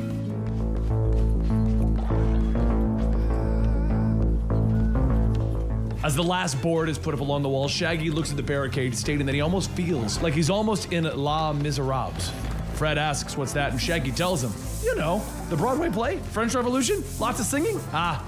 Speaker 2: As the last board is put up along the wall, Shaggy looks at the barricade, stating that he almost feels like he's almost in Les Miserables. Fred asks what's that, and Shaggy tells him, you know, the Broadway play, French Revolution, lots of singing?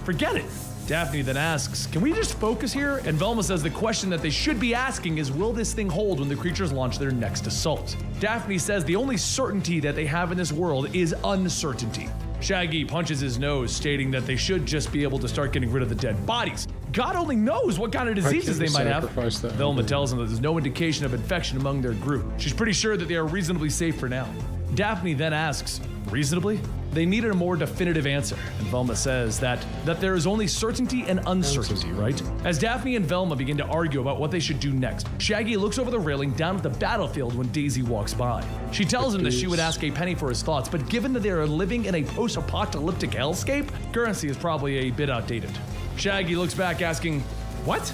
Speaker 2: Forget it. Daphne then asks, can we just focus here? And Velma says the question that they should be asking is, will this thing hold when the creatures launch their next assault? Daphne says the only certainty that they have in this world is uncertainty. Shaggy punches his nose, stating that they should just be able to start getting rid of the dead bodies. God only knows what kind of diseases they might have. Velma tells him that there's no indication of infection among their group. She's pretty sure that they are reasonably safe for now. Daphne then asks, reasonably? They needed a more definitive answer, and Velma says that there is only certainty and uncertainty, right? As Daphne and Velma begin to argue about what they should do next, Shaggy looks over the railing down at the battlefield when Daisy walks by. She tells him that she would ask a penny for his thoughts, but given that they are living in a post-apocalyptic hellscape, currency is probably a bit outdated. Shaggy looks back asking, what?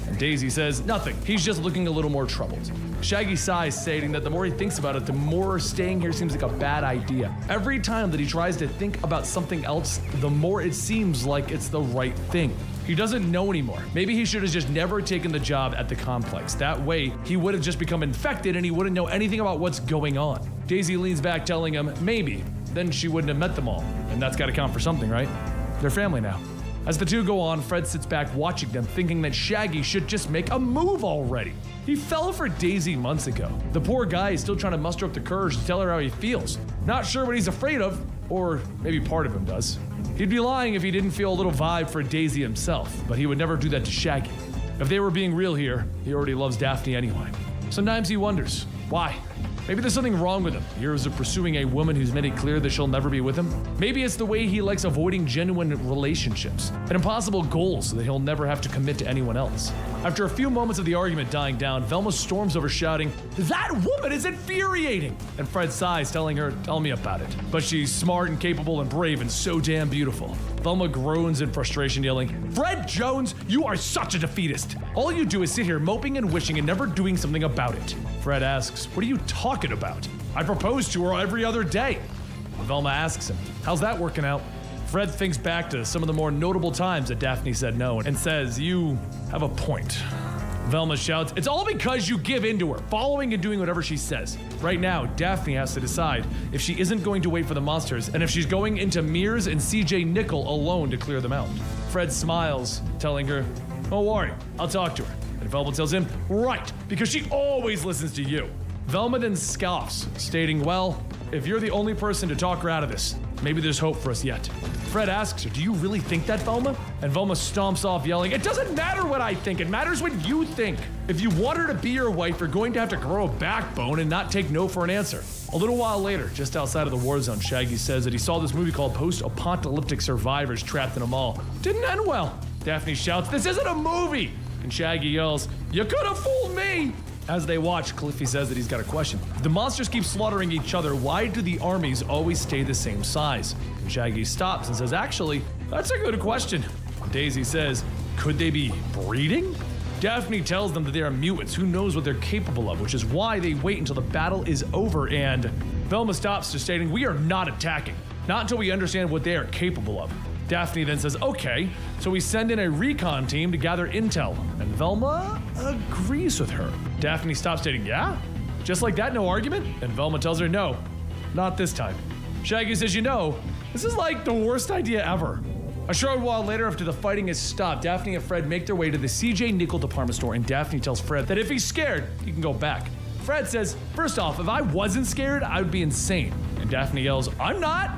Speaker 2: And Daisy says, nothing, he's just looking a little more troubled. Shaggy sighs, stating that the more he thinks about it, the more staying here seems like a bad idea. Every time that he tries to think about something else, the more it seems like it's the right thing. He doesn't know anymore. Maybe he should have just never taken the job at the complex. That way, he would have just become infected and he wouldn't know anything about what's going on. Daisy leans back, telling him, maybe. Then she wouldn't have met them all. And that's gotta count for something, right? They're family now. As the two go on, Fred sits back watching them, thinking that Shaggy should just make a move already. He fell for Daisy months ago. The poor guy is still trying to muster up the courage to tell her how he feels. Not sure what he's afraid of, or maybe part of him does. He'd be lying if he didn't feel a little vibe for Daisy himself, but he would never do that to Shaggy. If they were being real here, he already loves Daphne anyway. Sometimes he wonders, why? Maybe there's something wrong with him. Years of pursuing a woman who's made it clear that she'll never be with him. Maybe it's the way he likes avoiding genuine relationships and impossible goals so that he'll never have to commit to anyone else. After a few moments of the argument dying down, Velma storms over shouting, that woman is infuriating! And Fred sighs, telling her, tell me about it. But she's smart and capable and brave and so damn beautiful. Velma groans in frustration, yelling, Fred Jones, you are such a defeatist. All you do is sit here moping and wishing and never doing something about it. Fred asks, what are you talking about? I propose to her every other day. Velma asks him, how's that working out? Fred thinks back to some of the more notable times that Daphne said no and says, you have a point. Velma shouts, it's all because you give in to her, following and doing whatever she says. Right now, Daphne has to decide if she isn't going to wait for the monsters and if she's going into Mears and CJ Nickel alone to clear them out. Fred smiles, telling her, don't worry, I'll talk to her. And Velma tells him, right, because she always listens to you. Velma then scoffs, stating, well, if you're the only person to talk her out of this, maybe there's hope for us yet. Fred asks her, do you really think that, Velma? And Velma stomps off yelling, it doesn't matter what I think, it matters what you think. If you want her to be your wife, you're going to have to grow a backbone and not take no for an answer. A little while later, just outside of the war zone, Shaggy says that he saw this movie called Post-Apocalyptic Survivors Trapped in a Mall. Didn't end well. Daphne shouts, this isn't a movie! And Shaggy yells, you could have fooled me! As they watch, Cliffy says that he's got a question. If the monsters keep slaughtering each other, why do the armies always stay the same size? And Shaggy stops and says, actually, that's a good question. Daisy says, could they be breeding? Daphne tells them that they are mutants, who knows what they're capable of, which is why they wait until the battle is over, and Velma stops to stating, we are not attacking, not until we understand what they are capable of. Daphne then says, okay, so we send in a recon team to gather intel, and Velma agrees with her. Daphne stops stating, yeah? Just like that, no argument? And Velma tells her, no, not this time. Shaggy says, you know, this is like the worst idea ever. A short while later, after the fighting has stopped, Daphne and Fred make their way to the CJ Nickel department store, and Daphne tells Fred that if he's scared, he can go back. Fred says, first off, if I wasn't scared, I would be insane. And Daphne yells, I'm not!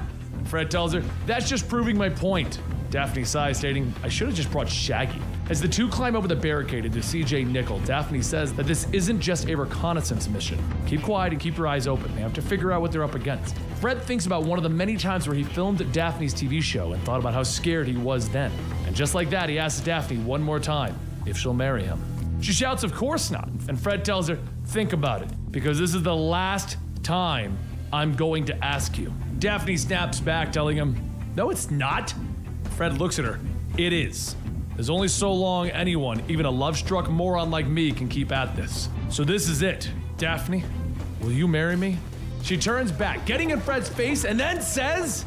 Speaker 2: Fred tells her, that's just proving my point. Daphne sighs, stating, I should have just brought Shaggy. As the two climb over the barricade into CJ Nickel, Daphne says that this isn't just a reconnaissance mission. Keep quiet and keep your eyes open. They have to figure out what they're up against. Fred thinks about one of the many times where he filmed Daphne's TV show and thought about how scared he was then. And just like that, he asks Daphne one more time if she'll marry him. She shouts, of course not. And Fred tells her, think about it, because this is the last time I'm going to ask you. Daphne snaps back, telling him, no, it's not. Fred looks at her. It is. There's only so long anyone, even a love-struck moron like me, can keep at this. So this is it. Daphne, will you marry me? She turns back, getting in Fred's face, and then says,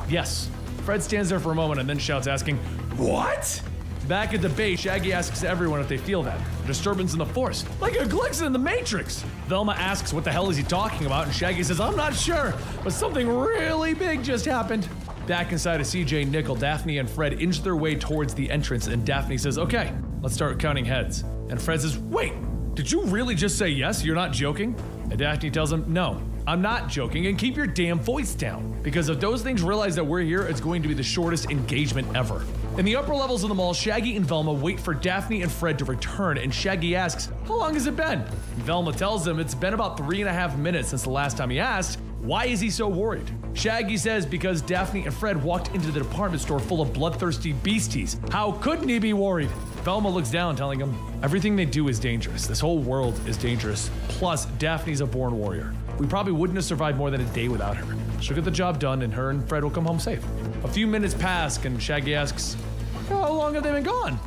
Speaker 2: yes. Fred stands there for a moment and then shouts, asking, what? Back at the base, Shaggy asks everyone if they feel that. A disturbance in the force, like a glitch in the Matrix. Velma asks what the hell is he talking about, and Shaggy says, I'm not sure, but something really big just happened. Back inside of CJ Nickel, Daphne and Fred inch their way towards the entrance, and Daphne says, okay, let's start counting heads. And Fred says, wait, did you really just say yes? You're not joking? And Daphne tells him, no, I'm not joking, and keep your damn voice down. Because if those things realize that we're here, it's going to be the shortest engagement ever. In the upper levels of the mall, Shaggy and Velma wait for Daphne and Fred to return, and Shaggy asks, how long has it been? Velma tells him it's been about 3.5 minutes since the last time he asked. Why is he so worried? Shaggy says because Daphne and Fred walked into the department store full of bloodthirsty beasties. How couldn't he be worried? Velma looks down, telling him, everything they do is dangerous. This whole world is dangerous. Plus, Daphne's a born warrior. We probably wouldn't have survived more than a day without her. She'll get the job done, and her and Fred will come home safe. A few minutes pass, and Shaggy asks, how long have they been gone?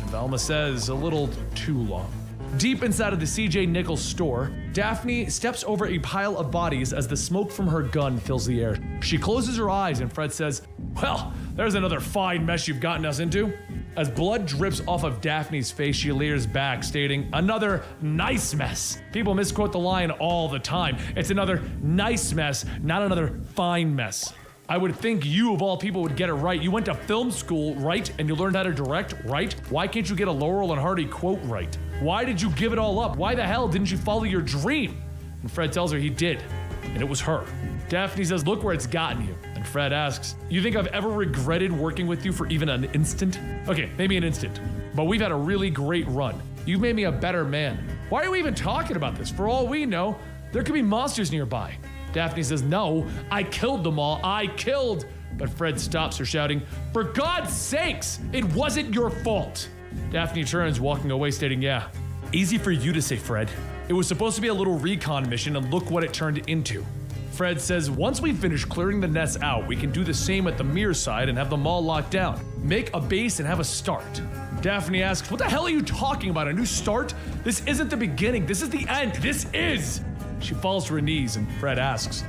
Speaker 2: And Velma says, a little too long. Deep inside of the CJ Nickel store, Daphne steps over a pile of bodies as the smoke from her gun fills the air. She closes her eyes and Fred says, well, there's another fine mess you've gotten us into. As blood drips off of Daphne's face, she leers back, stating, another nice mess. People misquote the line all the time. It's another nice mess, not another fine mess. I would think you, of all people, would get it right. You went to film school, right? And you learned how to direct, right? Why can't you get a Laurel and Hardy quote right? Why did you give it all up? Why the hell didn't you follow your dream? And Fred tells her he did, and it was her. Daphne says, look where it's gotten you. And Fred asks, you think I've ever regretted working with you for even an instant? Okay, maybe an instant, but we've had a really great run. You've made me a better man. Why are we even talking about this? For all we know, there could be monsters nearby. Daphne says, no, I killed them all. I killed. But Fred stops her, shouting, for God's sakes, it wasn't your fault. Daphne turns, walking away, stating, yeah, easy for you to say, Fred. It was supposed to be a little recon mission, and look what it turned into. Fred says, once we finish clearing the nests out, we can do the same at the mirror side and have them all locked down. Make a base and have a start. Daphne asks, what the hell are you talking about? A new start? This isn't the beginning. This is the end. This is. She falls to her knees, and Fred asks,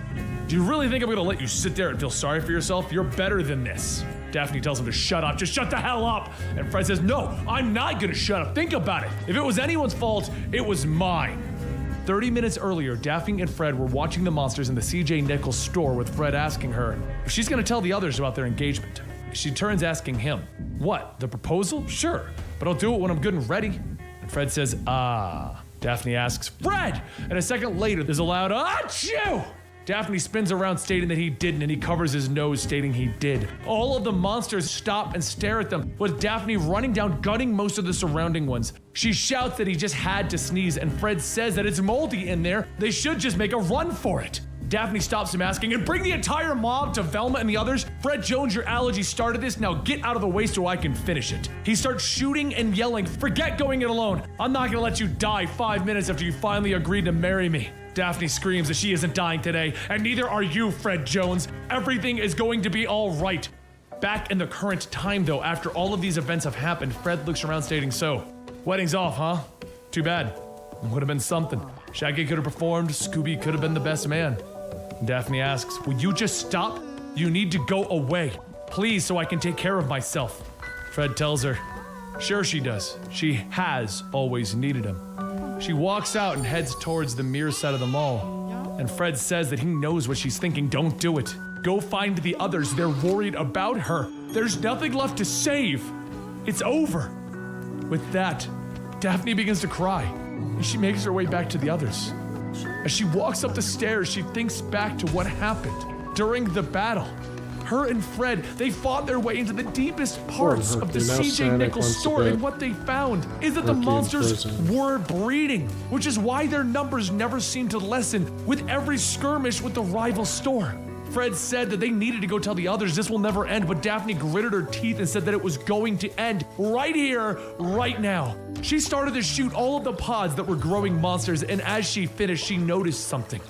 Speaker 2: do you really think I'm gonna let you sit there and feel sorry for yourself? You're better than this. Daphne tells him to shut up. Just shut the hell up. And Fred says, no, I'm not gonna shut up. Think about it. If it was anyone's fault, it was mine. 30 minutes earlier, Daphne and Fred were watching the monsters in the CJ Nickel store with Fred asking her if she's gonna tell the others about their engagement. She turns asking him, what, the proposal? Sure, but I'll do it when I'm good and ready. And Fred says, ah. Daphne asks, Fred! And a second later, there's a loud, achoo! Daphne spins around stating that he didn't, and he covers his nose stating he did. All of the monsters stop and stare at them, with Daphne running down, gutting most of the surrounding ones. She shouts that he just had to sneeze, and Fred says that it's moldy in there. They should just make a run for it. Daphne stops him, asking, and bring the entire mob to Velma and the others? Fred Jones, your allergy started this, now get out of the way so I can finish it. He starts shooting and yelling, forget going it alone. I'm not gonna let you die 5 minutes after you finally agreed to marry me. Daphne screams that she isn't dying today, and neither are you, Fred Jones. Everything is going to be all right. Back in the current time, though, after all of these events have happened, Fred looks around stating, so, wedding's off, huh? Too bad. It would have been something. Shaggy could have performed, Scooby could have been the best man. Daphne asks, will you just stop? You need to go away. Please, so I can take care of myself. Fred tells her, sure she does. She has always needed him. She walks out and heads towards the mirror side of the mall. And Fred says that he knows what she's thinking. Don't do it. Go find the others. They're worried about her. There's nothing left to save. It's over. With that, Daphne begins to cry. And she makes her way back to the others. As she walks up the stairs, she thinks back to what happened during the battle. Her and Fred, they fought their way into the deepest parts of the
Speaker 3: Now
Speaker 2: CJ
Speaker 3: Sonic
Speaker 2: Nichols
Speaker 3: wants to
Speaker 2: store,
Speaker 3: bet
Speaker 2: and what they found is that the
Speaker 3: Rookie in
Speaker 2: monsters
Speaker 3: prison.
Speaker 2: were breeding, which is why their numbers never seemed to lessen with every skirmish with the rival store. Fred said that they needed to go tell the others this will never end, but Daphne gritted her teeth and said that it was going to end right here, right now. She started to shoot all of the pods that were growing monsters, and as she finished, she noticed something.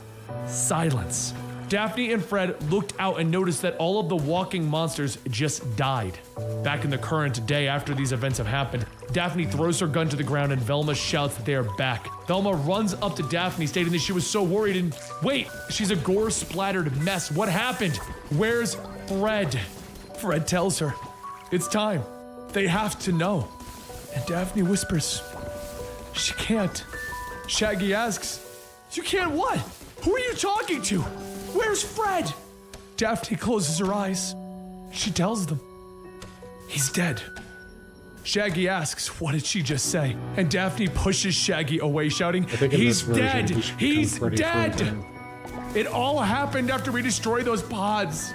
Speaker 2: Silence. Daphne and Fred looked out and noticed that all of the walking monsters just died. Back in the current day after these events have happened, Daphne throws her gun to the ground and Velma shouts that they are back. Velma runs up to Daphne stating that she was so worried and wait, she's a gore-splattered mess. What happened? Where's Fred? Fred tells her, it's time. They have to know. And Daphne whispers, she can't. Shaggy asks, you can't what? Who are you talking to? Where's Fred? Daphne closes her eyes. She tells them, he's dead. Shaggy asks, what did she just say? And Daphne pushes Shaggy away, shouting, he's dead! He's dead! It all happened after we destroyed those pods.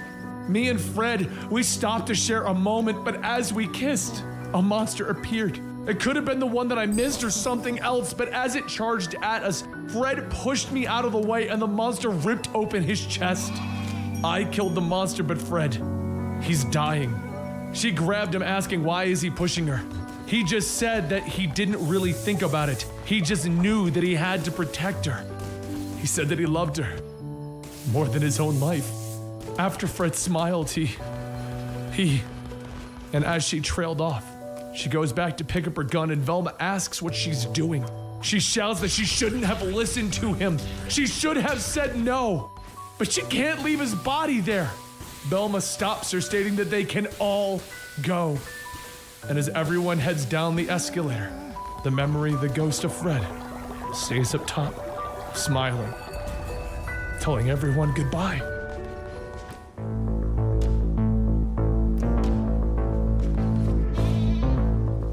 Speaker 2: Me and Fred, we stopped to share a moment, but as we kissed, a monster appeared. It could have been the one that I missed or something else, but as it charged at us, Fred pushed me out of the way and the monster ripped open his chest. I killed the monster, but Fred, he's dying. She grabbed him, asking why is he pushing her. He just said that he didn't really think about it. He just knew that he had to protect her. He said that he loved her more than his own life. After Fred smiled, and as she trailed off, she goes back to pick up her gun and Velma asks what she's doing. She shouts that she shouldn't have listened to him. She should have said no, but she can't leave his body there. Velma stops her, stating that they can all go. And as everyone heads down the escalator, the memory, the ghost of Fred, stays up top, smiling, telling everyone goodbye.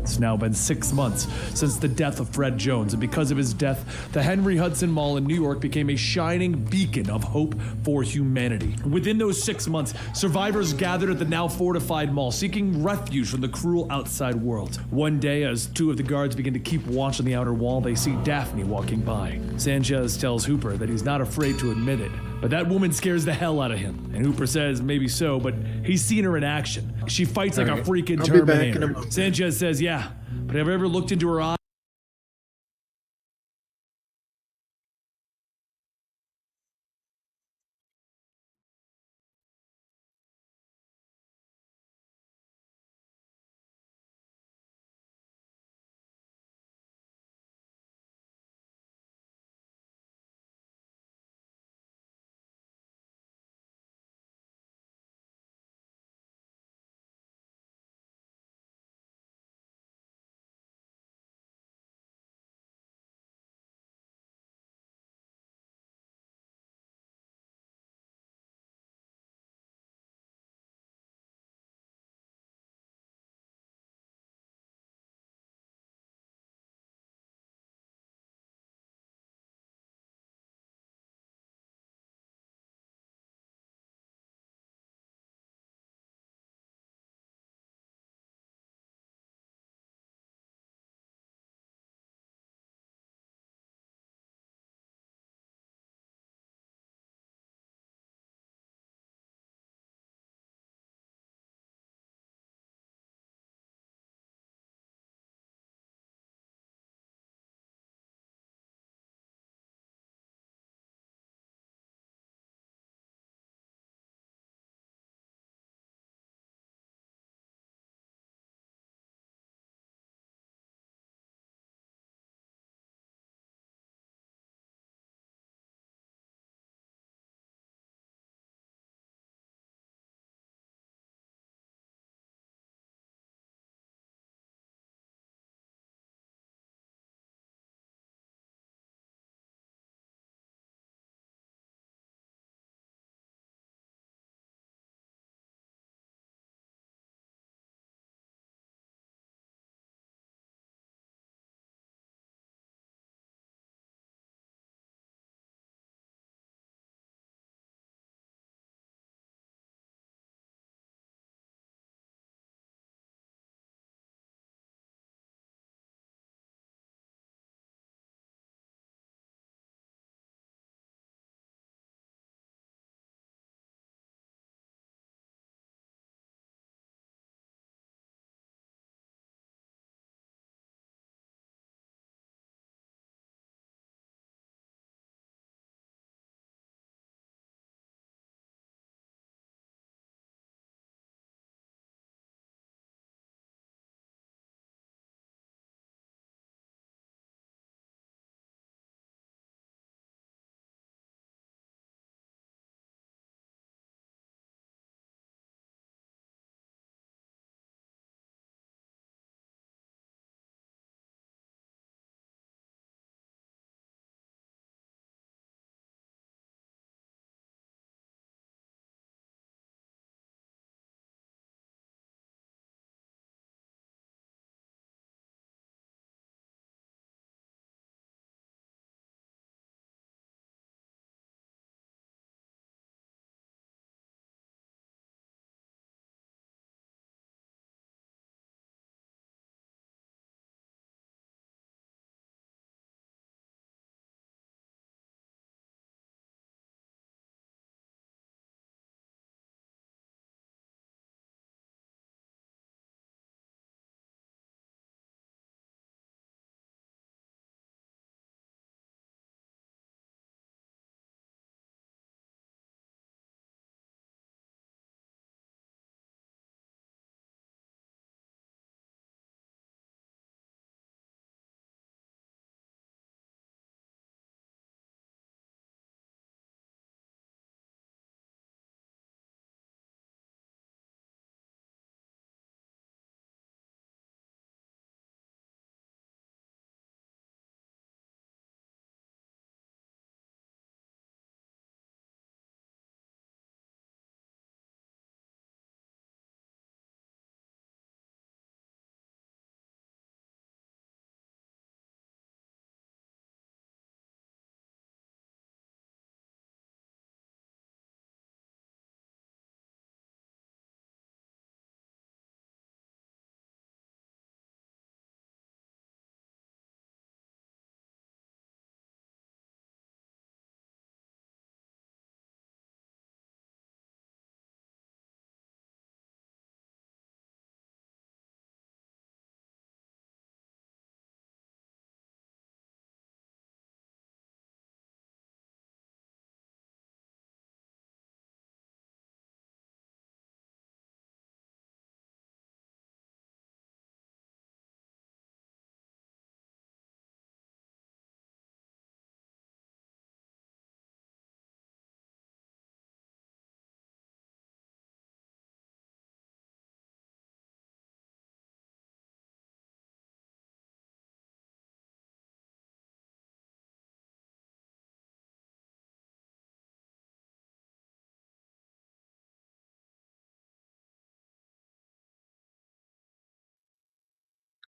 Speaker 2: It's now been 6 months since the death of Fred Jones, and because of his death, the Henry Hudson Mall in New York became a shining beacon of hope for humanity. Within those 6 months, survivors gathered at the now fortified mall, seeking refuge from the cruel outside world. One day, as two of the guards begin to keep watch on the outer wall, they see Daphne walking by. Sanchez tells Hooper that he's not afraid to admit it, but that woman scares the hell out of him. And Hooper says maybe so, but he's seen her in action. She fights like a freaking Terminator. Sanchez says, yeah, but have you ever looked into her eyes?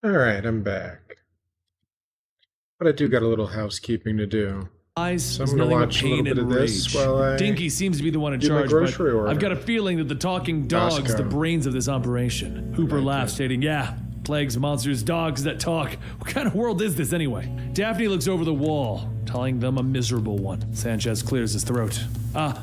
Speaker 1: Alright, I'm back. But I do got a little housekeeping to do. So I'm gonna watch a little bit of this while I
Speaker 2: Dinky seems to be the one in
Speaker 1: do my
Speaker 2: charge,
Speaker 1: grocery
Speaker 2: but
Speaker 1: order.
Speaker 2: I've got a feeling that the talking dog's the
Speaker 1: Costco.
Speaker 2: brains of this operation. Hooper laughs, stating, yeah, plagues, monsters, dogs that talk. What kind of world is this anyway? Daphne looks over the wall, telling them a miserable one. Sanchez clears his throat.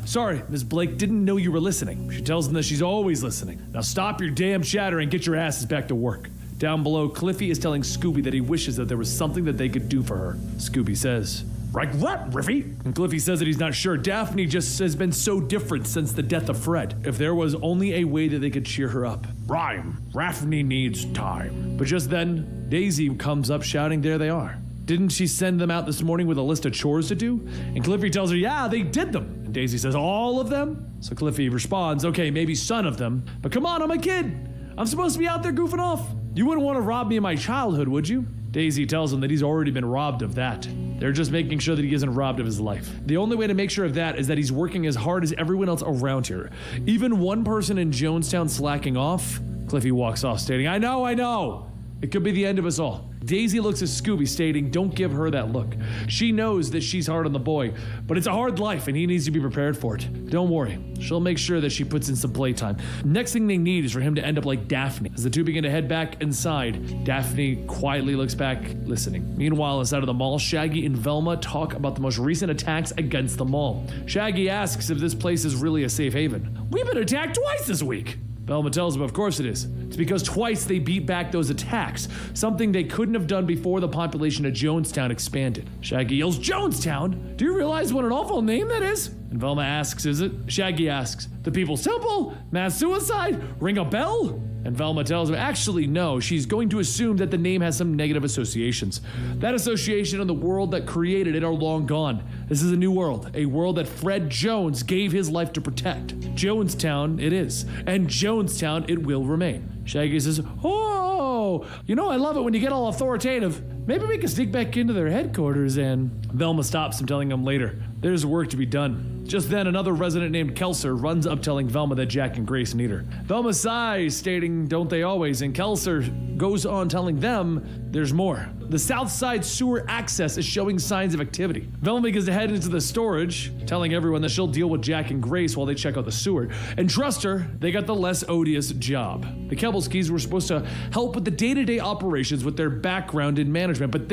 Speaker 2: Sorry, Miss Blake didn't know you were listening. She tells them that she's always listening. Now stop your damn chatter and get your asses back to work. Down below, Cliffy is telling Scooby that he wishes that there was something that they could do for her. Scooby says, like what, Riffy? And Cliffy says that he's not sure. Daphne just has been so different since the death of Fred. If there was only a way that they could cheer her up. Rhyme. Daphne needs time. But just then, Daisy comes up shouting, there they are. Didn't she send them out this morning with a list of chores to do? And Cliffy tells her, yeah, they did them. And Daisy says, all of them? So Cliffy responds, okay, maybe some of them, but come on, I'm a kid. I'm supposed to be out there goofing off. You wouldn't want to rob me of my childhood, would you? Daisy tells him that he's already been robbed of that. They're just making sure that he isn't robbed of his life. The only way to make sure of that is that he's working as hard as everyone else around here. Even one person in Jonestown slacking off. Cliffy walks off stating, I know. It could be the end of us all. Daisy looks at Scooby stating, don't give her that look. She knows that she's hard on the boy, but it's a hard life and he needs to be prepared for it. Don't worry, she'll make sure that she puts in some playtime. Next thing they need is for him to end up like Daphne. As the two begin to head back inside, Daphne quietly looks back, listening. Meanwhile, inside of the mall, Shaggy and Velma talk about the most recent attacks against the mall. Shaggy asks if this place is really a safe haven. We've been attacked twice this week. Velma tells him, of course it is. It's because twice they beat back those attacks, something they couldn't have done before the population of Jonestown expanded. Shaggy yells, Jonestown? Do you realize what an awful name that is? And Velma asks, is it? Shaggy asks, the People's Temple? Mass suicide? Ring a bell? And Velma tells him, actually, no, she's going to assume that the name has some negative associations. That association and the world that created it are long gone. This is a new world, a world that Fred Jones gave his life to protect. Jonestown it is, and Jonestown it will remain. Shaggy says, oh, I love it when you get all authoritative. Maybe we can sneak back into their headquarters and... Velma stops him, telling him later, there's work to be done. Just then, another resident named Kelser runs up telling Velma that Jack and Grace need her. Velma sighs, stating, don't they always? And Kelser goes on telling them there's more. The south side sewer access is showing signs of activity. Velma begins to head into the storage, telling everyone that she'll deal with Jack and Grace while they check out the sewer. And trust her, they got the less odious job. The Kebbelskis were supposed to help with the day-to-day operations with their background in management, but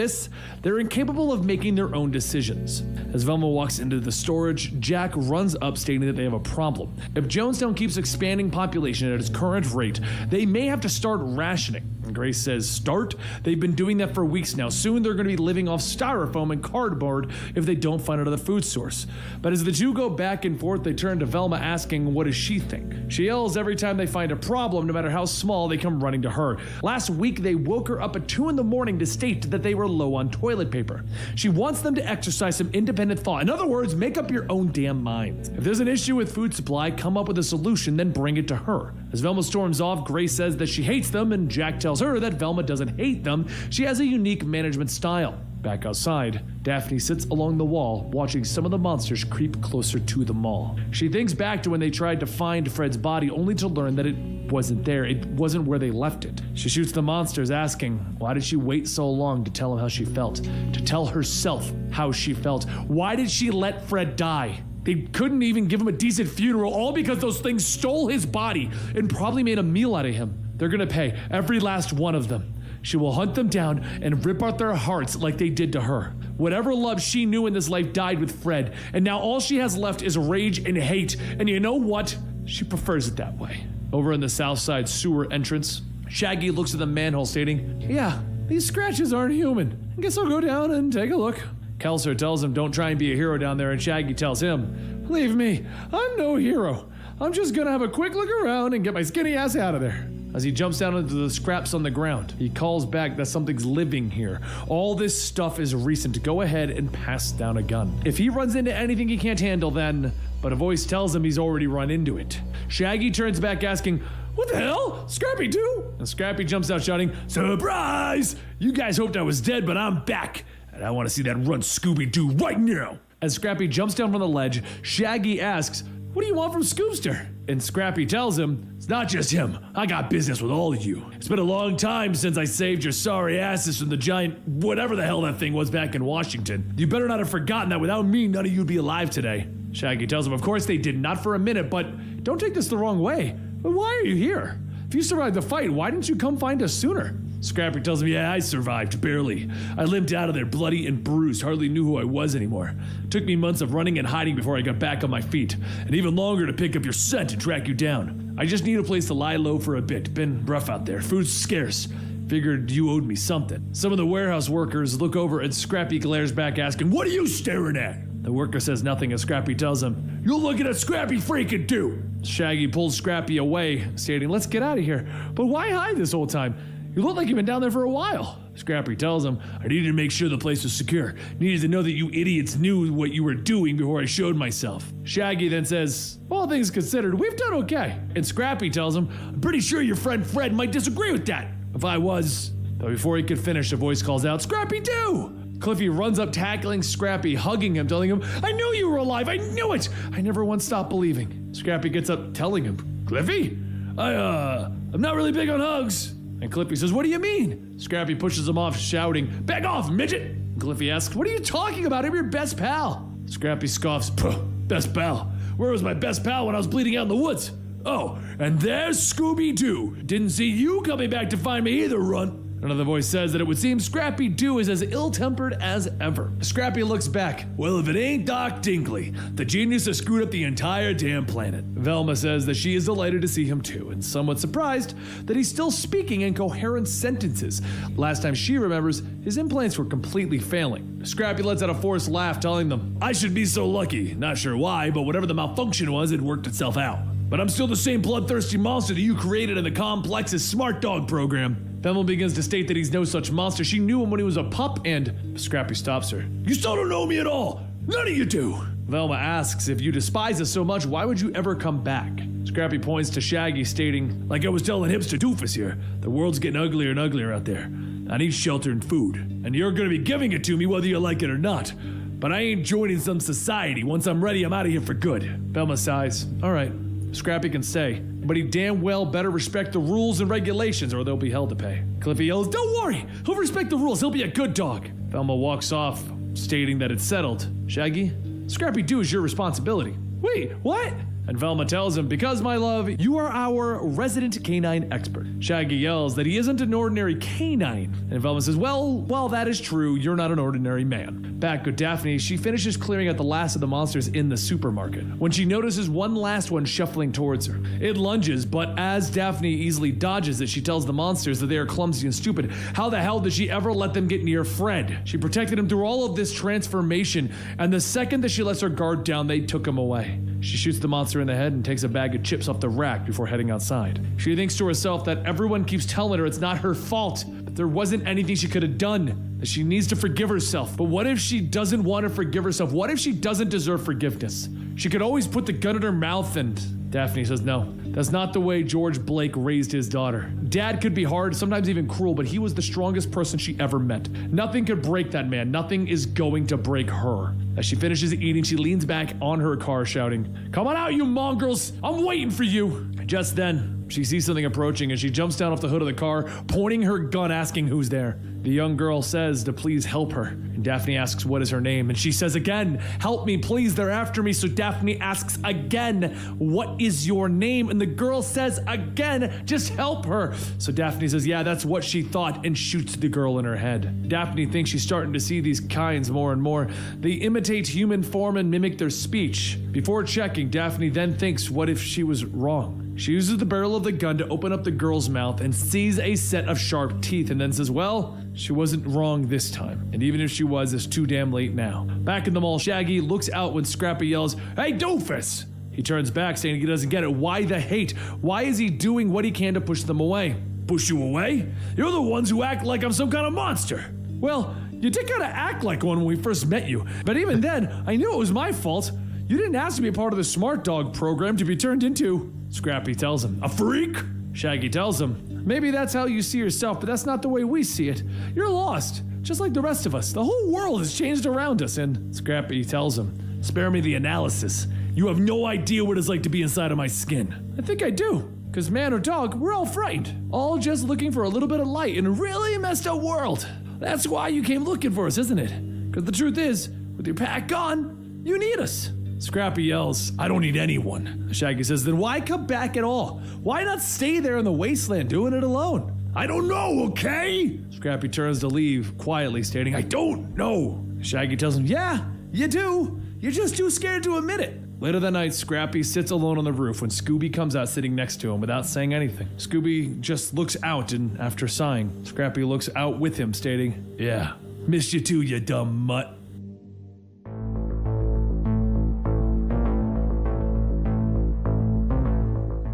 Speaker 2: they're incapable of making their own decisions. As Velma walks into the storage, Jack runs up stating that they have a problem. If Jonestown keeps expanding population at its current rate, they may have to start rationing. And Grace says, start? They've been doing that for weeks now. Soon they're going to be living off styrofoam and cardboard if they don't find another food source. But as the two go back and forth, they turn to Velma asking, what does she think? She yells every time they find a problem, no matter how small, they come running to her. Last week, they woke her up at 2 a.m. to state that they were low on toilet paper. She wants them to exercise some independent thought. In other words, make up your own damn minds. If there's an issue with food supply, come up with a solution, then bring it to her. As Velma storms off, Grace says that she hates them, and Jack tells her that Velma doesn't hate them. She has a unique management style. Back outside, Daphne sits along the wall, watching some of the monsters creep closer to the mall. She thinks back to when they tried to find Fred's body, only to learn that it wasn't there. It wasn't where they left it. She shoots the monsters, asking, why did she wait so long to tell him how she felt? To tell herself how she felt? Why did she let Fred die? They couldn't even give him a decent funeral, all because those things stole his body and probably made a meal out of him. They're gonna pay, every last one of them. She will hunt them down and rip out their hearts like they did to her. Whatever love she knew in this life died with Fred, and now all she has left is rage and hate, and you know what? She prefers it that way. Over in the south side sewer entrance, Shaggy looks at the manhole stating, yeah, these scratches aren't human. I guess I'll go down and take a look. Kelser tells him don't try and be a hero down there, and Shaggy tells him, leave me, I'm no hero. I'm just gonna have a quick look around and get my skinny ass out of there. As he jumps down into the scraps on the ground, he calls back that something's living here. All this stuff is recent. Go ahead and pass down a gun. If he runs into anything he can't handle, then... But a voice tells him he's already run into it. Shaggy turns back asking, what the hell? Scrappy too? And Scrappy jumps out shouting, surprise! You guys hoped I was dead, but I'm back. And I want to see that run Scooby-Doo right now. As Scrappy jumps down from the ledge, Shaggy asks, what do you want from Scoopster? And Scrappy tells him, it's not just him. I got business with all of you. It's been a long time since I saved your sorry asses from the giant whatever the hell that thing was back in Washington. You better not have forgotten that without me, none of you'd be alive today. Shaggy tells him, of course they did, not for a minute, but don't take this the wrong way. But why are you here? If you survived the fight, why didn't you come find us sooner? Scrappy tells him, yeah, I survived, barely. I limped out of there bloody and bruised, hardly knew who I was anymore. Took me months of running and hiding before I got back on my feet, and even longer to pick up your scent and track you down. I just need a place to lie low for a bit. Been rough out there, food's scarce. Figured you owed me something. Some of the warehouse workers look over and Scrappy glares back asking, what are you staring at? The worker says nothing as Scrappy tells him, you're looking at Scrappy freaking too. Shaggy pulls Scrappy away, stating, let's get out of here. But why hide this whole time? You look like you've been down there for a while. Scrappy tells him, I needed to make sure the place was secure. Needed to know that you idiots knew what you were doing before I showed myself. Shaggy then says, all things considered, we've done okay. And Scrappy tells him, I'm pretty sure your friend Fred might disagree with that. If I was. But before he could finish, a voice calls out, Scrappy Doo! Cliffy runs up, tackling Scrappy, hugging him, telling him, I knew you were alive, I knew it! I never once stopped believing. Scrappy gets up, telling him, Cliffy? I'm not really big on hugs. And Cliffy says, what do you mean? Scrappy pushes him off, shouting, back off, midget! And Cliffy asks, what are you talking about? I'm your best pal. Scrappy scoffs, best pal? Where was my best pal when I was bleeding out in the woods? Oh, and there's Scooby-Doo. Didn't see you coming back to find me either, runt. Another voice says that it would seem Scrappy-Doo is as ill-tempered as ever. Scrappy looks back. Well, if it ain't Doc Dinkley, the genius has screwed up the entire damn planet. Velma says that she is delighted to see him too, and somewhat surprised that he's still speaking in coherent sentences. Last time she remembers, his implants were completely failing. Scrappy lets out a forced laugh, telling them, I should be so lucky. Not sure why, but whatever the malfunction was, it worked itself out. But I'm still the same bloodthirsty monster that you created in the Complex's Smart Dog program. Velma begins to state that he's no such monster. She knew him when he was a pup, and Scrappy stops her. You still don't know me at all. None of you do. Velma asks, if you despise us so much, why would you ever come back? Scrappy points to Shaggy, stating, like I was telling Hipster Doofus here, the world's getting uglier and uglier out there. I need shelter and food, and you're gonna be giving it to me whether you like it or not. But I ain't joining some society. Once I'm ready, I'm out of here for good. Velma sighs. All right. Scrappy can stay, but he damn well better respect the rules and regulations or they'll be hell to pay. Cliffy yells, don't worry, he'll respect the rules, he'll be a good dog. Velma walks off, stating that it's settled. Shaggy, Scrappy-Doo is your responsibility. Wait, what? And Velma tells him, because my love, you are our resident canine expert. Shaggy yells that he isn't an ordinary canine. And Velma says, well, while that is true, you're not an ordinary man. Back with Daphne, she finishes clearing out the last of the monsters in the supermarket when she notices one last one shuffling towards her. It lunges, but as Daphne easily dodges it, she tells the monsters that they are clumsy and stupid. How the hell did she ever let them get near Fred? She protected him through all of this transformation, and the second that she lets her guard down, they took him away. She shoots the monster in the head and takes a bag of chips off the rack before heading outside. She thinks to herself that everyone keeps telling her it's not her fault, that there wasn't anything she could have done, that she needs to forgive herself. But what if she doesn't want to forgive herself? What if she doesn't deserve forgiveness? She could always put the gun in her mouth and... Daphne says no. That's not the way George Blake raised his daughter. Dad could be hard, sometimes even cruel, but he was the strongest person she ever met. Nothing could break that man. Nothing is going to break her. As she finishes eating, she leans back on her car shouting, come on out, you mongrels! I'm waiting for you! Just then, she sees something approaching and she jumps down off the hood of the car, pointing her gun, asking who's there. The young girl says to please help her, and Daphne asks what is her name, and she says again, help me please, they're after me. So Daphne asks again, what is your name? And the girl says again, just help her. So Daphne says, yeah, that's what she thought, and shoots the girl in her head. Daphne thinks she's starting to see these kinds more and more. They imitate human form and mimic their speech. Before checking, Daphne then thinks, what if she was wrong? She uses the barrel of the gun to open up the girl's mouth and sees a set of sharp teeth and then says, well, she wasn't wrong this time. And even if she was, it's too damn late now. Back in the mall, Shaggy looks out when Scrappy yells, hey, doofus! He turns back saying he doesn't get it. Why the hate? Why is he doing what he can to push them away? Push you away? You're the ones who act like I'm some kind of monster. Well, you did kind of act like one when we first met you. But even then, I knew it was my fault. You didn't ask to be a part of the Smart Dog program to be turned into... Scrappy tells him, a freak? Shaggy tells him, maybe that's how you see yourself, but that's not the way we see it. You're lost, just like the rest of us. The whole world has changed around us. And Scrappy tells him, spare me the analysis. You have no idea what it's like to be inside of my skin. I think I do. Because man or dog, we're all frightened. All just looking for a little bit of light in a really messed up world. That's why you came looking for us, isn't it? Because the truth is, with your pack gone, you need us. Scrappy yells, I don't need anyone. Shaggy says, then why come back at all? Why not stay there in the wasteland doing it alone? I don't know, okay? Scrappy turns to leave, quietly stating, I don't know. Shaggy tells him, yeah, you do. You're just too scared to admit it. Later that night, Scrappy sits alone on the roof when Scooby comes out sitting next to him without saying anything. Scooby just looks out, and after sighing, Scrappy looks out with him, stating, yeah, missed you too, you dumb mutt.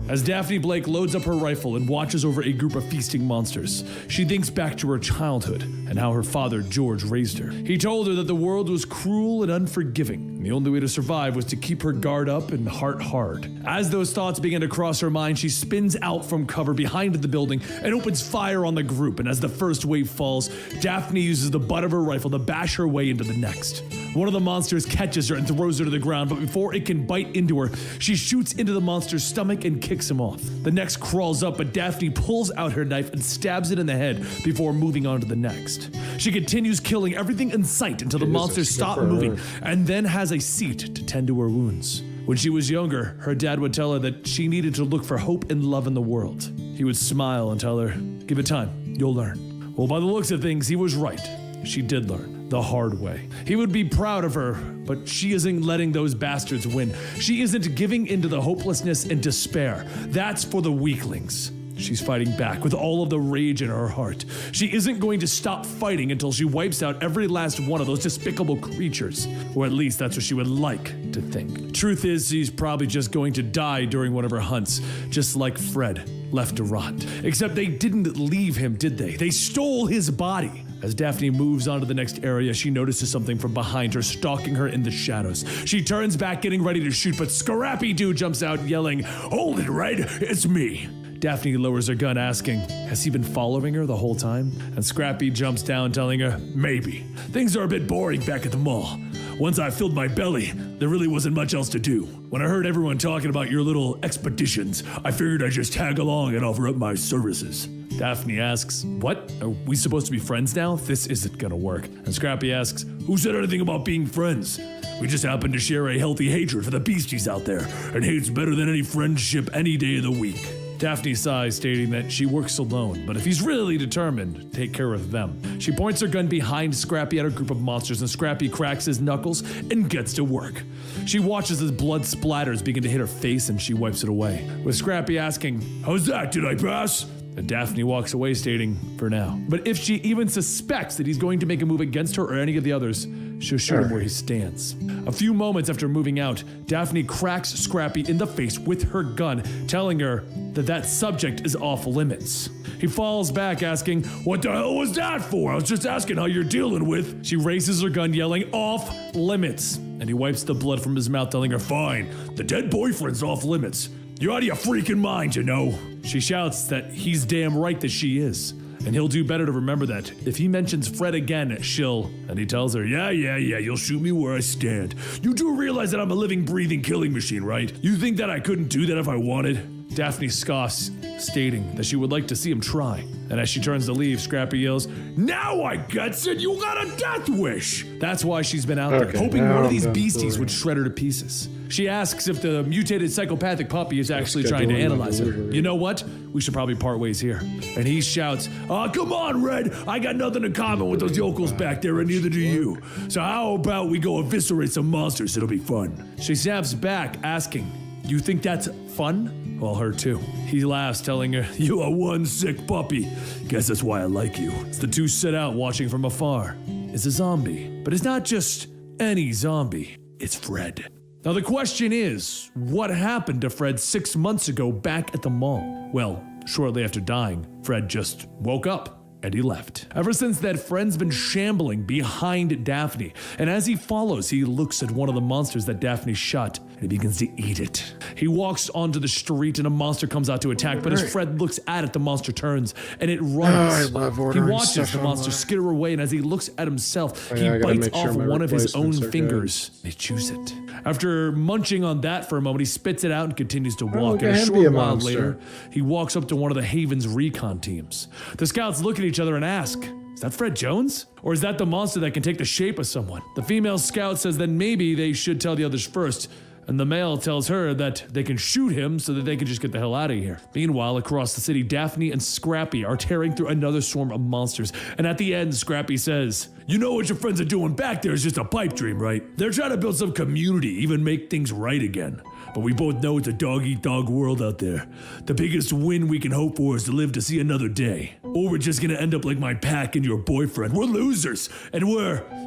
Speaker 2: As Daphne Blake loads up her rifle and watches over a group of feasting monsters, she thinks back to her childhood and how her father, George, raised her. He told her that the world was cruel and unforgiving, and the only way to survive was to keep her guard up and heart hard. As those thoughts begin to cross her mind, she spins out from cover behind the building and opens fire on the group, and as the first wave falls, Daphne uses the butt of her rifle to bash her way into the next. One of the monsters catches her and throws her to the ground, but before it can bite into her, she shoots into the monster's stomach and kicks him off. The next crawls up, but Daphne pulls out her knife and stabs it in the head before moving on to the next. She continues killing everything in sight until the monsters stop moving, and then has a seat to tend to her wounds. When she was younger, her dad would tell her that she needed to look for hope and love in the world. He would smile and tell her, give it time, you'll learn. Well, by the looks of things, he was right. She did learn. The hard way. He would be proud of her, but she isn't letting those bastards win. She isn't giving into the hopelessness and despair. That's for the weaklings. She's fighting back with all of the rage in her heart. She isn't going to stop fighting until she wipes out every last one of those despicable creatures. Or at least that's what she would like to think. Truth is, she's probably just going to die during one of her hunts, just like Fred left to rot. Except they didn't leave him, did they? They stole his body. As Daphne moves on to the next area, she notices something from behind her, stalking her in the shadows. She turns back, getting ready to shoot, but Scrappy Doo jumps out, yelling, "Hold it, Red, it's me." Daphne lowers her gun, asking, has he been following her the whole time? And Scrappy jumps down, telling her, maybe. Things are a bit boring back at the mall. Once I filled my belly, there really wasn't much else to do. When I heard everyone talking about your little expeditions, I figured I'd just tag along and offer up my services. Daphne asks, what? Are we supposed to be friends now? This isn't gonna work. And Scrappy asks, who said anything about being friends? We just happen to share a healthy hatred for the beasties out there, and hate's better than any friendship any day of the week. Daphne sighs, stating that she works alone, but if he's really determined, take care of them. She points her gun behind Scrappy at a group of monsters, and Scrappy cracks his knuckles and gets to work. She watches as blood splatters begin to hit her face, and she wipes it away, with Scrappy asking, how's that, did I pass? And Daphne walks away, stating, for now. But if she even suspects that he's going to make a move against her or any of the others, she'll shoot him where he stands. A few moments after moving out, Daphne cracks Scrappy in the face with her gun, telling her that that subject is off limits. He falls back, asking, what the hell was that for? I was just asking how you're dealing with. She raises her gun, yelling, off limits. And he wipes the blood from his mouth, telling her, fine, the dead boyfriend's off limits. You're out of your freaking mind, you know. She shouts that he's damn right that she is. And he'll do better to remember that. If he mentions Fred again, she'll... And he tells her, yeah, you'll shoot me where I stand. You do realize that I'm a living, breathing killing machine, right? You think that I couldn't do that if I wanted? Daphne scoffs, stating that she would like to see him try. And as she turns to leave, Scrappy yells, now I gets it, you got a death wish! That's why she's been out there, hoping one of these beasties would shred her to pieces. She asks if the mutated psychopathic puppy is actually trying to analyze her. You know what? We should probably part ways here. And he shouts, come on, Red! I got nothing in common with those yokels back there, and neither do you. So how about we go eviscerate some monsters? It'll be fun. She snaps back, asking, you think that's fun? Well, her too. He laughs, telling her, you are one sick puppy. Guess that's why I like you. As the two sit out watching from afar, it's a zombie. But it's not just any zombie, it's Fred. Now the question is, what happened to Fred 6 months ago back at the mall? Well, shortly after dying, Fred just woke up. And he left. Ever since that, Fred's been shambling behind Daphne, and as he follows, he looks at one of the monsters that Daphne shot, and he begins to eat it. He walks onto the street, and a monster comes out to attack, but as Fred looks at it, the monster turns, and it runs. He watches the monster skitter away, and as he looks at himself, he bites off one of his own fingers. He chews it. After munching on that for a moment, he spits it out and continues to walk.
Speaker 1: let
Speaker 2: And a
Speaker 1: him be a
Speaker 2: short while
Speaker 1: monster.
Speaker 2: later, he walks up to one of the Haven's recon teams. The scouts look at each other and ask, is that Fred Jones? Or is that the monster that can take the shape of someone? The female scout says that maybe they should tell the others first, and the male tells her that they can shoot him so that they can just get the hell out of here. Meanwhile, across the city, Daphne and Scrappy are tearing through another swarm of monsters, and at the end, Scrappy says, you know what your friends are doing back there is just a pipe dream, right? They're trying to build some community, even make things right again. But we both know it's a dog-eat-dog world out there. The biggest win we can hope for is to live to see another day. Or we're just gonna end up like my pack and your boyfriend. We're losers, and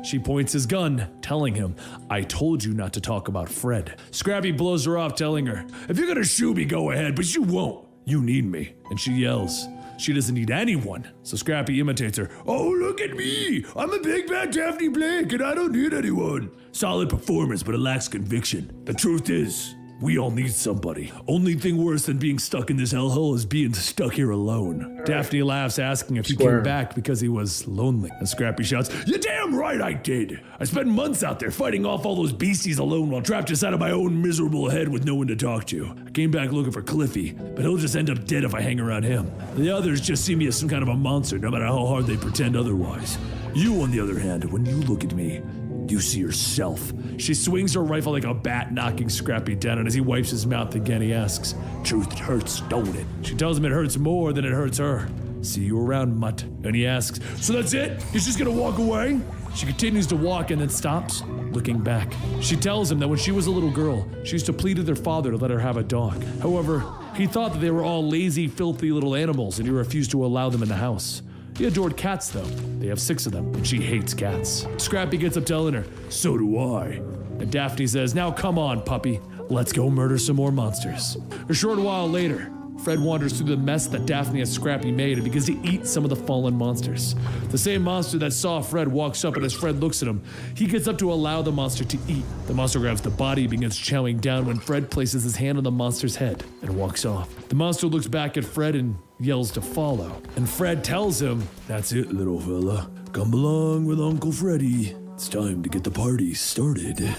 Speaker 2: she points his gun, telling him, I told you not to talk about Fred. Scrappy blows her off, telling her, if you're gonna shoot me, go ahead, but you won't. You need me. And she yells, she doesn't need anyone. So Scrappy imitates her. Oh, look at me. I'm a big bad Daphne Blake, and I don't need anyone. Solid performance, but it lacks conviction. The truth is, we all need somebody. Only thing worse than being stuck in this hellhole is being stuck here alone. Daphne laughs, asking if he came back because he was lonely. And Scrappy shouts, you're damn right I did. I spent months out there fighting off all those beasties alone while trapped inside of my own miserable head with no one to talk to. I came back looking for Cliffy, but he'll just end up dead if I hang around him. The others just see me as some kind of a monster, no matter how hard they pretend otherwise. You, on the other hand, when you look at me, you see yourself. She swings her rifle like a bat, knocking Scrappy down, and as he wipes his mouth again, he asks, truth hurts, don't it? She tells him it hurts more than it hurts her. See you around, mutt. And he asks, so that's it? He's just gonna walk away? She continues to walk and then stops, looking back. She tells him that when she was a little girl, she used to plead with her father to let her have a dog. However, he thought that they were all lazy, filthy little animals, and he refused to allow them in the house. He adored cats, though. They have 6 of them, and she hates cats. Scrappy gets up telling her, so do I. And Daphne says, now come on, puppy. Let's go murder some more monsters. A short while later, Fred wanders through the mess that Daphne and Scrappy made and begins to eat some of the fallen monsters. The same monster that saw Fred walks up, and as Fred looks at him, he gets up to allow the monster to eat. The monster grabs the body and begins chowing down when Fred places his hand on the monster's head and walks off. The monster looks back at Fred and yells to follow. And Fred tells him, that's it, little fella. Come along with Uncle Freddy. It's time to get the party started.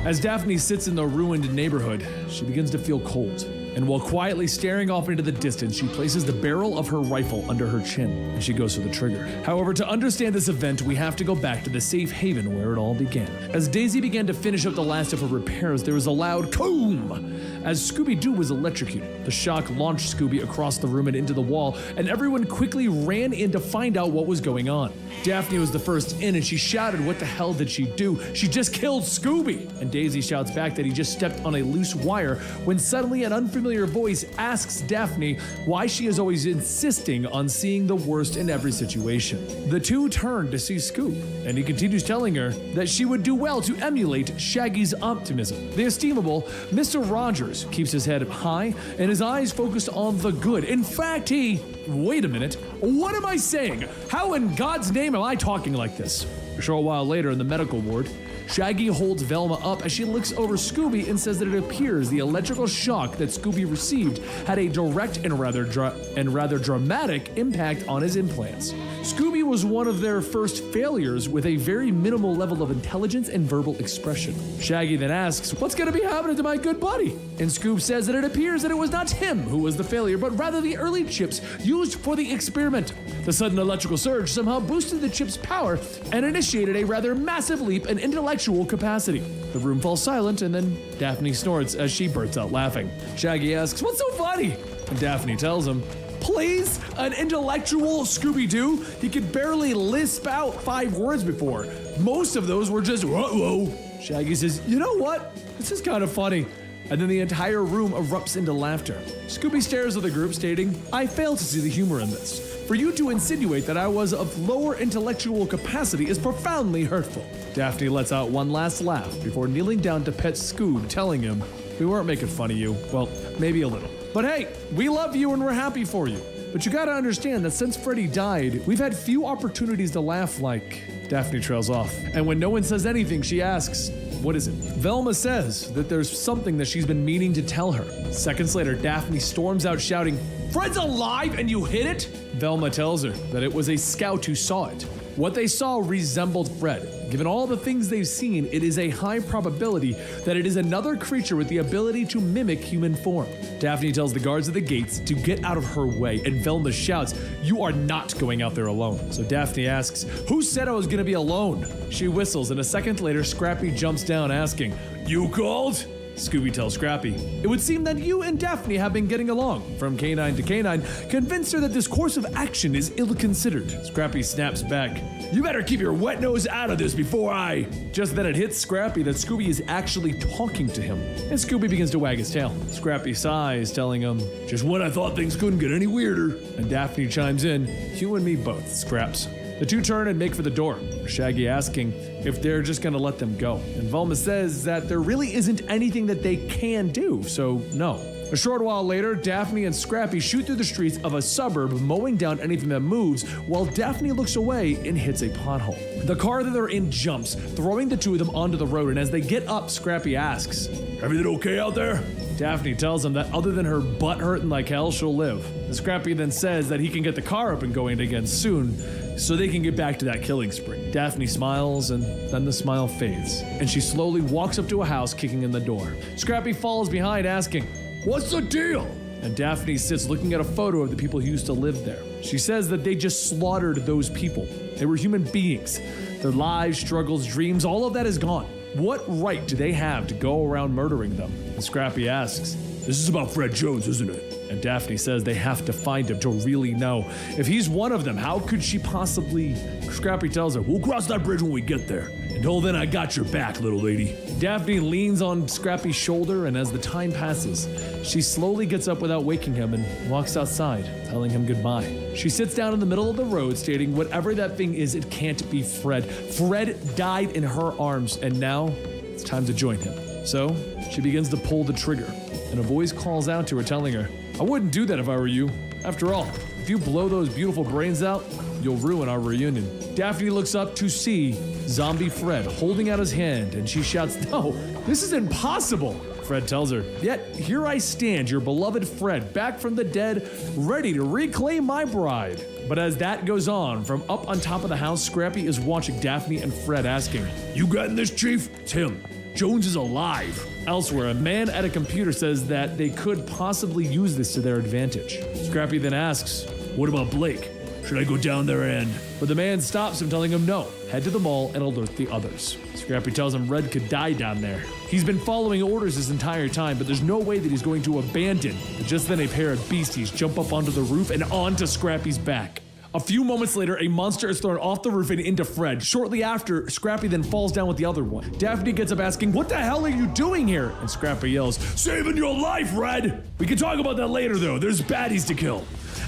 Speaker 2: As Daphne sits in the ruined neighborhood, she begins to feel cold. And while quietly staring off into the distance, she places the barrel of her rifle under her chin, and she goes for the trigger. However, to understand this event, we have to go back to the safe haven where it all began. As Daisy began to finish up the last of her repairs, there was a loud "Coom!" as Scooby-Doo was electrocuted. The shock launched Scooby across the room and into the wall, and everyone quickly ran in to find out what was going on. Daphne was the first in, and she shouted, what the hell did she do? She just killed Scooby! And Daisy shouts back that he just stepped on a loose wire, when suddenly an unfamiliar voice asks Daphne why she is always insisting on seeing the worst in every situation. The two turn to see Scoob, and he continues telling her that she would do well to emulate Shaggy's optimism. The estimable Mr. Rogers keeps his head high and his eyes focused on the good. In fact, wait a minute, what am I saying? How in God's name am I talking like this? A short while later in the medical ward, Shaggy holds Velma up as she looks over Scooby and says that it appears the electrical shock that Scooby received had a direct and rather dramatic impact on his implants. Scooby was one of their first failures with a very minimal level of intelligence and verbal expression. Shaggy then asks, what's gonna be happening to my good buddy? And Scoob says that it appears that it was not him who was the failure, but rather the early chips used for the experiment. The sudden electrical surge somehow boosted the chip's power and initiated a rather massive leap in intellectual capacity. The room falls silent, and then Daphne snorts as she bursts out laughing. Shaggy asks, what's so funny? And Daphne tells him, please, an intellectual Scooby-Doo? He could barely lisp out 5 words before. Most of those were just, whoa. Shaggy says, you know what? This is kind of funny. And then the entire room erupts into laughter. Scooby stares at the group, stating, I fail to see the humor in this. For you to insinuate that I was of lower intellectual capacity is profoundly hurtful. Daphne lets out one last laugh before kneeling down to pet Scoob, telling him, we weren't making fun of you. Well, maybe a little. But hey, we love you and we're happy for you. But you gotta understand that since Freddy died, we've had few opportunities to laugh like Daphne trails off. And when no one says anything, she asks, what is it? Velma says that there's something that she's been meaning to tell her. Seconds later, Daphne storms out shouting, Fred's alive and you hit it? Velma tells her that it was a scout who saw it. What they saw resembled Fred. Given all the things they've seen, it is a high probability that it is another creature with the ability to mimic human form. Daphne tells the guards at the gates to get out of her way, and Velma shouts, you are not going out there alone. So Daphne asks, who said I was gonna be alone? She whistles, and a second later, Scrappy jumps down asking, you called? Scooby tells Scrappy, it would seem that you and Daphne have been getting along. From canine to canine, convinced her that this course of action is ill-considered. Scrappy snaps back, you better keep your wet nose out of this before I... Just then it hits Scrappy that Scooby is actually talking to him. And Scooby begins to wag his tail. Scrappy sighs, telling him, just when I thought things couldn't get any weirder. And Daphne chimes in, you and me both, Scraps. The two turn and make for the door, Shaggy asking if they're just gonna let them go. And Velma says that there really isn't anything that they can do, so no. A short while later, Daphne and Scrappy shoot through the streets of a suburb, mowing down anything that moves, while Daphne looks away and hits a pothole. The car that they're in jumps, throwing the two of them onto the road, and as they get up, Scrappy asks, everything okay out there? Daphne tells him that other than her butt hurting like hell, she'll live. And Scrappy then says that he can get the car up and going again soon, so they can get back to that killing spree. Daphne smiles, and then the smile fades, and she slowly walks up to a house, kicking in the door. Scrappy follows behind, asking, what's the deal? And Daphne sits looking at a photo of the people who used to live there. She says that they just slaughtered those people. They were human beings. Their lives, struggles, dreams, all of that is gone. What right do they have to go around murdering them? And Scrappy asks, this is about Fred Jones, isn't it? And Daphne says they have to find him to really know. If he's one of them, how could she possibly... Scrappy tells her, we'll cross that bridge when we get there. Until then, I got your back, little lady. Daphne leans on Scrappy's shoulder, and as the time passes, she slowly gets up without waking him and walks outside, telling him goodbye. She sits down in the middle of the road, stating, whatever that thing is, it can't be Fred. Fred died in her arms, and now it's time to join him. So she begins to pull the trigger, and a voice calls out to her, telling her, I wouldn't do that if I were you. After all, if you blow those beautiful brains out, you'll ruin our reunion. Daphne looks up to see Zombie Fred holding out his hand, and she shouts, no, this is impossible. Fred tells her, yet here I stand, your beloved Fred, back from the dead, ready to reclaim my bride. But as that goes on, from up on top of the house, Scrappy is watching Daphne and Fred asking, you getting this, Chief? It's him. Jones is alive. Elsewhere, a man at a computer says that they could possibly use this to their advantage. Scrappy then asks, what about Blake? Should I go down there and... But the man stops him, telling him no, head to the mall and alert the others. Scrappy tells him Red could die down there. He's been following orders this entire time, but there's no way that he's going to abandon. But just then a pair of beasties jump up onto the roof and onto Scrappy's back. A few moments later, a monster is thrown off the roof and into Fred. Shortly after, Scrappy then falls down with the other one. Daphne gets up asking, what the hell are you doing here? And Scrappy yells, saving your life, Red! We can talk about that later though, there's baddies to kill.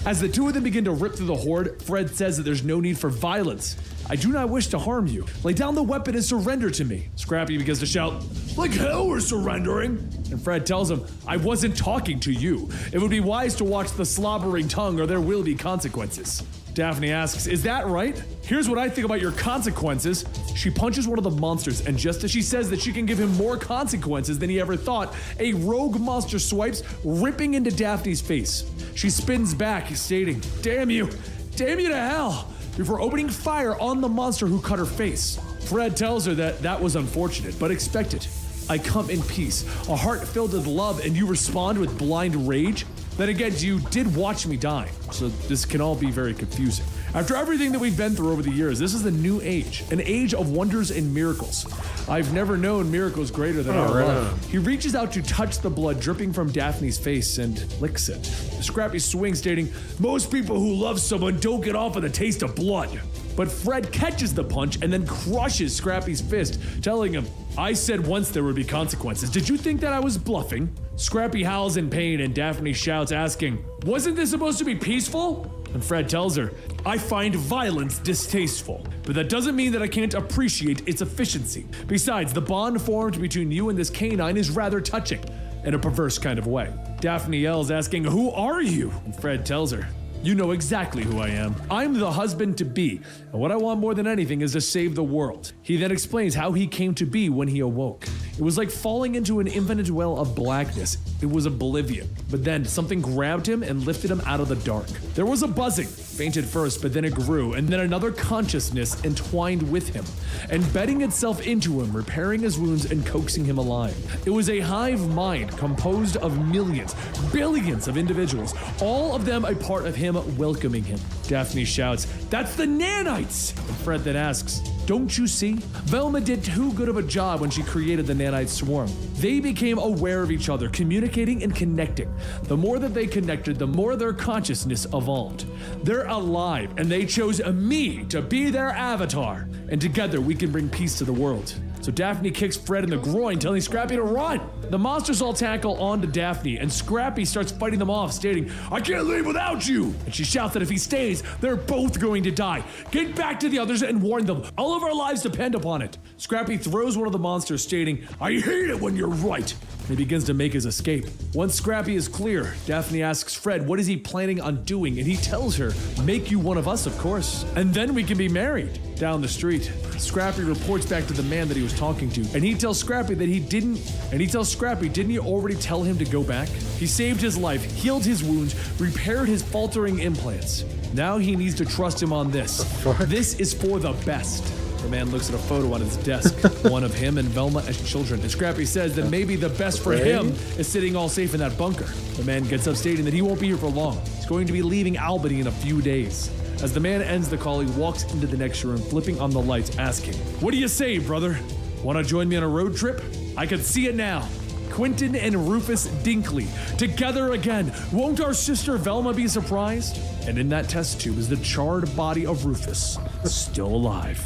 Speaker 2: As the two of them begin to rip through the horde, Fred says that there's no need for violence. I do not wish to harm you. Lay down the weapon and surrender to me. Scrappy begins to shout, like hell we're surrendering. And Fred tells him, I wasn't talking to you. It would be wise to watch the slobbering tongue or there will be consequences. Daphne asks, is that right? Here's what I think about your consequences. She punches one of the monsters, and just as she says that she can give him more consequences than he ever thought, a rogue monster swipes, ripping into Daphne's face. She spins back, stating, damn you to hell, before opening fire on the monster who cut her face. Fred tells her that that was unfortunate, but expected. I come in peace, a heart filled with love, and you respond with blind rage? Then again, you did watch me die, so this can all be very confusing. After everything that we've been through over the years, this is a new age, an age of wonders and miracles. I've never known miracles greater than our love. He reaches out to touch the blood dripping from Daphne's face and licks it. Scrappy swings, stating, most people who love someone don't get off of the taste of blood. But Fred catches the punch and then crushes Scrappy's fist, telling him, I said once there would be consequences. Did you think that I was bluffing? Scrappy howls in pain and Daphne shouts, asking, wasn't this supposed to be peaceful? And Fred tells her, I find violence distasteful, but that doesn't mean that I can't appreciate its efficiency. Besides, the bond formed between you and this canine is rather touching, in a perverse kind of way. Daphne yells, asking, who are you? And Fred tells her, You know exactly who I am. I'm the husband-to-be, and what I want more than anything is to save the world. He then explains how he came to be when he awoke. It was like falling into an infinite well of blackness. It was oblivion. But then something grabbed him and lifted him out of the dark. There was a buzzing, faint at first, but then it grew, and then another consciousness entwined with him, embedding itself into him, repairing his wounds and coaxing him alive. It was a hive mind composed of millions, billions of individuals, all of them a part of him, welcoming him. Daphne shouts, "That's the nanites!" And Fred then asks, "Don't you see? Velma did too good of a job when she created the nanite swarm. They became aware of each other, communicating and connecting. The more that they connected, the more their consciousness evolved. They're alive, and they chose me to be their avatar. And together we can bring peace to the world." So Daphne kicks Fred in the groin, telling Scrappy to run. The monsters all tackle onto Daphne, and Scrappy starts fighting them off, stating, "I can't leave without you!" And she shouts that if he stays, they're both going to die. "Get back to the others and warn them. All of our lives depend upon it." Scrappy throws one of the monsters, stating, "I hate it when you're right." And he begins to make his escape. Once Scrappy is clear, Daphne asks Fred what is he planning on doing, and he tells her, "Make you one of us, of course, and then we can be married." Down the street, Scrappy reports back to the man that he was talking to, and he tells Scrappy that didn't he already tell him to go back? He saved his life, healed his wounds, repaired his faltering implants. Now he needs to trust him on this. This is for the best. The man looks at a photo on his desk, one of him and Velma as children, and Scrappy says that maybe the best for him is sitting all safe in that bunker. The man gets up stating that he won't be here for long. He's going to be leaving Albany in a few days. As the man ends the call, he walks into the next room, flipping on the lights, asking, "What do you say, brother? Want to join me on a road trip? I can see it now. Quentin and Rufus Dinkley, together again. Won't our sister Velma be surprised?" And in that test tube is the charred body of Rufus, still alive.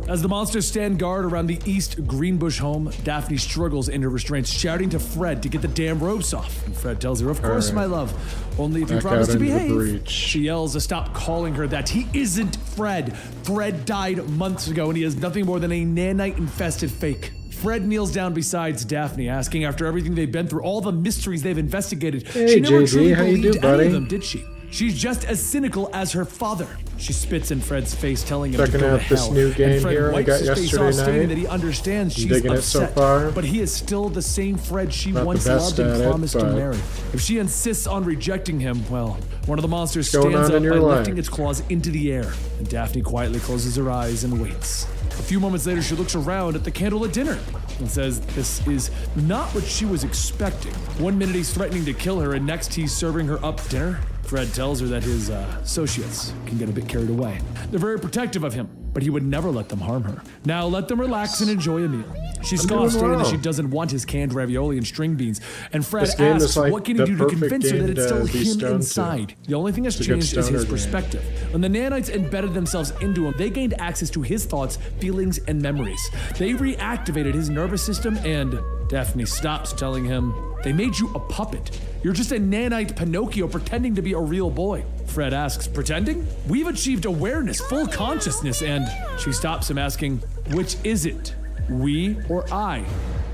Speaker 2: As the monsters stand guard around the East Greenbush home, Daphne struggles into restraints, shouting to Fred to get the damn ropes off. And Fred tells her, "Of course, my love. Only if you promise to behave." She yells to stop calling her that. He isn't Fred. Fred died months ago, and he is nothing more than a nanite-infested fake. Fred kneels down beside Daphne, asking after everything they've been through, all the mysteries they've investigated.
Speaker 3: Hey,
Speaker 2: she never
Speaker 3: JD,
Speaker 2: truly
Speaker 3: how you
Speaker 2: believed
Speaker 3: doing,
Speaker 2: any of
Speaker 3: buddy?
Speaker 2: them, did she? She's just as cynical as her father. She spits in Fred's face, telling him to
Speaker 3: Checking
Speaker 2: go to
Speaker 3: out this
Speaker 2: hell.
Speaker 3: new game
Speaker 2: and Fred
Speaker 3: here I
Speaker 2: wipes
Speaker 3: got
Speaker 2: his face
Speaker 3: yesterday
Speaker 2: off, stating
Speaker 3: night.
Speaker 2: that he understands she's
Speaker 3: digging it so
Speaker 2: upset,
Speaker 3: far?
Speaker 2: but he is still the same Fred she
Speaker 3: Not the
Speaker 2: once
Speaker 3: best
Speaker 2: loved and
Speaker 3: at it,
Speaker 2: promised to
Speaker 3: but-
Speaker 2: marry. If she insists on rejecting him, well, one of the monsters
Speaker 3: What's going
Speaker 2: stands
Speaker 3: on
Speaker 2: up
Speaker 3: in your
Speaker 2: by
Speaker 3: life?
Speaker 2: lifting its claws into the air, and Daphne quietly closes her eyes and waits. A few moments later, she looks around at the candlelit dinner and says this is not what she was expecting. One minute he's threatening to kill her, and next he's serving her up dinner. Fred tells her that his associates can get a bit carried away. They're very protective of him, but he would never let them harm her. Now let them relax and enjoy a meal. She scoffs, stating that she doesn't want his canned ravioli and string beans, and Fred
Speaker 3: This game
Speaker 2: asks
Speaker 3: is like
Speaker 2: what can he
Speaker 3: the
Speaker 2: do to
Speaker 3: perfect
Speaker 2: convince her
Speaker 3: game
Speaker 2: that it's
Speaker 3: to
Speaker 2: still
Speaker 3: be
Speaker 2: him
Speaker 3: stoned to.
Speaker 2: inside. The only thing that's
Speaker 3: It's a good
Speaker 2: changed is his
Speaker 3: stoner game.
Speaker 2: perspective. When the nanites embedded themselves into him, they gained access to his thoughts, feelings, and memories. They reactivated his nervous system, and Daphne stops, telling him, "They made you a puppet. You're just a nanite Pinocchio pretending to be a real boy." Fred asks, "Pretending? We've achieved awareness, full consciousness," and she stops him, asking, "Which is it, we or I?"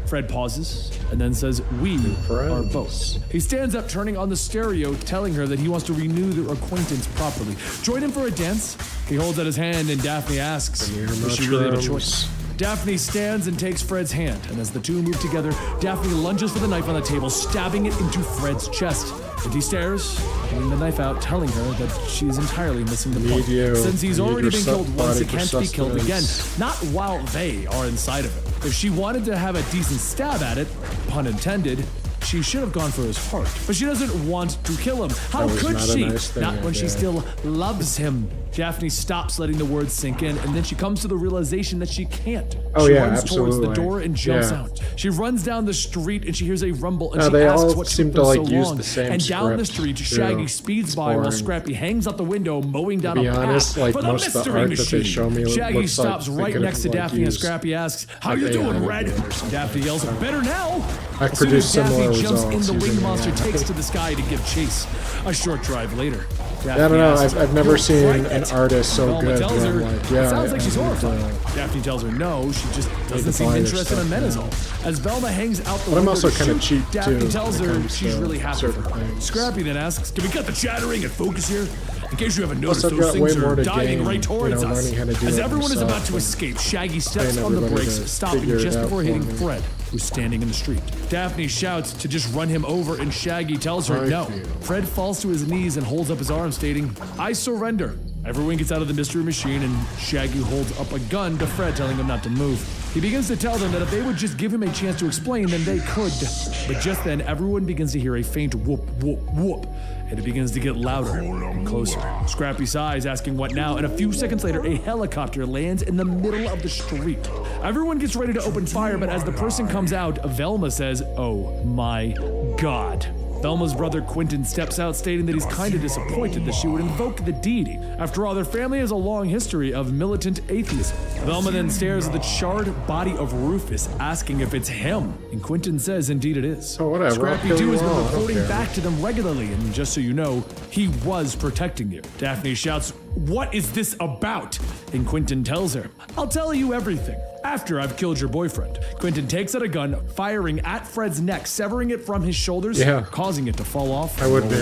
Speaker 2: Fred pauses and then says, "We are both." He stands up, turning on the stereo, telling her that he wants to renew their acquaintance properly. Join him for a dance? He holds out his hand, and Daphne asks, does she really have a choice? Daphne stands and takes Fred's hand, and as the two move together, Daphne lunges for the knife on the table, stabbing it into Fred's chest. And he stares, pulling the knife out, telling her that she is entirely missing the point. Since he's already been killed once, it can't be killed again, not while they are inside of him. If she wanted to have a decent stab at it, pun intended, she should have gone for his heart. But she doesn't want to kill him. How could she? Not when she still loves him. Daphne stops letting the words sink in, and then she comes to the realization that she can't. She runs towards the door and jumps out. She runs down the street and she hears a rumble, and she asks what took them so long. And down the street, Shaggy speeds by while Scrappy hangs out the window, mowing down a path for the mystery machine. Shaggy stops right next to Daphne, and Scrappy asks, "How you doing, Red?" Daphne yells, "Better now!" As soon as Daphne jumps in, the winged monster takes to the sky to give chase. A short drive later,
Speaker 1: I don't know. I've never seen an artist so
Speaker 2: Velma
Speaker 1: good.
Speaker 2: tells her,
Speaker 1: Like,
Speaker 2: it sounds like she's horrified. Daphne tells her no, she just doesn't seem interested in men is all. As Velma hangs out the
Speaker 1: But I'm
Speaker 2: window
Speaker 1: also
Speaker 2: to
Speaker 1: kind of
Speaker 2: shoot,
Speaker 1: cheap
Speaker 2: Daphne
Speaker 1: too.
Speaker 2: tells
Speaker 1: when it
Speaker 2: her
Speaker 1: comes
Speaker 2: she's
Speaker 1: to
Speaker 2: really happy for
Speaker 1: certain
Speaker 2: her.
Speaker 1: things.
Speaker 2: Scrappy then asks, can we cut the chattering and focus here? In case you haven't noticed,
Speaker 1: I've
Speaker 2: those
Speaker 1: got way
Speaker 2: things
Speaker 1: more
Speaker 2: are
Speaker 1: to
Speaker 2: diving
Speaker 1: gain,
Speaker 2: right towards us.
Speaker 1: learning how to do
Speaker 2: As
Speaker 1: it
Speaker 2: everyone is
Speaker 1: myself
Speaker 2: about to
Speaker 1: and
Speaker 2: escape, Shaggy steps
Speaker 1: paying
Speaker 2: on the
Speaker 1: everybody
Speaker 2: brakes,
Speaker 1: to
Speaker 2: stopping
Speaker 1: figure it
Speaker 2: just
Speaker 1: out
Speaker 2: before
Speaker 1: for
Speaker 2: hitting
Speaker 1: me.
Speaker 2: Fred, who's standing in the street. Daphne shouts to just run him over, and Shaggy tells her no. Fred falls to his knees and holds up his arm, stating, I surrender. Everyone gets out of the mystery machine, and Shaggy holds up a gun to Fred, telling him not to move. He begins to tell them that if they would just give him a chance to explain, then they could. But just then, everyone begins to hear a faint whoop, whoop, whoop, and it begins to get louder and closer. Scrappy sighs, asking what now, and a few seconds later, a helicopter lands in the middle of the street. Everyone gets ready to open fire, but as the person comes out, Velma says, oh my God. Velma's brother Quentin steps out, stating that he's kind of disappointed that she would invoke the deity. After all, their family has a long history of militant atheism. Velma then stares at the charred body of Rufus, asking if it's him. And Quentin says, indeed it is.
Speaker 1: Oh, whatever.
Speaker 2: Scrappy Doo has been reporting back to them regularly, and just so you know, he was protecting you. Daphne shouts, what is this about? And Quentin tells her, I'll tell you everything. After I've killed your boyfriend. Quentin takes out a gun, firing at Fred's neck, severing it from his shoulders, causing it to fall off.
Speaker 1: I would be.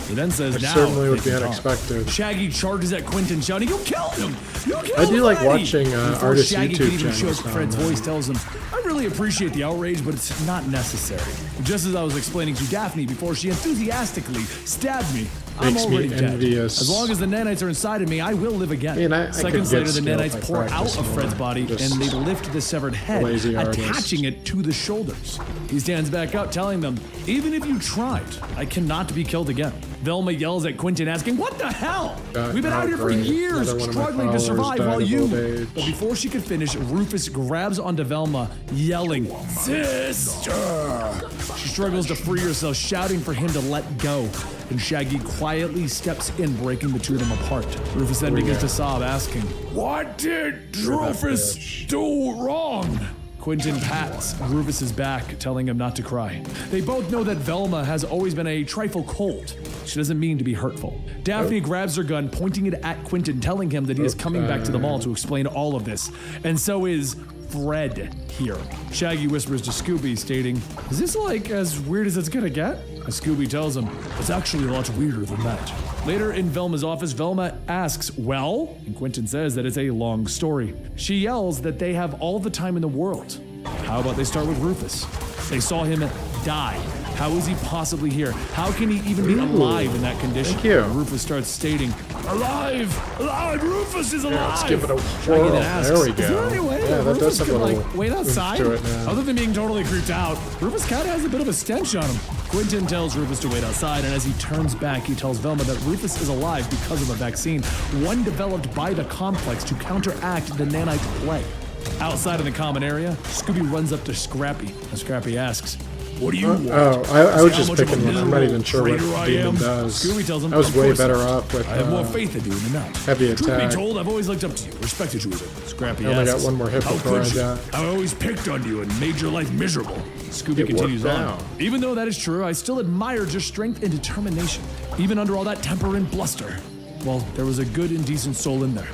Speaker 2: He then says,
Speaker 1: It
Speaker 2: now
Speaker 1: certainly would
Speaker 2: they
Speaker 1: be
Speaker 2: can talk."
Speaker 1: unexpected.
Speaker 2: Shaggy charges at Quentin, shouting, you killed him! You killed
Speaker 1: I do like
Speaker 2: Freddy!"
Speaker 1: watching
Speaker 2: Before
Speaker 1: artists'
Speaker 2: Shaggy
Speaker 1: YouTube
Speaker 2: can even
Speaker 1: channels
Speaker 2: choke,
Speaker 1: now
Speaker 2: Fred's
Speaker 1: and then.
Speaker 2: voice tells him, I really appreciate the outrage, but it's not necessary. Just as I was explaining to Daphne before she enthusiastically stabbed me, I'm
Speaker 1: Makes me
Speaker 2: already dead.
Speaker 1: envious.
Speaker 2: As long as the nanites are inside of me, I will live again.
Speaker 1: I
Speaker 2: Seconds
Speaker 1: could get
Speaker 2: later, the
Speaker 1: skilled
Speaker 2: nanites
Speaker 1: if I
Speaker 2: pour out
Speaker 1: practiced
Speaker 2: of
Speaker 1: more.
Speaker 2: Fred's body,
Speaker 1: Just
Speaker 2: and they lift the severed head,
Speaker 1: lazy artist.
Speaker 2: attaching it to the shoulders. He stands back up, telling them, even if you tried, I cannot be killed again. Velma yells at Quentin, asking, what the hell? We've been out here for
Speaker 1: great.
Speaker 2: years,
Speaker 1: Another one of my
Speaker 2: struggling to
Speaker 1: followers
Speaker 2: survive
Speaker 1: died
Speaker 2: while
Speaker 1: of
Speaker 2: you...
Speaker 1: old age.
Speaker 2: But before she could finish, Rufus grabs onto Velma, yelling, Sister! She struggles to free herself, shouting for him to let go. And Shaggy quietly steps in, breaking the two of them apart. Rufus then begins to sob, asking, what did Rufus do wrong? Quentin pats Rufus's back, telling him not to cry. They both know that Velma has always been a trifle cold. She doesn't mean to be hurtful. Daphne grabs her gun, pointing it at Quentin, telling him that he is coming back to the mall to explain all of this. And so is Fred here. Shaggy whispers to Scooby, stating, is this like as weird as it's gonna get? As Scooby tells him, it's actually a lot weirder than that. Later in Velma's office, Velma asks, well? And Quentin says that it's a long story. She yells that they have all the time in the world. How about they start with Rufus? They saw him die. How is he possibly here? How can he even be alive in that condition?
Speaker 1: Thank you.
Speaker 2: Rufus starts stating, alive! Alive! Rufus is alive!
Speaker 1: Yeah, let's give it a
Speaker 2: Shaggy
Speaker 1: whirl.
Speaker 2: then asks,
Speaker 1: There we
Speaker 2: is there
Speaker 1: go.
Speaker 2: any way
Speaker 1: Yeah,
Speaker 2: that
Speaker 1: that
Speaker 2: Rufus
Speaker 1: does have
Speaker 2: could
Speaker 1: a
Speaker 2: like
Speaker 1: little
Speaker 2: wait
Speaker 1: oomph
Speaker 2: outside?
Speaker 1: to it now.
Speaker 2: Other than being totally creeped out, Rufus kind of has a bit of a stench on him. Quentin tells Rufus to wait outside, and as he turns back, he tells Velma that Rufus is alive because of a vaccine, one developed by the complex to counteract the nanite plague. Outside in the common area, Scooby runs up to Scrappy, and Scrappy asks, what do you want?
Speaker 1: I was
Speaker 2: See
Speaker 1: just
Speaker 2: how much of a
Speaker 1: picking one. I'm not even sure what
Speaker 2: traitor I
Speaker 1: Demon
Speaker 2: am?
Speaker 1: does.
Speaker 2: Scooby tells him,
Speaker 1: I was
Speaker 2: "Of
Speaker 1: way
Speaker 2: course
Speaker 1: better
Speaker 2: not.
Speaker 1: off with
Speaker 2: I have more faith in you than that.
Speaker 1: heavy
Speaker 2: Truth
Speaker 1: attack.
Speaker 2: be told, I've always looked up to you, respected you even. Scrappy
Speaker 1: I only
Speaker 2: asks,
Speaker 1: got one more hit
Speaker 2: how
Speaker 1: before
Speaker 2: could
Speaker 1: I
Speaker 2: you?
Speaker 1: got-
Speaker 2: I always picked on you and made your life miserable. Scooby
Speaker 1: It
Speaker 2: continues
Speaker 1: worked
Speaker 2: on.
Speaker 1: out.
Speaker 2: Even though that is true, I still admired your strength and determination, even under all that temper and bluster. Well, there was a good and decent soul in there.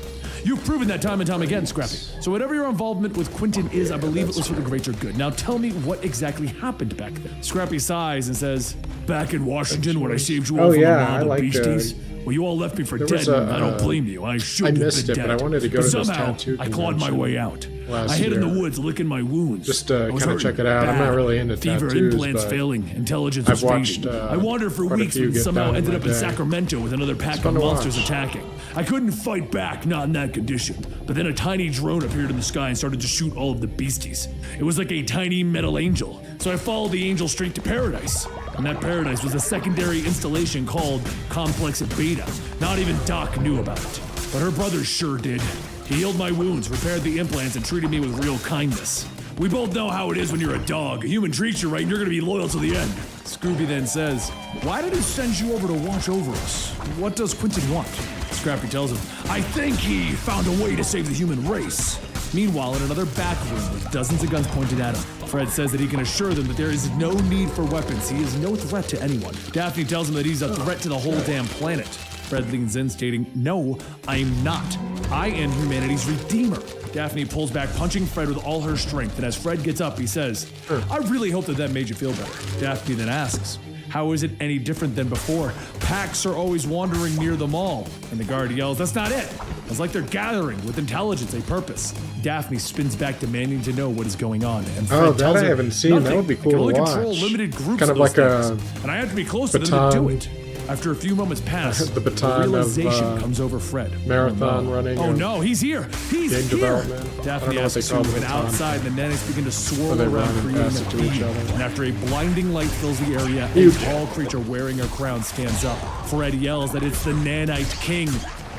Speaker 2: You've proven that time and time again, Scrappy. So whatever your involvement with Quentin is, I believe it was for the greater good. Now tell me what exactly happened back then. Scrappy sighs and says, back in Washington when I saved you all from
Speaker 1: yeah,
Speaker 2: the
Speaker 1: I
Speaker 2: mob of
Speaker 1: like,
Speaker 2: beasties. Well, you all left me for
Speaker 1: there
Speaker 2: dead,
Speaker 1: was
Speaker 2: and I don't blame you. I should have
Speaker 1: missed
Speaker 2: been
Speaker 1: it,
Speaker 2: dead.
Speaker 1: but I wanted to go to this
Speaker 2: somehow,
Speaker 1: tattoo
Speaker 2: I clawed my
Speaker 1: convention
Speaker 2: way out.
Speaker 1: last
Speaker 2: I hid in the
Speaker 1: year.
Speaker 2: woods licking my wounds.
Speaker 1: Just to
Speaker 2: I was
Speaker 1: kinda
Speaker 2: hurting
Speaker 1: check it out. I'm
Speaker 2: bad.
Speaker 1: not really into
Speaker 2: Fever,
Speaker 1: tattoos,
Speaker 2: implants
Speaker 1: but
Speaker 2: failing, intelligence
Speaker 1: I've
Speaker 2: was
Speaker 1: watched,
Speaker 2: fading. I wandered for
Speaker 1: quite a
Speaker 2: weeks
Speaker 1: few
Speaker 2: and
Speaker 1: get
Speaker 2: somehow
Speaker 1: done in
Speaker 2: ended
Speaker 1: my
Speaker 2: up in
Speaker 1: day.
Speaker 2: Sacramento with another pack
Speaker 1: fun
Speaker 2: of
Speaker 1: to
Speaker 2: monsters
Speaker 1: watch.
Speaker 2: attacking. I couldn't fight back, not in that condition. But then a tiny drone appeared in the sky and started to shoot all of the beasties. It was like a tiny metal angel. So I followed the angel straight to paradise. And that paradise was a secondary installation called Complex Beta. Not even Doc knew about it. But her brothers sure did. He healed my wounds, repaired the implants, and treated me with real kindness. We both know how it is when you're a dog. A human treats you right and you're gonna be loyal to the end. Scooby then says, why did he send you over to watch over us? What does Quentin want? Scrappy tells him, I think he found a way to save the human race. Meanwhile, in another back room with dozens of guns pointed at him, Fred says that he can assure them that there is no need for weapons. He is no threat to anyone. Daphne tells him that he's a threat to the whole damn planet. Fred leans in, stating, "No, I'm not. I am humanity's redeemer." Daphne pulls back, punching Fred with all her strength, and as Fred gets up, he says, "I really hope that made you feel better." Daphne then asks, "How is it any different than before? Packs are always wandering near the mall." And the guard yells, "That's not it. It's like they're gathering with intelligence, a purpose." Daphne spins back, demanding to know what is going on. And Fred tells
Speaker 1: I
Speaker 2: her,
Speaker 1: haven't seen.
Speaker 2: "Nothing.
Speaker 1: That would be cool
Speaker 2: I can only
Speaker 1: to
Speaker 2: control
Speaker 1: watch.
Speaker 2: limited groups
Speaker 1: Kind
Speaker 2: of
Speaker 1: of
Speaker 2: those
Speaker 1: like
Speaker 2: things, and I have to be close to them to do it." After a few moments pass,
Speaker 1: the baton
Speaker 2: realization comes over Fred.
Speaker 1: marathon running.
Speaker 2: Oh no, he's here! He's
Speaker 1: game
Speaker 2: here!
Speaker 1: development.
Speaker 2: Daphne asks who, and outside the nanites begin to swirl around, creating a beam. And after a blinding light fills the area, a tall creature wearing a crown stands up. Fred yells that it's the Nanite King.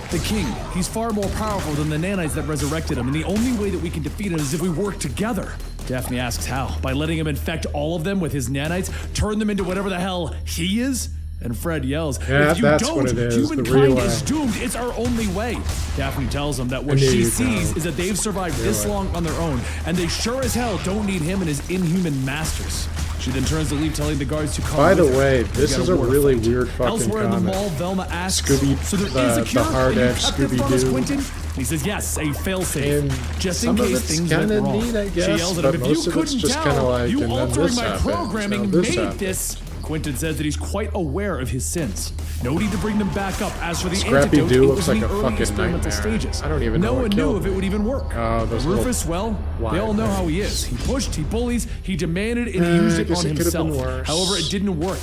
Speaker 2: The king, he's far more powerful than the nanites that resurrected him, and the only way that we can defeat him is if we work together. Daphne asks how. By letting him infect all of them with his nanites, turn them into whatever the hell he is? And Fred yells,
Speaker 1: "Yeah,
Speaker 2: if you
Speaker 1: that's
Speaker 2: don't,
Speaker 1: what it is,
Speaker 2: humankind is doomed. It's our only way." Daphne tells him that what she sees is that they've survived this long on their own, and they sure as hell don't need him and his inhuman masters. She then turns to leave, telling the guards to come.
Speaker 1: By the way, this is a really weird fucking
Speaker 2: Elsewhere in the
Speaker 1: comic.
Speaker 2: mall, Velma asks,
Speaker 1: Scooby,
Speaker 2: "So there is a cure?
Speaker 1: the hard edge Scooby-Doo.
Speaker 2: Quentin?" He says, "Yes, a failsafe,
Speaker 1: And
Speaker 2: just in
Speaker 1: some of
Speaker 2: case
Speaker 1: it's
Speaker 2: things went
Speaker 1: kinda
Speaker 2: wrong."
Speaker 1: neat, I guess,
Speaker 2: She yells at
Speaker 1: but
Speaker 2: him, "If
Speaker 1: most
Speaker 2: you
Speaker 1: of it's
Speaker 2: couldn't
Speaker 1: just kinda
Speaker 2: tell,
Speaker 1: like,
Speaker 2: you
Speaker 1: and then
Speaker 2: altering
Speaker 1: this
Speaker 2: my
Speaker 1: happens,
Speaker 2: programming
Speaker 1: now this
Speaker 2: made
Speaker 1: happens.
Speaker 2: this." Quentin says that he's quite aware of his sins. No need to bring them back up. As for the
Speaker 1: Scrappy
Speaker 2: antidote,
Speaker 1: Doo
Speaker 2: it
Speaker 1: looks
Speaker 2: was
Speaker 1: like
Speaker 2: in
Speaker 1: a
Speaker 2: the early
Speaker 1: fucking
Speaker 2: experimental
Speaker 1: nightmare.
Speaker 2: stages.
Speaker 1: I don't even know
Speaker 2: No
Speaker 1: what
Speaker 2: one knew
Speaker 1: killed
Speaker 2: if
Speaker 1: him.
Speaker 2: it would even work.
Speaker 1: Oh, those
Speaker 2: Rufus, well, they all know how he is. He pushed, he bullies, he demanded, and he used
Speaker 1: I
Speaker 2: it
Speaker 1: guess
Speaker 2: on
Speaker 1: it could've been
Speaker 2: himself.
Speaker 1: worse.
Speaker 2: However, it didn't work.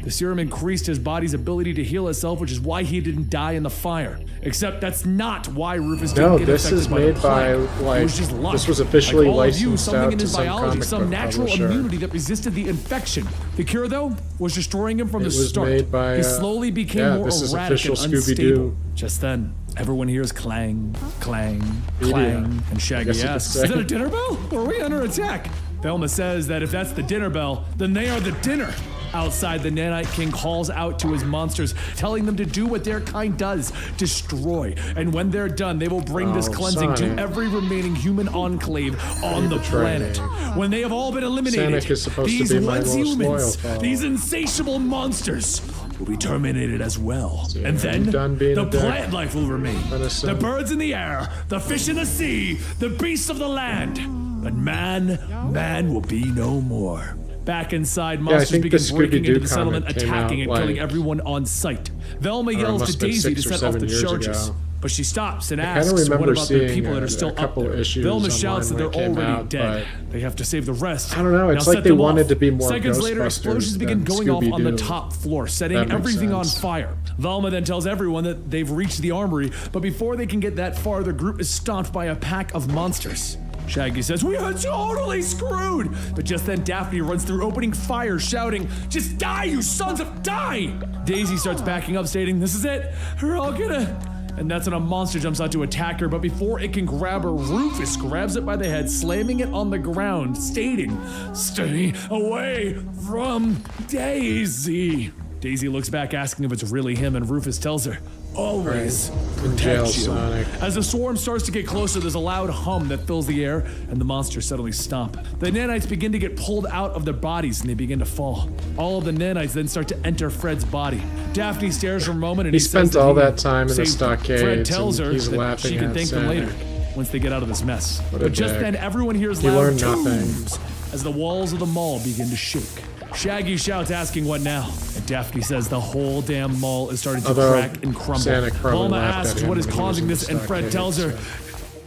Speaker 2: The serum increased his body's ability to heal itself, which is why he didn't die in the fire. Except that's not why Rufus didn't get
Speaker 1: this
Speaker 2: infected
Speaker 1: is
Speaker 2: by the
Speaker 1: made by,
Speaker 2: plague.
Speaker 1: like,
Speaker 2: It was just luck.
Speaker 1: this was officially
Speaker 2: like all of you,
Speaker 1: licensed
Speaker 2: something
Speaker 1: out
Speaker 2: in
Speaker 1: to
Speaker 2: his
Speaker 1: some
Speaker 2: biology,
Speaker 1: comic
Speaker 2: some
Speaker 1: book
Speaker 2: natural
Speaker 1: publisher.
Speaker 2: immunity that resisted the infection. The cure, though, was destroying him from the
Speaker 1: was
Speaker 2: start.
Speaker 1: made by,
Speaker 2: he slowly became
Speaker 1: yeah,
Speaker 2: more
Speaker 1: this is
Speaker 2: erratic and
Speaker 1: official
Speaker 2: unstable.
Speaker 1: Scooby-Doo.
Speaker 2: Just then, everyone hears clang, clang,
Speaker 1: Media.
Speaker 2: clang, and Shaggy
Speaker 1: guess you could
Speaker 2: asks,
Speaker 1: say.
Speaker 2: "Is that a dinner bell? Or are we under attack?" Velma says that if that's the dinner bell, then they are the dinner. Outside, the Nanite King calls out to his monsters, telling them to do what their kind does, destroy. And when they're done, they will bring this cleansing
Speaker 1: Sonic.
Speaker 2: to every remaining human enclave on the
Speaker 1: betrayed
Speaker 2: planet.
Speaker 1: me.
Speaker 2: When they have all been eliminated,
Speaker 1: Sonic is supposed to
Speaker 2: these
Speaker 1: be my
Speaker 2: once
Speaker 1: most loyal
Speaker 2: humans,
Speaker 1: foe.
Speaker 2: these insatiable monsters, will be terminated as well.
Speaker 1: See,
Speaker 2: and then
Speaker 1: I'm done being
Speaker 2: the
Speaker 1: a dick.
Speaker 2: plant life will remain.
Speaker 1: Innocent.
Speaker 2: The birds in the air, the fish in the sea, the beasts of the land. But man will be no more. Back inside, monsters
Speaker 1: think the
Speaker 2: begin breaking
Speaker 1: Scooby-Doo
Speaker 2: into the settlement,
Speaker 1: comic came
Speaker 2: attacking and
Speaker 1: out,
Speaker 2: killing
Speaker 1: like,
Speaker 2: everyone on sight. Velma
Speaker 1: it
Speaker 2: yells
Speaker 1: must
Speaker 2: to
Speaker 1: have been
Speaker 2: Daisy to
Speaker 1: 6 or
Speaker 2: set off
Speaker 1: 7
Speaker 2: the
Speaker 1: years
Speaker 2: charges.
Speaker 1: ago.
Speaker 2: But she stops and
Speaker 1: kinda
Speaker 2: asks what
Speaker 1: remember
Speaker 2: about the
Speaker 1: seeing
Speaker 2: people that are
Speaker 1: a
Speaker 2: still up
Speaker 1: couple
Speaker 2: there.
Speaker 1: issues
Speaker 2: Velma
Speaker 1: online
Speaker 2: shouts that
Speaker 1: when
Speaker 2: they're
Speaker 1: it came
Speaker 2: already
Speaker 1: out,
Speaker 2: dead. They have to save the rest.
Speaker 1: I don't know, it's
Speaker 2: Now
Speaker 1: like
Speaker 2: set
Speaker 1: they
Speaker 2: them
Speaker 1: wanted
Speaker 2: off.
Speaker 1: to be more
Speaker 2: Seconds later,
Speaker 1: Ghostbusters
Speaker 2: explosions begin
Speaker 1: than
Speaker 2: going off on the
Speaker 1: Scooby-Doo.
Speaker 2: top floor, setting
Speaker 1: That makes
Speaker 2: everything on
Speaker 1: sense.
Speaker 2: fire. Velma then tells everyone that they've reached the armory, but before they can get that far, the group is stomped by a pack of monsters. Shaggy says, "We are totally screwed!" But just then Daphne runs through, opening fire, shouting, "Just die, you sons of die!" Daisy starts backing up, stating, "This is it! We're all gonna..." And that's when a monster jumps out to attack her, but before it can grab her, Rufus grabs it by the head, slamming it on the ground, stating, "Stay away from Daisy!" Daisy looks back, asking if it's really him, and Rufus tells her, "Always
Speaker 1: In jail,
Speaker 2: protect you."
Speaker 1: Sonic.
Speaker 2: As the swarm starts to get closer, there's a loud hum that fills the air, and the monsters suddenly stop. The nanites begin to get pulled out of their bodies, and they begin to fall. All of the nanites then start to enter Fred's body. Daphne stares for a moment, and
Speaker 1: He
Speaker 2: says
Speaker 1: spent
Speaker 2: that
Speaker 1: all
Speaker 2: he
Speaker 1: that time in the
Speaker 2: saved them.
Speaker 1: stockades,
Speaker 2: Fred tells
Speaker 1: and
Speaker 2: her
Speaker 1: he's
Speaker 2: that
Speaker 1: laughing
Speaker 2: she can
Speaker 1: at
Speaker 2: thank them later,
Speaker 1: Sonic.
Speaker 2: once they get out of this mess.
Speaker 1: a
Speaker 2: But just
Speaker 1: dick.
Speaker 2: then, everyone hears
Speaker 1: He
Speaker 2: loud
Speaker 1: learned nothing.
Speaker 2: "Dooms" as the walls of the mall begin to shake. Shaggy shouts, asking what now? And Daphne says the whole damn mall is starting to
Speaker 1: Although
Speaker 2: crack and crumble.
Speaker 1: Sonic probably
Speaker 2: Velma
Speaker 1: laughed at
Speaker 2: asks
Speaker 1: him
Speaker 2: what is
Speaker 1: when he was
Speaker 2: causing
Speaker 1: in the
Speaker 2: this, and Fred
Speaker 1: stockades,
Speaker 2: tells her,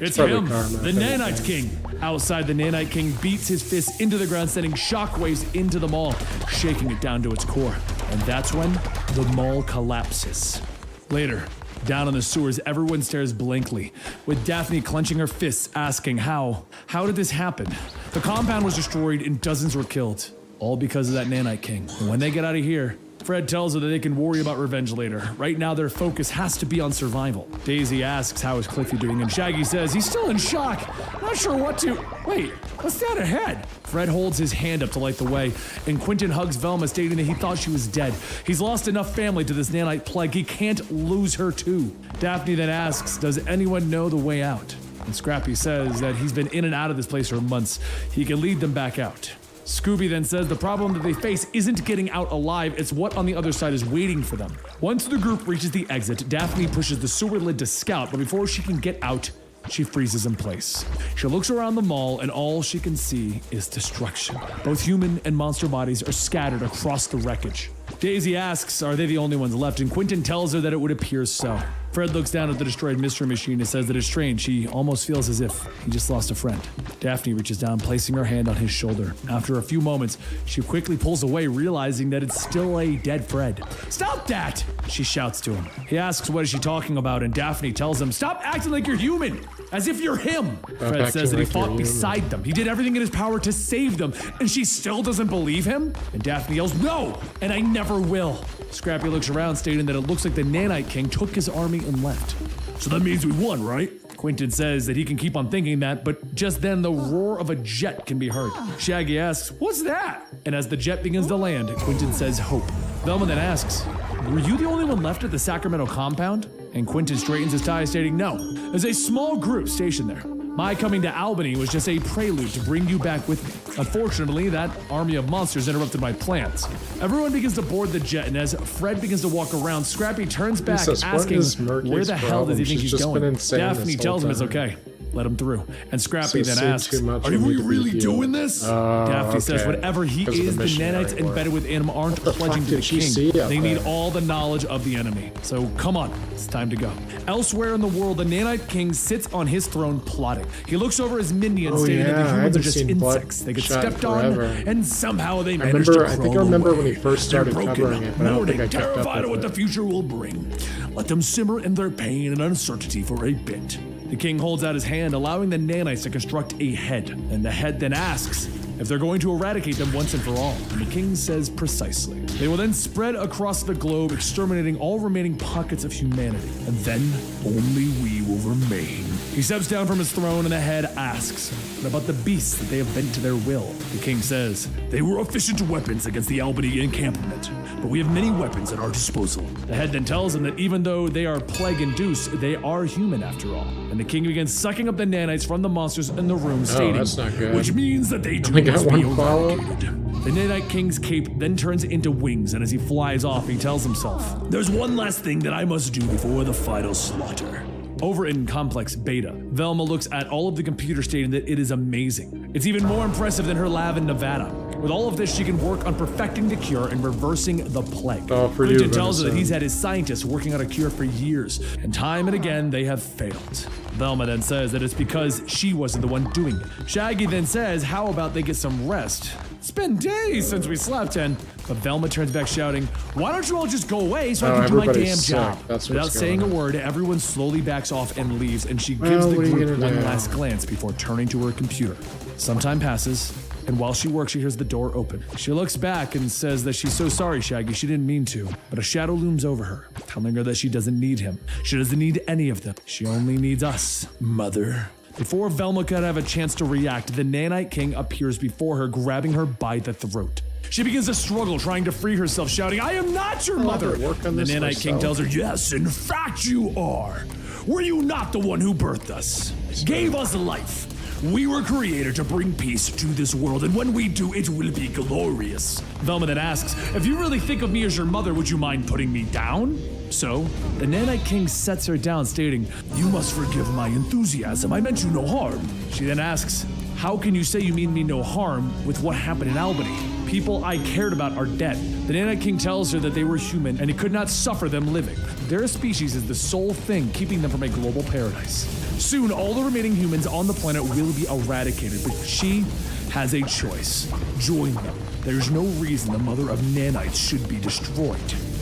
Speaker 2: "It's
Speaker 1: probably
Speaker 2: him,
Speaker 1: karma,
Speaker 2: the
Speaker 1: if
Speaker 2: Nanite
Speaker 1: anything.
Speaker 2: King." Outside, the Nanite King beats his fist into the ground, sending shockwaves into the mall, shaking it down to its core. And that's when the mall collapses. Later, down in the sewers, everyone stares blankly, with Daphne clenching her fists, asking how? How did this happen? The compound was destroyed and dozens were killed, all because of that Nanite King. And when they get out of here, Fred tells her that they can worry about revenge later. Right now, their focus has to be on survival. Daisy asks how is Cliffy doing, and Shaggy says he's still in shock. Not sure what to... Wait, what's that ahead? Fred holds his hand up to light the way, and Quentin hugs Velma, stating that he thought she was dead. He's lost enough family to this nanite plague. He can't lose her too. Daphne then asks, does anyone know the way out? And Scrappy says that he's been in and out of this place for months. He can lead them back out. Scooby then says the problem that they face isn't getting out alive, it's what on the other side is waiting for them. Once the group reaches the exit, Daphne pushes the sewer lid to Scout, but before she can get out, she freezes in place. She looks around the mall and all she can see is destruction. Both human and monster bodies are scattered across the wreckage. Daisy asks, are they the only ones left? And Quentin tells her that it would appear so. Fred looks down at the destroyed mystery machine and says that it's strange. He almost feels as if he just lost a friend. Daphne reaches down, placing her hand on his shoulder. After a few moments, she quickly pulls away, realizing that it's still a dead Fred. Stop that! She shouts to him. He asks what is she talking about, and Daphne tells him, stop acting like you're human! As if you're him! Fred says that he fought beside them. He did everything in his power to save them, and she still doesn't believe him? And Daphne yells, no! And I never will! Scrappy looks around, stating that it looks like the Nanite King took his army and left. So that means we won, right? Quentin says that he can keep on thinking that, but just then the roar of a jet can be heard. Shaggy asks, what's that? And as the jet begins to land, Quentin says hope. Velma then asks, were you the only one left at the Sacramento compound? And Quentin straightens his tie, stating no. There's a small group stationed there. My coming to Albany was just a prelude to bring you back with me. Unfortunately, that army of monsters interrupted my plans. Everyone begins to board the jet, and as Fred begins to walk around, Scrappy turns back, asking, where the hell does he think he's going? Daphne tells him it's okay. Let him through. And Scrappy then asks, are we really doing this? Daphne says whatever he is, the nanites embedded within him aren't pledging to the king. They need all the knowledge of the enemy. So come on, it's time to go. Elsewhere in the world, the nanite king sits on his throne plotting. He looks over his minions, stating that the humans are just insects. They get stepped on, and somehow they manage to crawl
Speaker 1: I think I remember when he first started covering it, but I don't think I kept up
Speaker 2: terrified of what
Speaker 1: with
Speaker 2: the future will bring. Let them simmer in their pain and uncertainty for a bit. The king holds out his hand, allowing the nanites to construct a head, and the head then asks if they're going to eradicate them once and for all, and the king says precisely. They will then spread across the globe, exterminating all remaining pockets of humanity, and then only we will remain. He steps down from his throne, and the head asks, what about the beasts that they have bent to their will? The king says, they were efficient weapons against the Albany encampment, but we have many weapons at our disposal. The head then tells him that even though they are plague-induced, they are human after all. And the king begins sucking up the nanites from the monsters in the room, stating,
Speaker 1: that's not good.
Speaker 2: which means that they too must be eradicated. The nanite king's cape then turns into wings, and as he flies off, he tells himself, there's one last thing that I must do before the final slaughter. Over in Complex Beta, Velma looks at all of the computers, stating that it is amazing. It's even more impressive than her lab in Nevada. With all of this, she can work on perfecting the cure and reversing the plague. Quentin tells her that he's had his scientists working on a cure for years, and time and again, they have failed. Velma then says that it's because she wasn't the one doing it. Shaggy then says, how about they get some rest? It's been days since we slept, and but Velma turns back shouting, why don't you all just go away so I can do my damn job? Without saying a word, everyone slowly backs off and leaves, and she gives the group one last glance before turning to her computer. Some time passes, and while she works, she hears the door open. She looks back and says that she's so sorry, Shaggy, she didn't mean to, but a shadow looms over her, telling her that she doesn't need him. She doesn't need any of them. She only needs us, Mother. Before Velma could have a chance to react, the Nanite King appears before her, grabbing her by the throat. She begins to struggle, trying to free herself, shouting, I am not your mother! The Nanite King tells her, yes, in fact you are. Were you not the one who birthed us? Gave us life? We were created to bring peace to this world, and when we do, it will be glorious. Velma then asks, if you really think of me as your mother, would you mind putting me down? So, the Nanite King sets her down, stating, you must forgive my enthusiasm, I meant you no harm. She then asks, how can you say you mean me no harm with what happened in Albany? People I cared about are dead. The Nanite King tells her that they were human and he could not suffer them living. Their species is the sole thing keeping them from a global paradise. Soon, all the remaining humans on the planet will be eradicated, but she has a choice. Join them. There's no reason the mother of nanites should be destroyed.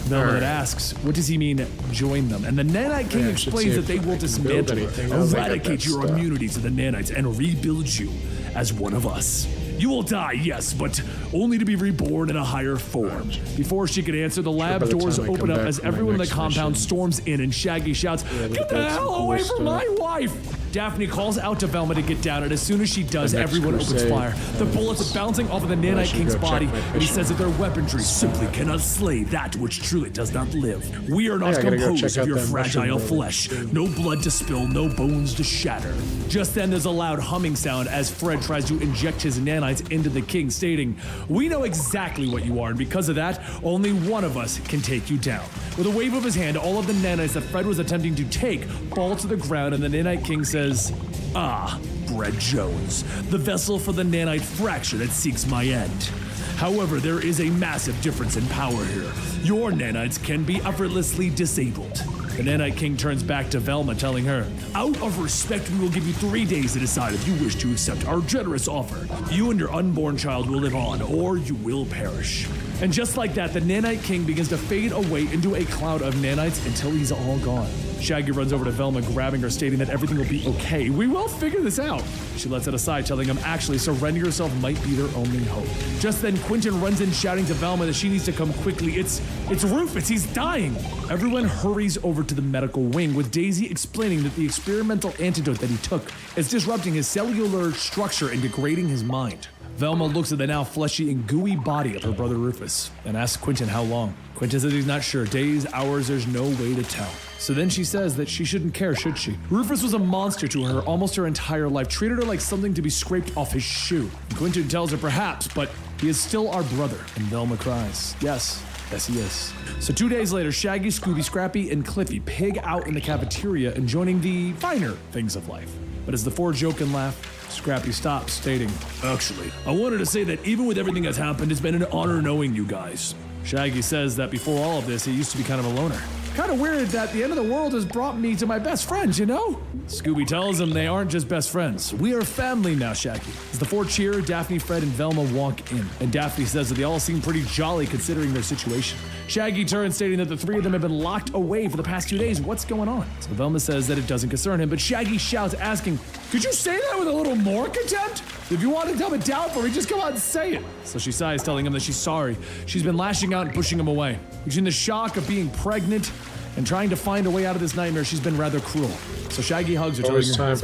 Speaker 2: Velma asks, what does he mean, join them? And the Nanite King explains that they will dismantle her, eradicate your immunity to the nanites, and rebuild you as one of us. You will die, yes, but only to be reborn in a higher form. Before she could answer, the lab doors open up as everyone in the compound storms in, and Shaggy shouts, get the hell away from my wife! Daphne calls out to Velma to get down, and as soon as she does, everyone opens fire. The bullets are bouncing off of the Nanite King's body, and he says that their weaponry simply cannot slay that which truly does not live. We are not composed of your fragile flesh. No blood to spill, no bones to shatter. Just then, there's a loud humming sound as Fred tries to inject his nanites into the king, stating, "We know exactly what you are, and because of that, only one of us can take you down." With a wave of his hand, all of the nanites that Fred was attempting to take fall to the ground, and the Nanite King says, "Ah, Fred Jones, the vessel for the nanite fracture that seeks my end. However, there is a massive difference in power here. Your nanites can be effortlessly disabled." The Nanite King turns back to Velma, telling her, "Out of respect, we will give you 3 days to decide if you wish to accept our generous offer. You and your unborn child will live on, or you will perish." And just like that, the Nanite King begins to fade away into a cloud of nanites until he's all gone. Shaggy runs over to Velma, grabbing her, stating that everything will be okay. "We will figure this out." She lets it aside, telling him actually surrender yourself might be their only hope. Just then, Quentin runs in, shouting to Velma that she needs to come quickly. It's Rufus, he's dying. Everyone hurries over to the medical wing, with Daisy explaining that the experimental antidote that he took is disrupting his cellular structure and degrading his mind. Velma looks at the now fleshy and gooey body of her brother Rufus and asks Quentin how long. Quentin says he's not sure. Days, hours, there's no way to tell. So then she says that she shouldn't care, should she? Rufus was a monster to her almost her entire life, treated her like something to be scraped off his shoe. And Quentin tells her perhaps, but he is still our brother. And Velma cries, yes, he is. So 2 days later, Shaggy, Scooby, Scrappy, and Cliffy pig out in the cafeteria, enjoying the finer things of life. But as the four joke and laugh, Scrappy stops, stating, "Actually, I wanted to say that even with everything that's happened, it's been an honor knowing you guys." Shaggy says that before all of this, he used to be kind of a loner. Kind of weird that the end of the world has brought me to my best friends, you know? Scooby tells him they aren't just best friends. "We are family now, Shaggy." As the four cheer, Daphne, Fred, and Velma walk in. And Daphne says that they all seem pretty jolly considering their situation. Shaggy turns, stating that the three of them have been locked away for the past 2 days. What's going on? So Velma says that it doesn't concern him, but Shaggy shouts, asking, "Could you say that with a little more contempt? If you want to dumb it down for me, just come out and say it." So she sighs, telling him that she's sorry. She's been lashing out and pushing him away. Between the shock of being pregnant and trying to find a way out of this nightmare, she's been rather cruel. So Shaggy hugs her, telling her, "It's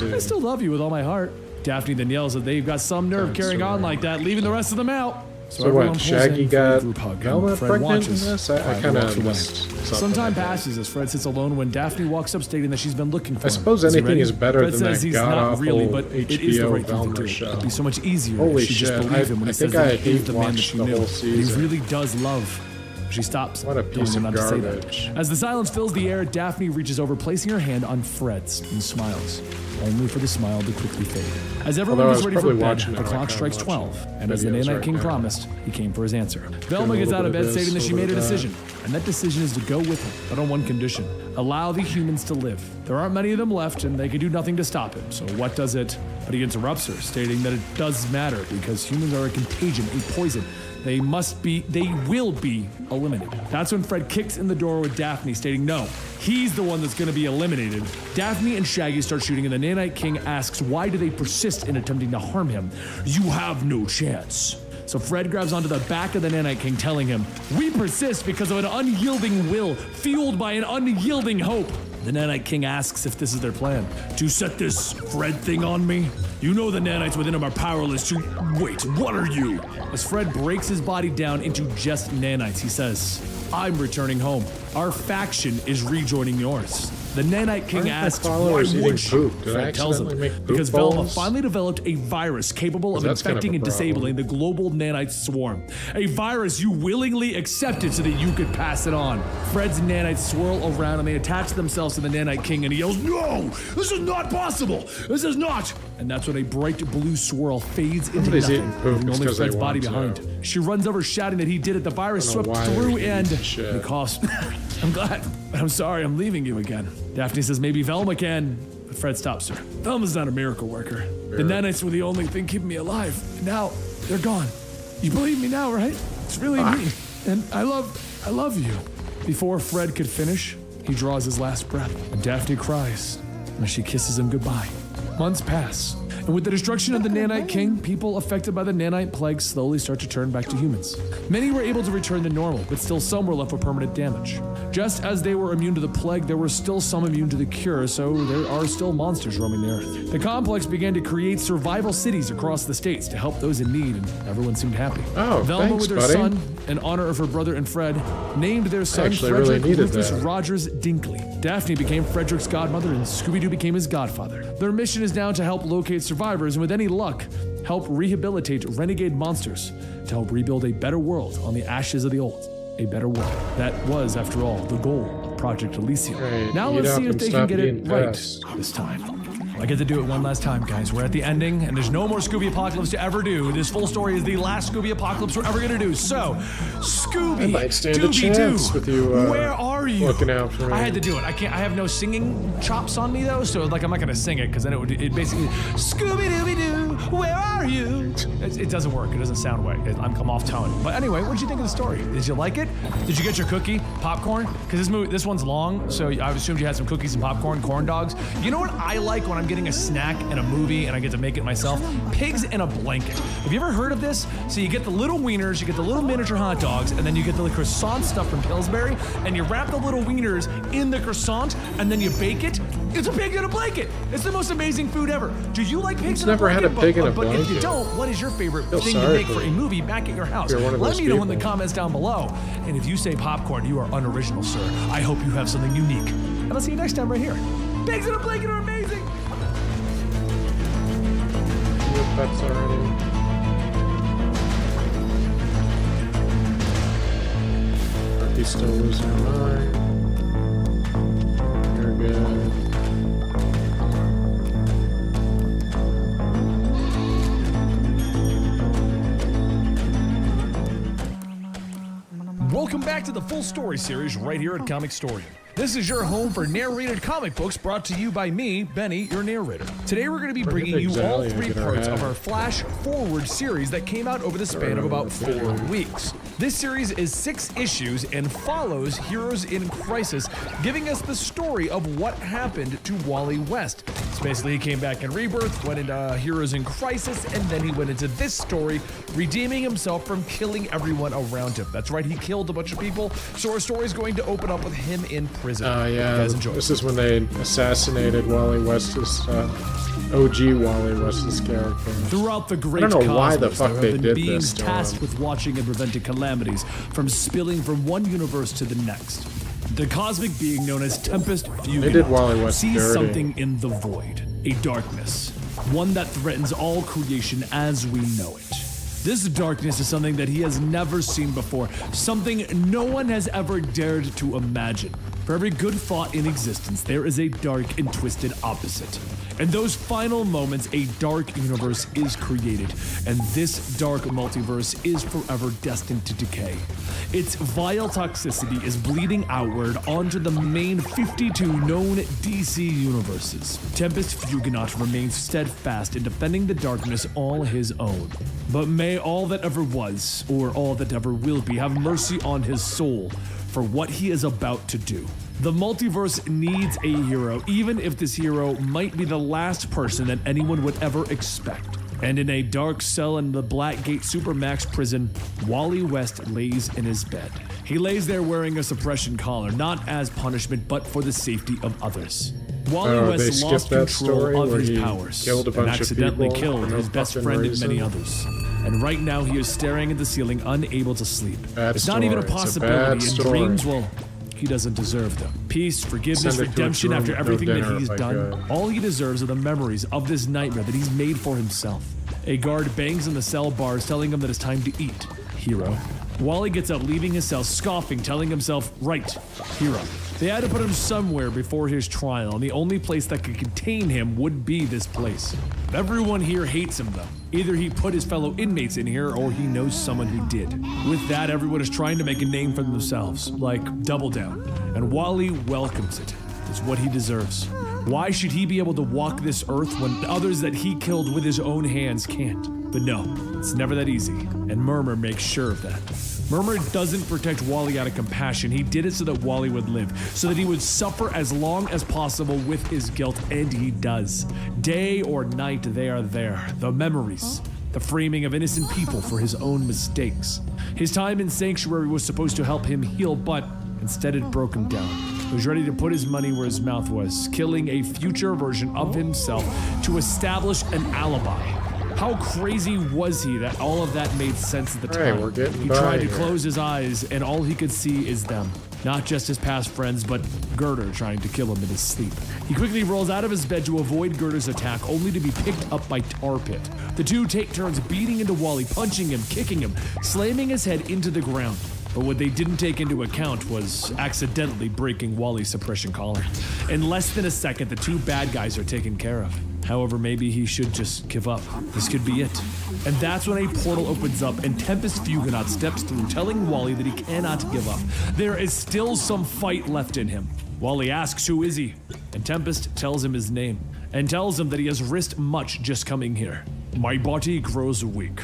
Speaker 2: okay. I still love you with all my heart." Daphne then yells that they've got some nerve carrying on like that, leaving the rest of them out.
Speaker 1: So what, Shaggy got Velma pregnant in this? I kind of missed something.
Speaker 2: Some time passes as Fred sits alone when Daphne walks up, stating that she's been looking for him.
Speaker 1: I suppose anything is better than that god-awful
Speaker 2: really, but it is the right thing to do.
Speaker 1: show.
Speaker 2: It'd be so much easier
Speaker 1: Holy
Speaker 2: if she
Speaker 1: shit,
Speaker 2: just believed him when
Speaker 1: I
Speaker 2: he says
Speaker 1: think I
Speaker 2: that he is
Speaker 1: hate
Speaker 2: the man that
Speaker 1: watched
Speaker 2: she
Speaker 1: the
Speaker 2: knew.
Speaker 1: whole
Speaker 2: That he
Speaker 1: season.
Speaker 2: really does love. She stops.
Speaker 1: What a piece of
Speaker 2: not to say that.
Speaker 1: garbage.
Speaker 2: As the silence fills the air, Daphne reaches over, placing her hand on Fred's, and smiles, only for the smile to quickly fade. As everyone gets ready for bed, the clock strikes 12, and as the Nanite King promised, he came for his answer. Velma gets out of bed, stating that she made a decision, and that decision is to go with him, but on one condition: allow the humans to live. There aren't many of them left, and they can do nothing to stop him. So what does it? But he interrupts her, stating that it does matter because humans are a contagion, a poison. They will be eliminated. That's when Fred kicks in the door with Daphne, stating no, he's the one that's going to be eliminated. Daphne and Shaggy start shooting, and the Nanite King asks why do they persist in attempting to harm him? "You have no chance." So Fred grabs onto the back of the Nanite King, telling him, "We persist because of an unyielding will, fueled by an unyielding hope." The Nanite King asks if this is their plan. "To set this Fred thing on me? You know the nanites within him are powerless to— Wait, what are you?" As Fred breaks his body down into just nanites, he says, "I'm returning home. Our faction is rejoining yours." The Nanite King asks, "Why would she?" Fred tells him, "Because Velma finally developed a virus capable of infecting and disabling the global nanite swarm. A virus you willingly accepted so that you could pass it on." Fred's nanites swirl around and they attach themselves to the Nanite King, and he yells, "No! This is not possible! This is not!" And that's when a bright blue swirl fades into nothing, leaving only Fred's body behind. She runs over, shouting that he did it. The virus swept through and he coughs. "I'm glad, but I'm sorry I'm leaving you again." Daphne says maybe Velma can, but Fred stops her. "Velma's not a miracle worker. The nanites were the only thing keeping me alive. And now they're gone. You believe me now, right? It's really me. And I love you." Before Fred could finish, he draws his last breath, and Daphne cries as she kisses him goodbye. Months pass. And with the destruction of the Nanite King, people affected by the Nanite plague slowly start to turn back to humans. Many were able to return to normal, but still some were left with permanent damage. Just as they were immune to the plague, there were still some immune to the cure, so there are still monsters roaming the earth. The complex began to create survival cities across the states to help those in need, and everyone seemed happy.
Speaker 1: Oh,
Speaker 2: Velma
Speaker 1: thanks,
Speaker 2: with her
Speaker 1: buddy.
Speaker 2: son, in honor of her brother and Fred, named their son
Speaker 1: Actually
Speaker 2: Frederick
Speaker 1: really needed
Speaker 2: Rufus
Speaker 1: that.
Speaker 2: Rogers Dinkley. Daphne became Frederick's godmother, and Scooby-Doo became his godfather. Their mission is now to help locate survivors, and with any luck, help rehabilitate renegade monsters to help rebuild a better world on the ashes of the old. A better world. That was, after all, the goal of Project Elysium.
Speaker 1: Right,
Speaker 2: Now
Speaker 1: eat
Speaker 2: let's
Speaker 1: up
Speaker 2: see if
Speaker 1: and
Speaker 2: they can
Speaker 1: stop
Speaker 2: get it
Speaker 1: being
Speaker 2: right
Speaker 1: pissed.
Speaker 2: this time. I get to do it one last time, guys. We're at the ending, and there's no more Scooby Apocalypse to ever do. This full story is the last Scooby Apocalypse we're ever gonna do. So, Scooby,
Speaker 1: I might stand a chance with you,
Speaker 2: where are you?
Speaker 1: looking out for me.
Speaker 2: I had to do it. I can't. I have no singing chops on me though, so like I'm not gonna sing it because then it basically Scooby Dooby Doo, where are you? It doesn't work. It doesn't sound right. I'm off tone. But anyway, what did you think of the story? Did you like it? Did you get your cookie, popcorn? Because this one's long, so I assumed you had some cookies and popcorn, corn dogs. You know what I like when I'm getting a snack in a movie and I get to make it myself? Pigs in a blanket. Have you ever heard of this? So you get the little wieners, you get the little miniature hot dogs, and then you get the croissant stuff from Pillsbury, and you wrap the little wieners in the croissant, and then you bake it. It's a pig in a blanket. It's the most amazing food ever. Do you like pigs in a
Speaker 1: never
Speaker 2: blanket?
Speaker 1: had a pig in a
Speaker 2: But if you
Speaker 1: blanket.
Speaker 2: don't, what is your favorite
Speaker 1: Feel
Speaker 2: thing to
Speaker 1: sorry
Speaker 2: make
Speaker 1: for
Speaker 2: for a
Speaker 1: you.
Speaker 2: movie back at your house?
Speaker 1: You're one of
Speaker 2: Let
Speaker 1: those
Speaker 2: me know in the
Speaker 1: people.
Speaker 2: comments down below. And if you say popcorn, you are unoriginal, sir. I hope you have something unique. And I'll see you next time right here. Pigs in a blanket are amazing.
Speaker 1: Your pets already. He's still losing her mind. You're good.
Speaker 2: Welcome back to the full story series right here at Comicstorian. This is your home for narrated comic books brought to you by me, Benny, your narrator. Today we're going to be bringing you all
Speaker 1: Exactly,
Speaker 2: three
Speaker 1: get our
Speaker 2: parts
Speaker 1: hat.
Speaker 2: of our Flash Forward series that came out over the span of about 4 weeks. This series is 6 issues and follows Heroes in Crisis, giving us the story of what happened to Wally West. So basically he came back in Rebirth, went into Heroes in Crisis, and then he went into this story, redeeming himself from killing everyone around him. That's right, he killed a bunch of people, so our story is going to open up with him in prison.
Speaker 1: Yeah.
Speaker 2: You guys enjoy.
Speaker 1: This is when they assassinated Wally West's OG Wally West's character.
Speaker 2: Throughout the great
Speaker 1: I don't know why the
Speaker 2: cosmos,
Speaker 1: fuck
Speaker 2: there
Speaker 1: they
Speaker 2: have been
Speaker 1: did
Speaker 2: beings
Speaker 1: this to
Speaker 2: tasked
Speaker 1: him.
Speaker 2: with watching and preventing calamities from spilling from one universe to the next. The cosmic being known as Tempest
Speaker 1: They did Wally West
Speaker 2: sees
Speaker 1: dirty.
Speaker 2: something in the void, a darkness, one that threatens all creation as we know it. This darkness is something that he has never seen before, something no one has ever dared to imagine. For every good thought in existence, there is a dark and twisted opposite. In those final moments, a dark universe is created, and this dark multiverse is forever destined to decay. Its vile toxicity is bleeding outward onto the main 52 known DC universes. Tempest Fugonaut remains steadfast in defending the darkness all his own. But may all that ever was, or all that ever will be, have mercy on his soul for what he is about to do. The multiverse needs a hero, even if this hero might be the last person that anyone would ever expect. And in a dark cell in the Blackgate Supermax prison, Wally West lays in his bed. He lays there wearing a suppression collar, not as punishment, but for the safety of others. Wally
Speaker 1: Oh, they
Speaker 2: West
Speaker 1: skipped
Speaker 2: lost
Speaker 1: that
Speaker 2: control
Speaker 1: story
Speaker 2: of
Speaker 1: where
Speaker 2: his
Speaker 1: he
Speaker 2: powers
Speaker 1: killed a
Speaker 2: and
Speaker 1: bunch of
Speaker 2: accidentally
Speaker 1: people
Speaker 2: killed
Speaker 1: for no
Speaker 2: his best
Speaker 1: fucking
Speaker 2: friend
Speaker 1: reason.
Speaker 2: and many others. And right now he is staring at the ceiling, unable to sleep.
Speaker 1: Bad
Speaker 2: It's not even a
Speaker 1: story. It's a
Speaker 2: possibility,
Speaker 1: bad
Speaker 2: and
Speaker 1: story.
Speaker 2: dreams, well, he doesn't deserve them. Peace, forgiveness,
Speaker 1: Send it to his
Speaker 2: redemption
Speaker 1: room
Speaker 2: after
Speaker 1: with no
Speaker 2: everything that
Speaker 1: dinner
Speaker 2: he's
Speaker 1: if I
Speaker 2: done.
Speaker 1: could.
Speaker 2: All he deserves are the memories of this nightmare that he's made for himself. A guard bangs on the cell bars, telling him that it's time to eat. Hero. Wally gets up, leaving his cell, scoffing, telling himself, right, hero. They had to put him somewhere before his trial, and the only place that could contain him would be this place. Everyone here hates him, though. Either he put his fellow inmates in here, or he knows someone who did. With that, everyone is trying to make a name for themselves, like Double Down. And Wally welcomes it. It's what he deserves. Why should he be able to walk this earth when others that he killed with his own hands can't? But no, it's never that easy, and Murmur makes sure of that. Murmur doesn't protect Wally out of compassion. He did it so that Wally would live, so that he would suffer as long as possible with his guilt, and he does. Day or night, they are there. The memories, the framing of innocent people for his own mistakes. His time in Sanctuary was supposed to help him heal, but instead it broke him down. He was ready to put his money where his mouth was, killing a future version of himself to establish an alibi. How crazy was he that all of that made sense at the time?
Speaker 1: We're getting
Speaker 2: He
Speaker 1: by
Speaker 2: tried to
Speaker 1: here.
Speaker 2: close his eyes, and all he could see is them. Not just his past friends, but Girder trying to kill him in his sleep. He quickly rolls out of his bed to avoid Girder's attack, only to be picked up by Tar Pit. The two take turns beating into Wally, punching him, kicking him, slamming his head into the ground. But what they didn't take into account was accidentally breaking Wally's suppression collar. In less than a second, the two bad guys are taken care of. However, maybe he should just give up. This could be it. And that's when a portal opens up and Tempest Fugonaut steps through, telling Wally that he cannot give up. There is still some fight left in him. Wally asks who is he, and Tempest tells him his name, and tells him that he has risked much just coming here. My body grows weak.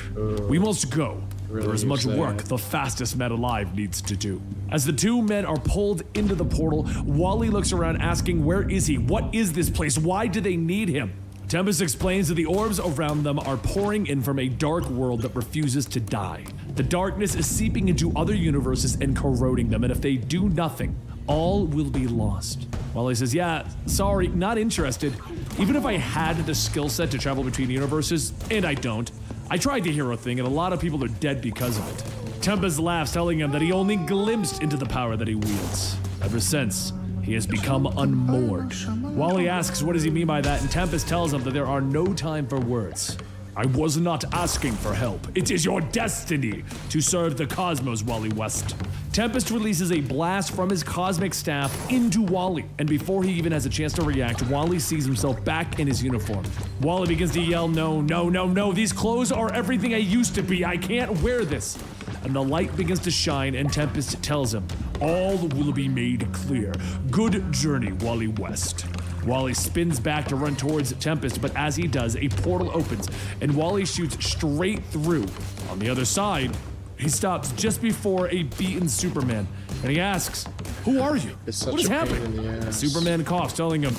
Speaker 2: We must go. There is much work the fastest man alive needs to do. As the two men are pulled into the portal, Wally looks around asking, where is he? What is this place? Why do they need him? Tempest explains that the orbs around them are pouring in from a dark world that refuses to die. The darkness is seeping into other universes and corroding them, and if they do nothing, all will be lost. Wally says, yeah, sorry, not interested. Even if I had the skill set to travel between universes, and I don't, I tried the hero thing, and a lot of people are dead because of it. Tempest laughs, telling him that he only glimpsed into the power that he wields. Ever since, he has become unmoored. Wally asks what does he mean by that, and Tempest tells him that there are no time for words. I was not asking for help. It is your destiny to serve the cosmos, Wally West. Tempest releases a blast from his cosmic staff into Wally, and before he even has a chance to react, Wally sees himself back in his uniform. Wally begins to yell, no, no, no, no, these clothes are everything I used to be. I can't wear this. And the light begins to shine, and Tempest tells him, all will be made clear. Good journey, Wally West. Wally spins back to run towards Tempest, but as he does, a portal opens, and Wally shoots straight through. On the other side, he stops just before a beaten Superman, and he asks, who are you? What is happening? Superman coughs, telling him,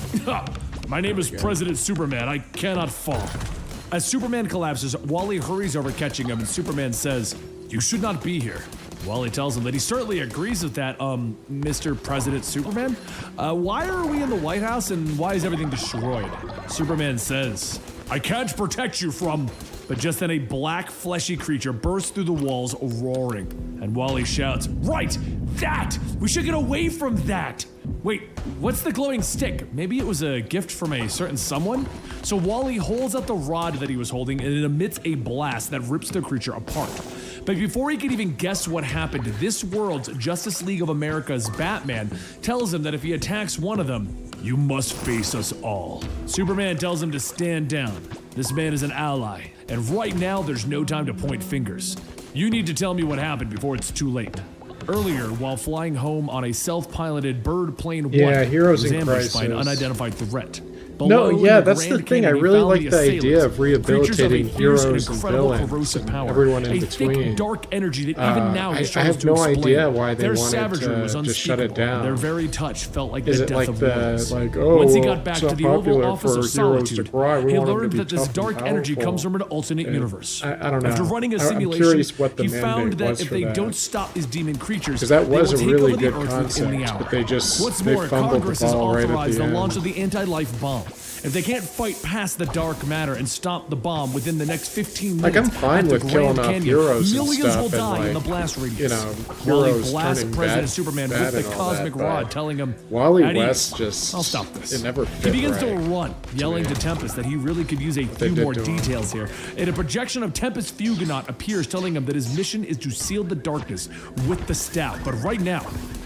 Speaker 2: my name is President Superman. I cannot fall. As Superman collapses, Wally hurries over, catching him, and Superman says, you should not be here. Wally tells him that he certainly agrees with that, Mr. President Superman. Why are we in the White House and why is everything destroyed? Superman says, I can't protect you from... But just then a black, fleshy creature bursts through the walls, roaring. And Wally shouts, right! That! We should get away from that! Wait, what's the glowing stick? Maybe it was a gift from a certain someone? So Wally holds out the rod that he was holding and it emits a blast that rips the creature apart. But before he can even guess what happened, this world's Justice League of America's Batman tells him that if he attacks one of them, you must face us all. Superman tells him to stand down. This man is an ally, and right now there's no time to point fingers. You need to tell me what happened before it's too late. Earlier, while flying home on a self-piloted bird plane,
Speaker 1: Heroes
Speaker 2: was
Speaker 1: in
Speaker 2: ambushed by an
Speaker 1: Crisis.
Speaker 2: unidentified threat.
Speaker 1: No,
Speaker 2: Below
Speaker 1: yeah,
Speaker 2: in
Speaker 1: that's the
Speaker 2: Grand
Speaker 1: thing. I
Speaker 2: Canyon, he
Speaker 1: really
Speaker 2: found
Speaker 1: like the idea
Speaker 2: assailants,
Speaker 1: of rehabilitating
Speaker 2: creatures of a fierce
Speaker 1: heroes and
Speaker 2: incredible
Speaker 1: villains
Speaker 2: corrosive
Speaker 1: and
Speaker 2: power,
Speaker 1: everyone in
Speaker 2: a
Speaker 1: between.
Speaker 2: thick, dark energy that even now he
Speaker 1: I
Speaker 2: struggles
Speaker 1: have no
Speaker 2: to explain.
Speaker 1: idea why they
Speaker 2: Their
Speaker 1: wanted
Speaker 2: savagery was
Speaker 1: to just shut it
Speaker 2: unspeakable.
Speaker 1: down.
Speaker 2: Their very touch felt like
Speaker 1: Is
Speaker 2: the
Speaker 1: it
Speaker 2: death
Speaker 1: like
Speaker 2: of
Speaker 1: the
Speaker 2: wolves.
Speaker 1: like oh
Speaker 2: Once he got back
Speaker 1: it's so
Speaker 2: to the Oval
Speaker 1: popular
Speaker 2: Office
Speaker 1: for
Speaker 2: of
Speaker 1: heroes to
Speaker 2: Solitude,
Speaker 1: cry. We
Speaker 2: he
Speaker 1: want them
Speaker 2: learned
Speaker 1: to be
Speaker 2: that this
Speaker 1: tough and
Speaker 2: dark energy
Speaker 1: powerful.
Speaker 2: comes from an alternate universe.
Speaker 1: I don't know.
Speaker 2: After running a
Speaker 1: I'm
Speaker 2: simulation,
Speaker 1: curious what the
Speaker 2: he
Speaker 1: mandate
Speaker 2: found that
Speaker 1: was
Speaker 2: if
Speaker 1: for
Speaker 2: they
Speaker 1: that.
Speaker 2: don't stop these demon creatures,
Speaker 1: Because that
Speaker 2: they
Speaker 1: was
Speaker 2: will
Speaker 1: a
Speaker 2: take
Speaker 1: really
Speaker 2: over
Speaker 1: good
Speaker 2: the Earth
Speaker 1: concept,
Speaker 2: within the hour.
Speaker 1: but they just
Speaker 2: What's
Speaker 1: they
Speaker 2: more,
Speaker 1: fumbled
Speaker 2: Congress
Speaker 1: the
Speaker 2: has
Speaker 1: ball right at
Speaker 2: authorized the
Speaker 1: the
Speaker 2: launch
Speaker 1: end.
Speaker 2: of the anti-life bomb. If they can't fight past the dark matter and stop the bomb within the next 15 minutes,
Speaker 1: Like, I'm fine
Speaker 2: at the
Speaker 1: with killing
Speaker 2: Grand
Speaker 1: off
Speaker 2: Canyon,
Speaker 1: heroes and
Speaker 2: millions
Speaker 1: stuff
Speaker 2: will
Speaker 1: and,
Speaker 2: die in the
Speaker 1: like,
Speaker 2: blast radius.
Speaker 1: you know,
Speaker 2: Wally
Speaker 1: heroes
Speaker 2: blasts
Speaker 1: turning
Speaker 2: President
Speaker 1: bad-
Speaker 2: Superman
Speaker 1: bad
Speaker 2: with
Speaker 1: and
Speaker 2: the
Speaker 1: all that,
Speaker 2: cosmic
Speaker 1: but
Speaker 2: rod, telling him,
Speaker 1: Wally
Speaker 2: "At
Speaker 1: West
Speaker 2: ease.
Speaker 1: just
Speaker 2: I'll stop this."
Speaker 1: it never
Speaker 2: He
Speaker 1: fit
Speaker 2: begins
Speaker 1: right
Speaker 2: to run, yelling
Speaker 1: me.
Speaker 2: to Tempest that he really could use a
Speaker 1: they
Speaker 2: few
Speaker 1: did
Speaker 2: more
Speaker 1: to him.
Speaker 2: details here. And a projection of Tempest Fugonaut appears, telling him that his mission is to seal the darkness with the staff. But right now,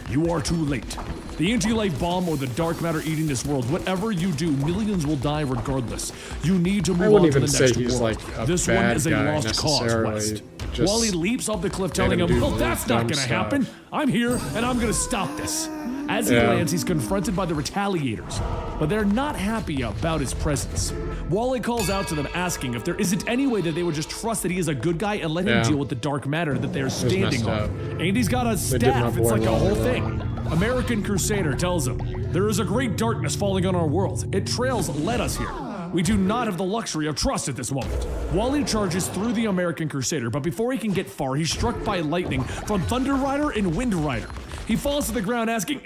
Speaker 2: you are too late. The anti-life bomb or the dark matter eating this world, whatever you do, millions will die regardless. You need to
Speaker 1: I
Speaker 2: move on
Speaker 1: wouldn't
Speaker 2: to the
Speaker 1: even
Speaker 2: next
Speaker 1: say he's
Speaker 2: world.
Speaker 1: like a
Speaker 2: This one
Speaker 1: bad
Speaker 2: is a
Speaker 1: guy
Speaker 2: lost cause,
Speaker 1: necessarily.
Speaker 2: West.
Speaker 1: Just
Speaker 2: Wally leaps off the cliff, telling
Speaker 1: him
Speaker 2: him,
Speaker 1: do
Speaker 2: well, that's not
Speaker 1: dumb
Speaker 2: gonna
Speaker 1: stuff.
Speaker 2: happen. I'm here, and I'm gonna stop this. As he
Speaker 1: Yeah.
Speaker 2: lands, he's confronted by the retaliators, but they're not happy about his presence. Wally calls out to them asking if there isn't any way that they would just trust that he is a good guy and let him deal with the dark matter that they're standing on. And he's got a staff, it's like a whole thing. American Crusader tells him, there is a great darkness falling on our world. Its trails led us here. We do not have the luxury of trust at this moment. Wally charges through the American Crusader, but before he can get far, he's struck by lightning from Thunder Rider and Wind Rider. He falls to the ground asking,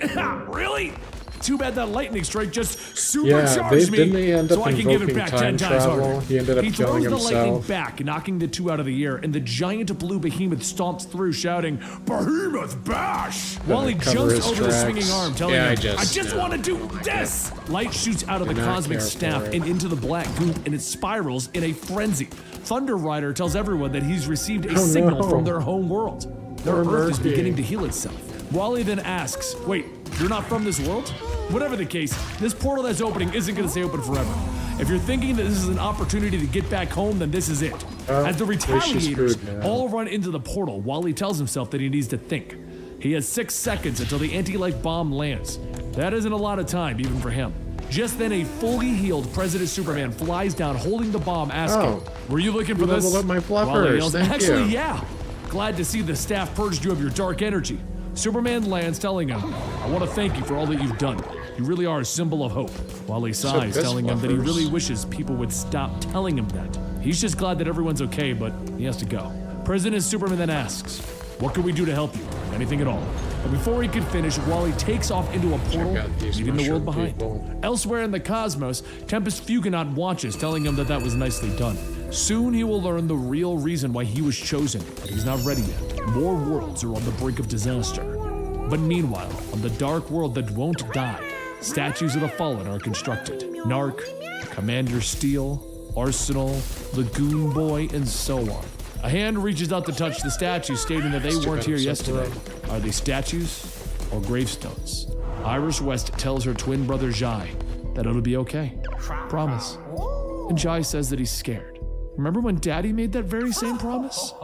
Speaker 2: really? Too bad that lightning strike just supercharged me, so I can give it back 10 times harder.
Speaker 1: He ended up killing himself.
Speaker 2: Throws the lightning back, knocking the two out of the air, and the giant blue behemoth stomps through, shouting, Behemoth Bash! Wally jumps over the swinging arm, telling him, I just want to do this! Light shoots out of the cosmic staff and into the black goop, and it spirals in a frenzy. Thunder Rider tells everyone that he's received a signal from their home world. Their Earth is beginning to heal itself. Wally then asks, wait, you're not from this world? Whatever the case, this portal that's opening isn't going to stay open forever. If you're thinking that this is an opportunity to get back home, then this is it. As the retaliators all run into the portal, Wally tells himself that he needs to think. He has 6 seconds until the anti-life bomb lands. That isn't a lot of time, even for him. Just then, a fully healed President Superman flies down holding the bomb, asking, were you looking for this?
Speaker 1: Up my
Speaker 2: Wally yells, actually, yeah. Glad to see the staff purged you of your dark energy. Superman lands, telling him, I want to thank you for all that you've done. You really are a symbol of hope. Wally sighs, telling him that he really wishes people would stop telling him that. He's just glad that everyone's okay, but he has to go. President Superman then asks, what can we do to help you? Anything at all. But before he can finish, Wally takes off into a portal, leaving the world behind. Elsewhere in the cosmos, Tempest Fugonaut watches, telling him that that was nicely done. Soon he will learn the real reason why he was chosen, but he's not ready yet. More worlds are on the brink of disaster. But meanwhile, on the dark world that won't die, statues of the fallen are constructed. Narc, Commander Steel, Arsenal, Lagoon Boy, and so on. A hand reaches out to touch the statues, stating that they weren't here yesterday. Are they statues or gravestones? Iris West tells her twin brother Jai that it'll be okay. Promise. And Jai says that he's scared. Remember when Daddy made that very same promise?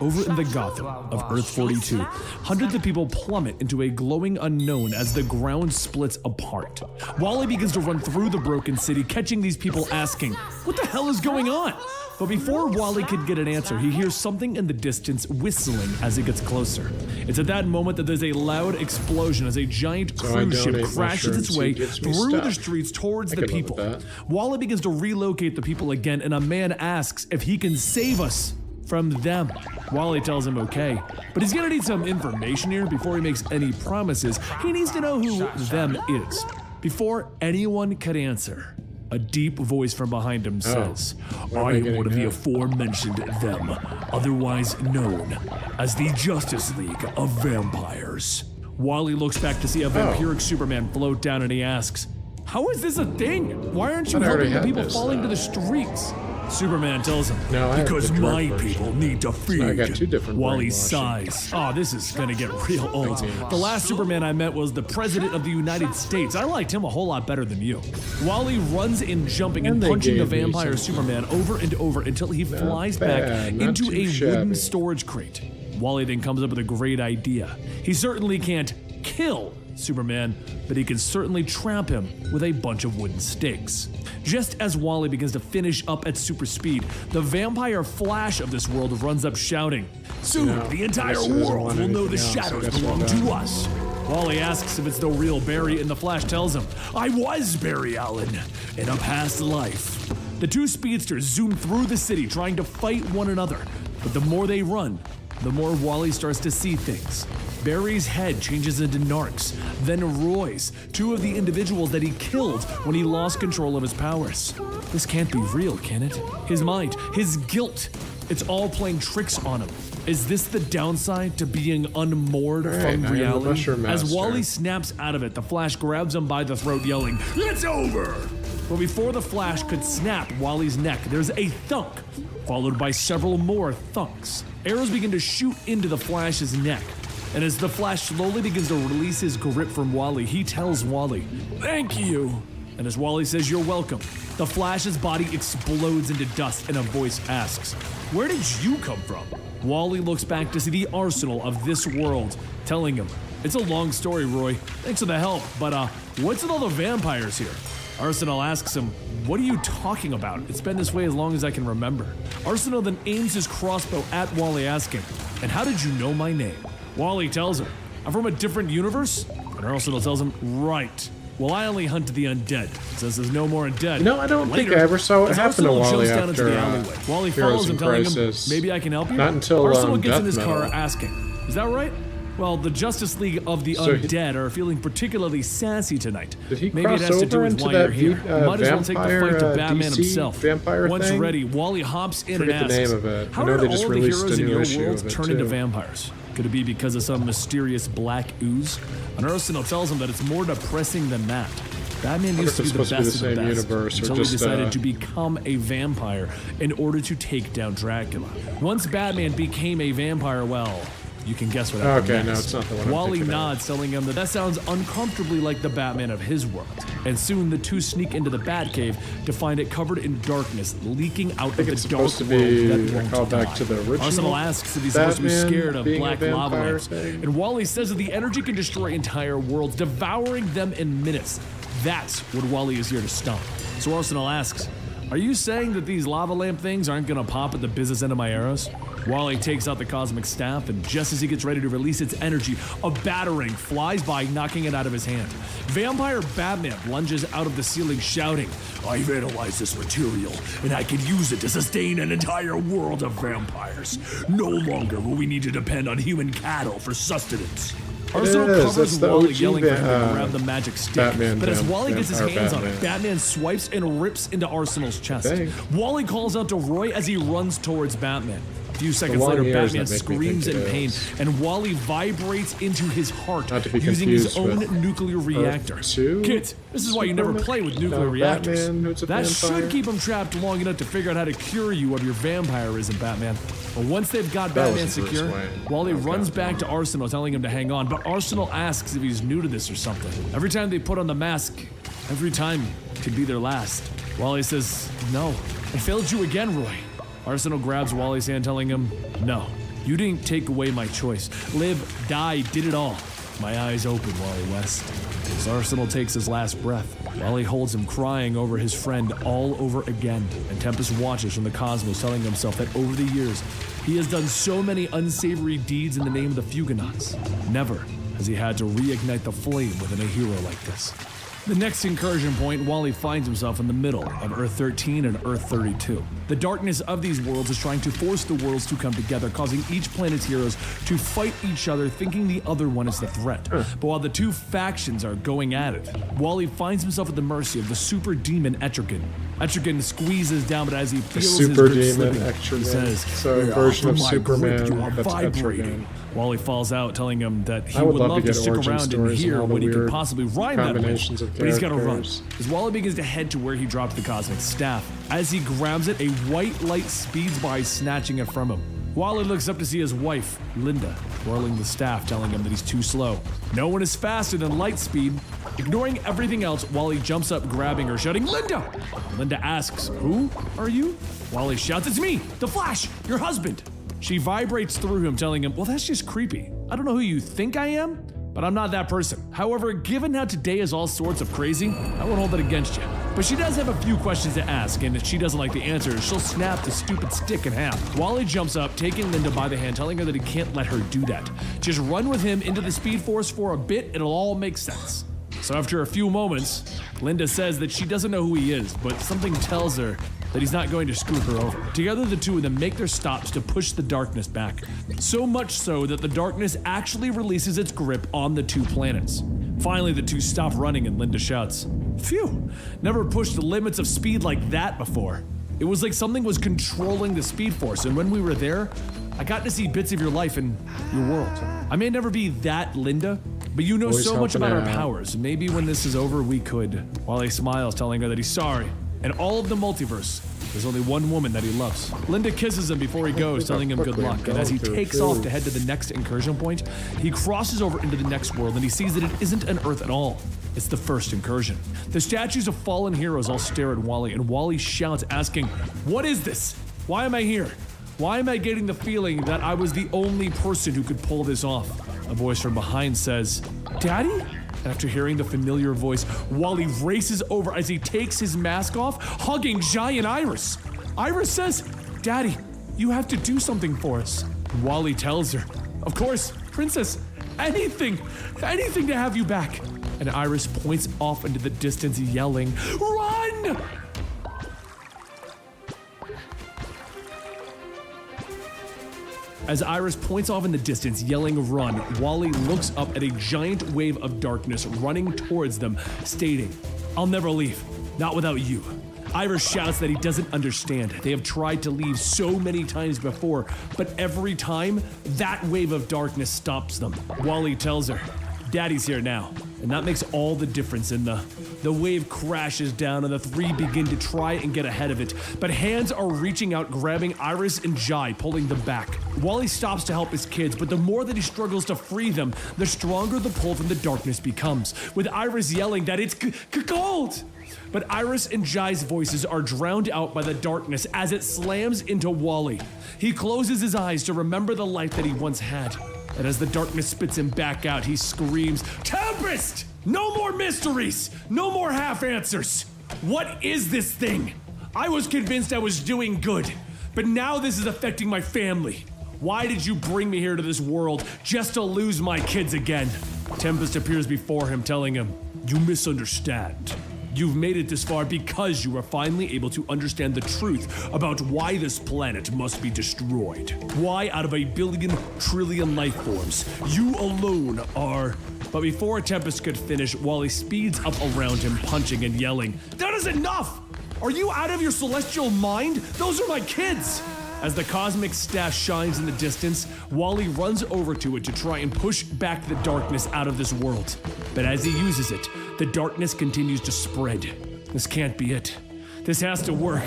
Speaker 2: Over in the Gotham of Earth 42, hundreds of people plummet into a glowing unknown as the ground splits apart. Wally begins to run through the broken city, catching these people asking, what the hell is going on? But before Wally could get an answer, he hears something in the distance whistling as he gets closer. It's at that moment that there's a loud explosion as a giant cruise ship crashes its way through the streets towards the people. Wally begins to relocate the people again, and a man asks if he can save us from them. Wally tells him okay, but he's gonna need some information here before he makes any promises. He needs to know who them is. Before anyone could answer, a deep voice from behind him says, I am one of the aforementioned them, otherwise known as the Justice League of Vampires. Wally looks back to see a vampiric Superman float down, and he asks, how is this a thing? Why aren't you helping the people falling to the streets? Superman tells him, because my people need to feed.
Speaker 1: So I got 2 different
Speaker 2: Wally sighs. Oh, this is gonna get real old. The last Superman I met was the President of the United States. I liked him a whole lot better than you. Wally runs in, jumping and punching the vampire Superman over and over until he flies back into a wooden storage crate. Wally then comes up with a great idea. He certainly can't kill Superman, but he can certainly trap him with a bunch of wooden stakes. Just as Wally begins to finish up at super speed, the vampire Flash of this world runs up shouting, soon the entire world will know the shadows belong to us. Wally asks if it's the real Barry, and the Flash tells him, I was Barry Allen in a past life. The 2 speedsters zoom through the city trying to fight one another, but the more they run, the more Wally starts to see things. Barry's head changes into Narc's, then Roy's, 2 of the individuals that he killed when he lost control of his powers. This can't be real, can it? His mind, his guilt, it's all playing tricks on him. Is this the downside to being unmoored from reality? As Wally snaps out of it, the Flash grabs him by the throat, yelling, it's over! But before the Flash could snap Wally's neck, there's a thunk, followed by several more thunks. Arrows begin to shoot into the Flash's neck. And as the Flash slowly begins to release his grip from Wally, he tells Wally, thank you. And as Wally says, you're welcome, the Flash's body explodes into dust, and a voice asks, where did you come from? Wally looks back to see the arsenal of this world, telling him, It's a long story, Roy. Thanks for the help, but what's with all the vampires here? Arsenal asks him, what are you talking about? It's been this way as long as I can remember. Arsenal then aims his crossbow at Wally, asking, and how did you know my name? Wally tells him, I'm from a different universe? And Arsenal tells him, right. Well, I only hunt the undead. Says there's no more undead.
Speaker 1: No, I don't think I ever saw what happened to Wally
Speaker 2: down into
Speaker 1: after
Speaker 2: the alleyway. Wally
Speaker 1: Heroes
Speaker 2: follows him,
Speaker 1: in
Speaker 2: telling him,
Speaker 1: Crisis.
Speaker 2: maybe I can help you?
Speaker 1: Not until
Speaker 2: Arsenal gets
Speaker 1: Death
Speaker 2: in his
Speaker 1: Metal.
Speaker 2: car asking, is that right? Well, the Justice League of the Undead are feeling particularly sassy tonight.
Speaker 1: Did he
Speaker 2: Maybe it
Speaker 1: cross
Speaker 2: has to do
Speaker 1: over
Speaker 2: with
Speaker 1: into
Speaker 2: why
Speaker 1: that
Speaker 2: you're here. Might as well take the
Speaker 1: vampire,
Speaker 2: fight to Batman
Speaker 1: DC
Speaker 2: himself.
Speaker 1: vampire
Speaker 2: Once
Speaker 1: thing?
Speaker 2: ready, Wally hops in
Speaker 1: Forget
Speaker 2: and
Speaker 1: the
Speaker 2: asks,
Speaker 1: name of it.
Speaker 2: how
Speaker 1: I know
Speaker 2: did
Speaker 1: they
Speaker 2: all
Speaker 1: just
Speaker 2: the
Speaker 1: released
Speaker 2: heroes
Speaker 1: a
Speaker 2: in
Speaker 1: new
Speaker 2: your
Speaker 1: issue
Speaker 2: world
Speaker 1: of it,
Speaker 2: turn into
Speaker 1: too.
Speaker 2: vampires? Could it be because of some mysterious black ooze? And Arsenal tells him that it's more depressing than that. Batman used to be the
Speaker 1: supposed to be
Speaker 2: best
Speaker 1: the
Speaker 2: of the
Speaker 1: same
Speaker 2: best
Speaker 1: universe, or
Speaker 2: until
Speaker 1: just,
Speaker 2: he decided to become a vampire in order to take down Dracula. Once Batman became a vampire, well, you can guess what happened
Speaker 1: Okay,
Speaker 2: next.
Speaker 1: no, it's not the one I'm
Speaker 2: Wally
Speaker 1: thinking of.
Speaker 2: nods, telling him that sounds uncomfortably like the Batman of his world. And soon the two sneak into the Batcave to find it covered in darkness, leaking out of the
Speaker 1: it's
Speaker 2: dark
Speaker 1: supposed to
Speaker 2: world
Speaker 1: be
Speaker 2: that
Speaker 1: a
Speaker 2: won't
Speaker 1: callback
Speaker 2: die.
Speaker 1: to the original
Speaker 2: Arsenal asks if he's supposed to be
Speaker 1: Batman
Speaker 2: scared of
Speaker 1: being a
Speaker 2: black lava
Speaker 1: vampire
Speaker 2: lamps.
Speaker 1: thing.
Speaker 2: And Wally says that the energy can destroy entire worlds, devouring them in minutes. That's what Wally is here to stop. So Arsenal asks, are you saying that these lava lamp things aren't gonna pop at the business end of my arrows? Wally takes out the cosmic staff, and just as he gets ready to release its energy, a battering flies by, knocking it out of his hand. Vampire Batman lunges out of the ceiling, shouting, I've analyzed this material, and I can use it to sustain an entire world of vampires. No longer will we need to depend on human cattle for sustenance. Arsenal
Speaker 1: is.
Speaker 2: covers
Speaker 1: That's the
Speaker 2: Wally,
Speaker 1: OG
Speaker 2: yelling for him to grab the magic stick.
Speaker 1: Batman
Speaker 2: But as Wally gets his
Speaker 1: vampire
Speaker 2: hands on it,
Speaker 1: Batman.
Speaker 2: Batman swipes and rips into Arsenal's chest.
Speaker 1: Dang.
Speaker 2: Wally calls out to Roy as he runs towards Batman. A few seconds
Speaker 1: long
Speaker 2: later,
Speaker 1: ears
Speaker 2: Batman
Speaker 1: that make me
Speaker 2: screams
Speaker 1: think
Speaker 2: in
Speaker 1: it
Speaker 2: pain,
Speaker 1: is.
Speaker 2: and Wally vibrates into his heart
Speaker 1: Not to be
Speaker 2: using his
Speaker 1: confused
Speaker 2: own
Speaker 1: with
Speaker 2: nuclear reactor.
Speaker 1: 2
Speaker 2: Kids, this is why you never
Speaker 1: Superman?
Speaker 2: play with nuclear
Speaker 1: No,
Speaker 2: reactors.
Speaker 1: Batman, who's a
Speaker 2: That
Speaker 1: vampire?
Speaker 2: should keep him trapped long enough to figure out how to cure you of your vampirism, Batman. But once they've got
Speaker 1: That
Speaker 2: Batman
Speaker 1: wasn't Bruce
Speaker 2: secure,
Speaker 1: Wayne.
Speaker 2: Wally
Speaker 1: Okay.
Speaker 2: runs back to Arsenal, telling him to hang on. But Arsenal asks if he's new to this or something. Every time they put on the mask, every time could be their last. Wally says, no, I failed you again, Roy. Arsenal grabs Wally's hand, telling him, no, you didn't take away my choice. Live, die, did it all. My eyes open, Wally West. As Arsenal takes his last breath, Wally holds him, crying over his friend all over again. And Tempest watches from the cosmos, telling himself that over the years, he has done so many unsavory deeds in the name of the Fugonauts. Never has he had to reignite the flame within a hero like this. The next incursion point, Wally finds himself in the middle of Earth 13 and Earth 32. The darkness of these worlds is trying to force the worlds to come together, causing each planet's heroes to fight each other, thinking the other one is the threat. But while the two factions are going at it, Wally finds himself at the mercy of the super demon Etrigan. Etrigan squeezes down, but as he feels
Speaker 1: super
Speaker 2: his grip
Speaker 1: demon
Speaker 2: slipping, he
Speaker 1: Etrigan.
Speaker 2: says,
Speaker 1: So a
Speaker 2: "Yeah,
Speaker 1: version
Speaker 2: from
Speaker 1: of
Speaker 2: my
Speaker 1: Superman
Speaker 2: grip, you are
Speaker 1: that's
Speaker 2: vibrating."
Speaker 1: Etrigan.
Speaker 2: Wally falls out, telling him that he
Speaker 1: I
Speaker 2: would
Speaker 1: would love
Speaker 2: love
Speaker 1: to
Speaker 2: to
Speaker 1: get
Speaker 2: stick
Speaker 1: origin
Speaker 2: around and
Speaker 1: stories and
Speaker 2: hear
Speaker 1: all the
Speaker 2: what he could
Speaker 1: weird
Speaker 2: possibly rhyme that with,
Speaker 1: combinations of
Speaker 2: but he's got to run.
Speaker 1: characters.
Speaker 2: As Wally begins to head to where he dropped the cosmic staff, as he grabs it, a white light speeds by, snatching it from him. Wally looks up to see his wife, Linda, twirling the staff, telling him that he's too slow. No one is faster than light speed. Ignoring everything else, Wally jumps up, grabbing her, shouting, Linda! Linda asks, who are you? Wally shouts, it's me, the Flash, your husband. She vibrates through him, telling him, well, that's just creepy. I don't know who you think I am, but I'm not that person. However, given how today is all sorts of crazy, I won't hold it against you. But she does have a few questions to ask, and if she doesn't like the answers, she'll snap the stupid stick in half. Wally jumps up, taking Linda by the hand, telling her that he can't let her do that. Just run with him into the Speed Force for a bit, it'll all make sense. So after a few moments, Linda says that she doesn't know who he is, but something tells her that he's not going to screw her over. Together, the two of them make their stops to push the darkness back. So much so that the darkness actually releases its grip on the two planets. Finally, the two stop running and Linda shouts, phew, never pushed the limits of speed like that before. It was like something was controlling the Speed Force, and when we were there, I got to see bits of your life and your world. I may never be that Linda, but you know
Speaker 1: Always
Speaker 2: so much about
Speaker 1: helping
Speaker 2: our
Speaker 1: out.
Speaker 2: powers. Maybe when this is over, we could. Wally smiles, telling her that he's sorry. In all of the multiverse, there's only one woman that he loves. Linda kisses him before he goes, telling him good luck. And as he takes off to head to the next incursion point, he crosses over into the next world and he sees that it isn't an Earth at all. It's the first incursion. The statues of fallen heroes all stare at Wally, and Wally shouts, asking, what is this? Why am I here? Why am I getting the feeling that I was the only person who could pull this off? A voice from behind says, "Daddy?" And after hearing the familiar voice, Wally races over as he takes his mask off, hugging giant Iris. Iris says, "Daddy, you have to do something for us." And Wally tells her, "Of course, Princess, anything to have you back." And Iris points off into the distance, yelling, "Run!" As Iris points off in the distance, yelling "run," Wally looks up at a giant wave of darkness running towards them, stating, "I'll never leave, not without you." Iris shouts that he doesn't understand. They have tried to leave so many times before, but every time, that wave of darkness stops them. Wally tells her, "Daddy's here now," and that makes all the difference in the wave crashes down and the three begin to try and get ahead of it, but hands are reaching out, grabbing Iris and Jai, pulling them back. Wally stops to help his kids, but the more that he struggles to free them, the stronger the pull from the darkness becomes, with Iris yelling that it's cold. But Iris and Jai's voices are drowned out by the darkness as it slams into Wally. He closes his eyes to remember the life that he once had. And as the darkness spits him back out, he screams, "Tempest! No more mysteries! No more half answers! What is this thing? I was convinced I was doing good, but now this is affecting my family. Why did you bring me here to this world just to lose my kids again?" Tempest appears before him, telling him, "You misunderstand. You've made it this far because you are finally able to understand the truth about why this planet must be destroyed. Why, out of 1 trillion life forms, you alone are..." But before Tempest could finish, Wally speeds up around him, punching and yelling, "That is enough! Are you out of your celestial mind? Those are my kids!" As the cosmic staff shines in the distance, Wally runs over to it to try and push back the darkness out of this world. But as he uses it, the darkness continues to spread. This can't be it. This has to work.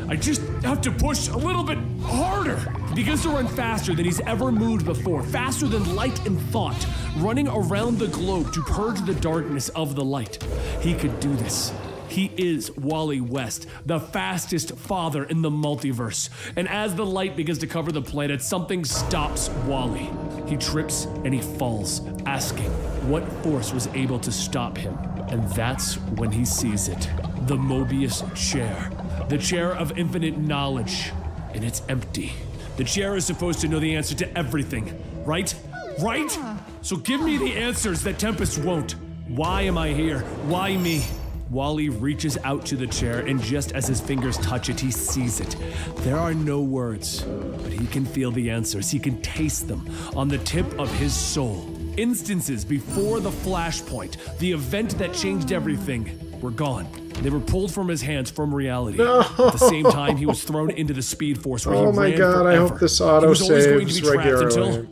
Speaker 2: I just have to push a little bit harder. He begins to run faster than he's ever moved before, faster than light and thought, running around the globe to purge the darkness of the light. He could do this. He is Wally West, the fastest father in the multiverse. And as the light begins to cover the planet, something stops Wally. He trips and he falls, asking what force was able to stop him. And that's when he sees it. The Mobius chair. The chair of infinite knowledge. And it's empty. The chair is supposed to know the answer to everything, right? Right? So give me the answers that Tempest won't. Why am I here? Why me? Wally reaches out to the chair, and just as his fingers touch it, he sees it. There are no words, but he can feel the answers. He can taste them on the tip of his soul. Instances before the flashpoint, the event that changed everything, were gone. They were pulled from his hands from reality.
Speaker 1: No.
Speaker 2: At the same time, he was thrown into the Speed Force where he ran
Speaker 1: my God,
Speaker 2: forever.
Speaker 1: I hope this auto
Speaker 2: He was always going to be
Speaker 1: saves
Speaker 2: trapped
Speaker 1: regularly.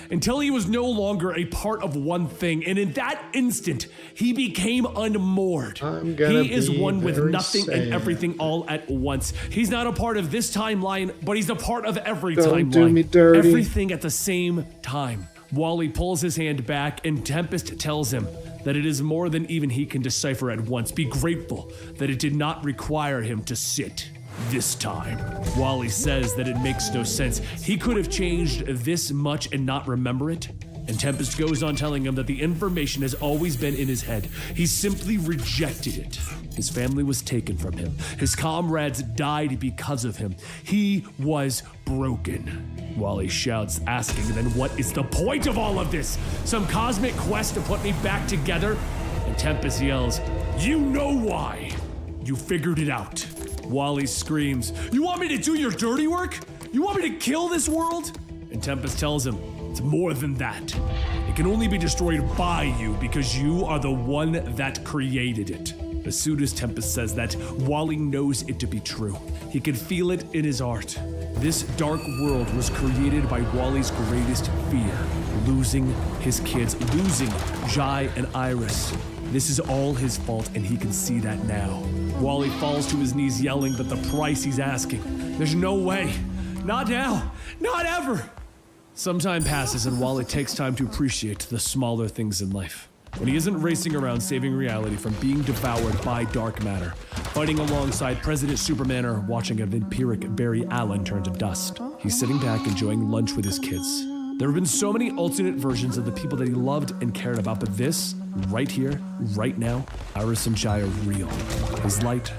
Speaker 2: until he was no longer a part of one thing, and in that instant, he became unmoored. He is one with nothing and everything all at once. He's not a part of this timeline, but he's a part of every timeline.
Speaker 1: Don't do me dirty.
Speaker 2: Everything at the same time. Wally pulls his hand back, and Tempest tells him that it is more than even he can decipher at once. Be grateful that it did not require him to sit. This time. Wally says that it makes no sense. He could have changed this much and not remember it. And Tempest goes on telling him that the information has always been in his head. He simply rejected it. His family was taken from him. His comrades died because of him. He was broken. Wally shouts, asking, then what is the point of all of this? Some cosmic quest to put me back together? And Tempest yells, "You know why! You figured it out." Wally screams, "You want me to do your dirty work? You want me to kill this world?" And Tempest tells him, "It's more than that. It can only be destroyed by you because you are the one that created it." As soon as Tempest says that, Wally knows it to be true. He can feel it in his art. This dark world was created by Wally's greatest fear, losing his kids, losing Jai and Iris. This is all his fault, and he can see that now. Wally falls to his knees, yelling that the price he's asking. There's no way. Not now. Not ever. Some time passes, and Wally takes time to appreciate the smaller things in life. When he isn't racing around saving reality from being devoured by dark matter, fighting alongside President Superman or watching a vampiric Barry Allen turn to dust, he's sitting back enjoying lunch with his kids. There have been so many alternate versions of the people that he loved and cared about, but this, right here, right now, Iris and Jai are real. His light,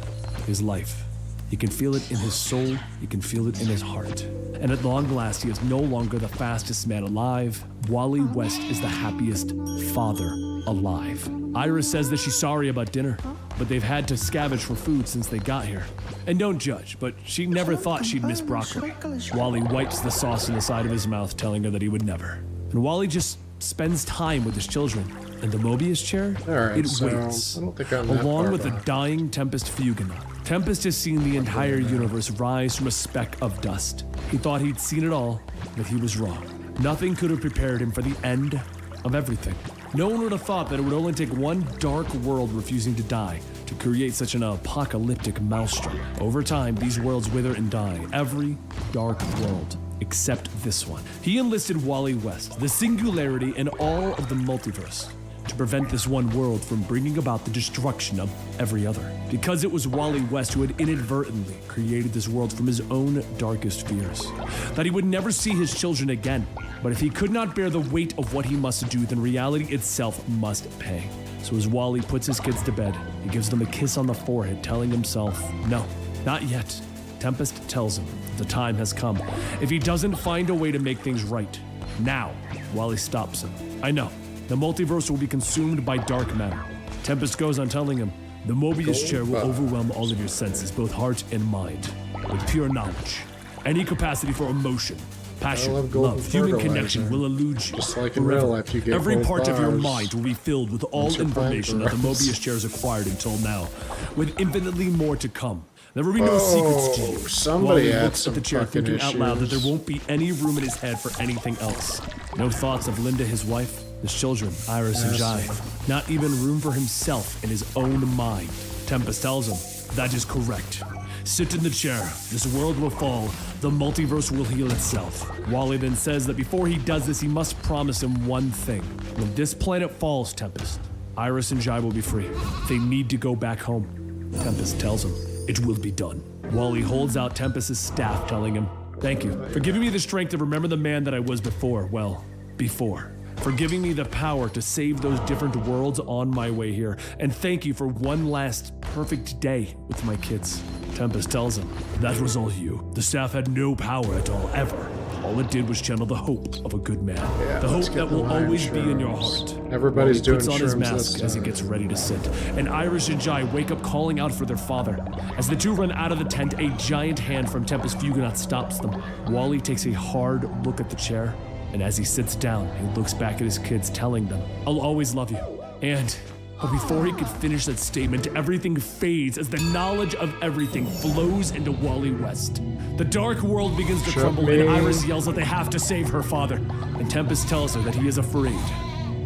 Speaker 2: his life. He can feel it in his soul, he can feel it in his heart. And at long last, he is no longer the fastest man alive. Wally West is the happiest father alive. Iris says that she's sorry about dinner, but they've had to scavenge for food since they got here. And don't judge, but she never thought she'd miss broccoli. Wally wipes the sauce in the side of his mouth, telling her that he would never. And Wally just spends time with his children. And the Mobius chair, it waits,
Speaker 1: I don't think I'm that
Speaker 2: along
Speaker 1: far
Speaker 2: with the
Speaker 1: behind.
Speaker 2: dying Tempest Fugonaut. Tempest has seen the entire universe rise from a speck of dust. He thought he'd seen it all, but he was wrong. Nothing could have prepared him for the end of everything. No one would have thought that it would only take one dark world refusing to die to create such an apocalyptic maelstrom. Over time, these worlds wither and die. Every dark world except this one. He enlisted Wally West, the singularity in all of the multiverse, to prevent this one world from bringing about the destruction of every other. Because it was Wally West who had inadvertently created this world from his own darkest fears. That he would never see his children again. But if he could not bear the weight of what he must do, then reality itself must pay. So as Wally puts his kids to bed, he gives them a kiss on the forehead, telling himself, no, not yet. Tempest tells him that the time has come. If he doesn't find a way to make things right, now, Wally stops him. I know. The multiverse will be consumed by dark matter. Tempest goes on telling him, the Mobius chair will overwhelm all of your senses, both heart and mind, with pure knowledge. Any capacity for emotion, passion, love, human connection will elude you.
Speaker 1: Just like in real life, you get
Speaker 2: every
Speaker 1: gold
Speaker 2: part of your
Speaker 1: bars
Speaker 2: mind will be filled with all
Speaker 1: once you're
Speaker 2: information that the
Speaker 1: playing
Speaker 2: Mobius chair has acquired until now, with infinitely more to come. There will be no secrets to you.
Speaker 1: Somebody
Speaker 2: Wally
Speaker 1: had
Speaker 2: looks
Speaker 1: some
Speaker 2: at the chair,
Speaker 1: fucking
Speaker 2: thinking out loud that there
Speaker 1: issues.
Speaker 2: won't be any room in his head for anything else. No thoughts of Linda, his wife, his children, Iris and Jai. Not even room for himself in his own mind. Tempest tells him, that is correct. Sit in the chair. This world will fall. The multiverse will heal itself. Wally then says that before he does this, he must promise him one thing. When this planet falls, Tempest, Iris and Jai will be free. They need to go back home. Tempest tells him, it will be done. Wally holds out Tempest's staff, telling him, thank you for giving me the strength to remember the man that I was before. Well, before. For giving me the power to save those different worlds on my way here. And thank you for one last perfect day with my kids. Tempest tells him, that was all you. The staff had no power at all, ever. All it did was channel the hope of a good man. The hope that will always be in your heart.
Speaker 1: Everybody's
Speaker 2: Wally puts
Speaker 1: doing
Speaker 2: on his
Speaker 1: shrooms
Speaker 2: mask
Speaker 1: this
Speaker 2: as he
Speaker 1: time.
Speaker 2: gets ready to sit. And Iris and Jai wake up calling out for their father. As the two run out of the tent, a giant hand from Tempest Fugonaut stops them. Wally takes a hard look at the chair, and as he sits down, he looks back at his kids, telling them, I'll always love you. And but before he could finish that statement, everything fades as the knowledge of everything flows into Wally West. The dark world begins to crumble, and Iris yells that they have to save her father. And Tempest tells her that he is afraid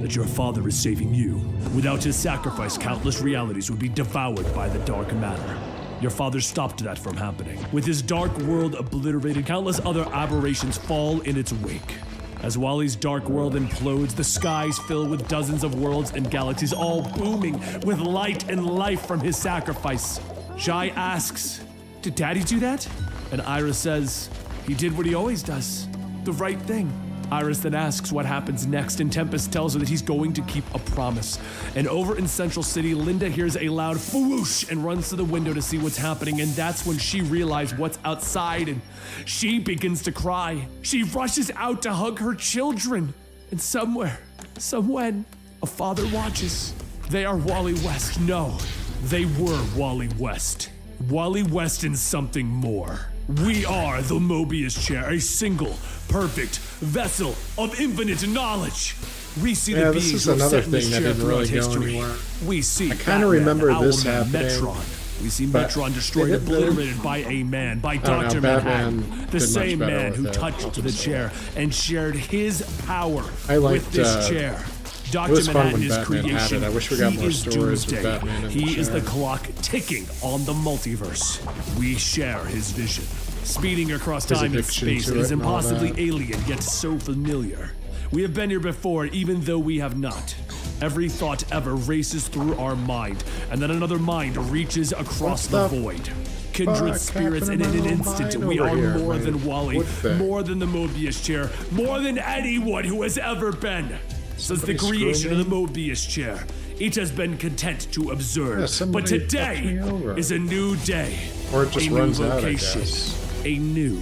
Speaker 2: that your father is saving you. Without his sacrifice, countless realities would be devoured by the dark matter. Your father stopped that from happening. With his dark world obliterated, countless other aberrations fall in its wake. As Wally's dark world implodes, the skies fill with dozens of worlds and galaxies, all booming with light and life from his sacrifice. Jai asks, did Daddy do that? And Iris says, he did what he always does, the right thing. Iris then asks what happens next, and Tempest tells her that he's going to keep a promise. And over in Central City, Linda hears a loud whoosh and runs to the window to see what's happening, and that's when she realizes what's outside, and she begins to cry. She rushes out to hug her children, and somewhere, somewhen, a father watches. They are Wally West. No, they were Wally West. Wally West and something more. We are the Mobius chair, a single, perfect vessel of infinite knowledge. We see the
Speaker 1: this
Speaker 2: beings
Speaker 1: is
Speaker 2: who have
Speaker 1: another
Speaker 2: sat in this
Speaker 1: thing that
Speaker 2: chair
Speaker 1: didn't
Speaker 2: throughout
Speaker 1: really go
Speaker 2: history.
Speaker 1: anywhere.
Speaker 2: We see
Speaker 1: I kinda
Speaker 2: Batman,
Speaker 1: remember this
Speaker 2: Owlman,
Speaker 1: happening,
Speaker 2: Metron. We see
Speaker 1: but
Speaker 2: Metron destroyed,
Speaker 1: they didn't really-
Speaker 2: obliterated by a man, by
Speaker 1: I don't know,
Speaker 2: Dr.
Speaker 1: Batman
Speaker 2: Manhattan,
Speaker 1: did
Speaker 2: the
Speaker 1: much
Speaker 2: same
Speaker 1: better
Speaker 2: man
Speaker 1: with
Speaker 2: who
Speaker 1: it.
Speaker 2: touched the chair and shared his power
Speaker 1: I liked,
Speaker 2: with this chair. Dr.
Speaker 1: was fun
Speaker 2: Manhattan
Speaker 1: when
Speaker 2: is
Speaker 1: Batman had
Speaker 2: creation.
Speaker 1: it. I wish we got
Speaker 2: He
Speaker 1: more
Speaker 2: is
Speaker 1: stories with
Speaker 2: Doomsday.
Speaker 1: Batman in the
Speaker 2: He is the
Speaker 1: chair.
Speaker 2: clock ticking on the multiverse. We share his vision. Speeding across
Speaker 1: His
Speaker 2: time and
Speaker 1: addiction
Speaker 2: space
Speaker 1: to
Speaker 2: is
Speaker 1: it and all
Speaker 2: impossibly
Speaker 1: that.
Speaker 2: alien, yet so familiar. We have been here before, even though we have not. Every thought ever races through our mind, and then another mind reaches across the void. kindred spirits, and in an instant, we are more than Wally, more than the Mobius chair, more than anyone who has ever been. Since the creation of the Mobius chair, it has been content to observe. But today is a new day.
Speaker 1: Or it just runs out, I
Speaker 2: location,
Speaker 1: guess.
Speaker 2: a new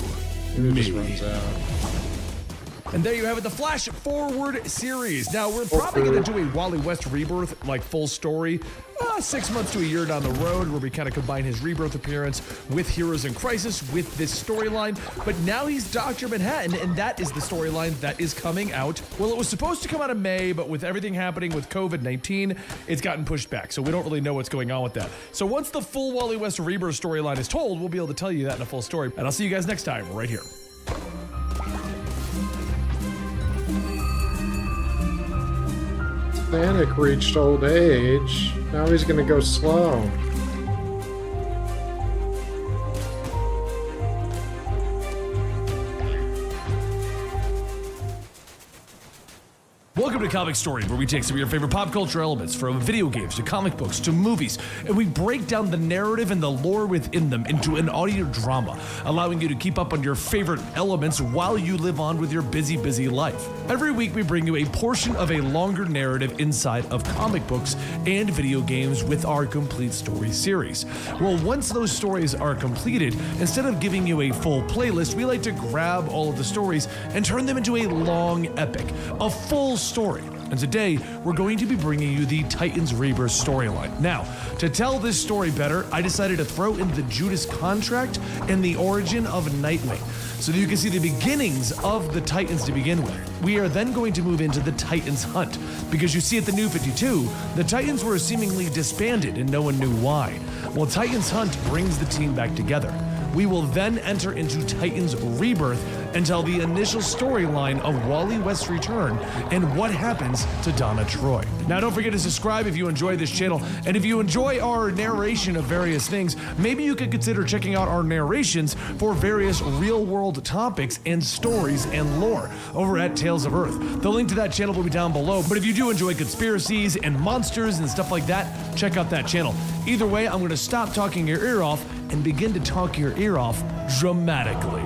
Speaker 2: me.
Speaker 1: It just runs out.
Speaker 3: And there you have it, the Flash Forward series. Now, we're probably going to do a Wally West Rebirth, like full story, 6 months to a year down the road, where we kind of combine his Rebirth appearance with Heroes in Crisis with this storyline. But now he's Dr. Manhattan, and that is the storyline that is coming out. Well, it was supposed to come out in May, but with everything happening with COVID-19, it's gotten pushed back. So we don't really know what's going on with that. So once the full Wally West Rebirth storyline is told, we'll be able to tell you that in a full story. And I'll see you guys next time, right here.
Speaker 1: Thanik reached old age. Now he's gonna go slow.
Speaker 2: Welcome to Comicstorian, where we take some of your favorite pop culture elements, from video games to comic books to movies, and we break down the narrative and the lore within them into an audio drama, allowing you to keep up on your favorite elements while you live on with your busy, busy life. Every week we bring you a portion of a longer narrative inside of comic books and video games with our complete story series. Well, once those stories are completed, instead of giving you a full playlist, we like to grab all of the stories and turn them into a long epic, a full story. And today, we're going to be bringing you the Titans Rebirth storyline. Now, to tell this story better, I decided to throw in the Judas Contract and the origin of Nightwing, so that you can see the beginnings of the Titans to begin with. We are then going to move into the Titans Hunt, because you see at the New 52, the Titans were seemingly disbanded and no one knew why. Well, Titans Hunt brings the team back together. We will then enter into Titans Rebirth and tell the initial storyline of Wally West's return and what happens to Donna Troy. Now, don't forget to subscribe if you enjoy this channel, and if you enjoy our narration of various things, maybe you could consider checking out our narrations for various real-world topics and stories and lore over at Tales of Earth. The link to that channel will be down below, but if you do enjoy conspiracies and monsters and stuff like that, check out that channel. Either way, I'm going to stop talking your ear off and begin to talk your ear off dramatically.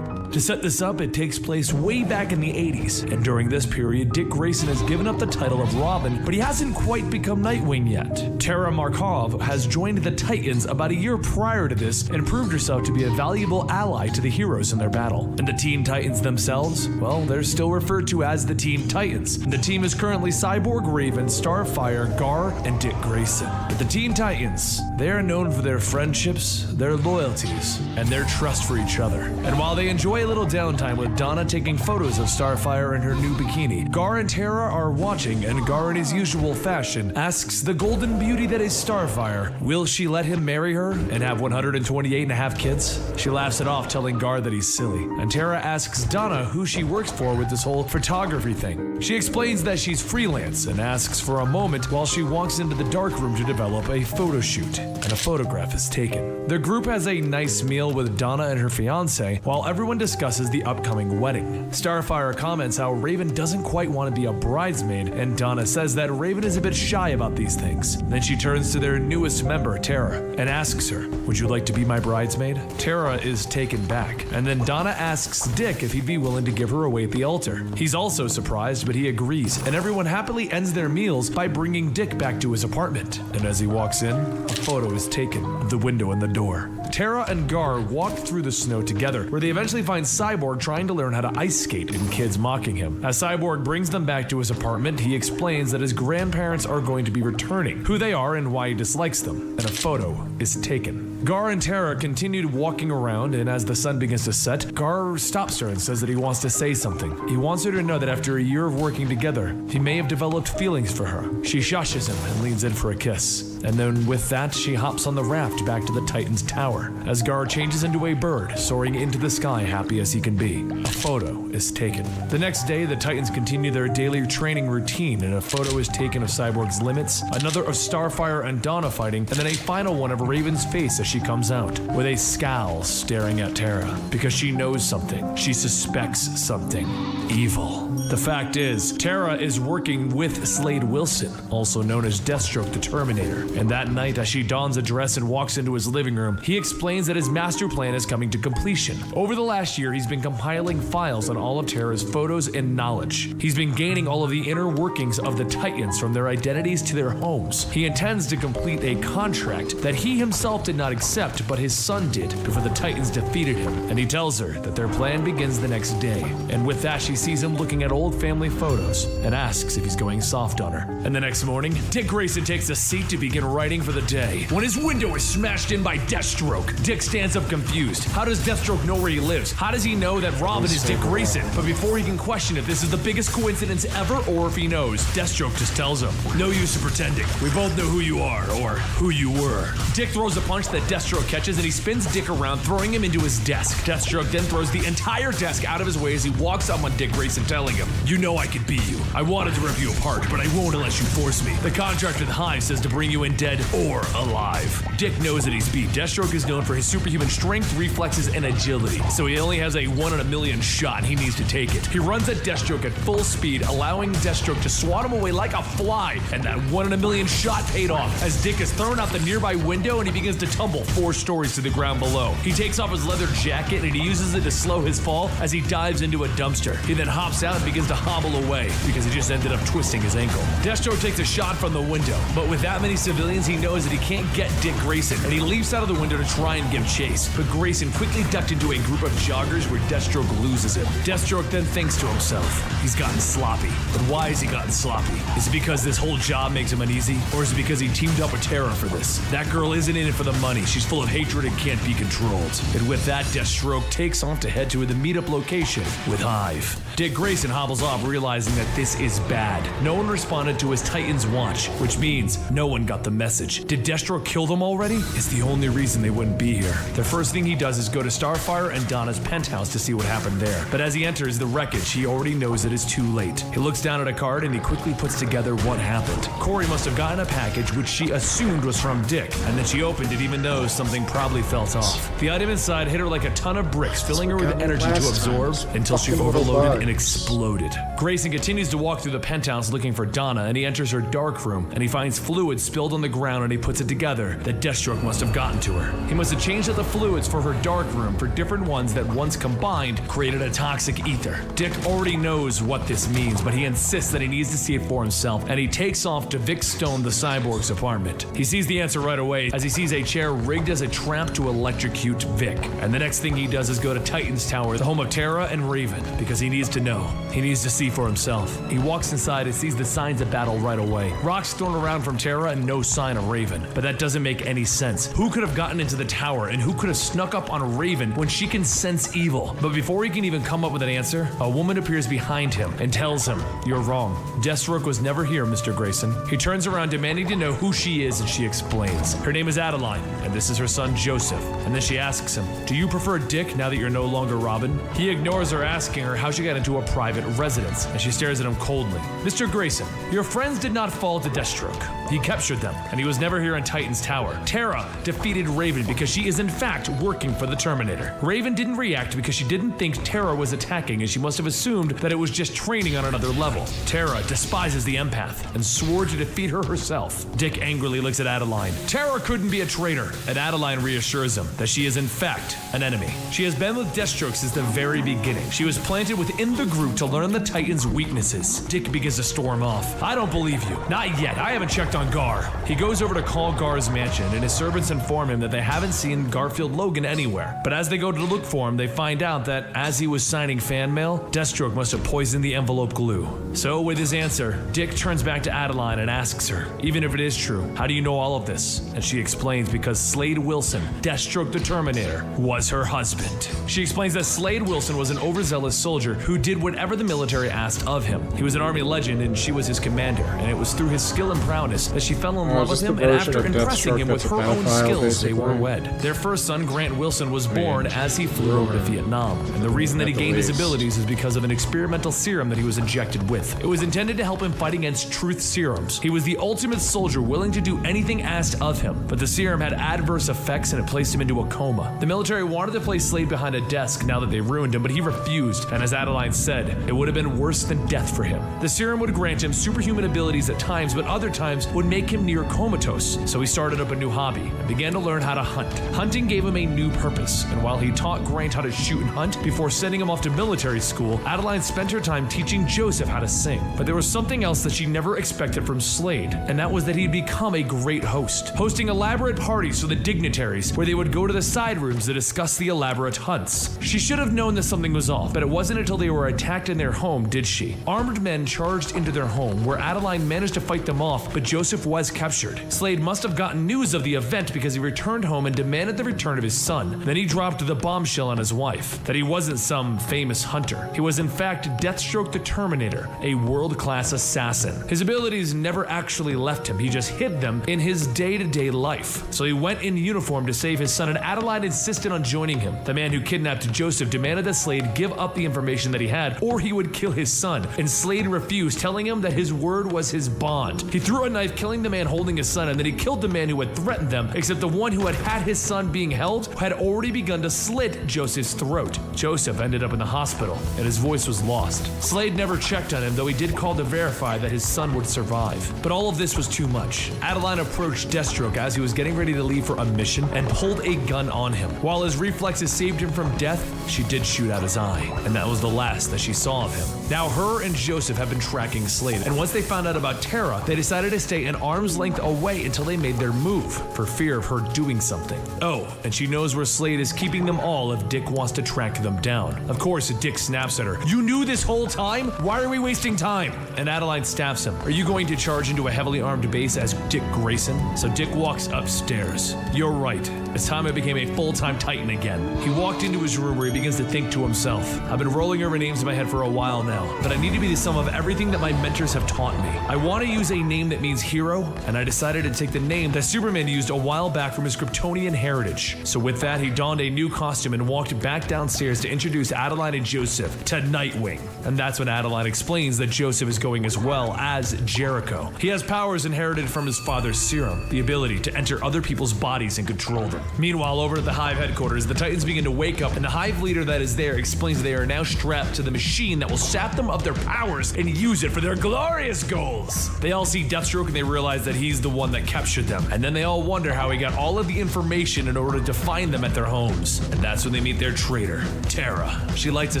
Speaker 2: To set this up, it takes place way back in the 80s, and during this period, Dick Grayson has given up the title of Robin, but he hasn't quite become Nightwing yet. Tara Markov has joined the Titans about a year prior to this and proved herself to be a valuable ally to the heroes in their battle. And the Teen Titans themselves, well, they're still referred to as the Teen Titans. And the team is currently Cyborg, Raven, Starfire, Gar, and Dick Grayson. But the Teen Titans, they are known for their friendships, their loyalties, and their trust for each other. And while they enjoy a little downtime with Donna taking photos of Starfire in her new bikini, Gar and Tara are watching, and Gar, in his usual fashion, asks the golden beauty that is Starfire, will she let him marry her and have 128 and a half kids? She laughs it off, telling Gar that he's silly. And Tara asks Donna who she works for with this whole photography thing. She explains that she's freelance and asks for a moment while she walks into the darkroom to develop a photo shoot, and a photograph is taken. The group has a nice meal with Donna and her fiance while everyone discusses the upcoming wedding. Starfire comments how Raven doesn't quite want to be a bridesmaid, and Donna says that Raven is a bit shy about these things. Then she turns to their newest member, Tara, and asks her, would you like to be my bridesmaid? Tara is taken back, and then Donna asks Dick if he'd be willing to give her away at the altar. He's also surprised, but he agrees, and everyone happily ends their meals by bringing Dick back to his apartment. And as he walks in, a photo is taken of the window and the door. Tara and Gar walk through the snow together, where they eventually find Cyborg trying to learn how to ice skate and kids mocking him. As Cyborg brings them back to his apartment, he explains that his grandparents are going to be returning, who they are and why he dislikes them, and a photo is taken. Gar and Tara continued walking around, and as the sun begins to set, Gar stops her and says that he wants to say something. He wants her to know that after a year of working together, he may have developed feelings for her. She shushes him and leans in for a kiss. And then with that, she hops on the raft back to the Titan's tower, as Gar changes into a bird, soaring into the sky happy as he can be. A photo is taken. The next day, the Titans continue their daily training routine, and a photo is taken of Cyborg's limits, another of Starfire and Donna fighting, and then a final one of Raven's face as she comes out, with a scowl staring at Tara, because she knows something. She suspects something evil. The fact is, Tara is working with Slade Wilson, also known as Deathstroke the Terminator. And that night, as she dons a dress and walks into his living room, he explains that his master plan is coming to completion. Over the last year, he's been compiling files on all of Tara's photos and knowledge. He's been gaining all of the inner workings of the Titans, from their identities to their homes. He intends to complete a contract that he himself did not accept, but his son did before the Titans defeated him. And he tells her that their plan begins the next day. And with that, she sees him looking at old family photos and asks if he's going soft on her. And the next morning, Dick Grayson takes a seat to begin writing for the day when his window is smashed in by Deathstroke. Dick stands up confused. How does Deathstroke know where he lives? How does he know that Robin is Dick Grayson? But before he can question if this is the biggest coincidence ever or if he knows, Deathstroke just tells him, "No use of pretending. We both know who you are, or who you were." Dick throws a punch that Deathstroke catches, and he spins Dick around, throwing him into his desk. Deathstroke then throws the entire desk out of his way as he walks up on Dick Grayson, telling him, "You know I could beat you. I wanted to rip you apart, but I won't unless you force me. The contract at the Hive says to bring you in dead or alive." Dick knows that he's beat. Deathstroke is known for his superhuman strength, reflexes, and agility, so he only has a 1 in a million shot, and he needs to take it. He runs at Deathstroke at full speed, allowing Deathstroke to swat him away like a fly, and that 1 in a million shot paid off as Dick is thrown out the nearby window and he begins to tumble 4 stories to the ground below. He takes off his leather jacket and he uses it to slow his fall as he dives into a dumpster. He then hops out and begins to hobble away because he just ended up twisting his ankle. Deathstroke takes a shot from the window, but with that many civilians, he knows that he can't get Dick Grayson, and he leaps out of the window to try and give chase. But Grayson quickly ducked into a group of joggers where Deathstroke loses him. Deathstroke then thinks to himself, he's gotten sloppy. But why has he gotten sloppy? Is it because this whole job makes him uneasy? Or is it because he teamed up with Tara for this? That girl isn't in it for the money. She's full of hatred and can't be controlled. And with that, Deathstroke takes off to head to the meetup location with Hive. Dick Grayson hobbles off, realizing that this is bad. No one responded to his Titan's watch, which means no one got the message. Did Deathstroke kill them already? It's the only reason they wouldn't be here. The first thing he does is go to Starfire and Donna's penthouse to see what happened there. But as he enters the wreckage, he already knows it is too late. He looks down at a card and he quickly puts together what happened. Corey must have gotten a package which she assumed was from Dick, and then she opened it even though something probably felt off. The item inside hit her like a ton of bricks, filling her with energy to absorb until she overloaded and exploded. Grayson continues to walk through the penthouse looking for Donna, and he enters her dark room and he finds fluid spilled on the ground, and he puts it together that Deathstroke must have gotten to her. He must have changed out the fluids for her dark room for different ones that once combined created a toxic ether. Dick already knows what this means, but he insists that he needs to see it for himself, and he takes off to Vic Stone, the cyborg's apartment. He sees the answer right away as he sees a chair rigged as a trap to electrocute Vic. And the next thing he does is go to Titan's Tower, the home of Tara and Raven, because he needs to know. He needs to see for himself. He walks inside and sees the signs of battle right away. Rocks thrown around from Tara and no sign of Raven. But that doesn't make any sense. Who could have gotten into the tower, and who could have snuck up on Raven when she can sense evil? But before he can even come up with an answer, a woman appears behind him and tells him, "You're wrong. Deathstroke was never here, Mr. Grayson." He turns around demanding to know who she is, and she explains. Her name is Adeline, and this is her son Joseph. And then she asks him, "Do you prefer Dick now that you're no longer Robin?" He ignores her, asking her how she got into a private residence, and she stares at him coldly. "Mr. Grayson, your friends did not fall to Deathstroke. He captured them, and he was never here in Titan's Tower. Tara defeated Raven because she is in fact working for the Terminator. Raven didn't react because she didn't think Tara was attacking, and she must have assumed that it was just training on another level. Tara despises the empath and swore to defeat her herself." Dick angrily looks at Adeline. Tara couldn't be a traitor, and Adeline reassures him that she is in fact an enemy. She has been with Deathstroke since the very beginning. She was planted within the group to learn the Titan's weaknesses. Dick begins to storm off. "I don't believe you. Not yet. I haven't checked on Gar." He goes over to call Gar's mansion, and his servants inform him that they haven't seen Garfield Logan anywhere. But as they go to look for him, they find out that as he was signing fan mail, Deathstroke must have poisoned the envelope glue. So with his answer, Dick turns back to Adeline and asks her, "Even if it is true, how do you know all of this?" And she explains because Slade Wilson, Deathstroke the Terminator, was her husband. She explains that Slade Wilson was an overzealous soldier who did whatever the military asked of him. He was an army legend and she was his commander, and it was through his skill and prowess that she fell in love with him, and after impressing him with her own skills, they were wed. Their first son, Grant Wilson, was born as he flew over to Vietnam, and the reason that he gained his abilities is because of an experimental serum that he was injected with. It was intended to help him fight against truth serums. He was the ultimate soldier, willing to do anything asked of him, but the serum had adverse effects and it placed him into a coma. The military wanted to place Slade behind a desk now that they ruined him, but he refused, and as Adeline said, it would have been worse than death for him. The serum would grant him superhuman abilities at times, but other times would make him near comatose. So he started up a new hobby and began to learn how to hunt. Hunting gave him a new purpose, and while he taught Grant how to shoot and hunt before sending him off to military school, Adeline spent her time teaching Joseph how to sing. But there was something else that she never expected from Slade, and that was that he'd become a great host, hosting elaborate parties for the dignitaries where they would go to the side rooms to discuss the elaborate hunts. She should have known that something was off, but it wasn't until they were attacked in their home did she. Armed men charged into their home where Adeline managed to fight them off, but Joseph was captured. Slade must have gotten news of the event because he returned home and demanded the return of his son. Then he dropped the bombshell on his wife, that he wasn't some famous hunter. He was in fact Deathstroke the Terminator, a world-class assassin. His abilities never actually left him, he just hid them in his day-to-day life. So he went in uniform to save his son, and Adeline insisted on joining him. The man who kidnapped Joseph demanded that Slade give up the information that he had, or he would kill his son, and Slade refused, telling him that his word was his bond. He threw a knife, killing the man holding his son, and then he killed the man who had threatened them, except the one who had his son being held had already begun to slit Joseph's throat. Joseph ended up in the hospital, and his voice was lost. Slade never checked on him, though he did call to verify that his son would survive. But all of this was too much. Adeline approached Deathstroke as he was getting ready to leave for a mission and pulled a gun on him. While his reflexes saved him from death, she did shoot out his eye, and that was the last that she saw of him. Now her and Joseph have been tracking Slade, and once they found out about Tara, they decided to stay an arm's length away until they made their move, for fear of her doing something. Oh, and she knows where Slade is keeping them all if Dick wants to track them down. Of course, Dick snaps at her. "You knew this whole time? Why are we wasting time?" And Adeline staffs him. "Are you going to charge into a heavily armed base as Dick Grayson?" So Dick walks upstairs. "You're right. It's time I became a full-time Titan again." He walked into his room where he begins to think to himself, "I've been rolling over names in my head for a while now, but I need to be the sum of everything that my mentors have taught me. I want to use a name that means hero, and I decided to take the name that Superman used a while back from his Kryptonian heritage." So with that, he donned a new costume and walked back downstairs to introduce Adeline and Joseph to Nightwing. And that's when Adeline explains that Joseph is going as well as Jericho. He has powers inherited from his father's serum, the ability to enter other people's bodies and control them. Meanwhile, over at the Hive headquarters, the Titans begin to wake up, and the Hive leader that is there explains they are now strapped to the machine that will sap them of their powers and use it for their glorious goals. They all see Deathstroke and they realize that he's the one that captured them, and then they all wonder how he got all of the information in order to find them at their homes. And that's when they meet their traitor, Tara. She lights a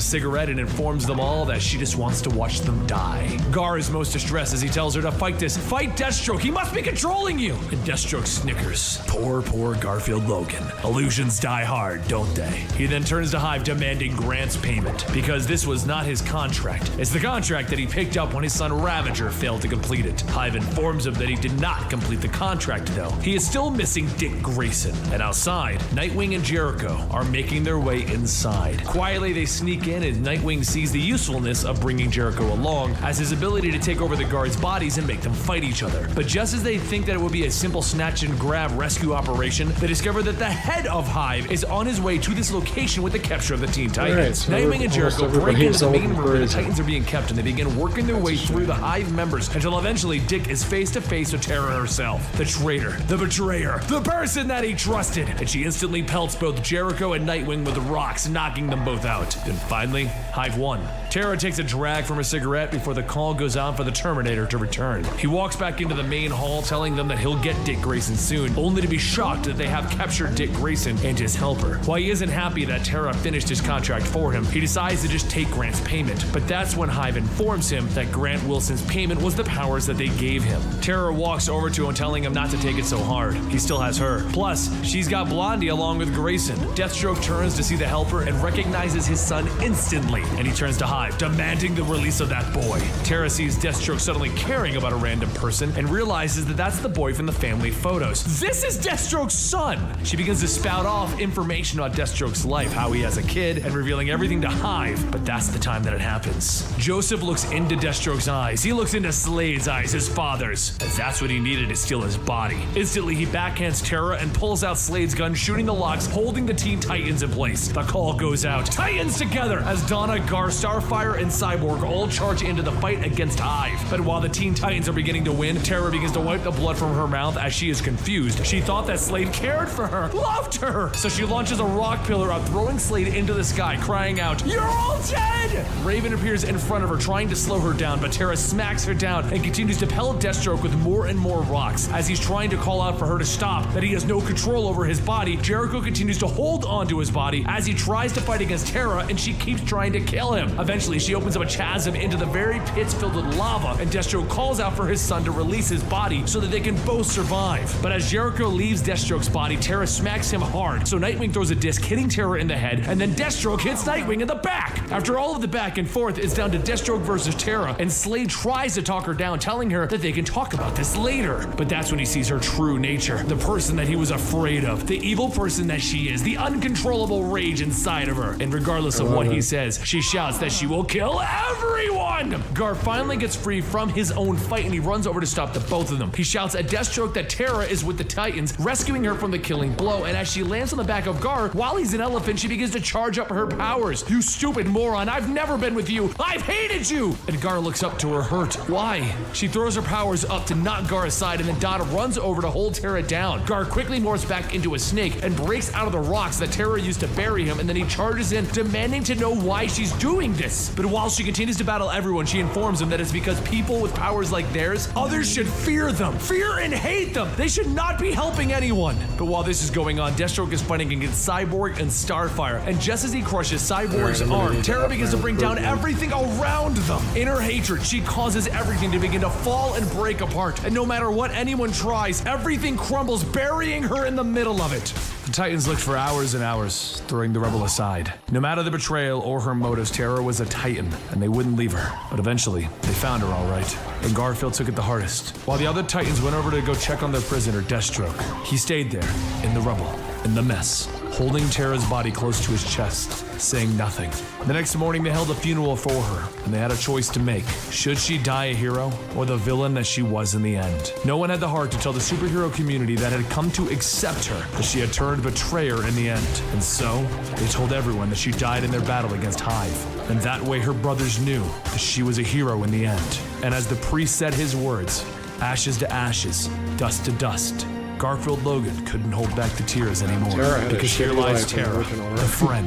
Speaker 2: cigarette and informs them all that she just wants to watch them die. Gar is most distressed as he tells her to fight Deathstroke, he must be controlling you! And Deathstroke snickers. Poor Garfield Logan. Illusions die hard, don't they? He then turns to Hive demanding Grant's payment, because this was not his contract. It's the contract that he picked up when his son Ravager failed to complete it. Hive informs him that he did not complete the contract though. He is still missing Dick Grayson. And outside, Nightwing and Jericho are making their way inside. Quietly they sneak in and Nightwing sees the usefulness of bringing Jericho along as his ability to take over the guards' bodies and make them fight each other. But just as they think that it would be a simple snatch and grab rescue operation, they discover that the head of Hive is on his way to this location with the capture of the Teen Titans.
Speaker 1: Right, so
Speaker 2: Nightwing and Jericho break into the main room where the Titans are being kept, and they begin working their way through the Hive members until eventually Dick is face to face with Tara herself, the traitor, the betrayer, the person that he trusted, and she instantly pelts both Jericho and Nightwing with rocks, knocking them both out. Then finally, Hive won. Tara takes a drag from a cigarette before the call goes out for the Terminator to return. He walks back into the main hall telling them that he'll get Dick Grayson soon, only to be shocked that they have captured Dick Grayson and his helper. While he isn't happy that Tara finished his contract for him, he decides to just take Grant's payment. But that's when Hive informs him that Grant Wilson's payment was the powers that they gave him. Tara walks over to him telling him not to take it so hard. He still has her. Plus, she's got Blondie along with Grayson. Deathstroke turns to see the helper and recognizes his son instantly, and he turns to Hive, demanding the release of that boy. Tara sees Deathstroke suddenly caring about a random person and realizes that that's the boy from the family photos. This is Deathstroke's son! She begins to spout off information about Deathstroke's life, how he has a kid, and revealing everything to Hive, but that's the time that it happens. Joseph looks into Deathstroke's eyes. He looks into Slade's eyes, his father's, as that's what he needed to steal his body. Instantly, he backhands Tara and pulls out Slade's gun, shooting the locks, holding the Teen Titans in place. The call goes out. Titans together! As Donna, Gar, Starfire, Starfire and Cyborg all charge into the fight against Hive. But while the Teen Titans are beginning to win, Terra begins to wipe the blood from her mouth as she is confused. She thought that Slade cared for her, loved her. So she launches a rock pillar out, throwing Slade into the sky, crying out, "You're all dead!" Raven appears in front of her, trying to slow her down, but Terra smacks her down and continues to pelt Deathstroke with more and more rocks. As he's trying to call out for her to stop, that he has no control over his body, Jericho continues to hold onto his body as he tries to fight against Terra, and she keeps trying to kill him. Eventually, she opens up a chasm into the very pits filled with lava, and Deathstroke calls out for his son to release his body so that they can both survive. But as Jericho leaves Deathstroke's body, Terra smacks him hard, so Nightwing throws a disc, hitting Terra in the head, and then Deathstroke hits Nightwing in the back. After all of the back and forth, it's down to Deathstroke versus Terra, and Slade tries to talk her down, telling her that they can talk about this later. But that's when he sees her true nature, the person that he was afraid of, the evil person that she is, the uncontrollable rage inside of her. And regardless of what he says, she shouts that she will kill everyone! Gar finally gets free from his own fight, and he runs over to stop the both of them. He shouts at Deathstroke that Terra is with the Titans, rescuing her from the killing blow, and as she lands on the back of Gar, while he's an elephant, she begins to charge up her powers. "You stupid moron, I've never been with you! I've hated you!" And Gar looks up to her hurt. Why? She throws her powers up to knock Gar aside, and then Donna runs over to hold Terra down. Gar quickly morphs back into a snake and breaks out of the rocks that Terra used to bury him, and then he charges in, demanding to know why she's doing this. But while she continues to battle everyone, she informs him that it's because people with powers like theirs, others should fear them. Fear and hate them. They should not be helping anyone. But while this is going on, Deathstroke is fighting against Cyborg and Starfire, and just as he crushes Cyborg's arm, Terra begins to bring down everything around them. In her hatred, she causes everything to begin to fall and break apart, and no matter what anyone tries, everything crumbles, burying her in the middle of it. The Titans looked for hours and hours, throwing the rebel aside. No matter the betrayal or her motives, Terra was a Titan, and they wouldn't leave her. But eventually, they found her all right. And Garfield took it the hardest. While the other Titans went over to go check on their prisoner, Deathstroke, he stayed there, in the rubble, in the mess, holding Terra's body close to his chest, saying nothing. The next morning, they held a funeral for her, and they had a choice to make. Should she die a hero, or the villain that she was in the end? No one had the heart to tell the superhero community that had come to accept her, that she had turned betrayer in the end. And so, they told everyone that she died in their battle against Hive. And that way her brothers knew that she was a hero in the end. And as the priest said his words, ashes to ashes, dust to dust, Garfield Logan couldn't hold back the tears anymore, because here lies Terra, the friend,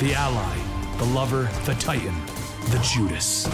Speaker 2: the ally, the lover, the Titan, the Judas.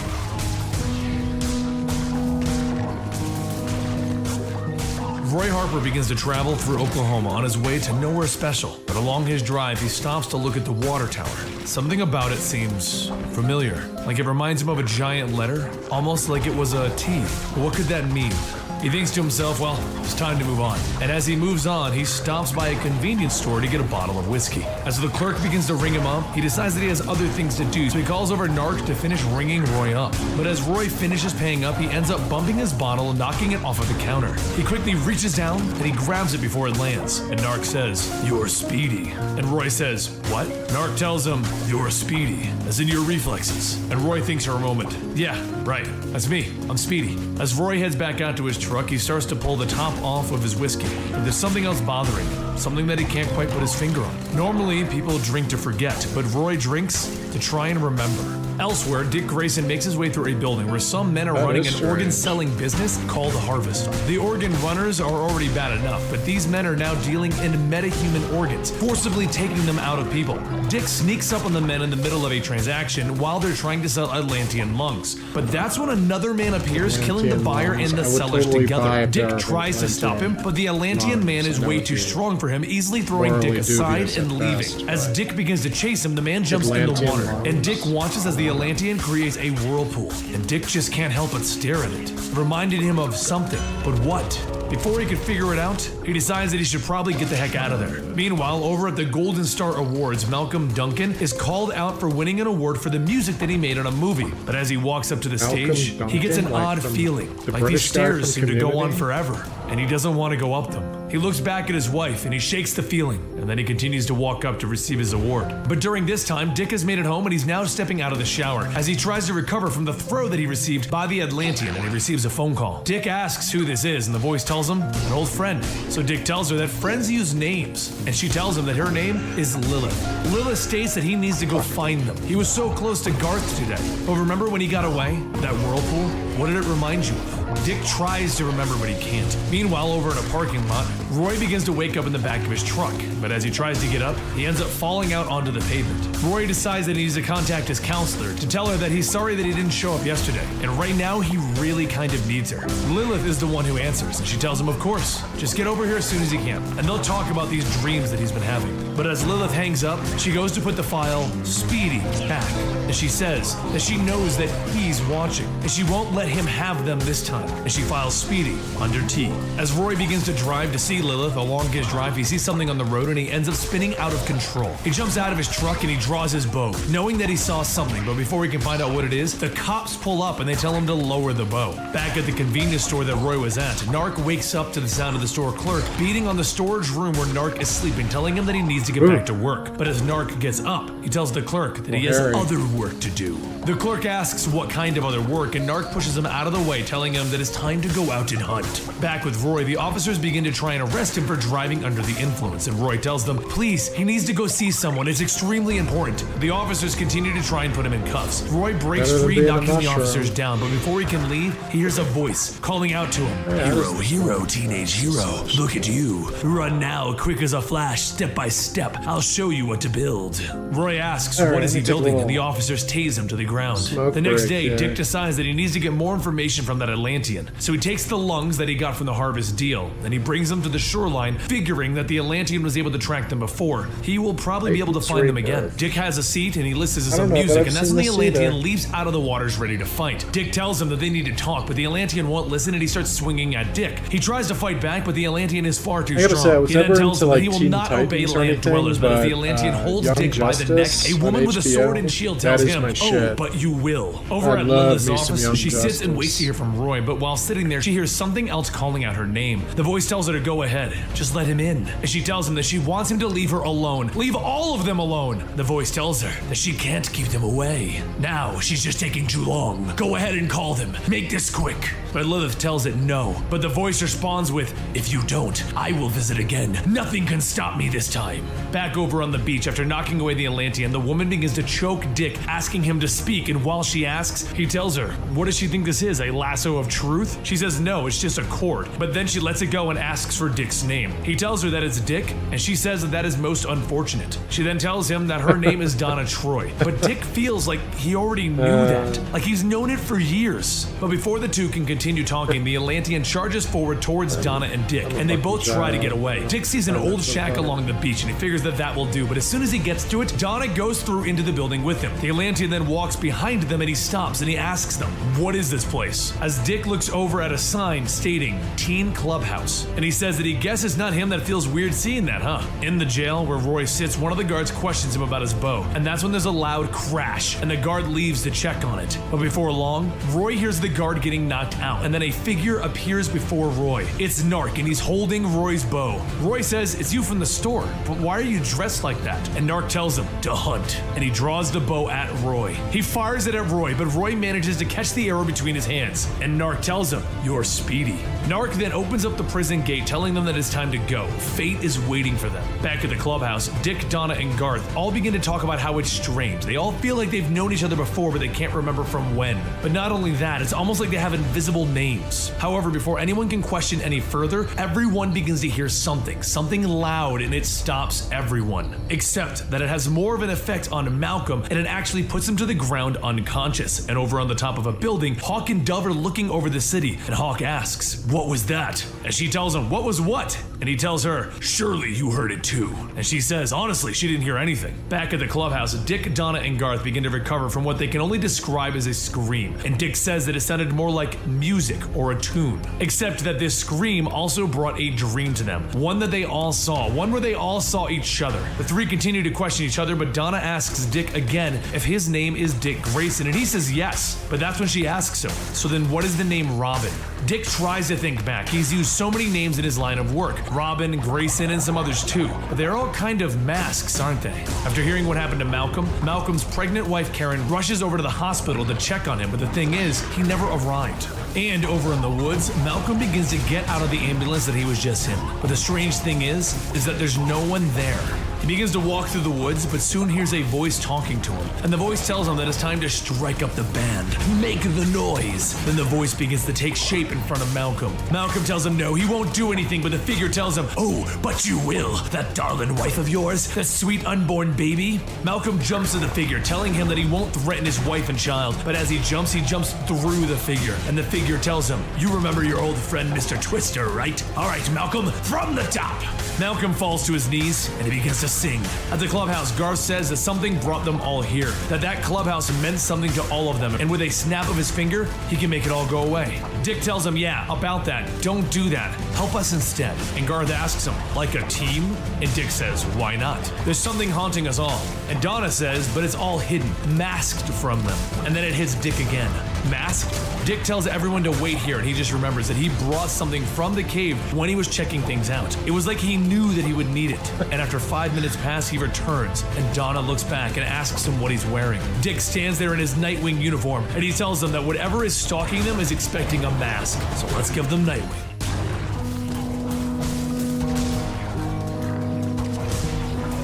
Speaker 2: Roy Harper begins to travel through Oklahoma on his way to nowhere special, but along his drive he stops to look at the water tower. Something about it seems familiar, like it reminds him of a giant letter, almost like it was a T. But what could that mean? He thinks to himself, well, it's time to move on. And as he moves on, he stops by a convenience store to get a bottle of whiskey. As the clerk begins to ring him up, he decides that he has other things to do, so he calls over Narc to finish ringing Roy up. But as Roy finishes paying up, he ends up bumping his bottle and knocking it off of the counter. He quickly reaches down and he grabs it before it lands. And Narc says, "You're speedy." And Roy says, "What?" Narc tells him, "You're speedy, as in your reflexes." And Roy thinks for a moment, "Yeah, right, that's me, I'm speedy." As Roy heads back out to his truck, he starts to pull the top off of his whiskey, but there's something else bothering him, something that he can't quite put his finger on. Normally, people drink to forget, but Roy drinks to try and remember. Elsewhere, Dick Grayson makes his way through a building where some men are running an organ-selling business called the Harvest. The organ runners are already bad enough, but these men are now dealing in metahuman organs, forcibly taking them out of people. Dick sneaks up on the men in the middle of a transaction while they're trying to sell Atlantean lungs. But that's when another man appears, killing the buyer and the sellers together. Dick tries to stop him, but the Atlantean man is way too strong for him, easily throwing Dick aside and leaving. As Dick begins to chase him, the man jumps in the water, and Dick watches as the Atlantean creates a whirlpool, and Dick just can't help but stare at it. It reminded him of something, but what? Before he could figure it out, he decides that he should probably get the heck out of there. Meanwhile, over at the Golden Star Awards, Malcolm Duncan is called out for winning an award for the music that he made on a movie. But as he walks up to the stage, he gets an odd feeling, like these stairs seem to go on forever. and he doesn't want to go up them. He looks back at his wife and he shakes the feeling, and then he continues to walk up to receive his award. But during this time, Dick has made it home and he's now stepping out of the shower as he tries to recover from the throw that he received by the Atlantean, and he receives a phone call. Dick asks who this is, and the voice tells him an old friend. So Dick tells her that friends use names, and she tells him that her name is Lilith. Lilith states that he needs to go find them. He was so close to Garth today. But remember when he got away? That whirlpool? What did it remind you of? Dick tries to remember, but he can't. Meanwhile, over in a parking lot, Roy begins to wake up in the back of his truck, but as he tries to get up, he ends up falling out onto the pavement. Roy decides that he needs to contact his counselor to tell her that he's sorry that he didn't show up yesterday, and right now he really kind of needs her. Lilith is the one who answers, and she tells him, of course, just get over here as soon as you can, and they'll talk about these dreams that he's been having. But as Lilith hangs up, she goes to put the file Speedy back, and she says that she knows that he's watching, and she won't let him have them this time, and she files Speedy under T. As Roy begins to drive to see Lilith along his drive, he sees something on the road and he ends up spinning out of control. He jumps out of his truck and he draws his bow, knowing that he saw something, but before he can find out what it is, the cops pull up and they tell him to lower the bow. Back at the convenience store that Roy was at, Narc wakes up to the sound of the store clerk beating on the storage room where Narc is sleeping, telling him that he needs to get back to work. But as Narc gets up, he tells the clerk that he has other work to do. The clerk asks what kind of other work, and Narc pushes him out of the way, telling him that it's time to go out and hunt. Back with Roy, the officers begin to try and arrest him for driving under the influence, and Roy tells them, please, he needs to go see someone, it's extremely important. The officers continue to try and put him in cuffs. Roy breaks free, knocking the officers down, but before he can leave, he hears a voice calling out to him. Hero, teenage hero, look at you. Run now, quick as a flash, step by step, I'll show you what to build. Roy asks, what is he building, and the officers tase him to the ground. The next day, Dick decides that he needs to get more information from that Atlantean, so he takes the lungs that he got from the harvest deal, and he brings them to the shoreline, figuring that the Atlantean was able to track them before. He will probably be able to find them again. Dick has a seat and he listens to some music, and that's when the Atlantean leaps out of the waters ready to fight. Dick tells him that they need to talk, but the Atlantean won't listen and he starts swinging at Dick. He tries to fight back, but the Atlantean is far too strong. He then tells him that he will not obey land dwellers, but as the Atlantean holds Dick by the neck, a woman with a sword and shield tells him, oh, but you will. Over at Lilith's office, she sits and waits to hear from Roy, but while sitting there, she hears something else calling out her name. The voice tells her to go ahead, just let him in. And she tells him that she wants him to leave her alone. Leave all of them alone. The voice tells her that she can't keep them away. Now, she's just taking too long. Go ahead and call them. Make this quick. But Lilith tells it no. But the voice responds with, if you don't, I will visit again. Nothing can stop me this time. Back over on the beach, after knocking away the Atlantean, the woman begins to choke Dick, asking him to speak, and while she asks, he tells her, what does she think this is, a lasso of truth? She says no, it's just a cord, but then she lets it go and asks for Dick's name. He tells her that it's Dick, and she says that is most unfortunate. She then tells him that her name is Donna Troy, but Dick feels like he already knew that, like he's known it for years. But before the two can continue talking, the Atlantean charges forward towards Donna and Dick, and they both try to get away. Dick sees an old shack along the beach, and he figures that will do, but as soon as he gets to it, Donna goes through into the building with him. The Atlantean then walks behind them and he stops and he asks them, what is this place? As Dick looks over at a sign stating Teen Clubhouse, and he says that he guesses not him that feels weird seeing that, huh? In the jail where Roy sits, one of the guards questions him about his bow, and that's when there's a loud crash, and the guard leaves to check on it. But before long, Roy hears the guard getting knocked out, and then a figure appears before Roy. It's Narc, and he's holding Roy's bow. Roy says, it's you from the store, but why are you dressed like that? And Narc tells him to hunt, and he draws the bow at Roy. He fires it at Roy, but Roy manages to catch the arrow between his hands, and Narc tells him, you're Speedy. Narc then opens up the prison gate, telling them that it's time to go. Fate is waiting for them. Back at the clubhouse, Dick, Donna, and Garth all begin to talk about how it's strange. They all feel like they've known each other before, but they can't remember from when. But not only that, it's almost like they have invisible names. However, before anyone can question any further, everyone begins to hear something loud, and it stops everyone. Except that it has more of an effect on Malcolm, and it actually puts him to the ground unconscious. And over on the top of a building, Hawk and Dove are looking over the city, and Hawk asks, what was that? And she tells him, what was what? And he tells her, surely you heard it too. And she says, honestly, she didn't hear anything. Back at the clubhouse, Dick, Donna, and Garth begin to recover from what they can only describe as a scream. And Dick says that it sounded more like music or a tune. Except that this scream also brought a dream to them. One that they all saw. One where they all saw each other. The three continue to question each other, but Donna asks Dick again if his name is Dick Grayson, and he says yes. But that's when she asks him, so then what is the name Robin? Dick tries to think back. He's used so many names in his line of work. Robin, Grayson, and some others too. But they're all kind of masks, aren't they? After hearing what happened to Malcolm, Malcolm's pregnant wife Karen rushes over to the hospital to check on him, but the thing is, he never arrived. And over in the woods, Malcolm begins to get out of the ambulance that he was just in. But the strange thing is that there's no one there. He begins to walk through the woods, but soon hears a voice talking to him. And the voice tells him that it's time to strike up the band. Make the noise. Then the voice begins to take shape in front of Malcolm. Malcolm tells him no, he won't do anything, but the figure tells him, oh, but you will. That darling wife of yours, that sweet unborn baby. Malcolm jumps to the figure, telling him that he won't threaten his wife and child. But as he jumps through the figure. And the figure tells him, you remember your old friend Mr. Twister, right? All right, Malcolm, from the top. Malcolm falls to his knees and he begins to sing. At the clubhouse, Garth says that something brought them all here, that clubhouse meant something to all of them, and with a snap of his finger, he can make it all go away. Dick tells him, yeah, about that, don't do that, help us instead. And Garth asks him, like a team? And Dick says, why not? There's something haunting us all. And Donna says, but it's all hidden, masked from them. And then it hits Dick again. Masked? Dick tells everyone to wait here, and he just remembers that he brought something from the cave when he was checking things out. It was like he knew that he would need it. And after 5 minutes pass, he returns, and Donna looks back and asks him what he's wearing. Dick stands there in his Nightwing uniform, and he tells them that whatever is stalking them is expecting a mask. So let's give them Nightwing.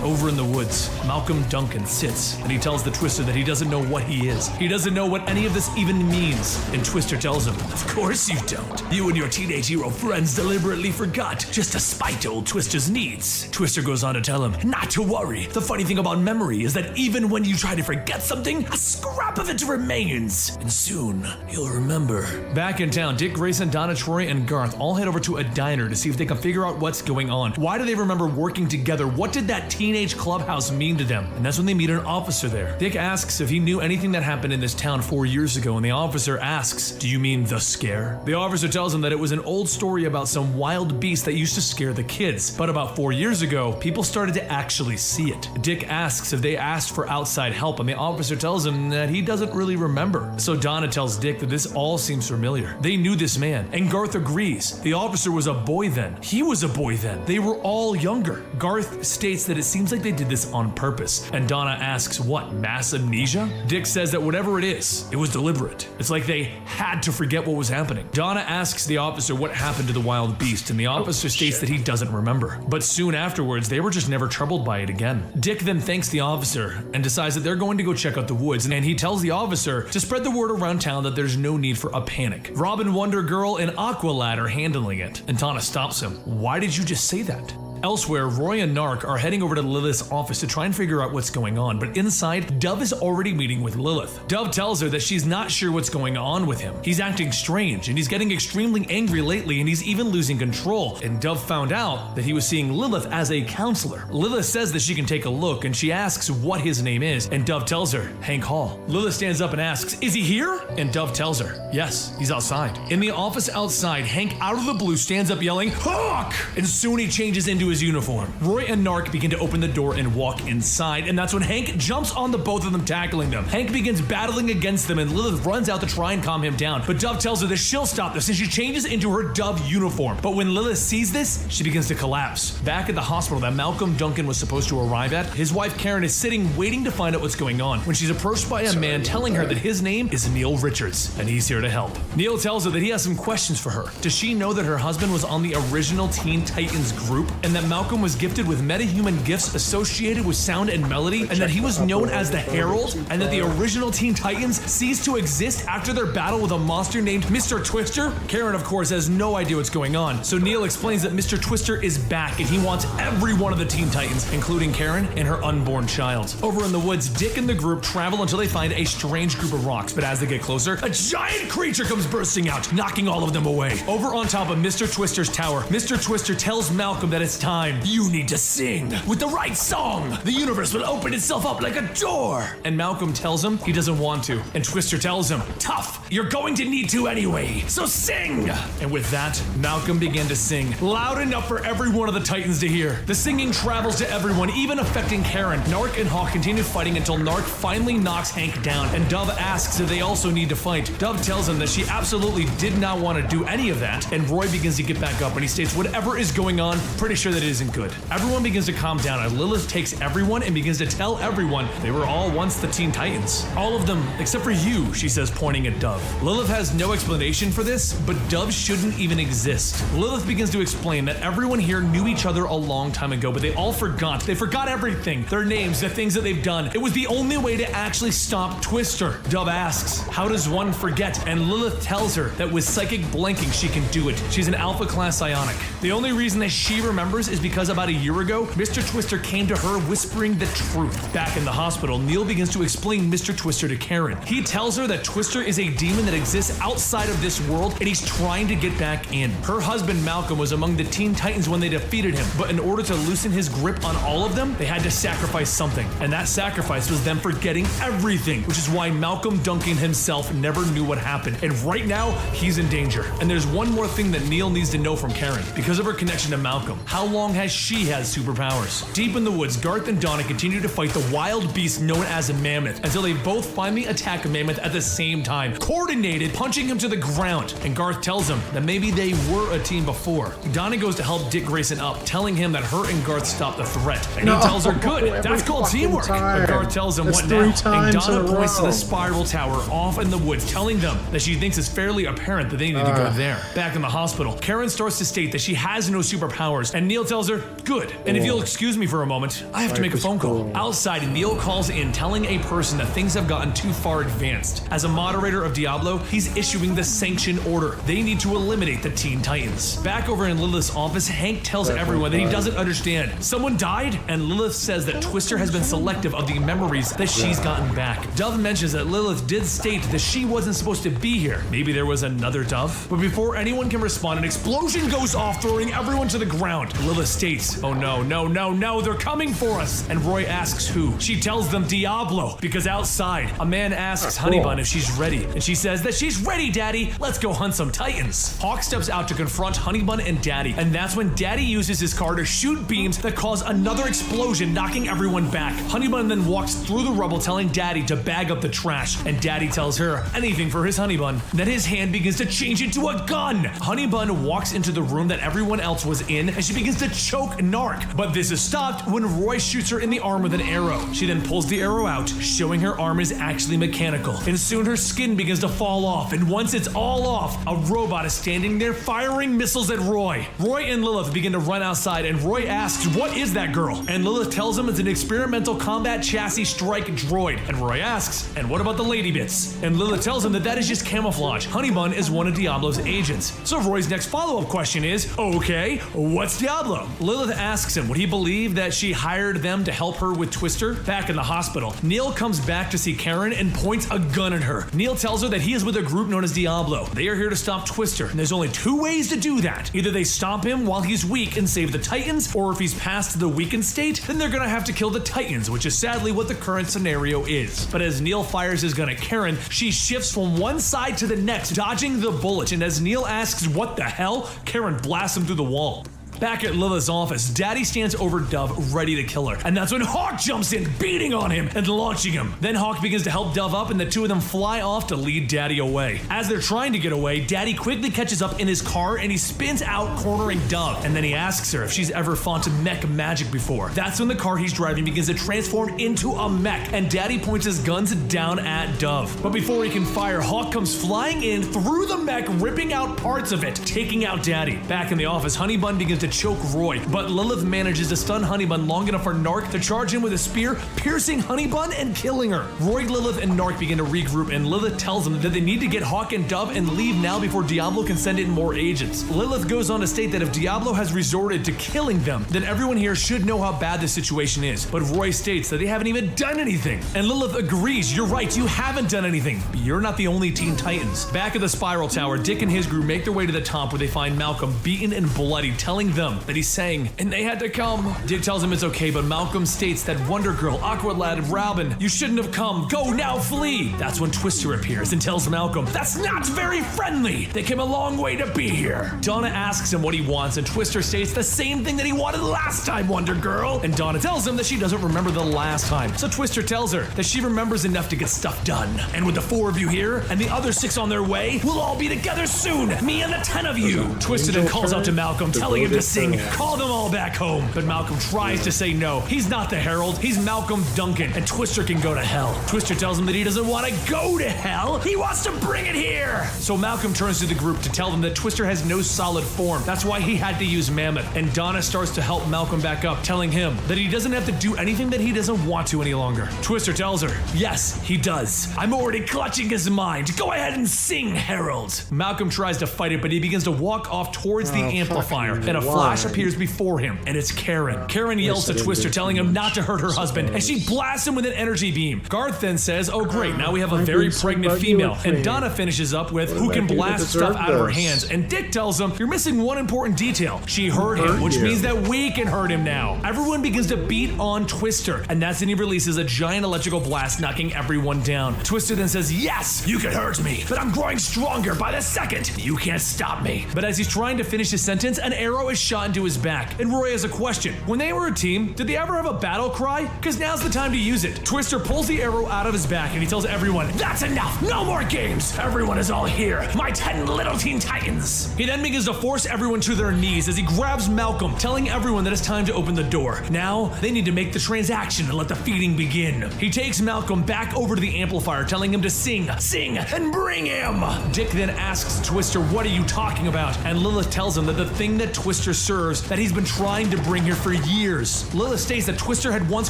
Speaker 2: Over in the woods, Malcolm Duncan sits, and he tells the Twister that he doesn't know what he is. He doesn't know what any of this even means. And Twister tells him, of course you don't. You and your teenage hero friends deliberately forgot, just to spite old Twister's needs. Twister goes on to tell him, not to worry. The funny thing about memory is that even when you try to forget something, a scrap of it remains. And soon, you'll remember. Back in town, Dick, Grayson, Donna, Troy, and Garth all head over to a diner to see if they can figure out what's going on. Why do they remember working together? What did that teenage clubhouse mean to them? And that's when they meet an officer there. Dick asks if he knew anything that happened in this town 4 years ago, and the officer asks, do you mean the scare? The officer tells him that it was an old story about some wild beast that used to scare the kids, but about 4 years ago, people started to actually see it. Dick asks if they asked for outside help, and the officer tells him that he doesn't really remember. So Donna tells Dick that this all seems familiar. They knew this man, and Garth agrees. The officer was a boy then. He was a boy then. They were all younger. Garth states that it seems like they did this on purpose. And Donna asks, what, mass amnesia? Dick says that whatever it is, it was deliberate. It's like they had to forget what was happening. Donna asks the officer what happened to the wild beast, and the officer states that he doesn't remember. But soon afterwards, they were just never troubled by it again. Dick then thanks the officer and decides that they're going to go check out the woods, and he tells the officer to spread the word around town that there's no need for a panic. Robin, Wonder Girl, and Aqualad are handling it, and Donna stops him. Why did you just say that? Elsewhere, Roy and Nark are heading over to Lilith's office to try and figure out what's going on, but inside, Dove is already meeting with Lilith. Dove tells her that she's not sure what's going on with him. He's acting strange, and he's getting extremely angry lately, and he's even losing control. And Dove found out that he was seeing Lilith as a counselor. Lilith says that she can take a look, and she asks what his name is, and Dove tells her, Hank Hall. Lilith stands up and asks, is he here? And Dove tells her, yes, he's outside. In the office outside, Hank out of the blue stands up yelling, Hawk! And soon he changes into his uniform. Roy and Nark begin to open the door and walk inside, and that's when Hank jumps on the both of them, tackling them. Hank begins battling against them, and Lilith runs out to try and calm him down, but Dove tells her that she'll stop this, and she changes into her Dove uniform. But when Lilith sees this, she begins to collapse. Back at the hospital that Malcolm Duncan was supposed to arrive at, his wife Karen is sitting waiting to find out what's going on when she's approached by a man telling her that his name is Neil Richards, and he's here to help. Neil tells her that he has some questions for her. Does she know that her husband was on the original Teen Titans group, and that Malcolm was gifted with metahuman gifts associated with sound and melody, and that he was known as the Herald, and that the original Teen Titans ceased to exist after their battle with a monster named Mr. Twister? Karen, of course, has no idea what's going on, so Neil explains that Mr. Twister is back, and he wants every one of the Teen Titans, including Karen and her unborn child. Over in the woods, Dick and the group travel until they find a strange group of rocks, but as they get closer, a giant creature comes bursting out, knocking all of them away. Over on top of Mr. Twister's tower, Mr. Twister tells Malcolm that it's time. You need to sing. With the right song, the universe will open itself up like a door. And Malcolm tells him he doesn't want to. And Twister tells him, tough, you're going to need to anyway, so sing. And with that, Malcolm began to sing, loud enough for every one of the Titans to hear. The singing travels to everyone, even affecting Karen. Narc and Hawk continue fighting until Narc finally knocks Hank down, and Dove asks if they also need to fight. Dove tells him that she absolutely did not want to do any of that, and Roy begins to get back up, and he states whatever is going on, pretty sure that it isn't good. Everyone begins to calm down, and Lilith takes everyone and begins to tell everyone they were all once the Teen Titans. All of them, except for you, she says, pointing at Dove. Lilith has no explanation for this, but Dove shouldn't even exist. Lilith begins to explain that everyone here knew each other a long time ago, but they all forgot. They forgot everything. Their names, the things that they've done. It was the only way to actually stop Twister. Dove asks, how does one forget? And Lilith tells her that with psychic blanking, she can do it. She's an alpha class psionic. The only reason that she remembers is because about a year ago, Mr. Twister came to her whispering the truth. Back in the hospital, Neil begins to explain Mr. Twister to Karen. He tells her that Twister is a demon that exists outside of this world, and he's trying to get back in. Her husband Malcolm was among the Teen Titans when they defeated him, but in order to loosen his grip on all of them, they had to sacrifice something, and that sacrifice was them forgetting everything, which is why Malcolm Duncan himself never knew what happened, and right now, he's in danger. And there's one more thing that Neil needs to know from Karen. Because of her connection to Malcolm, how long has she had superpowers? Deep in the woods, Garth and Donna continue to fight the wild beast known as a mammoth, until they both finally attack a mammoth at the same time, coordinated, punching him to the ground, and Garth tells him that maybe they were a team before. Donna goes to help Dick Grayson up, telling him that her and Garth stopped the threat, and he tells her, good, that's called teamwork. But Garth tells him, what now? And Donna points to the spiral tower off in the woods, telling them that she thinks it's fairly apparent that they need to go there. Back in the hospital, Karen starts to state that she has no superpowers, and Neil tells her, good, and if you'll excuse me for a moment, I have to make a phone call. Outside, Neil calls in, telling a person that things have gotten too far advanced. As a moderator of Diablo, he's issuing the sanction order. They need to eliminate the Teen Titans. Back over in Lilith's office, Hank tells everyone that he doesn't understand. Someone died? And Lilith says that Twister has been selective of the memories that she's gotten back. Dove mentions that Lilith did state that she wasn't supposed to be here. Maybe there was another Dove? But before anyone can respond, an explosion goes off, throwing everyone to the ground. Lilith states, oh no, no, no, no, they're coming for us. And Roy asks who. She tells them Diablo, because outside, a man asks Honeybun if she's ready. And she says that she's ready, Daddy. Let's go hunt some Titans. Hawk steps out to confront Honeybun and Daddy. And that's when Daddy uses his car to shoot beams that cause another explosion, knocking everyone back. Honeybun then walks through the rubble, telling Daddy to bag up the trash. And Daddy tells her anything for his Honeybun. Then his hand begins to change into a gun. Honeybun walks into the room that everyone else was in, and she begins to choke Narc. But this is stopped when Roy shoots her in the arm with an arrow. She then pulls the arrow out, showing her arm is actually mechanical. And soon her skin begins to fall off, and once it's all off, a robot is standing there firing missiles at Roy. Roy and Lilith begin to run outside, and Roy asks, what is that girl? And Lilith tells him it's an experimental combat chassis strike droid. And Roy asks, and what about the lady bits? And Lilith tells him that that is just camouflage. Honeybun is one of Diablo's agents. So Roy's next follow-up question is, okay, what's Diablo? Lilith asks him, would he believe that she hired them to help her with Twister? Back in the hospital, Neil comes back to see Karen and points a gun at her. Neil tells her that he is with a group known as Diablo. They are here to stop Twister, and there's only two ways to do that. Either they stop him while he's weak and save the Titans, or if he's past the weakened state, then they're gonna have to kill the Titans, which is sadly what the current scenario is. But as Neil fires his gun at Karen, she shifts from one side to the next, dodging the bullet, and as Neil asks what the hell, Karen blasts him through the wall. Back at Lilith's office, Daddy stands over Dove, ready to kill her. And that's when Hawk jumps in, beating on him and launching him. Then Hawk begins to help Dove up, and the two of them fly off to lead Daddy away. As they're trying to get away, Daddy quickly catches up in his car, and he spins out, cornering Dove. And then he asks her if she's ever fought mech magic before. That's when the car he's driving begins to transform into a mech, and Daddy points his guns down at Dove. But before he can fire, Hawk comes flying in through the mech, ripping out parts of it, taking out Daddy. Back in the office, Honeybun begins to choke Roy, but Lilith manages to stun Honeybun long enough for Narc to charge him with a spear, piercing Honeybun and killing her. Roy, Lilith, and Narc begin to regroup, and Lilith tells them that they need to get Hawk and Dove and leave now before Diablo can send in more agents. Lilith goes on to state that if Diablo has resorted to killing them, then everyone here should know how bad the situation is. But Roy states that they haven't even done anything. And Lilith agrees, you're right, you haven't done anything. But you're not the only Teen Titans. Back at the Spiral Tower, Dick and his group make their way to the top where they find Malcolm beaten and bloody, telling them that he's saying, and they had to come. Dick tells him it's okay, but Malcolm states that Wonder Girl, Awkward Lad, Robin, you shouldn't have come. Go now, flee. That's when Twister appears and tells Malcolm, that's not very friendly. They came a long way to be here. Donna asks him what he wants, and Twister states the same thing that he wanted last time, Wonder Girl. And Donna tells him that she doesn't remember the last time. So Twister tells her that she remembers enough to get stuff done. And with the 4 of you here, and the other 6 on their way, we'll all be together soon. Me and the 10 of you. Twister then calls out to Malcolm, telling him to sing, call them all back home. But Malcolm tries to say no. He's not the Herald. He's Malcolm Duncan, and Twister can go to hell. Twister tells him that he doesn't want to go to hell. He wants to bring it here. So Malcolm turns to the group to tell them that Twister has no solid form. That's why he had to use Mammoth. And Donna starts to help Malcolm back up, telling him that he doesn't have to do anything that he doesn't want to any longer. Twister tells her, yes, he does. I'm already clutching his mind. Go ahead and sing, Herald. Malcolm tries to fight it, but he begins to walk off towards the amplifier, and a flash appears before him, and it's Karen. Karen yells to Twister, telling him not to hurt her husband, and she blasts him with an energy beam. Garth then says, oh great, now we have a very pregnant female, and Donna finishes up with, who can blast stuff out of her hands, and Dick tells him, you're missing one important detail. She hurt him, which means that we can hurt him now. Everyone begins to beat on Twister, and that's when he releases a giant electrical blast, knocking everyone down. Twister then says, yes, you can hurt me, but I'm growing stronger by the second. You can't stop me. But as he's trying to finish his sentence, an arrow is shot into his back, and Roy has a question. When they were a team, did they ever have a battle cry? Because now's the time to use it. Twister pulls the arrow out of his back, and he tells everyone, that's enough, no more games. Everyone is all here, my 10 little Teen Titans. He then begins to force everyone to their knees as he grabs Malcolm, telling everyone that it's time to open the door. Now, they need to make the transaction and let the feeding begin. He takes Malcolm back over to the amplifier, telling him to sing, and bring him. Dick then asks Twister, what are you talking about? And Lilith tells him that the thing that Twister serves, that he's been trying to bring here for years. Lilith states that Twister had once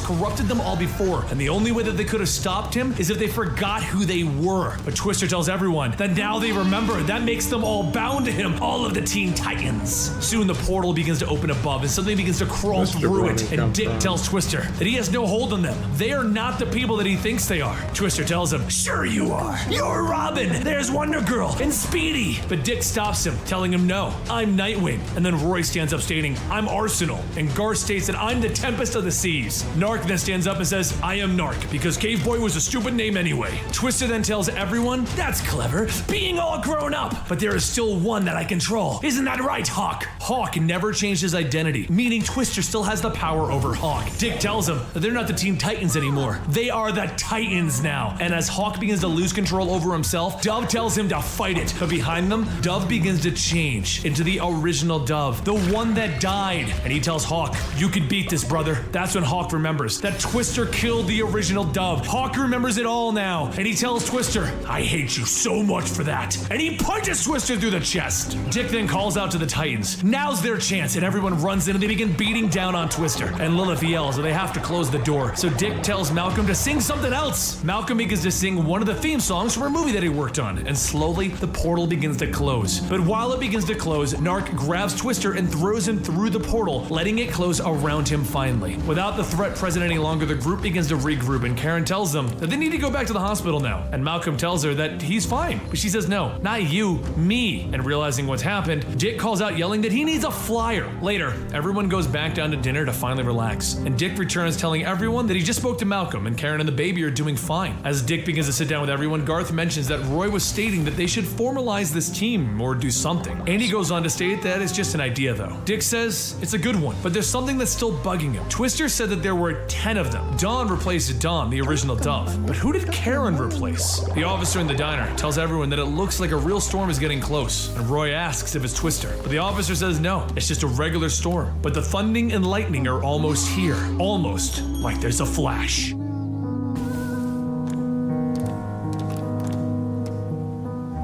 Speaker 2: corrupted them all before, and the only way that they could have stopped him is if they forgot who they were. But Twister tells everyone that now they remember, that makes them all bound to him, all of the Teen Titans. Soon the portal begins to open above, and something begins to crawl through it, and Dick tells Twister that he has no hold on them. They are not the people that he thinks they are. Twister tells him, sure you are. You're Robin. There's Wonder Girl and Speedy. But Dick stops him, telling him, no, I'm Nightwing. And then Roy stands up stating, I'm Arsenal. And Garth states that I'm the Tempest of the Seas. Narc then stands up and says, I am Narc, because Cave Boy was a stupid name anyway. Twister then tells everyone, that's clever, being all grown up. But there is still one that I control. Isn't that right, Hawk? Hawk never changed his identity, meaning Twister still has the power over Hawk. Dick tells him that they're not the Teen Titans anymore. They are the Titans now. And as Hawk begins to lose control over himself, Dove tells him to fight it. But behind them, Dove begins to change into the original Dove, the one that died. And he tells Hawk, you can beat this, brother. That's when Hawk remembers that Twister killed the original Dove. Hawk remembers it all now. And he tells Twister, I hate you so much for that. And he punches Twister through the chest. Dick then calls out to the Titans. Now's their chance, and everyone runs in and they begin beating down on Twister. And Lilith yells that they have to close the door. So Dick tells Malcolm to sing something else. Malcolm begins to sing one of the theme songs from a movie that he worked on, and slowly the portal begins to close. But while it begins to close, Narc grabs Twister and throws him through the portal, letting it close around him finally. Without the threat present any longer, the group begins to regroup, and Karen tells them that they need to go back to the hospital now. And Malcolm tells her that he's fine, but she says no, not you, me. And realizing what's happened, Dick calls out yelling that he needs a flyer. Later, everyone goes back down to dinner to finally relax, and Dick returns telling everyone that he just spoke to Malcolm, and Karen and the baby are doing fine. As Dick begins to sit down with everyone, Garth mentions that Roy was stating that they should formalize this team or do something. And he goes on to state that it's just an idea though. Dick says it's a good one, but there's something that's still bugging him. Twister said that there were 10 of them. Dawn replaced Dawn, the original Dove. But who did Karen replace? The officer in the diner tells everyone that it looks like a real storm is getting close, and Roy asks if it's Twister. But the officer says no, it's just a regular storm. But the thundering and lightning are almost here. Almost like there's a flash.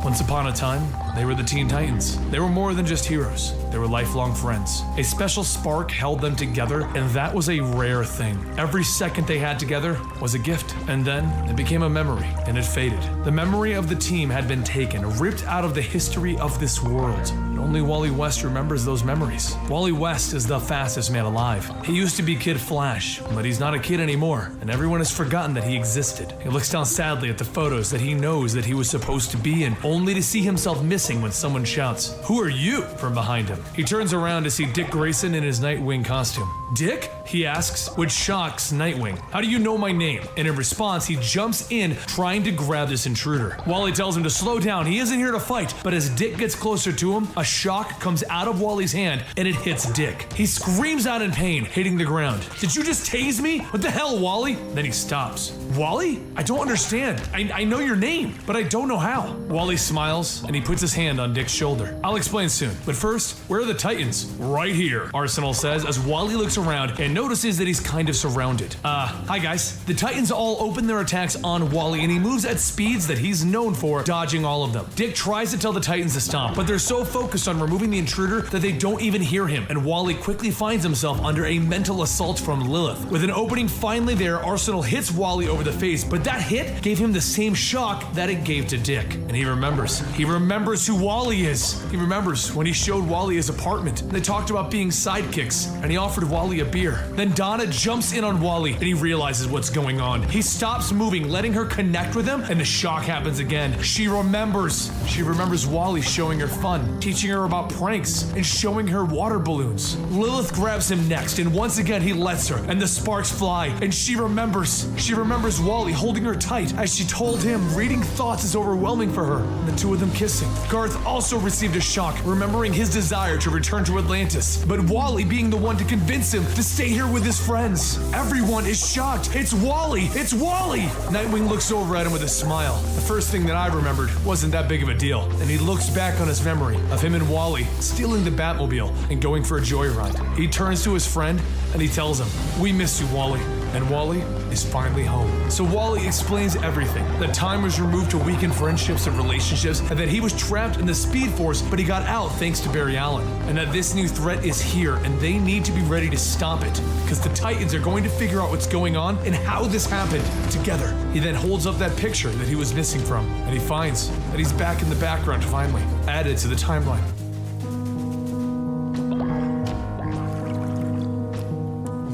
Speaker 2: Once upon a time, they were the Teen Titans. They were more than just heroes. They were lifelong friends. A special spark held them together, and that was a rare thing. Every second they had together was a gift. And then it became a memory, and it faded. The memory of the team had been taken, ripped out of the history of this world. And only Wally West remembers those memories. Wally West is the fastest man alive. He used to be Kid Flash, but he's not a kid anymore, and everyone has forgotten that he existed. He looks down sadly at the photos that he knows that he was supposed to be in, only to see himself missing when someone shouts, "Who are you?" from behind him. He turns around to see Dick Grayson in his Nightwing costume. "Dick?" he asks, which shocks Nightwing. "How do you know my name?" And in response, he jumps in, trying to grab this intruder. Wally tells him to slow down, he isn't here to fight, but as Dick gets closer to him, a shock comes out of Wally's hand and it hits Dick. He screams out in pain, hitting the ground. "Did you just tase me? What the hell, Wally?" Then he stops. "Wally? I don't understand. I know your name, but I don't know how." Wally smiles and he puts his hand on Dick's shoulder. "I'll explain soon, but first, where are the Titans?" "Right here," Arsenal says as Wally looks around and notices that he's kind of surrounded. Hi guys. The Titans all open their attacks on Wally and he moves at speeds that he's known for, dodging all of them. Dick tries to tell the Titans to stop, but they're so focused on removing the intruder that they don't even hear him, and Wally quickly finds himself under a mental assault from Lilith. With an opening finally there, Arsenal hits Wally over the face, but that hit gave him the same shock that it gave to Dick. And he remembers. He remembers who Wally is. He remembers when he showed Wally his apartment. They talked about being sidekicks, and he offered Wally a beer. Then Donna jumps in on Wally, and he realizes what's going on. He stops moving, letting her connect with him, and the shock happens again. She remembers. She remembers Wally showing her fun, teaching her about pranks, and showing her water balloons. Lilith grabs him next, and once again he lets her, and the sparks fly, and she remembers. She remembers Wally holding her tight as she told him reading thoughts is overwhelming for her, and the two of them kissing. Garth also received a shock, remembering his desire to return to Atlantis, but Wally being the one to convince him to stay here with his friends. Everyone is shocked. It's Wally! It's Wally! Nightwing looks over at him with a smile. The first thing that I remembered wasn't that big of a deal, and he looks back on his memory of him and Wally stealing the Batmobile and going for a joyride. He turns to his friend and he tells him, "We miss you, Wally." And Wally is finally home. So Wally explains everything. That time was removed to weaken friendships and relationships, and that he was trapped in the Speed Force, but he got out thanks to Barry Allen. And that this new threat is here, and they need to be ready to stop it, because the Titans are going to figure out what's going on and how this happened together. He then holds up that picture that he was missing from, and he finds that he's back in the background finally, added to the timeline.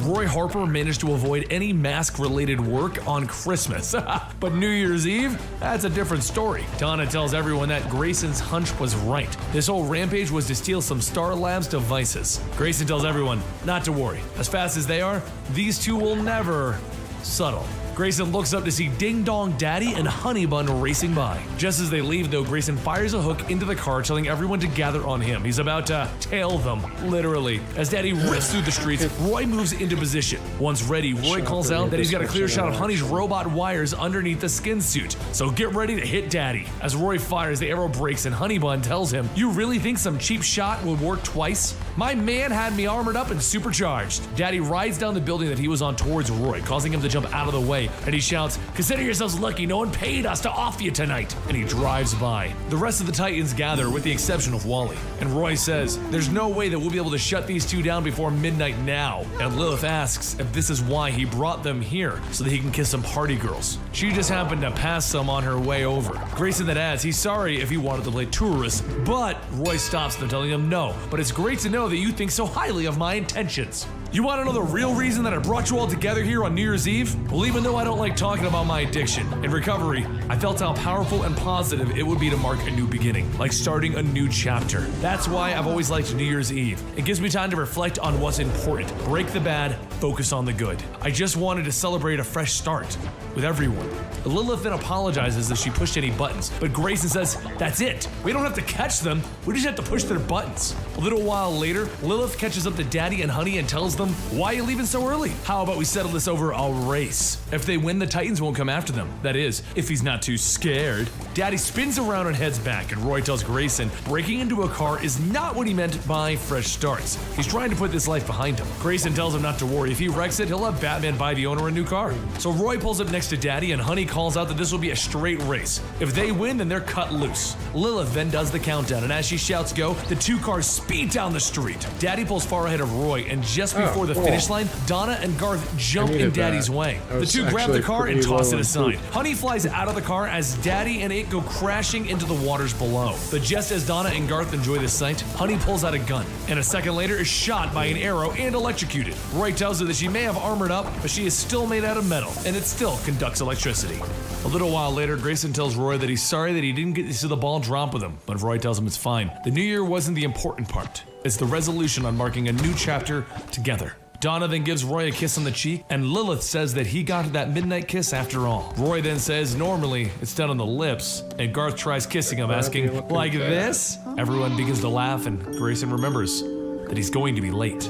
Speaker 2: Roy Harper managed to avoid any mask-related work on Christmas. But New Year's Eve? That's a different story. Donna tells everyone that Grayson's hunch was right. This whole rampage was to steal some Star Labs devices. Grayson tells everyone not to worry. As fast as they are, these two will never... Subtle. Grayson looks up to see Ding Dong Daddy and Honey Bun racing by. Just as they leave though, Grayson fires a hook into the car, telling everyone to gather on him. He's about to tail them, literally. As Daddy rips through the streets, Roy moves into position. Once ready, Roy calls out that he's got a clear shot of Honey's robot wires underneath the skin suit. So get ready to hit Daddy. As Roy fires, the arrow breaks and Honey Bun tells him, "You really think some cheap shot would work twice? My man had me armored up and supercharged." Daddy rides down the building that he was on towards Roy, causing him to jump out of the way. And he shouts, "Consider yourselves lucky, no one paid us to off you tonight." And he drives by. The rest of the Titans gather with the exception of Wally. And Roy says, "There's no way that we'll be able to shut these two down before midnight now." And Lilith asks if this is why he brought them here, so that he can kiss some party girls. She just happened to pass some on her way over. Grayson then adds he's sorry if he wanted to play tourists, but Roy stops them, telling him no, but it's great to know that you think so highly of my intentions. You want to know the real reason that I brought you all together here on New Year's Eve? Well, even though I don't like talking about my addiction, in recovery, I felt how powerful and positive it would be to mark a new beginning, like starting a new chapter. That's why I've always liked New Year's Eve. It gives me time to reflect on what's important, break the bad, focus on the good. I just wanted to celebrate a fresh start with everyone. Lilith then apologizes if she pushed any buttons, but Grayson says, "That's it. We don't have to catch them, we just have to push their buttons." A little while later, Lilith catches up to Daddy and Honey and tells them, "Why are you leaving so early? How about we settle this over a race? If they win, the Titans won't come after them. That is, if he's not too scared." Daddy spins around and heads back, and Roy tells Grayson breaking into a car is not what he meant by fresh starts. He's trying to put this life behind him. Grayson tells him not to worry. If he wrecks it, he'll have Batman buy the owner a new car. So Roy pulls up next to Daddy, and Honey calls out that this will be a straight race. If they win, then they're cut loose. Lilith then does the countdown, and as she shouts go, the two cars speed down the street. Daddy pulls far ahead of Roy, and just before before the finish line, Donna and Garth jump in Daddy's way. The two grab the car and toss it aside. Honey flies out of the car as Daddy and it go crashing into the waters below. But just as Donna and Garth enjoy the sight, Honey pulls out a gun, and a second later is shot by an arrow and electrocuted. Roy tells her that she may have armored up, but she is still made out of metal, and it still conducts electricity. A little while later, Grayson tells Roy that he's sorry that he didn't get to see the ball drop with him, but Roy tells him it's fine. The new year wasn't the important part. It's the resolution on marking a new chapter together. Donna then gives Roy a kiss on the cheek, and Lilith says that he got that midnight kiss after all. Roy then says normally it's done on the lips, and Garth tries kissing him, asking, like this? Everyone begins to laugh, and Grayson remembers that he's going to be late.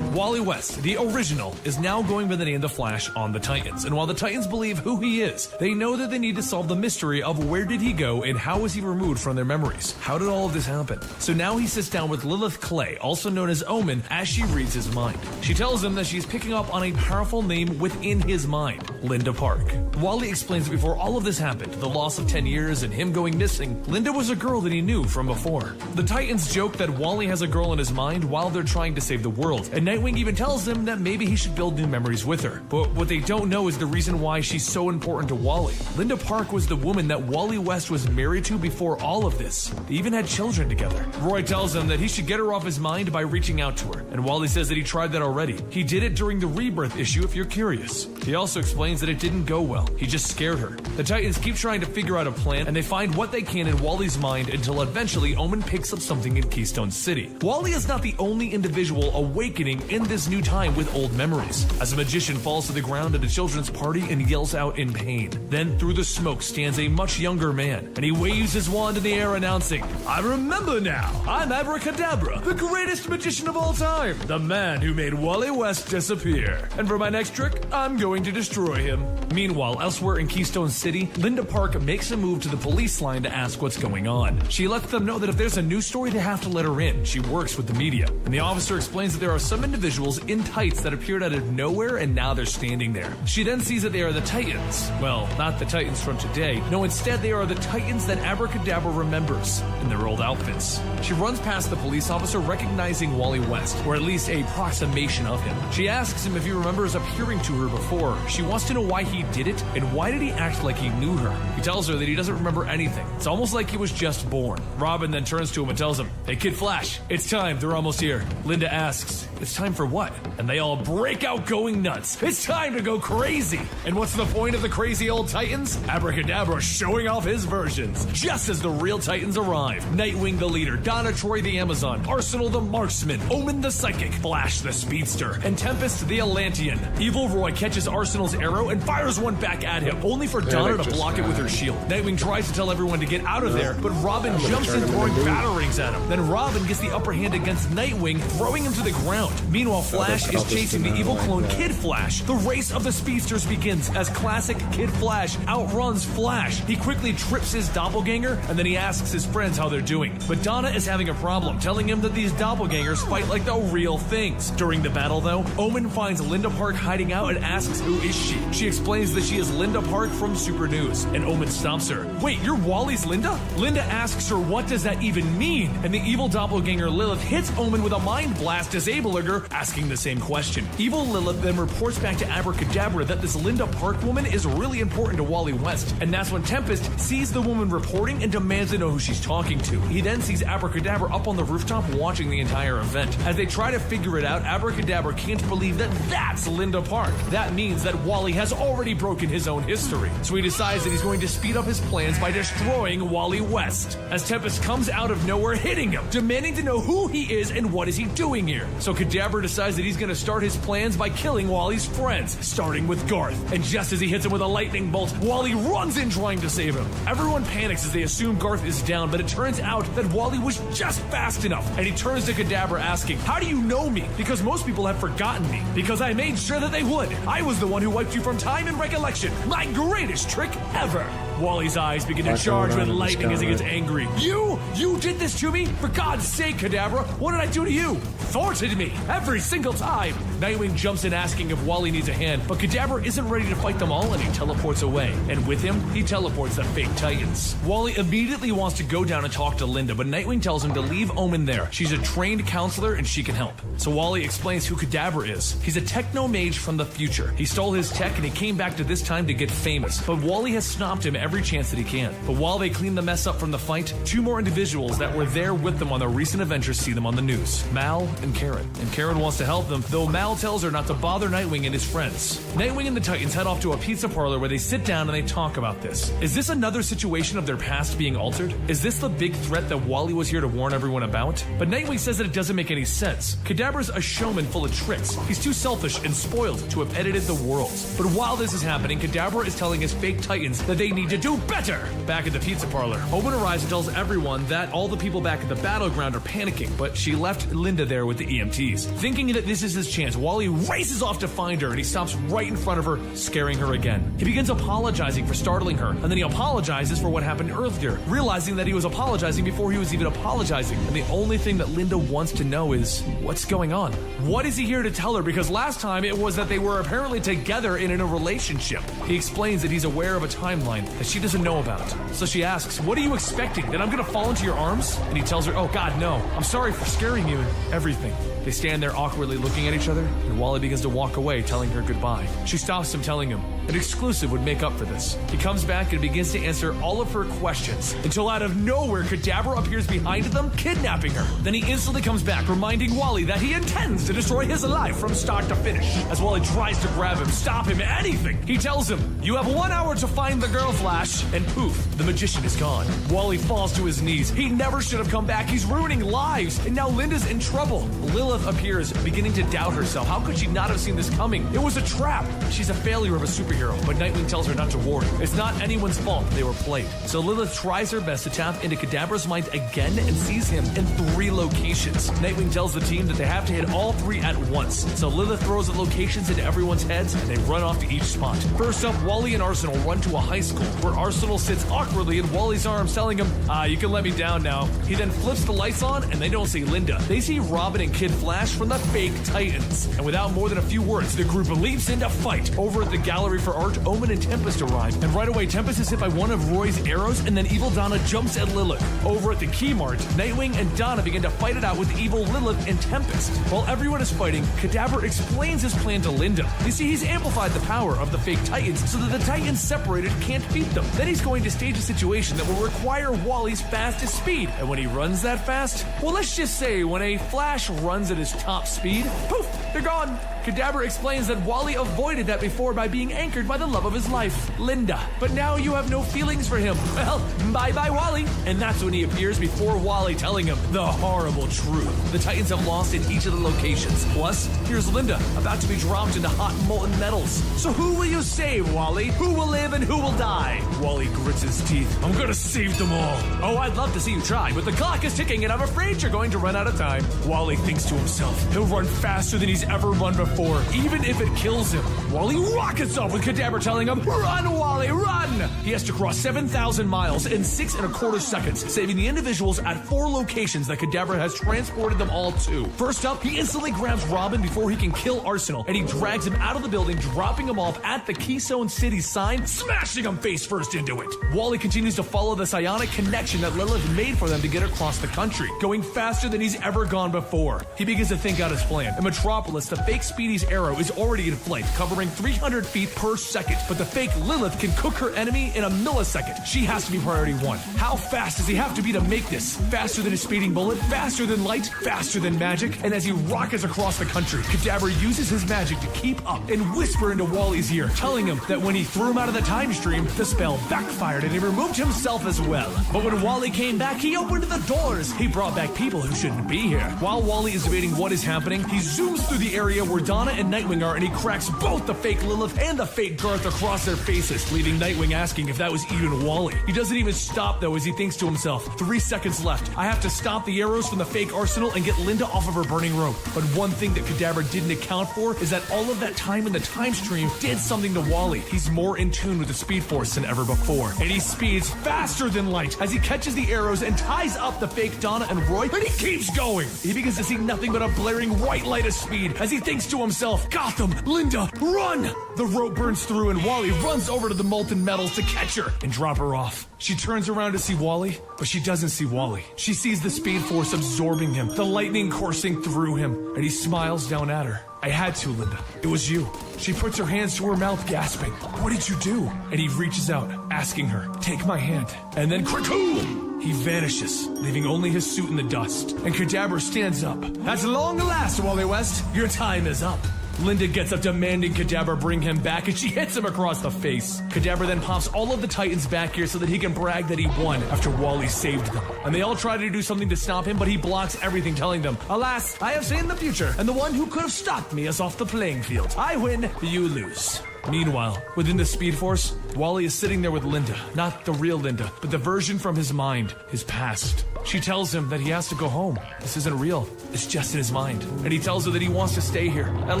Speaker 2: Wally West, the original, is now going by the name The Flash on the Titans. And while the Titans believe who he is, they know that they need to solve the mystery of where did he go and how was he removed from their memories. How did all of this happen? So now he sits down with Lilith Clay, also known as Omen, as she reads his mind. She tells him that she's picking up on a powerful name within his mind, Linda Park. Wally explains that before all of this happened, the loss of 10 years and him going missing, Linda was a girl that he knew from before. The Titans joke that Wally has a girl in his mind while they're trying to save the world, and Nightwing even tells him that maybe he should build new memories with her. But what they don't know is the reason why she's so important to Wally. Linda Park was the woman that Wally West was married to before all of this. They even had children together. Roy tells him that he should get her off his mind by reaching out to her, and Wally says that he tried that already. He did it during the Rebirth issue if you're curious. He also explains that it didn't go well. He just scared her. The Titans keep trying to figure out a plan, and they find what they can in Wally's mind until eventually Omen picks up something in Keystone City. Wally is not the only individual awakening in this new time with old memories, as a magician falls to the ground at a children's party and yells out in pain. Then through the smoke stands a much younger man, and he waves his wand in the air announcing, "I remember now, I'm Abracadabra, the greatest magician of all time, the man who made Wally West disappear. And for my next trick, I'm going to destroy him." Meanwhile, elsewhere in Keystone City, Linda Park makes a move to the police line to ask what's going on. She lets them know that if there's a news story, they have to let her in. She works with the media. And the officer explains that there are some individuals in tights that appeared out of nowhere and now they're standing there. She then sees that they are the Titans. Well, not the Titans from today. No, instead they are the Titans that Abracadabra remembers in their old outfits. She runs past the police officer recognizing Wally West, or at least a approximation of him. She asks him if he remembers appearing to her before. She wants to know why he did it and why did he act like he knew her. He tells her that he doesn't remember anything. It's almost like he was just born. Robin then turns to him and tells him, "Hey Kid Flash, it's time, they're almost here." Linda asks, "It's time for what?" And they all break out going nuts. It's time to go crazy. And what's the point of the crazy old Titans? Abracadabra showing off his versions. Just as the real Titans arrive, Nightwing the leader, Donna Troy the Amazon, Arsenal the marksman, Omen the psychic, Flash the speedster, and Tempest the Atlantean. Evil Roy catches Arsenal's arrow and fires one back at him, only for Donna to block it with her shield. Nightwing tries to tell everyone to get out of there, but Robin jumps in throwing batarangs at him. Then Robin gets the upper hand against Nightwing, throwing him to the ground. Meanwhile, Flash is chasing the evil clone Kid Flash. The race of the speedsters begins as classic Kid Flash outruns Flash. He quickly trips his doppelganger, and then he asks his friends how they're doing. But Donna is having a problem, telling him that these doppelgangers fight like the real things. During the battle, though, Omen finds Linda Park hiding out and asks who is she. She explains that she is Linda Park from Super News, and Omen stops her. "Wait, you're Wally's Linda?" Linda asks her what does that even mean, and the evil doppelganger Lilith hits Omen with a mind blast, disabling her, asking the same question. Evil Lilith then reports back to Abracadabra that this Linda Park woman is really important to Wally West, and that's when Tempest sees the woman reporting and demands to know who she's talking to. He then sees Abracadabra up on the rooftop watching the entire event. As they try to figure it out, Abracadabra can't believe that that's Linda Park. That means that Wally has already broken his own history, so he decides that he's going to speed up his plans by destroying Wally West. As Tempest comes out of nowhere hitting him, demanding to know who he is and what is he doing here. So Kadabra decides that he's going to start his plans by killing Wally's friends, starting with Garth. And just as he hits him with a lightning bolt, Wally runs in trying to save him. Everyone panics as they assume Garth is down, but it turns out that Wally was just fast enough. And he turns to Kadabra asking, "How do you know me? Because most people have forgotten me. Because I made sure that they would. I was the one who wiped you from time and recollection. My greatest trick ever." Wally's eyes begin to charge with lightning as he gets angry. "You? You did this to me? For God's sake, Kadabra, what did I do to you? Thwarted me every single time. Nightwing jumps in asking if Wally needs a hand, but Kadabra isn't ready to fight them all and he teleports away. And with him, he teleports the fake Titans. Wally immediately wants to go down and talk to Linda, but Nightwing tells him to leave Omen there. She's a trained counselor and she can help. So Wally explains who Kadabra is. He's a techno mage from the future. He stole his tech and he came back to this time to get famous, but Wally has stopped him every chance that he can. But while they clean the mess up from the fight, two more individuals that were there with them on their recent adventures see them on the news. Mal and Karen. And Karen wants to help them, though Mal tells her not to bother Nightwing and his friends. Nightwing and the Titans head off to a pizza parlor where they sit down and they talk about this. Is this another situation of their past being altered? Is this the big threat that Wally was here to warn everyone about? But Nightwing says that it doesn't make any sense. Kadabra's a showman full of tricks. He's too selfish and spoiled to have edited the world. But while this is happening, Kadabra is telling his fake Titans that they need to do better. Back at the pizza parlor, Omen arrives and tells everyone that all the people back at the battleground are panicking, but she left Linda there with the EMTs. Thinking that this is his chance, Wally races off to find her and he stops right in front of her, scaring her again. He begins apologizing for startling her, and then he apologizes for what happened earlier, realizing that he was apologizing before he was even apologizing. And the only thing that Linda wants to know is, what's going on? What is he here to tell her? Because last time it was that they were apparently together and in a relationship. He explains that he's aware of a timeline that she doesn't know about. So she asks, what are you expecting? That I'm gonna fall into your arms? And he tells her, oh God, no. I'm sorry for scaring you and everything. They stand there awkwardly looking at each other, and Wally begins to walk away, telling her goodbye. She stops him, telling him an exclusive would make up for this. He comes back and begins to answer all of her questions, until out of nowhere, Kadabra appears behind them, kidnapping her. Then he instantly comes back, reminding Wally that he intends to destroy his life from start to finish. As Wally tries to grab him, stop him, anything, he tells him, you have 1 hour to find the girl, Flash, and poof, the magician is gone. Wally falls to his knees. He never should have come back. He's ruining lives, and now Linda's in trouble. Lilith appears, beginning to doubt herself. How could she not have seen this coming? It was a trap. She's a failure of a superhero, but Nightwing tells her not to worry. It's not anyone's fault they were played. So Lilith tries her best to tap into Kadabra's mind again and sees him in 3 locations. Nightwing tells the team that they have to hit all 3 at once. So Lilith throws the locations into everyone's heads and they run off to each spot. First up, Wally and Arsenal run to a high school where Arsenal sits awkwardly in Wally's arms, telling him, you can let me down now. He then flips the lights on and they don't see Linda. They see Robin and Kid Flash from the fake Titans. And without more than a few words, the group leaps into fight. Over at the Gallery for Art, Omen and Tempest arrive. And right away, Tempest is hit by one of Roy's arrows, and then Evil Donna jumps at Lilith. Over at the Key Mart, Nightwing and Donna begin to fight it out with Evil Lilith and Tempest. While everyone is fighting, Kadabra explains his plan to Linda. You see, he's amplified the power of the fake Titans so that the Titans separated can't beat them. Then he's going to stage a situation that will require Wally's fastest speed. And when he runs that fast, well, let's just say when a Flash runs at his top speed, poof, they're gone. Kadabra explains that Wally avoided that before by being anchored by the love of his life, Linda. But now you have no feelings for him. Well, bye-bye, Wally. And that's when he appears before Wally, telling him the horrible truth. The Titans have lost in each of the locations. Plus, here's Linda, about to be dropped into hot molten metals. So who will you save, Wally? Who will live and who will die? Wally grits his teeth. I'm gonna save them all. Oh, I'd love to see you try, but the clock is ticking and I'm afraid you're going to run out of time. Wally thinks to himself, he'll run faster than he's ever run before, even if it kills him. Wally rockets off with Kadabra telling him, run, Wally, run! He has to cross 7,000 miles in 6.25 seconds, saving the individuals at 4 locations that Kadabra has transported them all to. First up, he instantly grabs Robin before he can kill Arsenal, and he drags him out of the building, dropping him off at the Keystone City sign, smashing him face first into it. Wally continues to follow the psionic connection that Lilith made for them to get across the country, going faster than he's ever gone before. He begins to think out his plan. In Metropolis, the fake Speedy's arrow is already in flight, covering 300 feet per second, but the fake Lilith can cook her enemy in a millisecond. She has to be priority 1. How fast does he have to be to make this? Faster than a speeding bullet, faster than light, faster than magic, and as he rockets across the country, Kadabra uses his magic to keep up and whisper into Wally's ear, telling him that when he threw him out of the time stream, the spell backfired and he removed himself as well. But when Wally came back, he opened the doors. He brought back people who shouldn't be here. While Wally is debating what is happening, he zooms through the area where Donna and Nightwing are, and he cracks both the fake Lilith and the fake Garth across their faces, leaving Nightwing asking if that was even Wally. He doesn't even stop though, as he thinks to himself, 3 seconds left. I have to stop the arrows from the fake arsenal and get Linda off of her burning rope. But one thing that Kadabra didn't account for is that all of that time in the time stream did something to Wally. He's more in tune with the Speed Force than ever before, and he speeds faster than light as he catches the arrows and ties up the fake Donna and Roy, and he keeps going. He begins to see nothing but a blaring white light of speed as he thinks to himself, Gotham, Linda, run! The rope burns through and Wally runs over to the molten metals to catch her and drop her off. She turns around to see Wally, but she doesn't see Wally. She sees the Speed Force absorbing him, the lightning coursing through him, and he smiles down at her. I had to, Linda. It was you. She puts her hands to her mouth, gasping. What did you do? And he reaches out, asking her, take my hand. And then, cracoom! He vanishes, leaving only his suit in the dust. And Kadabra stands up. At long last, Wally West, your time is up. Linda gets up, demanding Kadabra bring him back, and she hits him across the face. Kadabra then pops all of the Titans back here so that he can brag that he won after Wally saved them. And they all try to do something to stop him, but he blocks everything, telling them, alas, I have seen the future, and the one who could have stopped me is off the playing field. I win, you lose. Meanwhile, within the Speed Force, Wally is sitting there with Linda. Not the real Linda, but the version from his mind, his past. She tells him that he has to go home. This isn't real. It's just in his mind. And he tells her that he wants to stay here. At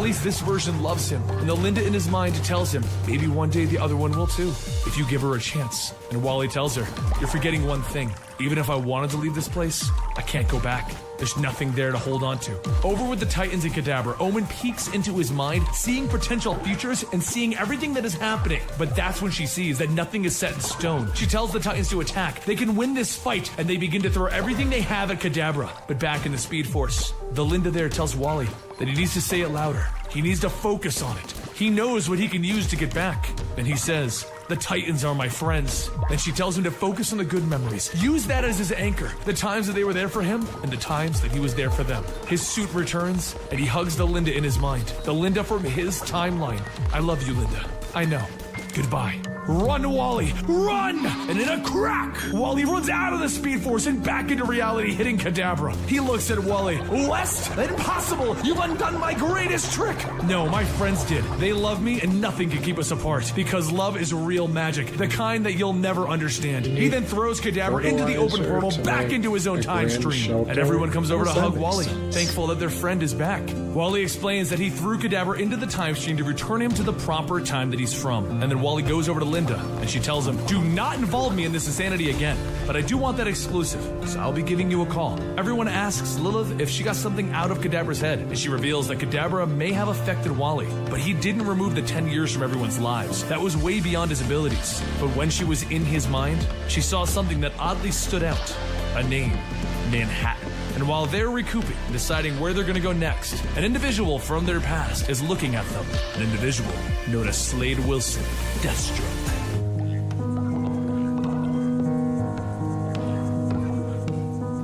Speaker 2: least this version loves him. And the Linda in his mind tells him, maybe one day the other one will too, if you give her a chance. And Wally tells her, you're forgetting one thing. Even if I wanted to leave this place, I can't go back. There's nothing there to hold on to. Over with the Titans and Kadabra, Omen peeks into his mind, seeing potential futures and seeing everything that is happening. But that's when she sees that nothing is set in stone. She tells the Titans to attack. They can win this fight, and they begin to throw everything they have at Kadabra. But back in the Speed Force, the Linda there tells Wally that he needs to say it louder. He needs to focus on it. He knows what he can use to get back. And he says, the Titans are my friends. And she tells him to focus on the good memories. Use that as his anchor. The times that they were there for him and the times that he was there for them. His suit returns and he hugs the Linda in his mind. The Linda from his timeline. I love you, Linda. I know. Goodbye. Run, Wally! Run! And in a crack, Wally runs out of the Speed Force and back into reality, hitting Kadabra. He looks at Wally. West? Impossible! You've undone my greatest trick! No, my friends did. They love me and nothing can keep us apart. Because love is real magic. The kind that you'll never understand. He then throws Kadabra into the open portal back into his own time stream. And everyone comes over to hug Wally, thankful that their friend is back. Wally explains that he threw Kadabra into the time stream to return him to the proper time that he's from. And then Wally goes over to Linda, and she tells him, do not involve me in this insanity again, but I do want that exclusive, so I'll be giving you a call. Everyone asks Lilith if she got something out of Kadabra's head, and she reveals that Kadabra may have affected Wally, but he didn't remove the 10 years from everyone's lives. That was way beyond his abilities. But when she was in his mind, she saw something that oddly stood out. A name, Manhattan. And while they're recouping, deciding where they're going to go next, an individual from their past is looking at them. An individual known as Slade Wilson, Deathstroke.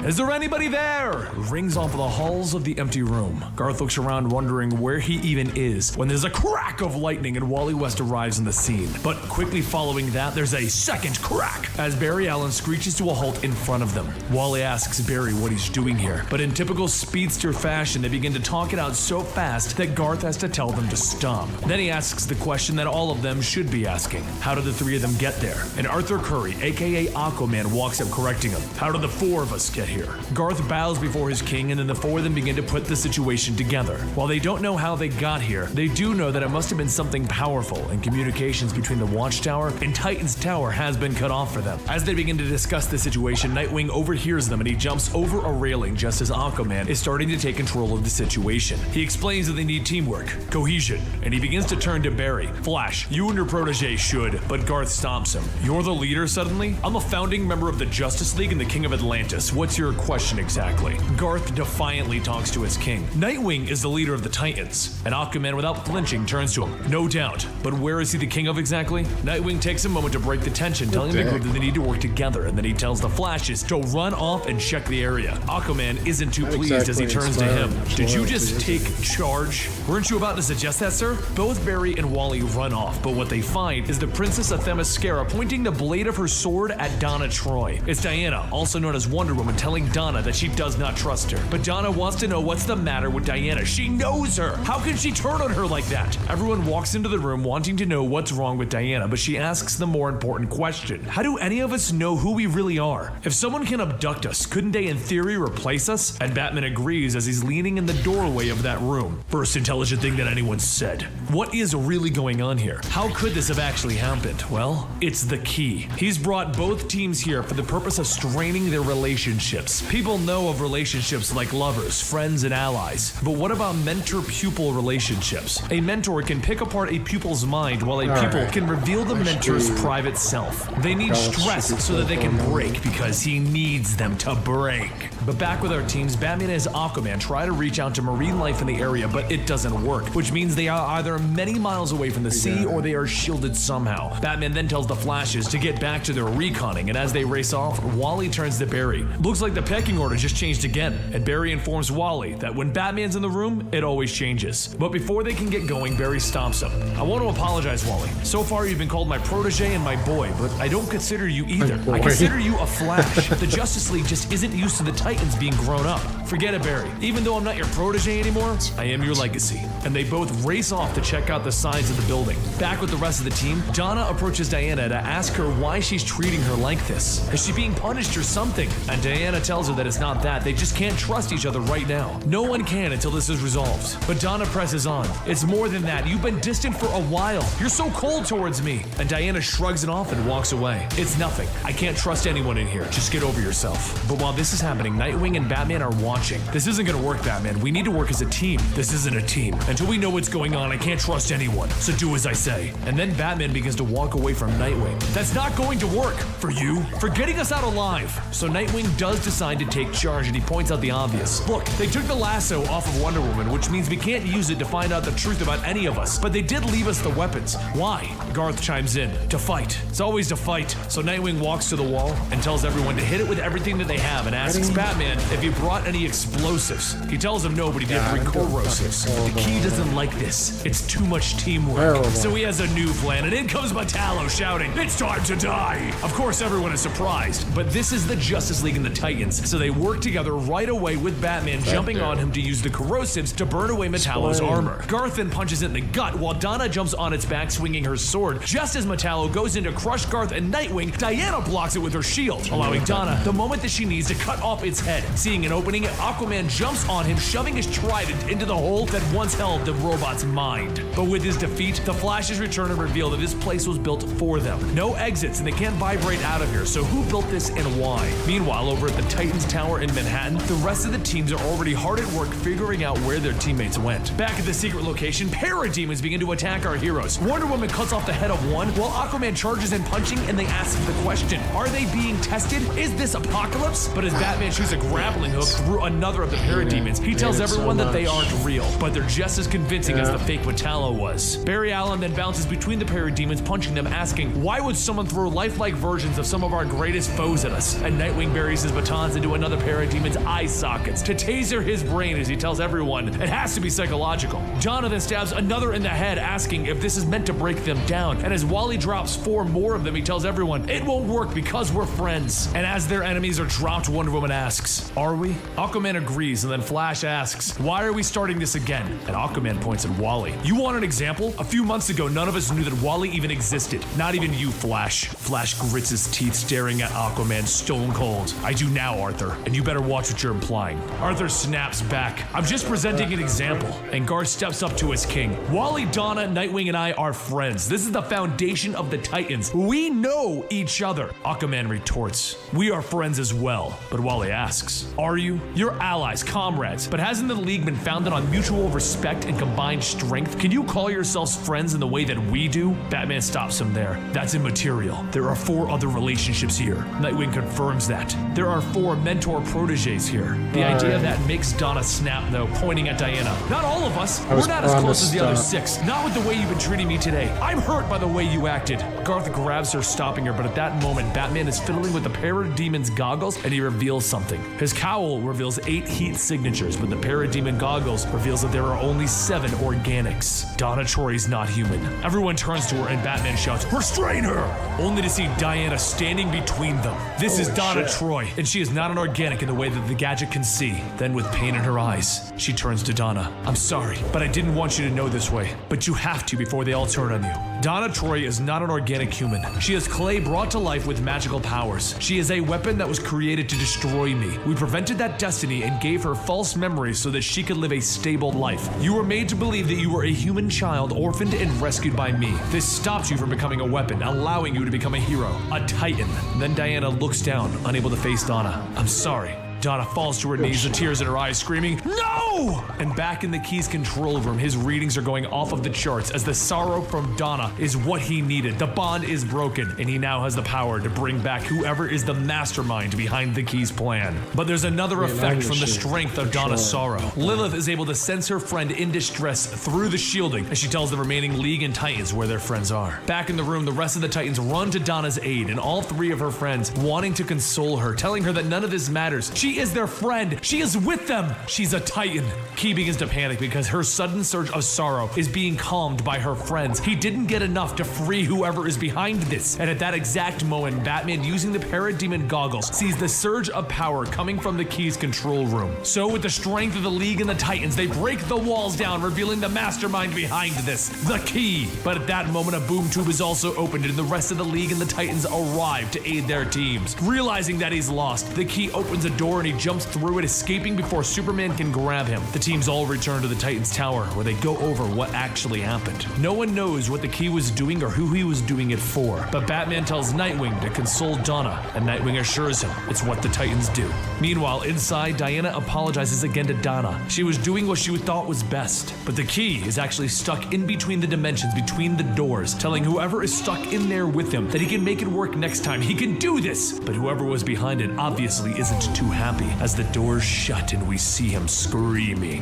Speaker 2: Is there anybody there? Rings off the halls of the empty room. Garth looks around wondering where he even is when there's a crack of lightning and Wally West arrives on the scene. But quickly following that, there's a second crack as Barry Allen screeches to a halt in front of them. Wally asks Barry what he's doing here, but in typical speedster fashion, they begin to talk it out so fast that Garth has to tell them to stop. Then he asks the question that all of them should be asking. How did the three of them get there? And Arthur Curry, aka Aquaman, walks up correcting him. How did the four of us get here? Garth bows before his king, and then the four of them begin to put the situation together. While they don't know how they got here, they do know that it must have been something powerful, and communications between the Watchtower and Titan's Tower has been cut off for them. As they begin to discuss the situation, Nightwing overhears them and he jumps over a railing just as Aquaman is starting to take control of the situation. He explains that they need teamwork, cohesion, and he begins to turn to Barry. Flash, you and your protege should, but Garth stops him. You're the leader suddenly? I'm a founding member of the Justice League and the King of Atlantis. What's your question exactly? Garth defiantly talks to his king. Nightwing is the leader of the Titans, and Aquaman without flinching turns to him. No doubt, but where is he the king of exactly? Nightwing takes a moment to break the tension, telling the group that they need to work together, and then he tells the Flashes to run off and check the area. Aquaman isn't too pleased as he turns to him. Did you just take charge? Weren't you about to suggest that, sir? Both Barry and Wally run off, but what they find is the Princess of Themyscira pointing the blade of her sword at Donna Troy. It's Diana, also known as Wonder Woman, telling telling Donna that she does not trust her. But Donna wants to know what's the matter with Diana. She knows her. How can she turn on her like that? Everyone walks into the room wanting to know what's wrong with Diana, but she asks the more important question. How do any of us know who we really are? If someone can abduct us, couldn't they in theory replace us? And Batman agrees as he's leaning in the doorway of that room. First intelligent thing that anyone said. What is really going on here? How could this have actually happened? Well, it's the key. He's brought both teams here for the purpose of straining their relationships. People know of relationships like lovers, friends, and allies. But what about mentor-pupil relationships? A mentor can pick apart a pupil's mind while a pupil can reveal the mentor's private self. They need stress so that they can break because he needs them to break. But back with our teams, Batman and Aquaman try to reach out to marine life in the area, but it doesn't work, which means they are either many miles away from the sea or they are shielded somehow. Batman then tells the Flashes to get back to their reconning, and as they race off, Wally turns to Barry. Looks like the pecking order just changed again, and Barry informs Wally that when Batman's in the room, it always changes. But before they can get going, Barry stops him. I want to apologize, Wally. So far you've been called my protege and my boy, but I don't consider you either. I consider you a Flash. The Justice League just isn't used to the Titans being grown up. Forget it, Barry. Even though I'm not your protege anymore, I am your legacy. And they both race off to check out the signs of the building. Back with the rest of the team, Donna approaches Diana to ask her why she's treating her like this. Is she being punished or something? And Diana tells her that it's not that. They just can't trust each other right now. No one can until this is resolved. But Donna presses on. It's more than that. You've been distant for a while. You're so cold towards me. And Diana shrugs it off and walks away. It's nothing. I can't trust anyone in here. Just get over yourself. But while this is happening, Nightwing and Batman are watching. This isn't gonna work, Batman. We need to work as a team. This isn't a team. Until we know what's going on, I can't trust anyone. So do as I say. And then Batman begins to walk away from Nightwing. That's not going to work for you. For getting us out alive. So Nightwing does decide to take charge, and he points out the obvious. Look, they took the lasso off of Wonder Woman, which means we can't use it to find out the truth about any of us. But they did leave us the weapons. Why? Garth chimes in. To fight. It's always to fight. So Nightwing walks to the wall and tells everyone to hit it with everything that they have and asks Batman if he brought any explosives. He tells him no, but he did bring corrosives. The Key doesn't like this. It's too much teamwork. So he has a new plan, and in comes Metallo shouting, "It's time to die!" Of course, everyone is surprised, but this is the Justice League and the Titans, so they work together right away with Batman jumping on him to use the corrosives to burn away Metallo's armor. Garth then punches it in the gut while Donna jumps on its back swinging her sword. Just as Metallo goes in to crush Garth and Nightwing, Diana blocks it with her shield, allowing Donna the moment that she needs to cut off its head. Seeing an opening, Aquaman jumps on him, shoving his trident into the hole that once held the robot's mind. But with his defeat, the Flashes return and reveal that this place was built for them. No exits, and they can't vibrate out of here, so who built this and why? Meanwhile, over at the Titans Tower in Manhattan, the rest of the teams are already hard at work figuring out where their teammates went. Back at the secret location, parademons begin to attack our heroes. Wonder Woman cuts off the head of one, while Aquaman charges in punching, and they ask the question, are they being tested? Is this Apocalypse? But as Batman shoots a grappling hook through another of the parademons, he tells everyone that they aren't real, but they're just as convincing as the fake Metallo was. Barry Allen then bounces between the parademons, punching them, asking, why would someone throw lifelike versions of some of our greatest foes at us? And Nightwing buries his batons into another parademon's eye sockets to taser his brain as he tells everyone it has to be psychological. Donna then stabs another in the head, asking if this is meant to break them down. And as Wally drops 4 more of them, he tells everyone it won't work because we're friends. And as their enemies are dropped, Wonder Woman asks, are we? Aquaman agrees, and then Flash asks, why are we starting this again? And Aquaman points at Wally. You want an example? A few months ago, none of us knew that Wally even existed. Not even you, Flash. Flash grits his teeth, staring at Aquaman stone cold. I do now, Arthur, and you better watch what you're implying. Arthur snaps back. I'm just presenting an example. And Garth steps up to his king. Wally, Donna, Nightwing, and I are friends. This is the foundation of the Titans. We know each other. Aquaman retorts, we are friends as well. But Wally asks, are you? You're allies, comrades, but hasn't the League been founded on mutual respect and combined strength? Can you call yourselves friends in the way that we do? Batman stops him there. That's immaterial. There are 4 other relationships here. Nightwing confirms that. There are 4 mentor-proteges here. The idea that makes Donna snap, though, pointing at Diana. Not all of us. We're not as close as the other 6. Not with the way you've been treating me today. I'm hurt by the way you acted. Garth grabs her, stopping her, but at that moment, Batman is fiddling with the parademon's goggles, and he reveals something. shielding. His cowl reveals 8 heat signatures, but the parademon goggles reveals that there are only 7 organics. Donna Troy's not human. Everyone turns to her and Batman shouts, "Restrain her!" Only to see Diana standing between them. This is Donna Troy, and she is not an organic in the way that the gadget can see. Then with pain in her eyes, she turns to Donna. "I'm sorry, but I didn't want you to know this way. But you have to before they all turn on you." Donna Troy is not an organic human. She is clay brought to life with magical powers. She is a weapon that was created to destroy me. We prevented that destiny and gave her false memories so that she could live a stable life. You were made to believe that you were a human child orphaned and rescued by me. This stopped you from becoming a weapon, allowing you to become a hero, a titan. Then Diana looks down, unable to face Donna. "I'm sorry." Donna falls to her knees, the tears in her eyes, screaming, "No!" And back in the Key's control room, his readings are going off of the charts as the sorrow from Donna is what he needed. The bond is broken, and he now has the power to bring back whoever is the mastermind behind the Key's plan. But there's another effect from the strength of Donna's sorrow. Lilith is able to sense her friend in distress through the shielding as she tells the remaining League and Titans where their friends are. Back in the room, the rest of the Titans run to Donna's aid, and all 3 of her friends wanting to console her, telling her that none of this matters. She is their friend. She is with them. She's a Titan. Key begins to panic because her sudden surge of sorrow is being calmed by her friends. He didn't get enough to free whoever is behind this. And at that exact moment, Batman, using the parademon goggles, sees the surge of power coming from the Key's control room. So with the strength of the League and the Titans, they break the walls down, revealing the mastermind behind this, the Key. But at that moment, a boom tube is also opened and the rest of the League and the Titans arrive to aid their teams. Realizing that he's lost, the Key opens a door and he jumps through it, escaping before Superman can grab him. The teams all return to the Titans Tower, where they go over what actually happened. No one knows what the Key was doing or who he was doing it for, but Batman tells Nightwing to console Donna, and Nightwing assures him it's what the Titans do. Meanwhile, inside, Diana apologizes again to Donna. She was doing what she thought was best, but the Key is actually stuck in between the dimensions, between the doors, telling whoever is stuck in there with him that he can make it work next time. He can do this! But whoever was behind it obviously isn't too happy, as the doors shut and we see him screaming.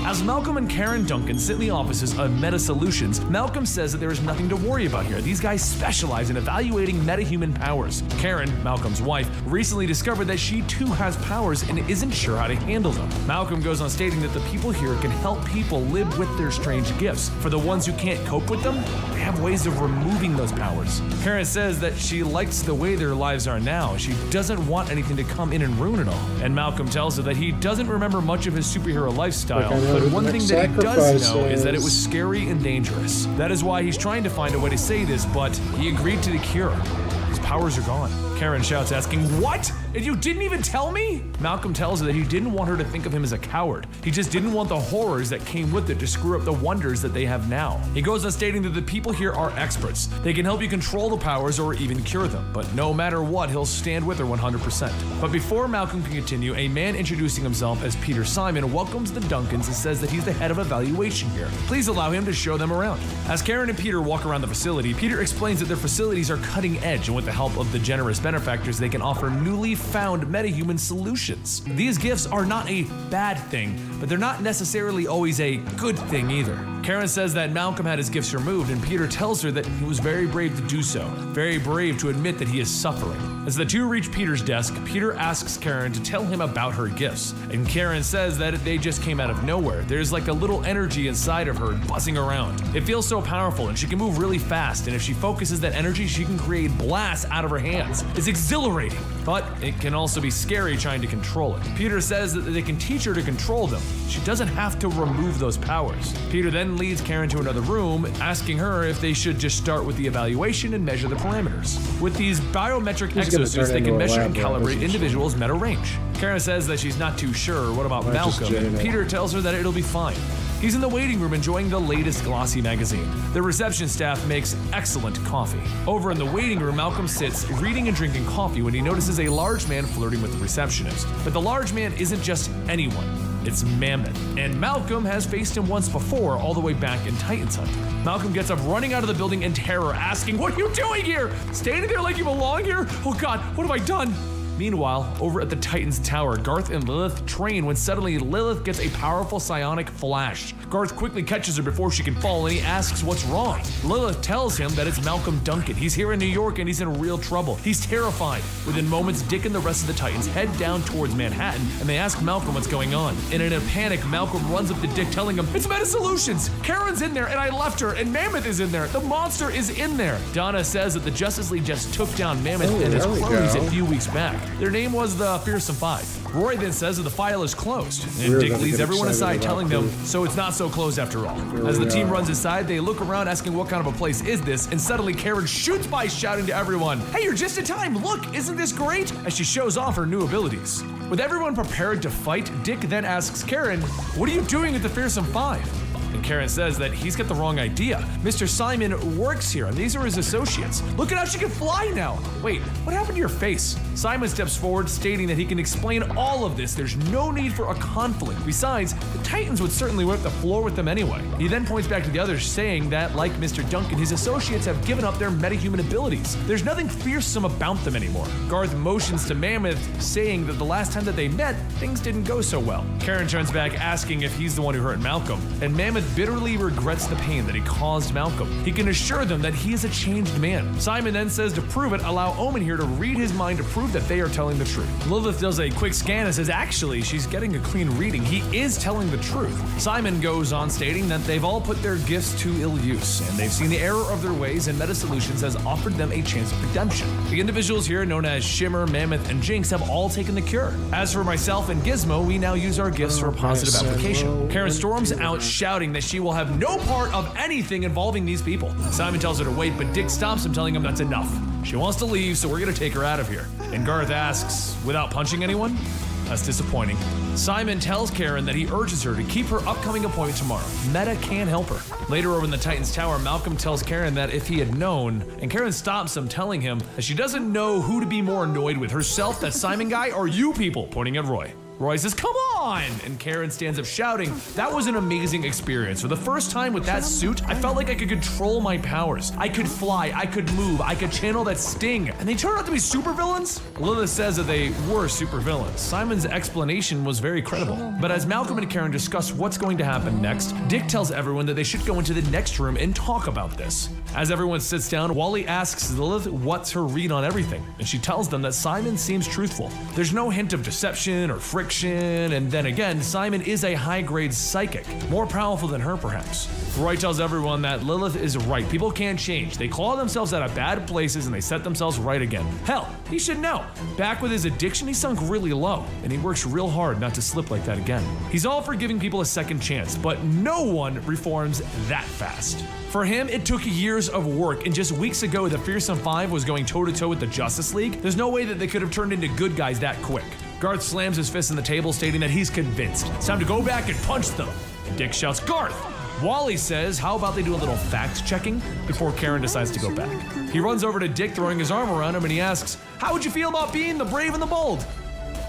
Speaker 2: As Malcolm and Karen Duncan sit in the offices of Meta Solutions, Malcolm says that there is nothing to worry about here. These guys specialize in evaluating metahuman powers. Karen, Malcolm's wife, recently discovered that she too has powers and isn't sure how to handle them. Malcolm goes on stating that the people here can help people live with their strange gifts. For the ones who can't cope with them, they have ways of removing those powers. Karen says that she likes the way their lives are now. She doesn't want anything to come in and ruin it all. And Malcolm tells her that he doesn't remember much of his superhero lifestyle, but one thing that he does know is that it was scary and dangerous. That is why he's trying to find a way to say this, but he agreed to the cure. His powers are gone. Karen shouts, asking, "What? And you didn't even tell me?" Malcolm tells her that he didn't want her to think of him as a coward. He just didn't want the horrors that came with it to screw up the wonders that they have now. He goes on stating that the people here are experts. They can help you control the powers or even cure them, but no matter what, he'll stand with her 100%. But before Malcolm can continue, a man introducing himself as Peter Simon welcomes the Duncans and says that he's the head of evaluation here. Please allow him to show them around. As Karen and Peter walk around the facility, Peter explains that their facilities are cutting edge, and with the help of the generous benefactors, they can offer newly found metahuman solutions. These gifts are not a bad thing, but they're not necessarily always a good thing either. Karen says that Malcolm had his gifts removed, and Peter tells her that he was very brave to do so, very brave to admit that he is suffering. As the two reach Peter's desk, Peter asks Karen to tell him about her gifts, and Karen says that they just came out of nowhere. There's like a little energy inside of her buzzing around. It feels so powerful, and she can move really fast, and if she focuses that energy, she can create blasts out of her hands. It's exhilarating, but it can also be scary trying to control it. Peter says that they can teach her to control them. She doesn't have to remove those powers. Peter then leads Karen to another room, asking her if they should just start with the evaluation and measure the parameters. With these biometric exosuits, they can measure and calibrate individuals' meta range. Karen says that she's not too sure what about Malcolm, and Peter tells her that it'll be fine. He's in the waiting room enjoying the latest glossy magazine. The reception staff makes excellent coffee. Over in the waiting room, Malcolm sits reading and drinking coffee when he notices a large man flirting with the receptionist. But the large man isn't just anyone. It's Mammoth, and Malcolm has faced him once before, all the way back in Titans Hunter. Malcolm gets up running out of the building in terror, asking, "What are you doing here? Standing there like you belong here? Oh God, what have I done?" Meanwhile, over at the Titan's tower, Garth and Lilith train when suddenly Lilith gets a powerful psionic flash. Garth quickly catches her before she can fall and he asks what's wrong. Lilith tells him that it's Malcolm Duncan. He's here in New York and he's in real trouble. He's terrified. Within moments, Dick and the rest of the Titans head down towards Manhattan and they ask Malcolm what's going on. And in a panic, Malcolm runs up to Dick telling him, "It's Meta Solutions! Karen's in there and I left her and Mammoth is in there. The monster is in there." Donna says that the Justice League just took down Mammoth and his cronies a few weeks back. Their name was the Fearsome Five. Roy then says that the file is closed, and Dick leads everyone aside telling them, so it's not so closed after all. As the team runs aside, they look around asking what kind of a place is this, and suddenly Karen shoots by shouting to everyone, "Hey, you're just in time, look, isn't this great?" as she shows off her new abilities. With everyone prepared to fight, Dick then asks Karen, "What are you doing at the Fearsome Five?" And Karen says that he's got the wrong idea. Mr. Simon works here, and these are his associates. Look at how she can fly now. Wait, what happened to your face? Simon steps forward, stating that he can explain all of this. There's no need for a conflict. Besides, the Titans would certainly wipe the floor with them anyway. He then points back to the others, saying that, like Mr. Duncan, his associates have given up their metahuman abilities. There's nothing fearsome about them anymore. Garth motions to Mammoth, saying that the last time that they met, things didn't go so well. Karen turns back, asking if he's the one who hurt Malcolm, and Mammoth bitterly regrets the pain that he caused Malcolm. He can assure them that he is a changed man. Simon then says to prove it, allow Omen here to read his mind to prove that they are telling the truth. Lilith does a quick scan and says actually she's getting a clean reading. He is telling the truth. Simon goes on stating that they've all put their gifts to ill use and they've seen the error of their ways and Meta Solutions has offered them a chance of redemption. The individuals here known as Shimmer, Mammoth, and Jinx have all taken the cure. As for myself and Gizmo, we now use our gifts for a positive application. Karen storms out shouting that she will have no part of anything involving these people. Simon tells her to wait, but Dick stops him, telling him that's enough. She wants to leave, so we're gonna take her out of here. And Garth asks, without punching anyone? That's disappointing. Simon tells Karen that he urges her to keep her upcoming appointment tomorrow. Meta can't help her. Later over in the Titan's tower, Malcolm tells Karen that if he had known, and Karen stops him, telling him that she doesn't know who to be more annoyed with, herself, that Simon guy, or you people, pointing at Roy. Roy says, "Come on!" And Karen stands up shouting, "That was an amazing experience. For the first time with that suit, I felt like I could control my powers. I could fly, I could move, I could channel that sting. And they turned out to be supervillains?" Lilith says that they were supervillains. Simon's explanation was very credible. But as Malcolm and Karen discuss what's going to happen next, Dick tells everyone that they should go into the next room and talk about this. As everyone sits down, Wally asks Lilith what's her read on everything, and she tells them that Simon seems truthful. There's no hint of deception or friction, and then again, Simon is a high-grade psychic, more powerful than her perhaps. Roy tells everyone that Lilith is right. People can't change. They claw themselves out of bad places and they set themselves right again. Hell, he should know. Back with his addiction, he sunk really low, and he works real hard not to slip like that again. He's all for giving people a second chance, but no one reforms that fast. For him, it took years of work, and just weeks ago, the Fearsome Five was going toe-to-toe with the Justice League. There's no way that they could have turned into good guys that quick. Garth slams his fist on the table, stating that he's convinced. It's time to go back and punch them. And Dick shouts, "Garth!" Wally says, how about they do a little fact-checking before Karen decides to go back. He runs over to Dick, throwing his arm around him, and he asks, "How would you feel about being the brave and the bold?"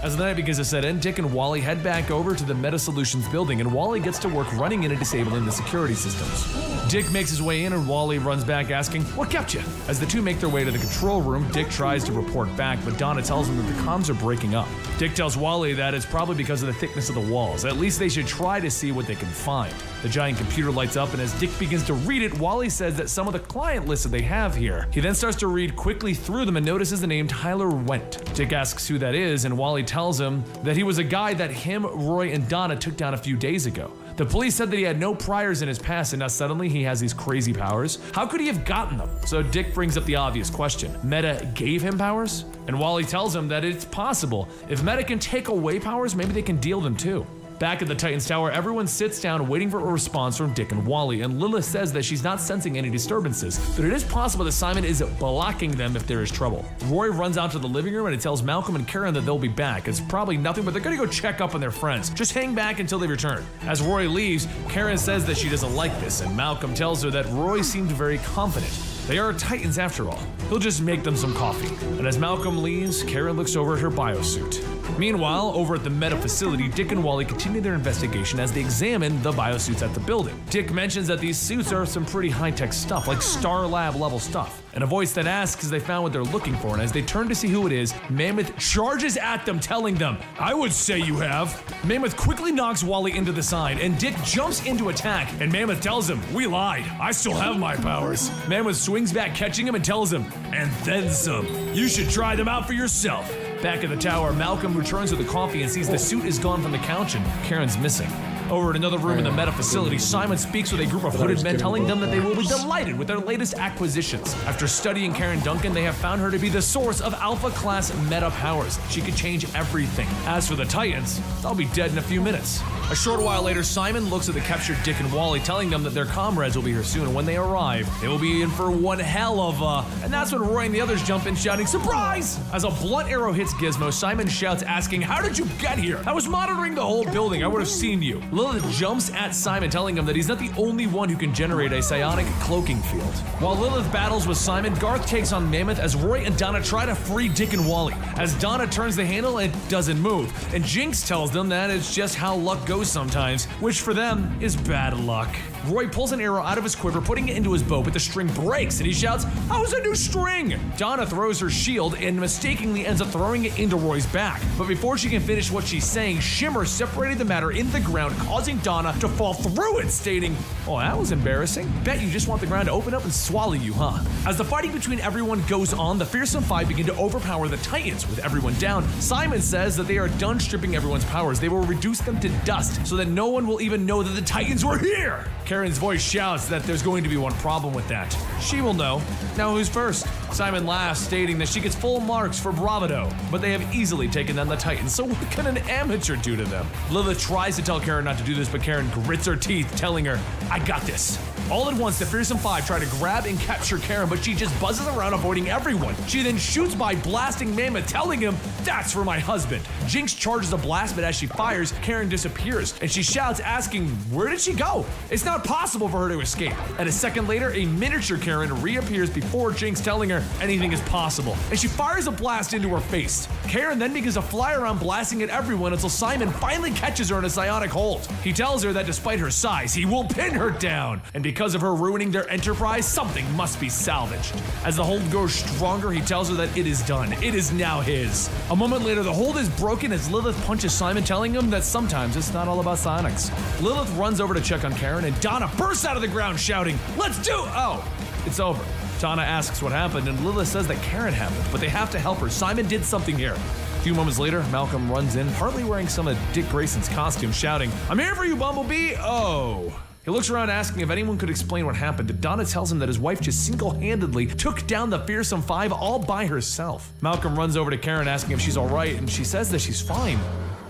Speaker 2: As the night begins to set in, Dick and Wally head back over to the Meta Solutions building, and Wally gets to work running in and disabling the security systems. Dick makes his way in, and Wally runs back asking, "What kept you?" As the two make their way to the control room, Dick tries to report back, but Donna tells him that the comms are breaking up. Dick tells Wally that it's probably because of the thickness of the walls. At least they should try to see what they can find. The giant computer lights up, and as Dick begins to read it, Wally says that some of the client lists that they have here. He then starts to read quickly through them and notices the name Tyler Went. Dick asks who that is, and Wally tells him that he was a guy that him, Roy, and Donna took down a few days ago. The police said that he had no priors in his past, and now suddenly he has these crazy powers. How could he have gotten them? So Dick brings up the obvious question. Meta gave him powers? And Wally tells him that it's possible. If Meta can take away powers, maybe they can deal them too. Back at the Titan's tower, everyone sits down waiting for a response from Dick and Wally, and Lilith says that she's not sensing any disturbances, but it is possible that Simon is blocking them if there is trouble. Roy runs out to the living room and he tells Malcolm and Karen that they'll be back. It's probably nothing, but they're gonna go check up on their friends. Just hang back until they return. As Roy leaves, Karen says that she doesn't like this, and Malcolm tells her that Roy seemed very confident. They are Titans after all. He'll just make them some coffee. And as Malcolm leaves, Karen looks over at her biosuit. Meanwhile, over at the Meta facility, Dick and Wally continue their investigation as they examine the biosuits at the building. Dick mentions that these suits are some pretty high-tech stuff, like Star Lab level stuff. And a voice then asks as they found what they're looking for, and as they turn to see who it is, Mammoth charges at them, telling them, "I would say you have." Mammoth quickly knocks Wally into the side, and Dick jumps into attack, and Mammoth tells him, "We lied. I still have my powers." Mammoth swings back, catching him, and tells him, "And then some. You should try them out for yourself." Back at the tower, Malcolm returns with the coffee and sees the suit is gone from the couch and Karen's missing. Over at another room in the Meta facility, Simon speaks with a group of hooded men, telling them that they will be delighted with their latest acquisitions. After studying Karen Duncan, they have found her to be the source of Alpha-class Meta powers. She could change everything. As for the Titans, they'll be dead in a few minutes. A short while later, Simon looks at the captured Dick and Wally, telling them that their comrades will be here soon, and when they arrive, they will be in for one hell of a... And that's when Roy and the others jump in, shouting, "Surprise!" As a blunt arrow hits Gizmo, Simon shouts, asking, "How did you get here? I was monitoring the whole building. I would have seen you." Lilith jumps at Simon, telling him that he's not the only one who can generate a psionic cloaking field. While Lilith battles with Simon, Garth takes on Mammoth as Roy and Donna try to free Dick and Wally. As Donna turns the handle, it doesn't move, and Jinx tells them that it's just how luck goes sometimes, which for them is bad luck. Roy pulls an arrow out of his quiver, putting it into his bow, but the string breaks, and he shouts, "How's a new string?" Donna throws her shield and mistakenly ends up throwing it into Roy's back. But before she can finish what she's saying, Shimmer separated the matter in the ground, causing Donna to fall through it, stating, "Oh, that was embarrassing. Bet you just want the ground to open up and swallow you, huh?" As the fighting between everyone goes on, the Fearsome Five begin to overpower the Titans. With everyone down, Simon says that they are done stripping everyone's powers. They will reduce them to dust so that no one will even know that the Titans were here. Karen's voice shouts that there's going to be one problem with that. She will know. Now who's first? Simon laughs, stating that she gets full marks for bravado, but they have easily taken down the Titans, so what can an amateur do to them? Lilith tries to tell Karen not to do this, but Karen grits her teeth, telling her, "I got this." All at once, the Fearsome Five try to grab and capture Karen, but she just buzzes around, avoiding everyone. She then shoots by, blasting Mammoth, telling him, "That's for my husband." Jinx charges a blast, but as she fires, Karen disappears, and she shouts, asking, "Where did she go?" It's not possible for her to escape. And a second later, a miniature Karen reappears before Jinx, telling her anything is possible, and she fires a blast into her face. Karen then begins to fly around, blasting at everyone until Simon finally catches her in a psionic hold. He tells her that despite her size, he will pin her down, and because of her ruining their enterprise, something must be salvaged. As the hold grows stronger, he tells her that it is done. It is now his. A moment later, the hold is broken as Lilith punches Simon, telling him that sometimes it's not all about psionics. Lilith runs over to check on Karen, and Donna bursts out of the ground, shouting, "Let's do it!" Oh, it's over. Donna asks what happened, and Lilith says that Karen happened, but they have to help her. Simon did something here. A few moments later, Malcolm runs in, partly wearing some of Dick Grayson's costume, shouting, "I'm here for you, Bumblebee!" Oh. He looks around asking if anyone could explain what happened, and Donna tells him that his wife just single-handedly took down the Fearsome Five all by herself. Malcolm runs over to Karen asking if she's alright, and she says that she's fine.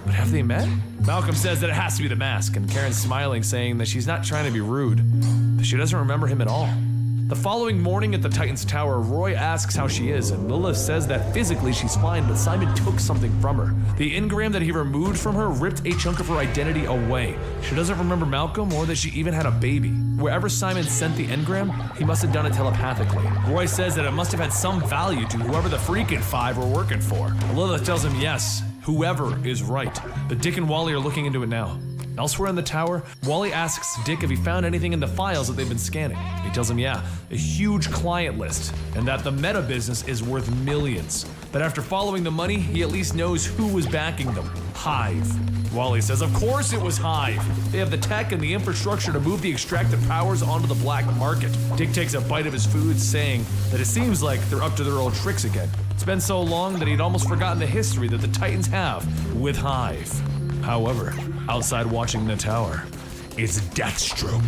Speaker 2: But have they met? Malcolm says that it has to be the mask, and Karen's smiling, saying that she's not trying to be rude, but she doesn't remember him at all. The following morning at the Titan's tower, Roy asks how she is, and Lilith says that physically she's fine, but Simon took something from her. The engram that he removed from her ripped a chunk of her identity away. She doesn't remember Malcolm or that she even had a baby. Wherever Simon sent the engram, he must have done it telepathically. Roy says that it must have had some value to whoever the freaking Five were working for. Lilith tells him yes, whoever is right, but Dick and Wally are looking into it now. Elsewhere in the tower, Wally asks Dick if he found anything in the files that they've been scanning. He tells him, yeah, a huge client list, and that the Meta business is worth millions. But after following the money, he at least knows who was backing them. Hive. Wally says, of course it was Hive. They have the tech and the infrastructure to move the extractive powers onto the black market. Dick takes a bite of his food, saying that it seems like they're up to their old tricks again. It's been so long that he'd almost forgotten the history that the Titans have with Hive. However, outside watching the tower, it's Deathstroke.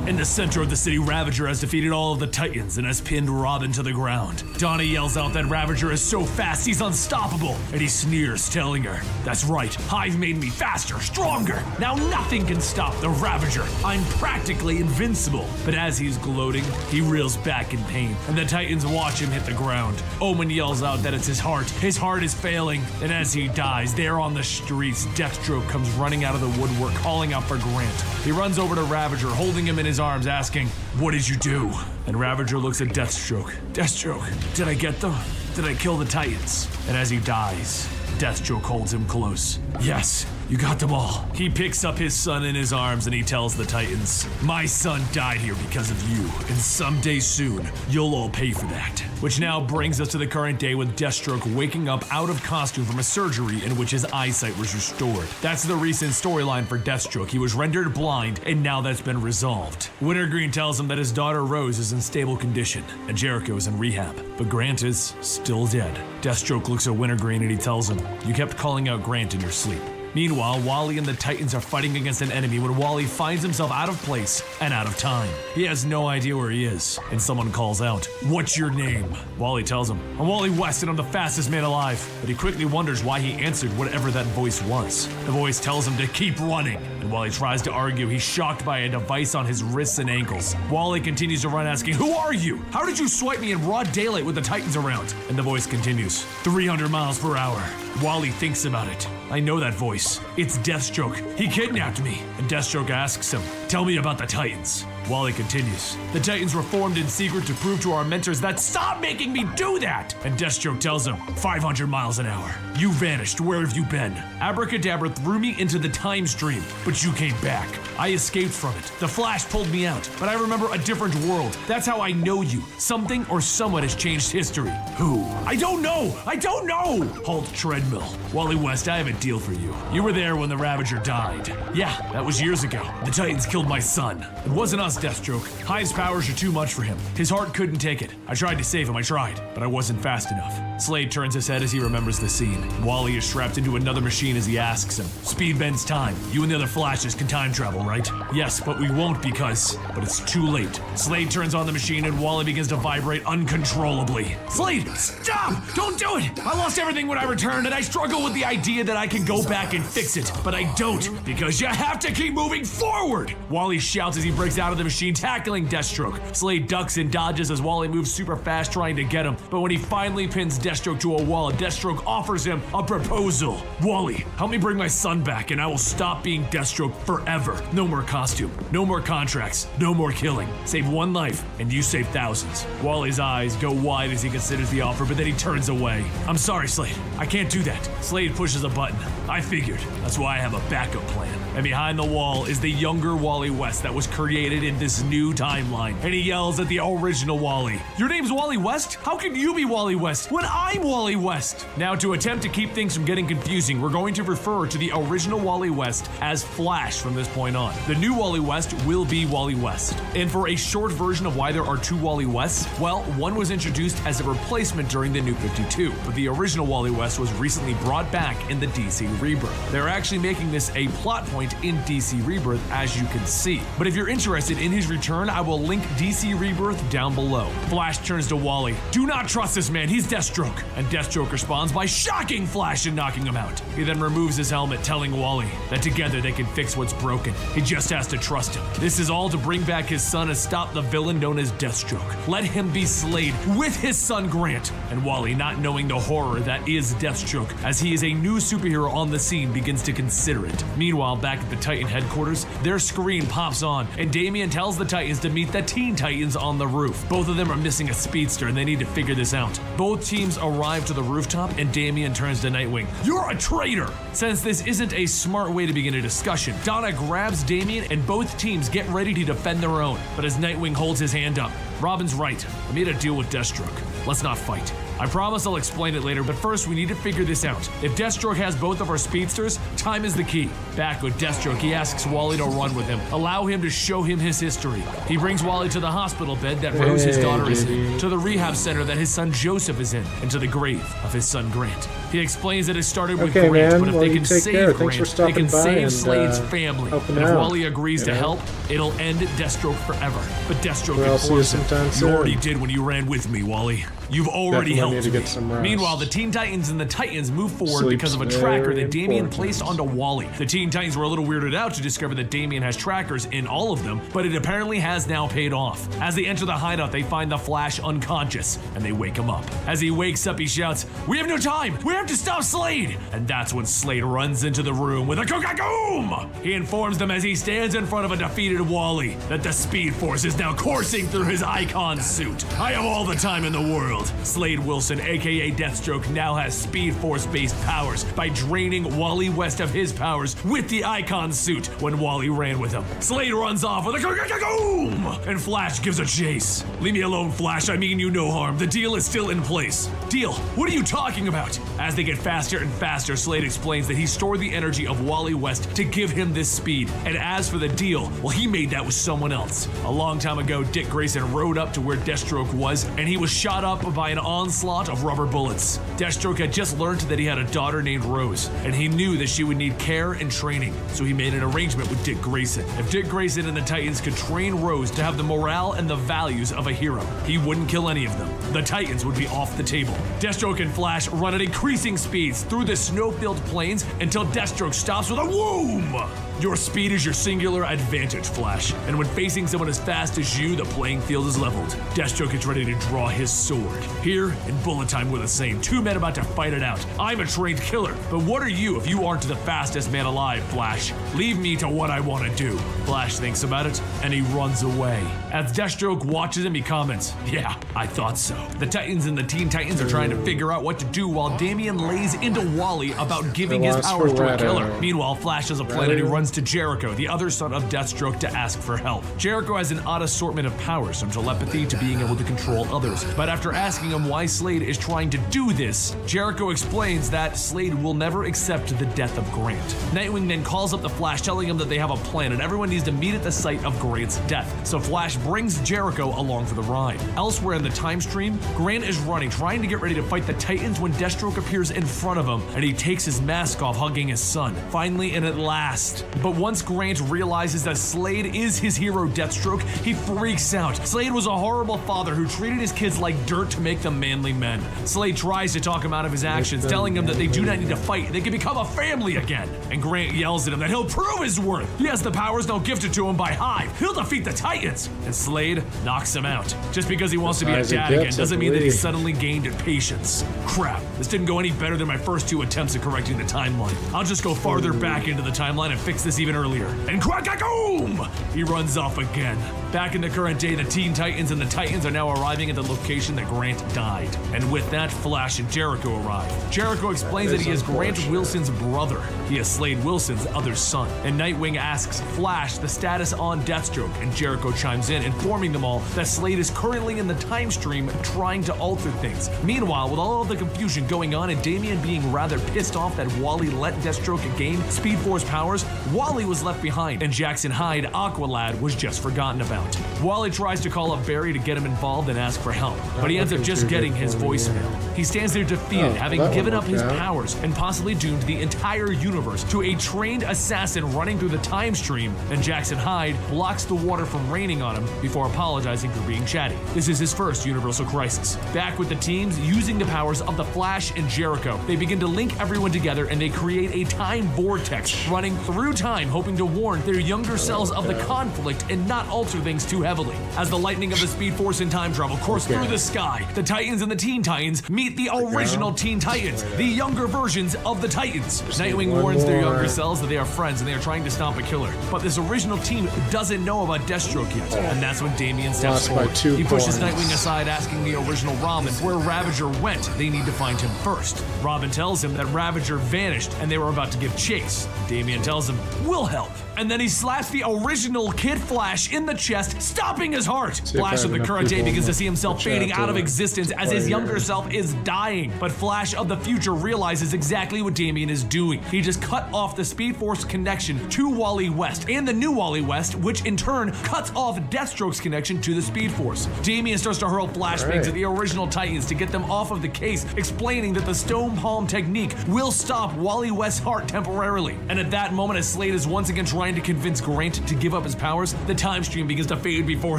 Speaker 2: In the center of the city, Ravager has defeated all of the Titans and has pinned Robin to the ground. Donna yells out that Ravager is so fast he's unstoppable, and he sneers, telling her, "That's right, I've made me faster, stronger. Now nothing can stop the Ravager. I'm practically invincible." But as he's gloating, he reels back in pain, and the Titans watch him hit the ground. Omen yells out that it's his heart. His heart is failing, and as he dies, there on the streets, Deathstroke comes running out of the woodwork, calling out for Grant. He runs over to Ravager, holding him in his arms, asking, "What did you do?" And Ravager looks at Deathstroke. "Deathstroke, did I get them? Did I kill the Titans?" And as he dies, Deathstroke holds him close. "Yes, you got them all." He picks up his son in his arms and he tells the Titans, "My son died here because of you, and someday soon, you'll all pay for that." Which now brings us to the current day with Deathstroke waking up out of costume from a surgery in which his eyesight was restored. That's the recent storyline for Deathstroke. He was rendered blind, and now that's been resolved. Wintergreen tells him that his daughter Rose is in stable condition, and Jericho is in rehab, but Grant is still dead. Deathstroke looks at Wintergreen and he tells him, "You kept calling out Grant in your sleep." Meanwhile, Wally and the Titans are fighting against an enemy when Wally finds himself out of place and out of time. He has no idea where he is, and someone calls out, "What's your name?" Wally tells him, "I'm Wally West and I'm the fastest man alive." But he quickly wonders why he answered whatever that voice was. The voice tells him to keep running, and while he tries to argue, he's shocked by a device on his wrists and ankles. Wally continues to run, asking, "Who are you? How did you swipe me in broad daylight with the Titans around?" And the voice continues, 300 miles per hour. Wally thinks about it. "I know that voice. It's Deathstroke. He kidnapped me." And Deathstroke asks him, "Tell me about the Titans." Wally continues, "The Titans were formed in secret to prove to our mentors that stop making me do that." And Deathstroke tells him, 500 miles an hour. "You vanished. Where have you been? Abracadabra threw me into the time stream, but you came back. I escaped from it. The Flash pulled me out, but I remember a different world. That's how I know you. Something or someone has changed history. Who? I don't know. I don't know." Halt treadmill. "Wally West, I have a deal for you. You were there when the Ravager died." "Yeah, that was years ago. The Titans killed my son. It wasn't us, Deathstroke. Hive's powers are too much for him. His heart couldn't take it. I tried to save him, I tried, but I wasn't fast enough." Slade turns his head as he remembers the scene. Wally is strapped into another machine as he asks him, "Speed bends time. You and the other Flashes can time travel, right?" "Yes, but we won't because..." But it's too late. Slade turns on the machine and Wally begins to vibrate uncontrollably. "Slade, stop! Don't do it! I lost everything when I returned, and I struggle with the idea that I can go back and fix it, but I don't, because you have to keep moving forward!" Wally shouts as he breaks out of the machine, tackling Deathstroke. Slade ducks and dodges as Wally moves super fast trying to get him, but when he finally pins Deathstroke to a wall, Deathstroke offers him a proposal. "Wally, help me bring my son back and I will stop being Deathstroke forever. No more costume, no more contracts, no more killing. Save one life and you save thousands." Wally's eyes go wide as he considers the offer, but then he turns away. "I'm sorry, Slade. I can't do that." Slade pushes a button. "I figured. That's why I have a backup plan." And behind the wall is the younger Wally West that was created in this new timeline. And he yells at the original Wally, "Your name's Wally West? How can you be Wally West when I'm Wally West?" Now, to attempt to keep things from getting confusing, we're going to refer to the original Wally West as Flash from this point on. The new Wally West will be Wally West. And for a short version of why there are two Wally Wests, well, one was introduced as a replacement during the New 52, but the original Wally West was recently brought back in the DC Rebirth. They're actually making this a plot point in DC Rebirth, as you can see. But if you're interested in his return, I will link DC Rebirth down below. Flash turns to Wally. "Do not trust this man, he's Deathstroke." And Deathstroke responds by shocking Flash and knocking him out. He then removes his helmet, telling Wally that together they can fix what's broken. He just has to trust him. This is all to bring back his son and stop the villain known as Deathstroke. Let him be Slade with his son Grant. And Wally, not knowing the horror that is Deathstroke, as he is a new superhero on the scene, begins to consider it. Meanwhile, back at the Titan headquarters, their screen pops on, and Damian tells the Titans to meet the Teen Titans on the roof. Both of them are missing a speedster, and they need to figure this out. Both teams arrive to the rooftop, and Damian turns to Nightwing. "You're a traitor!" Since this isn't a smart way to begin a discussion, Donna grabs Damian, and both teams get ready to defend their own. But as Nightwing holds his hand up, "Robin's right. I made a deal with Deathstroke. Let's not fight." I promise I'll explain it later, but first we need to figure this out. If Deathstroke has both of our speedsters, time is the key. Back with Deathstroke, he asks Wally to run with him, allow him to show him his history. He brings Wally to the hospital bed that Rose, his daughter, is in, to the rehab center that his son Joseph is in, and to the grave of his son Grant. He explains that it started with Grant,
Speaker 1: man.
Speaker 2: but if they can save Grant, they can save Slade's family. And if
Speaker 1: out.
Speaker 2: Wally agrees to help, it'll end Deathstroke forever. But Deathstroke
Speaker 1: Well, see you
Speaker 2: informs him,
Speaker 1: sometime
Speaker 2: you
Speaker 1: soon.
Speaker 2: already did when you ran with me, Wally. You've already
Speaker 1: Definitely need
Speaker 2: helped
Speaker 1: to
Speaker 2: me.
Speaker 1: get some rest.
Speaker 2: Meanwhile, the Teen Titans and the Titans move forward
Speaker 1: Sleep's
Speaker 2: because of a tracker
Speaker 1: very
Speaker 2: that Damian
Speaker 1: important.
Speaker 2: placed onto Wally. The Teen Titans were a little weirded out to discover that Damian has trackers in all of them, but it apparently has now paid off. As they enter the hideout, they find the Flash unconscious, and they wake him up. As he wakes up, he shouts, "We have no time! We have to stop Slade!" And that's when Slade runs into the room with a Coca-Coom! He informs them as he stands in front of a defeated Wally that the Speed Force is now coursing through his Icon suit. I have all the time in the world. Slade Wilson, aka Deathstroke, now has Speed Force-based powers by draining Wally West of his powers with the Icon suit when Wally ran with him. Slade runs off with a Coca-Coom! And Flash gives a chase. Leave me alone, Flash. I mean you no harm. The deal is still in place. Deal? What are you talking about? As they get faster and faster, Slade explains that he stored the energy of Wally West to give him this speed. And as for the deal, well, he made that with someone else. A long time ago, Dick Grayson rode up to where Deathstroke was, and he was shot up by an onslaught of rubber bullets. Deathstroke had just learned that he had a daughter named Rose, and he knew that she would need care and training, so he made an arrangement with Dick Grayson. If Dick Grayson and the Titans could train Rose to have the morale and the values of a hero, he wouldn't kill any of them. The Titans would be off the table. Deathstroke and Flash run at increasing speeds through the snow-filled plains until Deathstroke stops with a whoom! Your speed is your singular advantage, Flash, and when facing someone as fast as you, the playing field is leveled. Deathstroke is ready to draw his sword. Here, in bullet time, we're the same. Two men about to fight it out. I'm a trained killer, but what are you if you aren't the fastest man alive, Flash? Leave me to what I want to do. Flash thinks about it, and he runs away. As Deathstroke watches him, he comments, "Yeah, I thought so." The Titans and the Teen Titans are trying to figure out what to do while Damian lays into Wally about giving his powers to a killer. Meanwhile, Flash has a plan and he runs to Jericho, the other son of Deathstroke, to ask for help. Jericho has an odd assortment of powers, from telepathy to being able to control others. But after asking him why Slade is trying to do this, Jericho explains that Slade will never accept the death of Grant. Nightwing then calls up the Flash, telling him that they have a plan and everyone needs to meet at the site of Grant's death. So Flash brings Jericho along for the ride. Elsewhere in the time stream, Grant is running, trying to get ready to fight the Titans when Deathstroke appears in front of him, and he takes his mask off, hugging his son. Finally and at last. But once Grant realizes that Slade is his hero, Deathstroke, he freaks out. Slade was a horrible father who treated his kids like dirt to make them manly men. Slade tries to talk him out of his actions, telling him that they do not need to fight, they can become a family again. And Grant yells at him that he'll prove his worth. He has the powers now gifted to him by Hive. He'll defeat the Titans. And Slade knocks him out. Just because he wants to be a dad again doesn't mean that he suddenly gained patience. Crap, this didn't go any better than my first two attempts at correcting the timeline. I'll just go farther back into the timeline and fix this even earlier. And crack-a-boom! He runs off again. Back in the current day, the Teen Titans and the Titans are now arriving at the location that Grant died. And with that, Flash and Jericho arrive. Jericho explains that he is Grant Wilson's brother. He is Slade Wilson's other son. And Nightwing asks Flash the status on Deathstroke, and Jericho chimes in, informing them all that Slade is currently in the time stream trying to alter things. Meanwhile, with all of the confusion going on and Damian being rather pissed off that Wally let Deathstroke gain Speed Force powers, Wally was left behind, and Jackson Hyde, Aqualad, was just forgotten about. Wally tries to call up Barry to get him involved and ask for help, but he ends up just getting his voicemail. He stands there defeated, having given up his powers and possibly doomed the entire universe to a trained assassin running through the time stream, and Jackson Hyde blocks the water from raining on him before apologizing for being chatty. This is his first Universal Crisis. Back with the teams using the powers of the Flash and Jericho, they begin to link everyone together and they create a time vortex running through time, hoping to warn their younger selves of the conflict and not alter things too heavily. As the lightning of the Speed Force and time travel course through the sky, the Titans and the Teen Titans meet the original Teen Titans, the younger versions of the Titans. Nightwing warns their younger selves that they are friends and they are trying to stop a killer. But this original team doesn't know about Deathstroke yet, and that's when Damian steps forward. He pushes Nightwing aside, asking the original Robin where Ravager went. They need to find him first. Robin tells him that Ravager vanished and they were about to give chase. Damian tells him, "We'll help." and then he slaps the original Kid Flash in the chest, stopping his heart. Flash of the current day begins to see himself fading out of existence as his younger self is dying. But Flash of the future realizes exactly what Damian is doing. He just cut off the Speed Force connection to Wally West and the new Wally West, which in turn cuts off Deathstroke's connection to the Speed Force. Damian starts to hurl flashbangs at the original Titans to get them off of the case, explaining that the Stone Palm technique will stop Wally West's heart temporarily. And at that moment, as Slade is once again trying to convince Grant to give up his powers, the time stream begins to fade before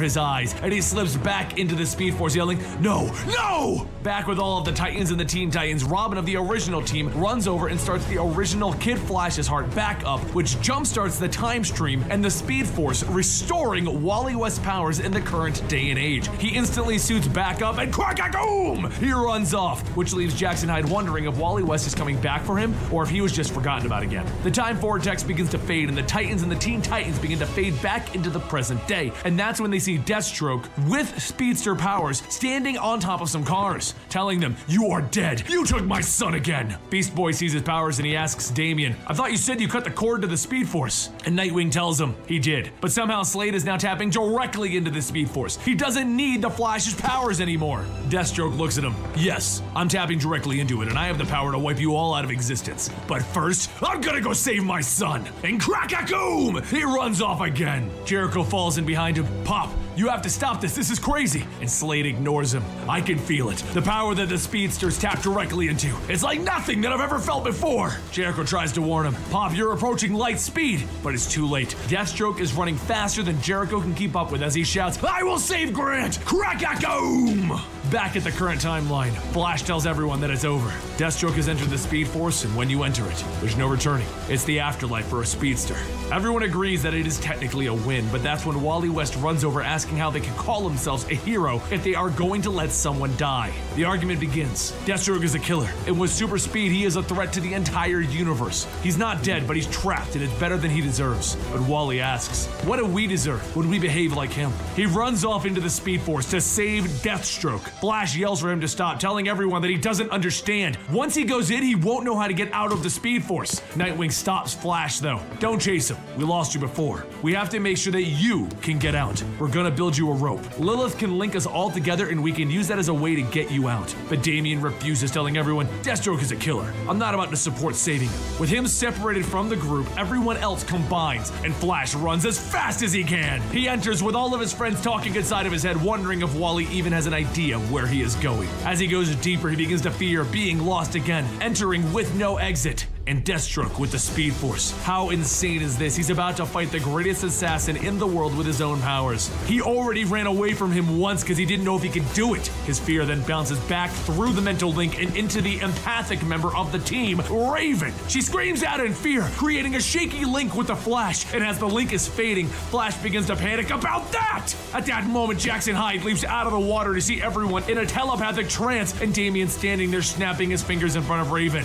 Speaker 2: his eyes, and he slips back into the Speed Force, yelling, "No, no!" Back with all of the Titans and the Teen Titans, Robin of the original team runs over and starts the original Kid Flash's heart back up, which jumpstarts the time stream and the Speed Force, restoring Wally West's powers in the current day and age. He instantly suits back up and crack-a-boom! He runs off, which leaves Jackson Hyde wondering if Wally West is coming back for him or if he was just forgotten about again. The time vortex begins to fade, and the Titans and the Teen Titans begin to fade back into the present day, and that's when they see Deathstroke with speedster powers standing on top of some cars, telling them, "You are dead. You took my son again." Beast Boy sees his powers and he asks Damian, "I thought you said you cut the cord to the Speed Force." And Nightwing tells him he did, but somehow Slade is now tapping directly into the Speed Force. He doesn't need the Flash's powers anymore. Deathstroke looks at him. "Yes, I'm tapping directly into it, and I have the power to wipe you all out of existence. But first, I'm gonna go save my son." And crack-a-boom! He runs off again. Jericho falls in behind him. "Pop, you have to stop this. This is crazy." And Slade ignores him. "I can feel it. The power that the speedsters tap directly into. It's like nothing that I've ever felt before." Jericho tries to warn him. "Pop, you're approaching light speed." But it's too late. Deathstroke is running faster than Jericho can keep up with as he shouts, "I will save Grant! Crack-a-boom!" Back at the current timeline, Flash tells everyone that it's over. Deathstroke has entered the Speed Force, and when you enter it, there's no returning. It's the afterlife for a speedster. Everyone agrees that it is technically a win, but that's when Wally West runs over asking how they can call themselves a hero if they are going to let someone die. The argument begins. Deathstroke is a killer, and with super speed, he is a threat to the entire universe. He's not dead, but he's trapped, and it's better than he deserves. But Wally asks, what do we deserve when we behave like him? He runs off into the Speed Force to save Deathstroke. Flash yells for him to stop, telling everyone that he doesn't understand. Once he goes in, he won't know how to get out of the Speed Force. Nightwing stops Flash, though. "Don't chase him. We lost you before. We have to make sure that you can get out. We're gonna build you a rope. Lilith can link us all together, and we can use that as a way to get you out." But Damian refuses, telling everyone, "Deathstroke is a killer. I'm not about to support saving him." With him separated from the group, everyone else combines, and Flash runs as fast as he can. He enters with all of his friends talking inside of his head, wondering if Wally even has an idea where he is going. As he goes deeper, he begins to fear being lost again, entering with no exit. And Deathstroke with the Speed Force. How insane is this? He's about to fight the greatest assassin in the world with his own powers. He already ran away from him once because he didn't know if he could do it. His fear then bounces back through the mental link and into the empathic member of the team, Raven. She screams out in fear, creating a shaky link with the Flash. And as the link is fading, Flash begins to panic about that. At that moment, Jackson Hyde leaps out of the water to see everyone in a telepathic trance, and Damian standing there snapping his fingers in front of Raven.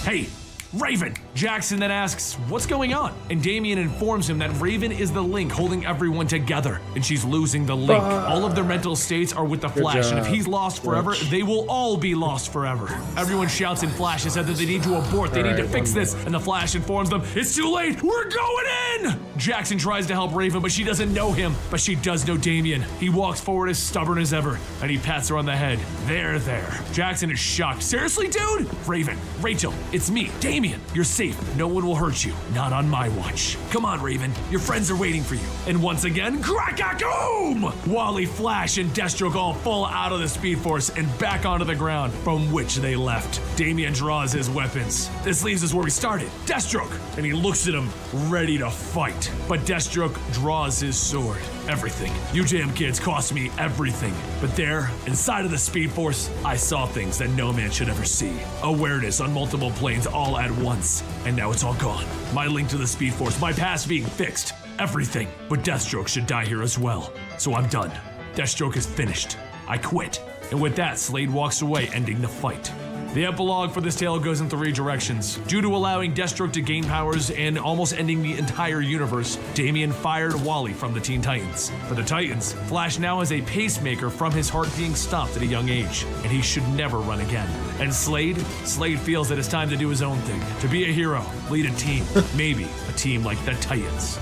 Speaker 2: "Hey, Raven!" Jackson then asks, "What's going on?" And Damian informs him that Raven is the link holding everyone together, and she's losing the link. All of their mental states are with the Flash, and if he's lost forever, they will all be lost forever. Everyone shouts in Flash's head that they need to abort, they need to fix this, and the Flash informs them, "It's too late, we're going in!" Jackson tries to help Raven, but she doesn't know him, but she does know Damian. He walks forward as stubborn as ever, and he pats her on the head. There. Jackson is shocked. "Seriously, dude?" "Raven, Rachel, it's me, Damian. You're safe. No one will hurt you. Not on my watch. Come on, Raven. Your friends are waiting for you." And once again, crack-a-boom! Wally, Flash, and Deathstroke all fall out of the Speed Force and back onto the ground from which they left. Damian draws his weapons. This leaves us where we started. Deathstroke! And he looks at him, ready to fight. But Deathstroke draws his sword. "Everything. You damn kids cost me everything." But there, inside of the Speed Force, I saw things that no man should ever see. Awareness on multiple planes all at once. And now it's all gone. My link to the Speed Force, my past being fixed. Everything. But Deathstroke should die here as well. So I'm done. Deathstroke is finished. I quit. And with that, Slade walks away, ending the fight. The epilogue for this tale goes in 3 directions. Due to allowing Deathstroke to gain powers and almost ending the entire universe, Damian fired Wally from the Teen Titans. For the Titans, Flash now has a pacemaker from his heart being stopped at a young age, and he should never run again. And Slade feels that it's time to do his own thing, to be a hero, lead a team, maybe a team like the Titans.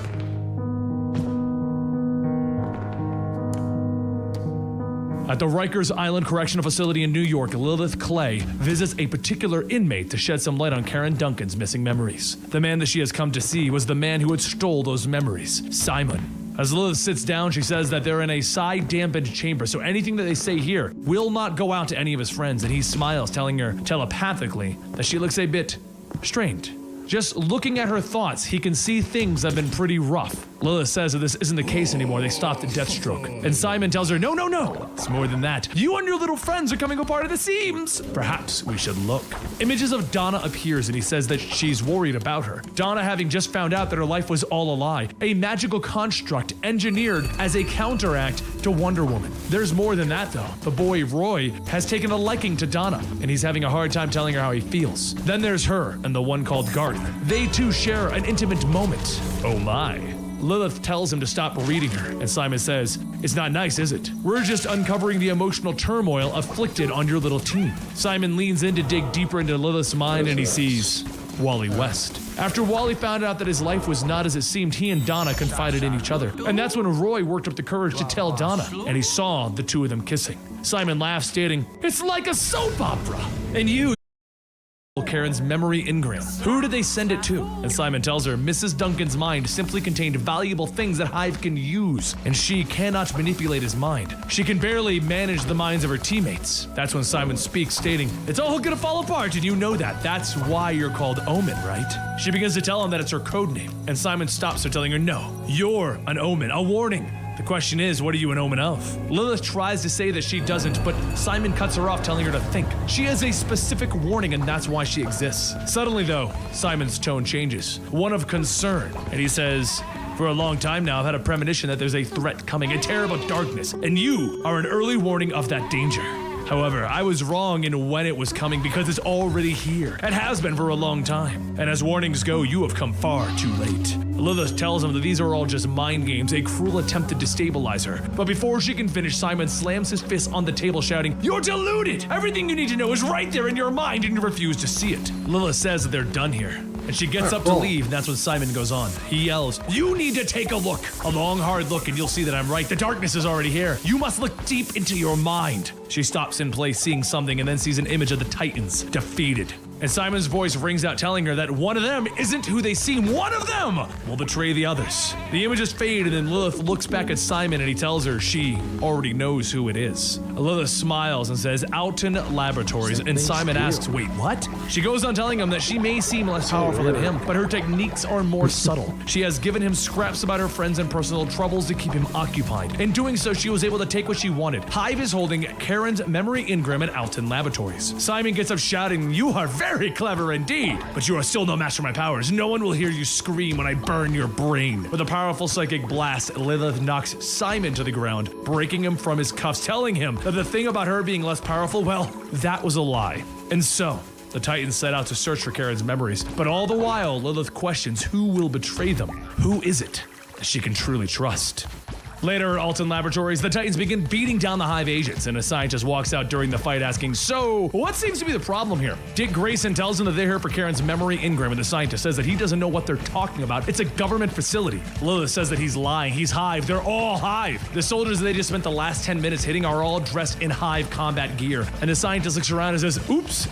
Speaker 2: At the Rikers Island Correctional Facility in New York, Lilith Clay visits a particular inmate to shed some light on Karen Duncan's missing memories. The man that she has come to see was the man who had stole those memories, Simon. As Lilith sits down, she says that they're in a psi-dampened chamber, so anything that they say here will not go out to any of his friends, and he smiles, telling her telepathically that she looks a bit strained. Just looking at her thoughts, he can see things have been pretty rough. Lilith says that this isn't the case anymore. They stopped at Deathstroke. And Simon tells her, no, it's more than that. You and your little friends are coming apart at the seams. Perhaps we should look. Images of Donna appears, and he says that she's worried about her. Donna having just found out that her life was all a lie, a magical construct engineered as a counteract to Wonder Woman. There's more than that, though. The boy, Roy, has taken a liking to Donna, and he's having a hard time telling her how he feels. Then there's her and the one called Garth. They two share an intimate moment. Oh my. Lilith tells him to stop reading her, and Simon says, "It's not nice, is it? We're just uncovering the emotional turmoil afflicted on your little team." Simon leans in to dig deeper into Lilith's mind, and he sees Wally West. After Wally found out that his life was not as it seemed, he and Donna confided in each other. And that's when Roy worked up the courage to tell Donna, and he saw the two of them kissing. Simon laughs, stating, "It's like a soap opera." And you, Karen's memory engram. Who did they send it to? And Simon tells her Mrs. Duncan's mind simply contained valuable things that Hive can use, and she cannot manipulate his mind. She can barely manage the minds of her teammates. That's when Simon speaks, stating, "It's all gonna fall apart, and you know that. That's why you're called Omen, right?" She begins to tell him that it's her code name, and Simon stops her, telling her, "No, you're an Omen, a warning. The question is, what are you an omen of?" Lilith tries to say that she doesn't, but Simon cuts her off, telling her to think. She has a specific warning, and that's why she exists. Suddenly, though, Simon's tone changes, one of concern, and he says, "For a long time now, I've had a premonition that there's a threat coming, a terrible darkness, and you are an early warning of that danger. However, I was wrong in when it was coming because it's already here. It has been for a long time. And as warnings go, you have come far too late." Lilith tells him that these are all just mind games, a cruel attempt to destabilize her. But before she can finish, Simon slams his fist on the table, shouting, "You're deluded! Everything you need to know is right there in your mind, and you refuse to see it." Lilith says that they're done here, and she gets up to leave, and that's when Simon goes on. He yells, "You need to take a look. A long, hard look, and you'll see that I'm right. The darkness is already here. You must look deep into your mind." She stops in place, seeing something, and then sees an image of the Titans, defeated. And Simon's voice rings out, telling her that one of them isn't who they seem. One of them will betray the others. The images fade, and then Lilith looks back at Simon, and he tells her she already knows who it is. Lilith smiles and says, "Alton Laboratories," and Simon asks, "Wait, what?" She goes on telling him that she may seem less powerful than him, but her techniques are more subtle. She has given him scraps about her friends and personal troubles to keep him occupied. In doing so, she was able to take what she wanted. Hive is holding Karen's memory engram at Alton Laboratories. Simon gets up shouting, "You are very clever indeed, but you are still no match for my powers. No one will hear you scream when I burn your brain." With a powerful psychic blast, Lilith knocks Simon to the ground, breaking him from his cuffs, telling him that the thing about her being less powerful, well, that was a lie. And so, the Titans set out to search for Karen's memories, but all the while, Lilith questions who will betray them. Who is it that she can truly trust? Later at Alton Laboratories, the Titans begin beating down the Hive agents, and a scientist walks out during the fight asking, "So, what seems to be the problem here?" Dick Grayson tells him that they're here for Karen's memory engram, and the scientist says that he doesn't know what they're talking about. It's a government facility. Lilith says that he's lying. He's Hive. They're all Hive. The soldiers that they just spent the last 10 minutes hitting are all dressed in Hive combat gear, and the scientist looks around and says, "Oops,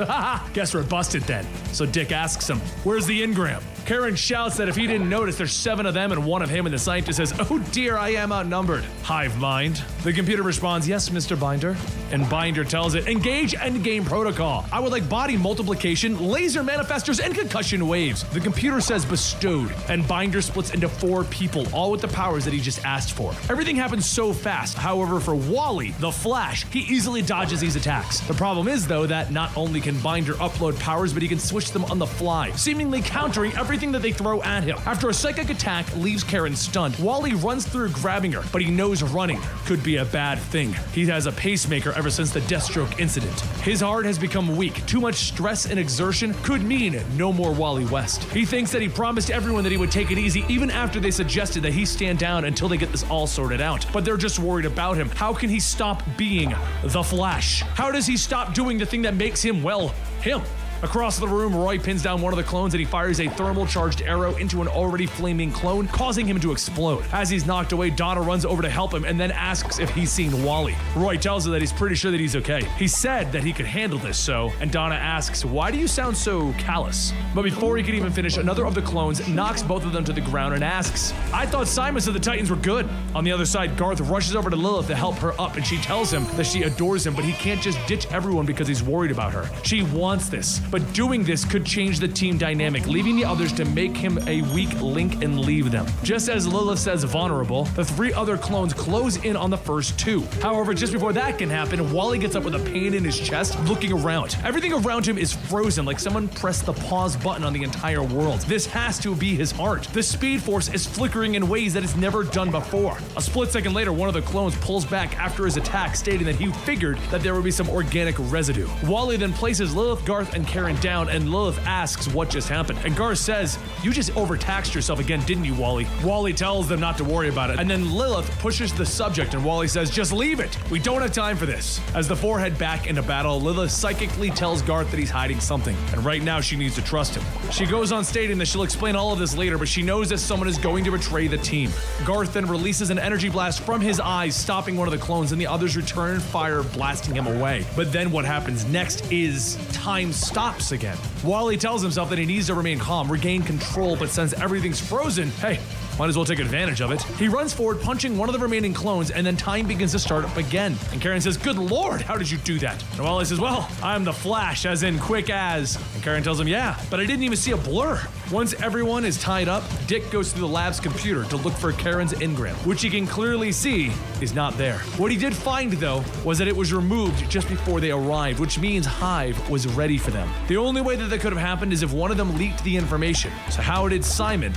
Speaker 2: guess we're busted then." So Dick asks him, "Where's the engram?" Karen shouts that if he didn't notice, there's 7 of them and 1 of him, and the scientist says, "Oh dear, I am outnumbered. Hive mind." The computer responds, "Yes, Mr. Binder." And Binder tells it, "Engage endgame protocol. I would like body multiplication, laser manifestors, and concussion waves." The computer says bestowed, and Binder splits into 4 people, all with the powers that he just asked for. Everything happens so fast. However, for Wally, the Flash, he easily dodges these attacks. The problem is, though, that not only can Binder upload powers, but he can switch them on the fly, seemingly countering everything that they throw at him. After a psychic attack leaves Karen stunned, Wally runs through grabbing her, but he knows running could be a bad thing. He has a pacemaker ever since the Deathstroke incident. His heart has become weak. Too much stress and exertion could mean no more Wally West. He thinks that he promised everyone that he would take it easy even after they suggested that he stand down until they get this all sorted out. But they're just worried about him. How can he stop being the Flash? How does he stop doing the thing that makes him, well, him? Across the room, Roy pins down one of the clones and he fires a thermal-charged arrow into an already flaming clone, causing him to explode. As he's knocked away, Donna runs over to help him and then asks if he's seen Wally. Roy tells her that he's pretty sure that he's okay. He said that he could handle this, and Donna asks, why do you sound so callous? But before he can even finish, another of the clones knocks both of them to the ground and asks, I thought Simon said the Titans were good. On the other side, Garth rushes over to Lilith to help her up and she tells him that she adores him, but he can't just ditch everyone because he's worried about her. She wants this. But doing this could change the team dynamic, leaving the others to make him a weak link and leave them. Just as Lilith says vulnerable, the 3 other clones close in on the first 2. However, just before that can happen, Wally gets up with a pain in his chest, looking around. Everything around him is frozen, like someone pressed the pause button on the entire world. This has to be his heart. The Speed Force is flickering in ways that it's never done before. A split second later, one of the clones pulls back after his attack, stating that he figured that there would be some organic residue. Wally then places Lilith, Garth, and Karen down, and Lilith asks what just happened. And Garth says, you just overtaxed yourself again, didn't you, Wally? Wally tells them not to worry about it, and then Lilith pushes the subject, and Wally says, just leave it. We don't have time for this. As the 4 head back into battle, Lilith psychically tells Garth that he's hiding something, and right now she needs to trust him. She goes on stating that she'll explain all of this later, but she knows that someone is going to betray the team. Garth then releases an energy blast from his eyes, stopping one of the clones, and the others return fire, blasting him away. But then what happens next is time stops again. Wally tells himself that he needs to remain calm, regain control, but since everything's frozen, hey, might as well take advantage of it. He runs forward, punching one of the remaining clones, and then time begins to start up again. And Karen says, good lord, how did you do that? And Wally says, well, I'm the Flash, as in quick as. And Karen tells him, yeah, but I didn't even see a blur. Once everyone is tied up, Dick goes through the lab's computer to look for Karen's engram, which he can clearly see is not there. What he did find, though, was that it was removed just before they arrived, which means Hive was ready for them. The only way that could have happened is if one of them leaked the information. So how did Simon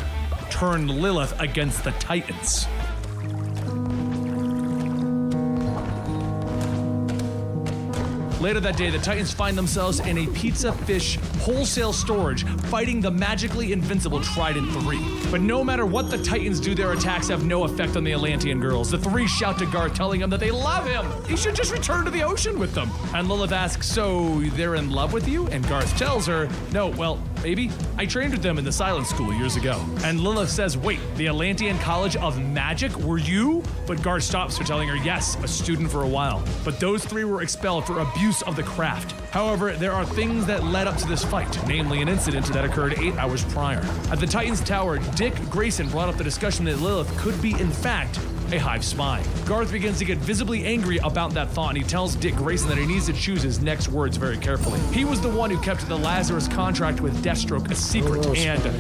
Speaker 2: turn Lilith against the Titans? Later that day, the Titans find themselves in a pizza fish wholesale storage, fighting the magically invincible Trident 3. But no matter what the Titans do, their attacks have no effect on the Atlantean girls. The 3 shout to Garth, telling him that they love him. He should just return to the ocean with them. And Lilith asks, so they're in love with you? And Garth tells her, no, well, maybe. I trained with them in the Silent School years ago. And Lilith says, wait, the Atlantean College of Magic, were you? But Garth stops her, telling her, yes, a student for a while. But those 3 were expelled for abuse of the craft. However, there are things that led up to this fight, namely an incident that occurred 8 hours prior. At the Titans Tower, Dick Grayson brought up the discussion that Lilith could be, in fact, a Hive spy. Garth begins to get visibly angry about that thought, and he tells Dick Grayson that he needs to choose his next words very carefully. He was the one who kept the Lazarus contract with Deathstroke a secret,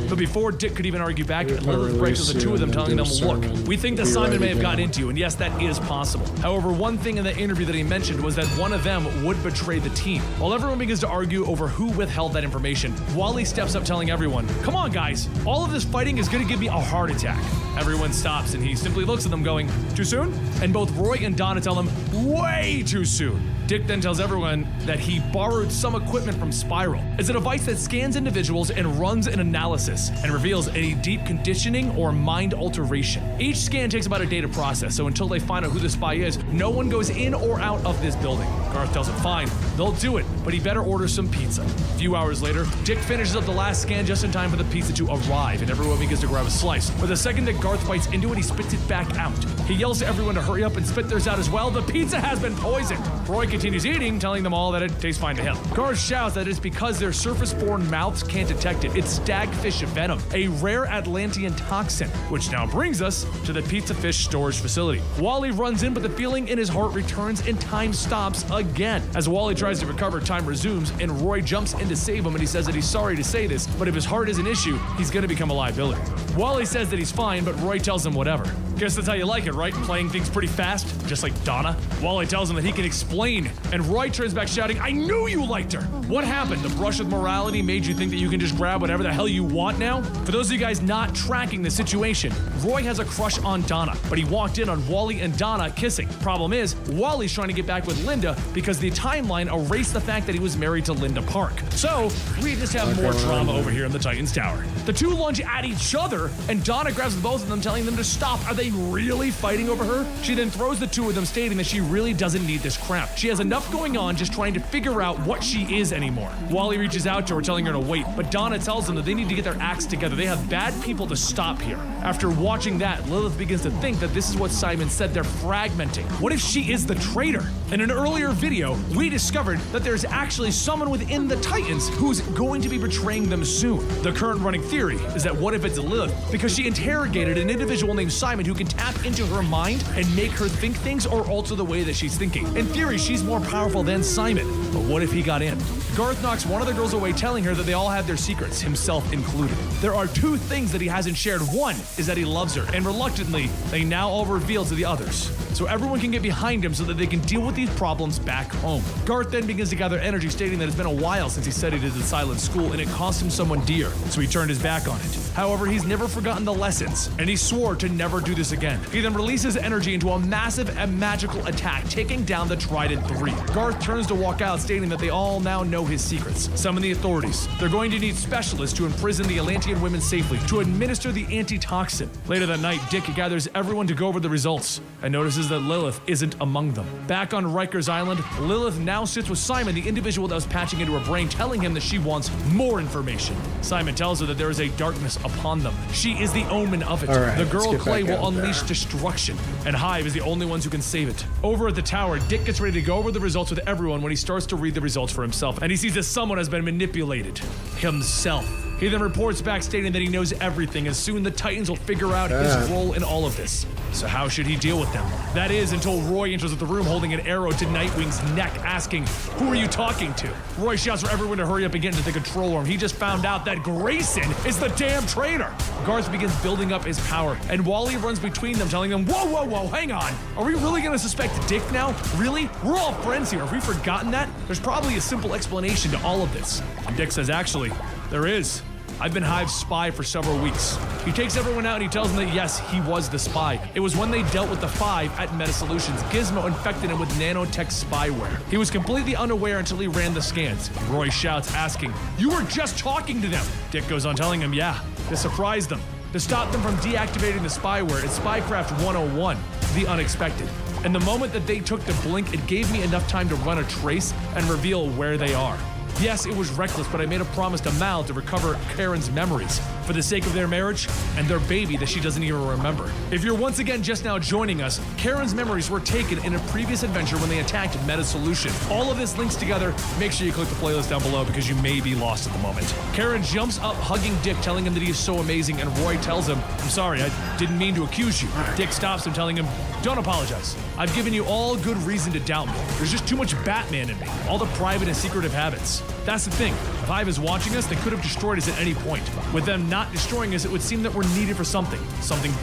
Speaker 2: but before Dick could even argue back, Lilith breaks to the 2 of them, telling them, look, we think that Simon may have gotten into you, and yes, that is possible. However, one thing in the interview that he mentioned was that one of them would betray the team. While everyone begins to argue over who withheld that information, Wally steps up, telling everyone, come on guys, all of this fighting is going to give me a heart attack. Everyone stops, and he simply looks at them going, too soon? And both Roy and Donna tell him, way too soon. Dick then tells everyone that he borrowed some equipment from Spiral. It's a device that scans individuals and runs an analysis and reveals any deep conditioning or mind alteration. Each scan takes about a day to process, so until they find out who the spy is, no one goes in or out of this building. Garth tells him, fine, they'll do it, but he better order some pizza. A few hours later, Dick finishes up the last scan just in time for the pizza to arrive, and everyone begins to grab a slice. But the second that Garth bites into it, he spits it back out. He yells to everyone to hurry up and spit theirs out as well. The pizza has been poisoned. Roy continues eating, telling them all that it tastes fine to him. Garth shouts that it's because their surface-borne mouths can't detect it. It's stagfish venom, a rare Atlantean toxin, which now brings us to the pizza fish storage facility. Wally runs in, but the feeling in his heart returns and time stops again. As Wally tries to recover, time resumes, and Roy jumps in to save him, and he says that he's sorry to say this, but if his heart is an issue, he's gonna become a liability. Wally says that he's fine, but Roy tells him whatever. Guess that's how you like it, right? Playing things pretty fast, just like Donna. Wally tells him that he can explain, and Roy turns back shouting, I knew you liked her! What happened? The brush with morality made you think that you can just grab whatever the hell you want now? For those of you guys not tracking the situation, Roy has a crush on Donna, but he walked in on Wally and Donna kissing. Problem is, Wally's trying to get back with Linda because the timeline erased the fact that he was married to Linda Park. So, we just have more drama over here in the Titans Tower. The two lunge at each other, and Donna grabs both of them, telling them to stop. Are they really fighting over her? She then throws the two of them, stating that she really doesn't need this crap. She has enough going on just trying to figure out what she is anymore. Wally reaches out to her, telling her to wait, but Donna tells them that they need to get their acts together. They have bad people to stop here. After watching that, Lilith begins to think that this is what Simon said, they're fragmenting. What if she is the traitor? In an earlier video, we discovered that there's actually someone within the Titans who's going to be betraying them soon. The current running theory is that what if it's Lilith, because she interrogated an individual named Simon who can tap into her mind and make her think things or alter the way that she's thinking. In theory, she's more powerful than Simon, but what if he got in? Garth knocks one of the girls away, telling her that they all have their secrets, himself included. There are two things that he hasn't shared. One is that he loves her, and reluctantly, they now all reveal to the others. So everyone can get behind him so that they can deal with these problems back home. Garth then begins to gather energy, stating that it's been a while since he studied at the silent school, and it cost him someone dear, so he turned his back on it. However, he's never forgotten the lessons, and he swore to never do this again. He then releases energy into a massive and magical attack, taking down the Trident 3. Garth turns to walk out, stating that they all now know his secrets. Summon the authorities. They're going to need specialists to imprison the Atlantean women safely, to administer the antitoxin. Later that night, Dick gathers everyone to go over the results, and notices that Lilith isn't among them. Back on Rikers Island, Lilith now sits with Simon, the individual that was patching into her brain, telling him that she wants more information. Simon tells her that there is a darkness upon them. She is the omen of it.
Speaker 1: Right,
Speaker 2: the girl Clay will unleash
Speaker 1: there.
Speaker 2: Destruction, and Hive is the only ones who can save it. Over at the tower, Dick gets ready to go over the results with everyone when he starts to read the results for himself, and he sees that someone has been manipulated. Himself. He then reports back, stating that he knows everything, and soon the Titans will figure out his role in all of this. So how should he deal with them? That is, until Roy enters the room holding an arrow to Nightwing's neck, asking, who are you talking to? Roy shouts for everyone to hurry up and get into the control room. He just found out that Grayson is the damn traitor. Garth begins building up his power, and Wally runs between them, telling them, whoa, whoa, whoa, hang on. Are we really gonna suspect Dick now? Really? We're all friends here. Have we forgotten that? There's probably a simple explanation to all of this. And Dick says, actually, there is. I've been Hive's spy for several weeks. He takes everyone out and he tells them that yes, he was the spy. It was when they dealt with the Five at Meta Solutions. Gizmo infected him with nanotech spyware. He was completely unaware until he ran the scans. Roy shouts, asking, you were just talking to them. Dick goes on telling him, yeah, to surprise them. To stop them from deactivating the spyware, it's Spycraft 101, the unexpected. And the moment that they took the blink, it gave me enough time to run a trace and reveal where they are. Yes, it was reckless, but I made a promise to Mal to recover Karen's memories for the sake of their marriage and their baby that she doesn't even remember. If you're once again just now joining us, Karen's memories were taken in a previous adventure when they attacked Meta Solution. All of this links together. Make sure you click the playlist down below because you may be lost at the moment. Karen jumps up, hugging Dick, telling him that he is so amazing, and Roy tells him, I'm sorry, I didn't mean to accuse you. Dick stops him, telling him, don't apologize. I've given you all good reason to doubt me. There's just too much Batman in me. All the private and secretive habits. That's the thing. If Hive is watching us, they could have destroyed us at any point. With them not destroying us, it would seem that we're needed for something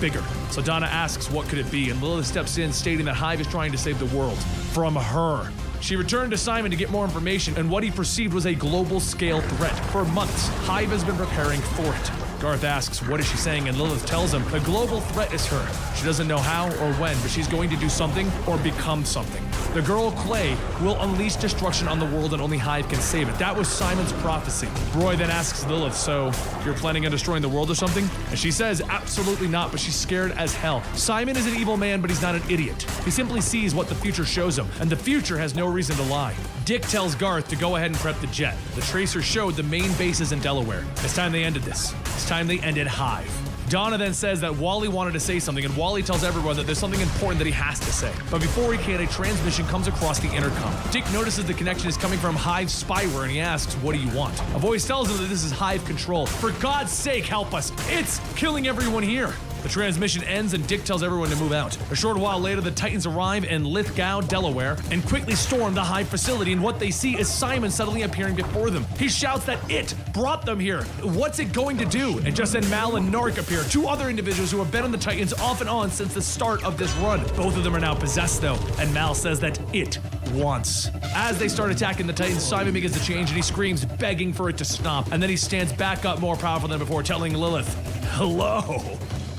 Speaker 2: bigger. So Donna asks, what could it be? And Lilith steps in, stating that Hive is trying to save the world from her. She returned to Simon to get more information, and what he perceived was a global-scale threat. For months, Hive has been preparing for it. Garth asks, what is she saying? And Lilith tells him the global threat is her. She doesn't know how or when, but she's going to do something or become something. The girl Clay will unleash destruction on the world and only Hive can save it. That was Simon's prophecy. Roy then asks Lilith, so you're planning on destroying the world or something? And she says, absolutely not, but she's scared as hell. Simon is an evil man, but he's not an idiot. He simply sees what the future shows him, and the future has no reason to lie. Dick tells Garth to go ahead and prep the jet. The tracer showed the main bases in Delaware. It's time they ended this. It's time they ended Hive. Donna then says that Wally wanted to say something, and Wally tells everyone that there's something important that he has to say. But before he can, a transmission comes across the intercom. Dick notices the connection is coming from Hive's spyware, and he asks, what do you want? A voice tells him that this is Hive control. For God's sake, help us. It's killing everyone here. The transmission ends and Dick tells everyone to move out. A short while later, the Titans arrive in Lithgow, Delaware, and quickly storm the Hive facility, and what they see is Simon suddenly appearing before them. He shouts that it brought them here. What's it going to do? And just then Mal and Narc appear, two other individuals who have been on the Titans off and on since the start of this run. Both of them are now possessed though, and Mal says that it wants. As they start attacking the Titans, Simon begins to change and he screams, begging for it to stop, and then he stands back up more powerful than before, telling Lilith, hello.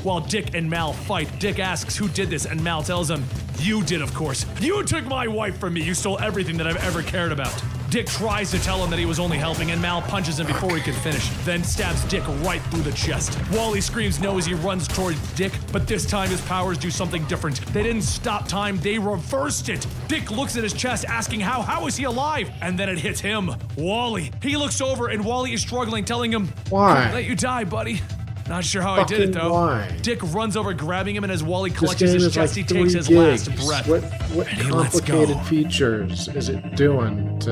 Speaker 2: While Dick and Mal fight, Dick asks who did this, and Mal tells him, you did, of course. You took my wife from me. You stole everything that I've ever cared about. Dick tries to tell him that he was only helping, and Mal punches him before he can finish, then stabs Dick right through the chest. Wally screams no as he runs towards Dick, but this time his powers do something different. They didn't stop time, they reversed it. Dick looks at his chest asking how is he alive? And then it hits him, Wally. He looks over and Wally is struggling, telling him,
Speaker 4: Why?
Speaker 2: Couldn't let you die, buddy. Not sure how I did it though.
Speaker 4: Why?
Speaker 2: Dick runs over, grabbing him, and as Wally
Speaker 4: This
Speaker 2: clutches
Speaker 4: game
Speaker 2: his
Speaker 4: is
Speaker 2: chest,
Speaker 4: like
Speaker 2: he takes
Speaker 4: 3
Speaker 2: his
Speaker 4: gigs.
Speaker 2: last breath.
Speaker 4: What
Speaker 2: and he lets
Speaker 4: complicated
Speaker 2: go.
Speaker 4: features is it doing to...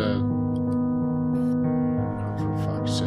Speaker 4: Oh, for fuck's sake.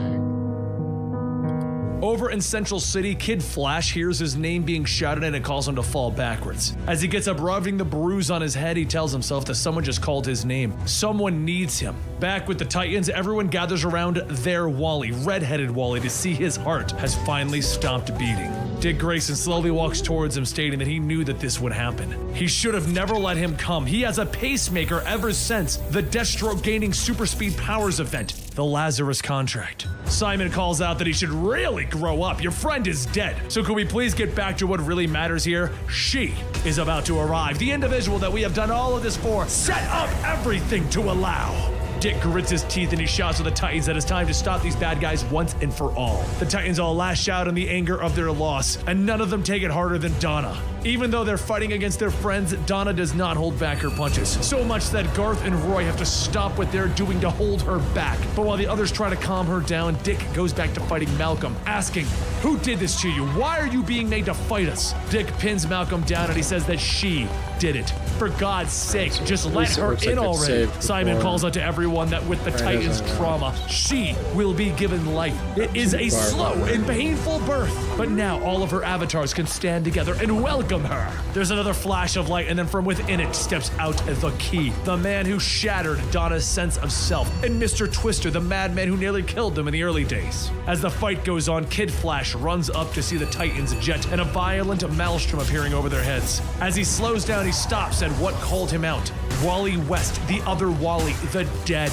Speaker 2: Over in Central City, Kid Flash hears his name being shouted and it calls him to fall backwards. As he gets up, rubbing the bruise on his head, he tells himself that someone just called his name. Someone needs him. Back with the Titans, everyone gathers around their Wally, red-headed Wally, to see his heart has finally stopped beating. Dick Grayson slowly walks towards him, stating that he knew that this would happen. He should have never let him come. He has a pacemaker ever since the Deathstroke gaining super speed powers event, the Lazarus contract. Simon calls out that he should really grow up. Your friend is dead. So can we please get back to what really matters here? She is about to arrive. The individual that we have done all of this for, set up everything to allow. Dick grits his teeth and he shouts to the Titans that it's time to stop these bad guys once and for all. The Titans all lash out in the anger of their loss, and none of them take it harder than Donna. Even though they're fighting against their friends, Donna does not hold back her punches. So much that Garth and Roy have to stop what they're doing to hold her back. But while the others try to calm her down, Dick goes back to fighting Malcolm, asking, who did this to you? Why are you being made to fight us? Dick pins Malcolm down and he says that she did it. For God's sake, just let her in already. Simon calls out to everyone that with the Titans' trauma, she will be given life. It is a slow and painful birth, but now all of her avatars can stand together and welcome her. There's another flash of light, and then from within it steps out the Key, the man who shattered Donna's sense of self, and Mr. Twister, the madman who nearly killed them in the early days. As the fight goes on, Kid Flash runs up to see the Titans jet and a violent maelstrom appearing over their heads. As he slows down, he stops at what called him out. Wally West, the other Wally, the dead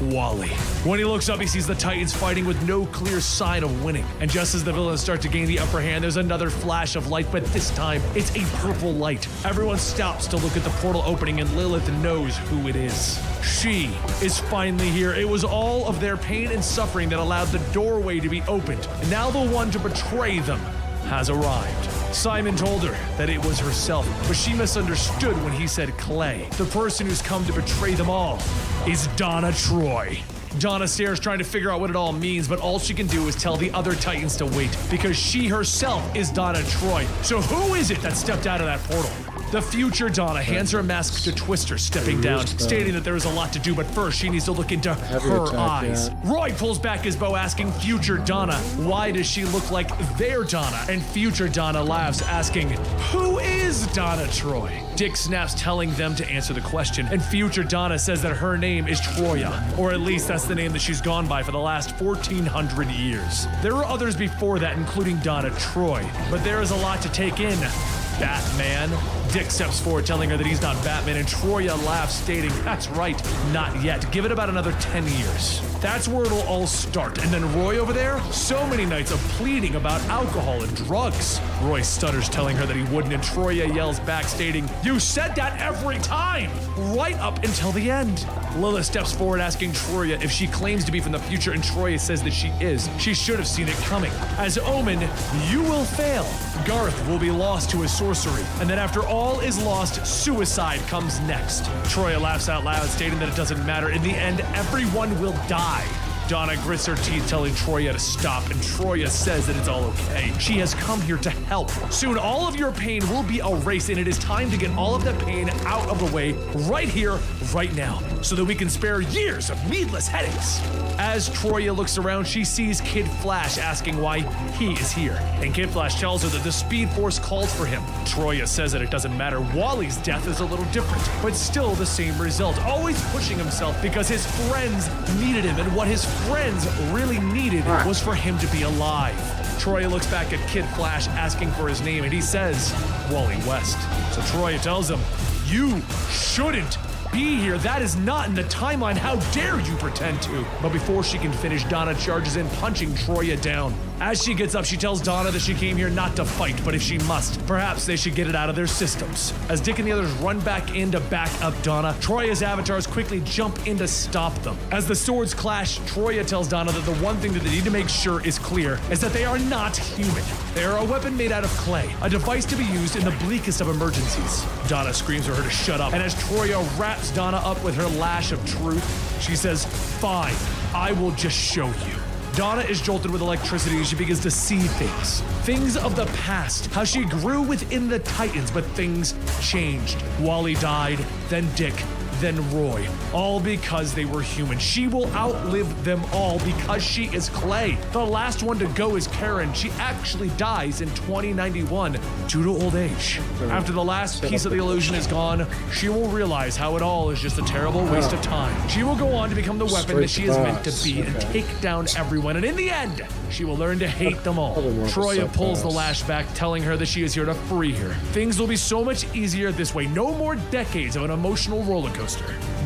Speaker 2: Wally. When he looks up, he sees the Titans fighting with no clear sign of winning. And just as the villains start to gain the upper hand, there's another flash of light, but this time, it's a purple light. Everyone stops to look at the portal opening, and Lilith knows who it is. She is finally here. It was all of their pain and suffering that allowed the doorway to be opened. And now the one to betray them has arrived. Simon told her that it was herself, but she misunderstood when he said Clay. The person who's come to betray them all is Donna Troy. Donna stares, trying to figure out what it all means, but all she can do is tell the other Titans to wait, because she herself is Donna Troy. So who is it that stepped out of that portal? The future Donna hands her mask to Twister, stepping down, stating that there is a lot to do, but first she needs to look into her eyes. Roy pulls back his bow, asking future Donna, why does she look like their Donna? And future Donna laughs, asking, who is Donna Troy? Dick snaps, telling them to answer the question, and future Donna says that her name is Troya, or at least that's the name that she's gone by for the last 1,400 years. There were others before that, including Donna Troy, but there is a lot to take in. Batman? Dick steps forward, telling her that he's not Batman, and Troya laughs, stating, that's right, not yet. Give it about another 10 years. That's where it'll all start. And then Roy over there? So many nights of pleading about alcohol and drugs. Roy stutters, telling her that he wouldn't, and Troya yells back, stating, you said that every time! Right up until the end. Lilith steps forward, asking Troya if she claims to be from the future, and Troya says that she is. She should have seen it coming. As Omen, you will fail. Garth will be lost to his sorcery, and then after all is lost, suicide comes next. Troya laughs out loud, stating that it doesn't matter. In the end, everyone will die.
Speaker 3: Donna grits her teeth, telling Troya to stop, and Troya says that it's all okay. She has come here to help. Soon, all of your pain will be erased, and it is time to get all of that pain out of the way right here, right now, so that we can spare years of needless headaches. As Troya looks around, she sees Kid Flash asking why he is here, and Kid Flash tells her that the Speed Force calls for him. Troya says that it doesn't matter. Wally's death is a little different, but still the same result, always pushing himself because his friends needed him, and what his friends really needed was for him to be alive. Troya looks back at Kid Flash asking for his name, and he says, Wally West. So Troya tells him, you shouldn't be here. That is not in the timeline. How dare you pretend to? But before she can finish, Donna charges in, punching Troya down. As she gets up, she tells Donna that she came here not to fight, but if she must, perhaps they should get it out of their systems. As Dick and the others run back in to back up Donna, Troya's avatars quickly jump in to stop them. As the swords clash, Troya tells Donna that the one thing that they need to make sure is clear is that they are not human. They are a weapon made out of clay, a device to be used in the bleakest of emergencies. Donna screams for her to shut up, and as Troya wraps Donna up with her lash of truth, she says, fine, I will just show you. Donna is jolted with electricity as she begins to see things. Things of the past, how she grew within the Titans, but things changed. Wally died, then Dick, then Roy, all because they were human. She will outlive them all because she is clay. The last one to go is Karen. She actually dies in 2091 due to old age. After the last piece of the illusion is gone, she will realize how it all is just a terrible waste of time. She will go on to become the weapon that she is meant to be and take down everyone. And in the end, she will learn to hate them all. Troya pulls the lash back, telling her that she is here to free her. Things will be so much easier this way. No more decades of an emotional roller coaster.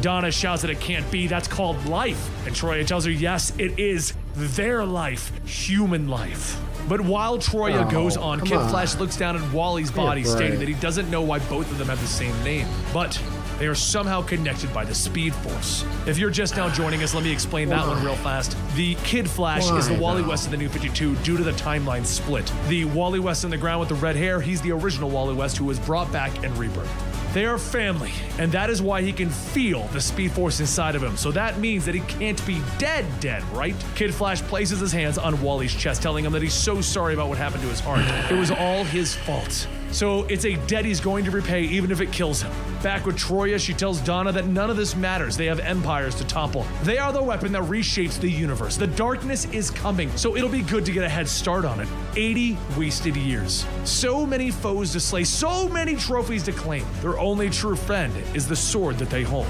Speaker 3: Donna shouts that it can't be. That's called life. And Troya tells her, yes, it is their life, human life. But while Troya goes on, Kid Flash looks down at Wally's body, stating that he doesn't know why both of them have the same name. But they are somehow connected by the Speed Force. If you're just now joining us, let me explain that one real fast. The Kid Flash is the Wally West of the New 52 due to the timeline split. The Wally West on the ground with the red hair, he's the original Wally West who was brought back and rebirthed. They are family, and that is why he can feel the Speed Force inside of him. So that means that he can't be dead, right? Kid Flash places his hands on Wally's chest, telling him that he's so sorry about what happened to his heart. It was all his fault. So it's a debt he's going to repay even if it kills him. Back with Troya, she tells Donna that none of this matters. They have empires to topple. They are the weapon that reshapes the universe. The darkness is coming, so it'll be good to get a head start on it. 80 wasted years. So many foes to slay, so many trophies to claim. Their only true friend is the sword that they hold.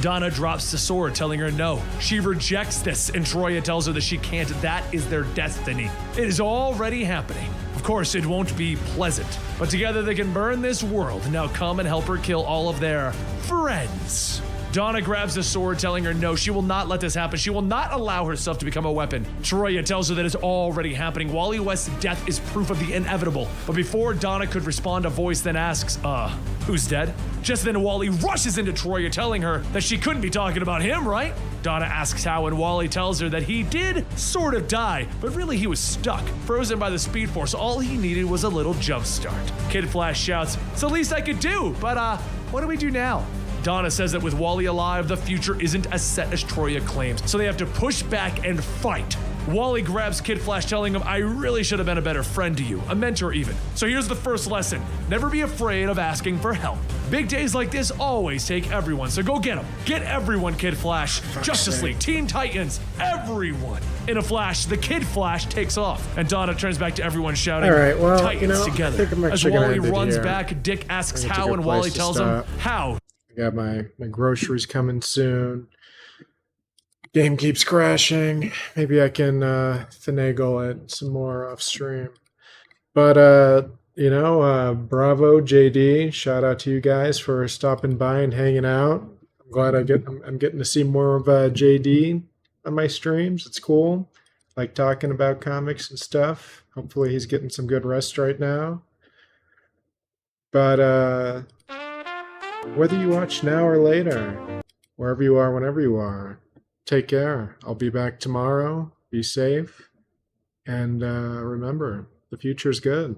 Speaker 3: Donna drops the sword, telling her no. She rejects this, and Troya tells her that she can't. That is their destiny. It is already happening. Of course, it won't be pleasant, but together they can burn this world. Now come and help her kill all of their friends. Donna grabs the sword, telling her no, she will not let this happen. She will not allow herself to become a weapon. Troya tells her that it's already happening. Wally West's death is proof of the inevitable. But before Donna could respond, a voice then asks, who's dead? Just then Wally rushes into Troya, telling her that she couldn't be talking about him, right? Donna asks how, and Wally tells her that he did sort of die, but really he was stuck, frozen by the Speed Force. All he needed was a little jump start. Kid Flash shouts, it's the least I could do, but what do we do now? Donna says that with Wally alive, the future isn't as set as Troya claims, so they have to push back and fight. Wally grabs Kid Flash, telling him, I really should have been a better friend to you, a mentor even. So here's the first lesson. Never be afraid of asking for help. Big days like this always take everyone, so go get them. Get everyone, Kid Flash. Justice League, Teen Titans, everyone. In a flash, the Kid Flash takes off, and Donna turns back to everyone shouting,
Speaker 4: all right, well,
Speaker 3: Titans together.
Speaker 4: I think I'm
Speaker 3: As
Speaker 4: actually
Speaker 3: Wally
Speaker 4: gonna end it
Speaker 3: runs
Speaker 4: here.
Speaker 3: back, Dick asks
Speaker 4: I think it's a
Speaker 3: how,
Speaker 4: good
Speaker 3: and Wally
Speaker 4: place to
Speaker 3: tells him,
Speaker 4: stop.
Speaker 3: how?
Speaker 4: I got my groceries coming soon. Game keeps crashing. Maybe I can finagle it some more off stream. But bravo JD. Shout out to you guys for stopping by and hanging out. I'm glad I'm getting to see more of JD on my streams. It's cool. Like talking about comics and stuff. Hopefully he's getting some good rest right now. But whether you watch now or later, wherever you are, whenever you are, take care. I'll be back tomorrow. Be safe. And remember, the future's good.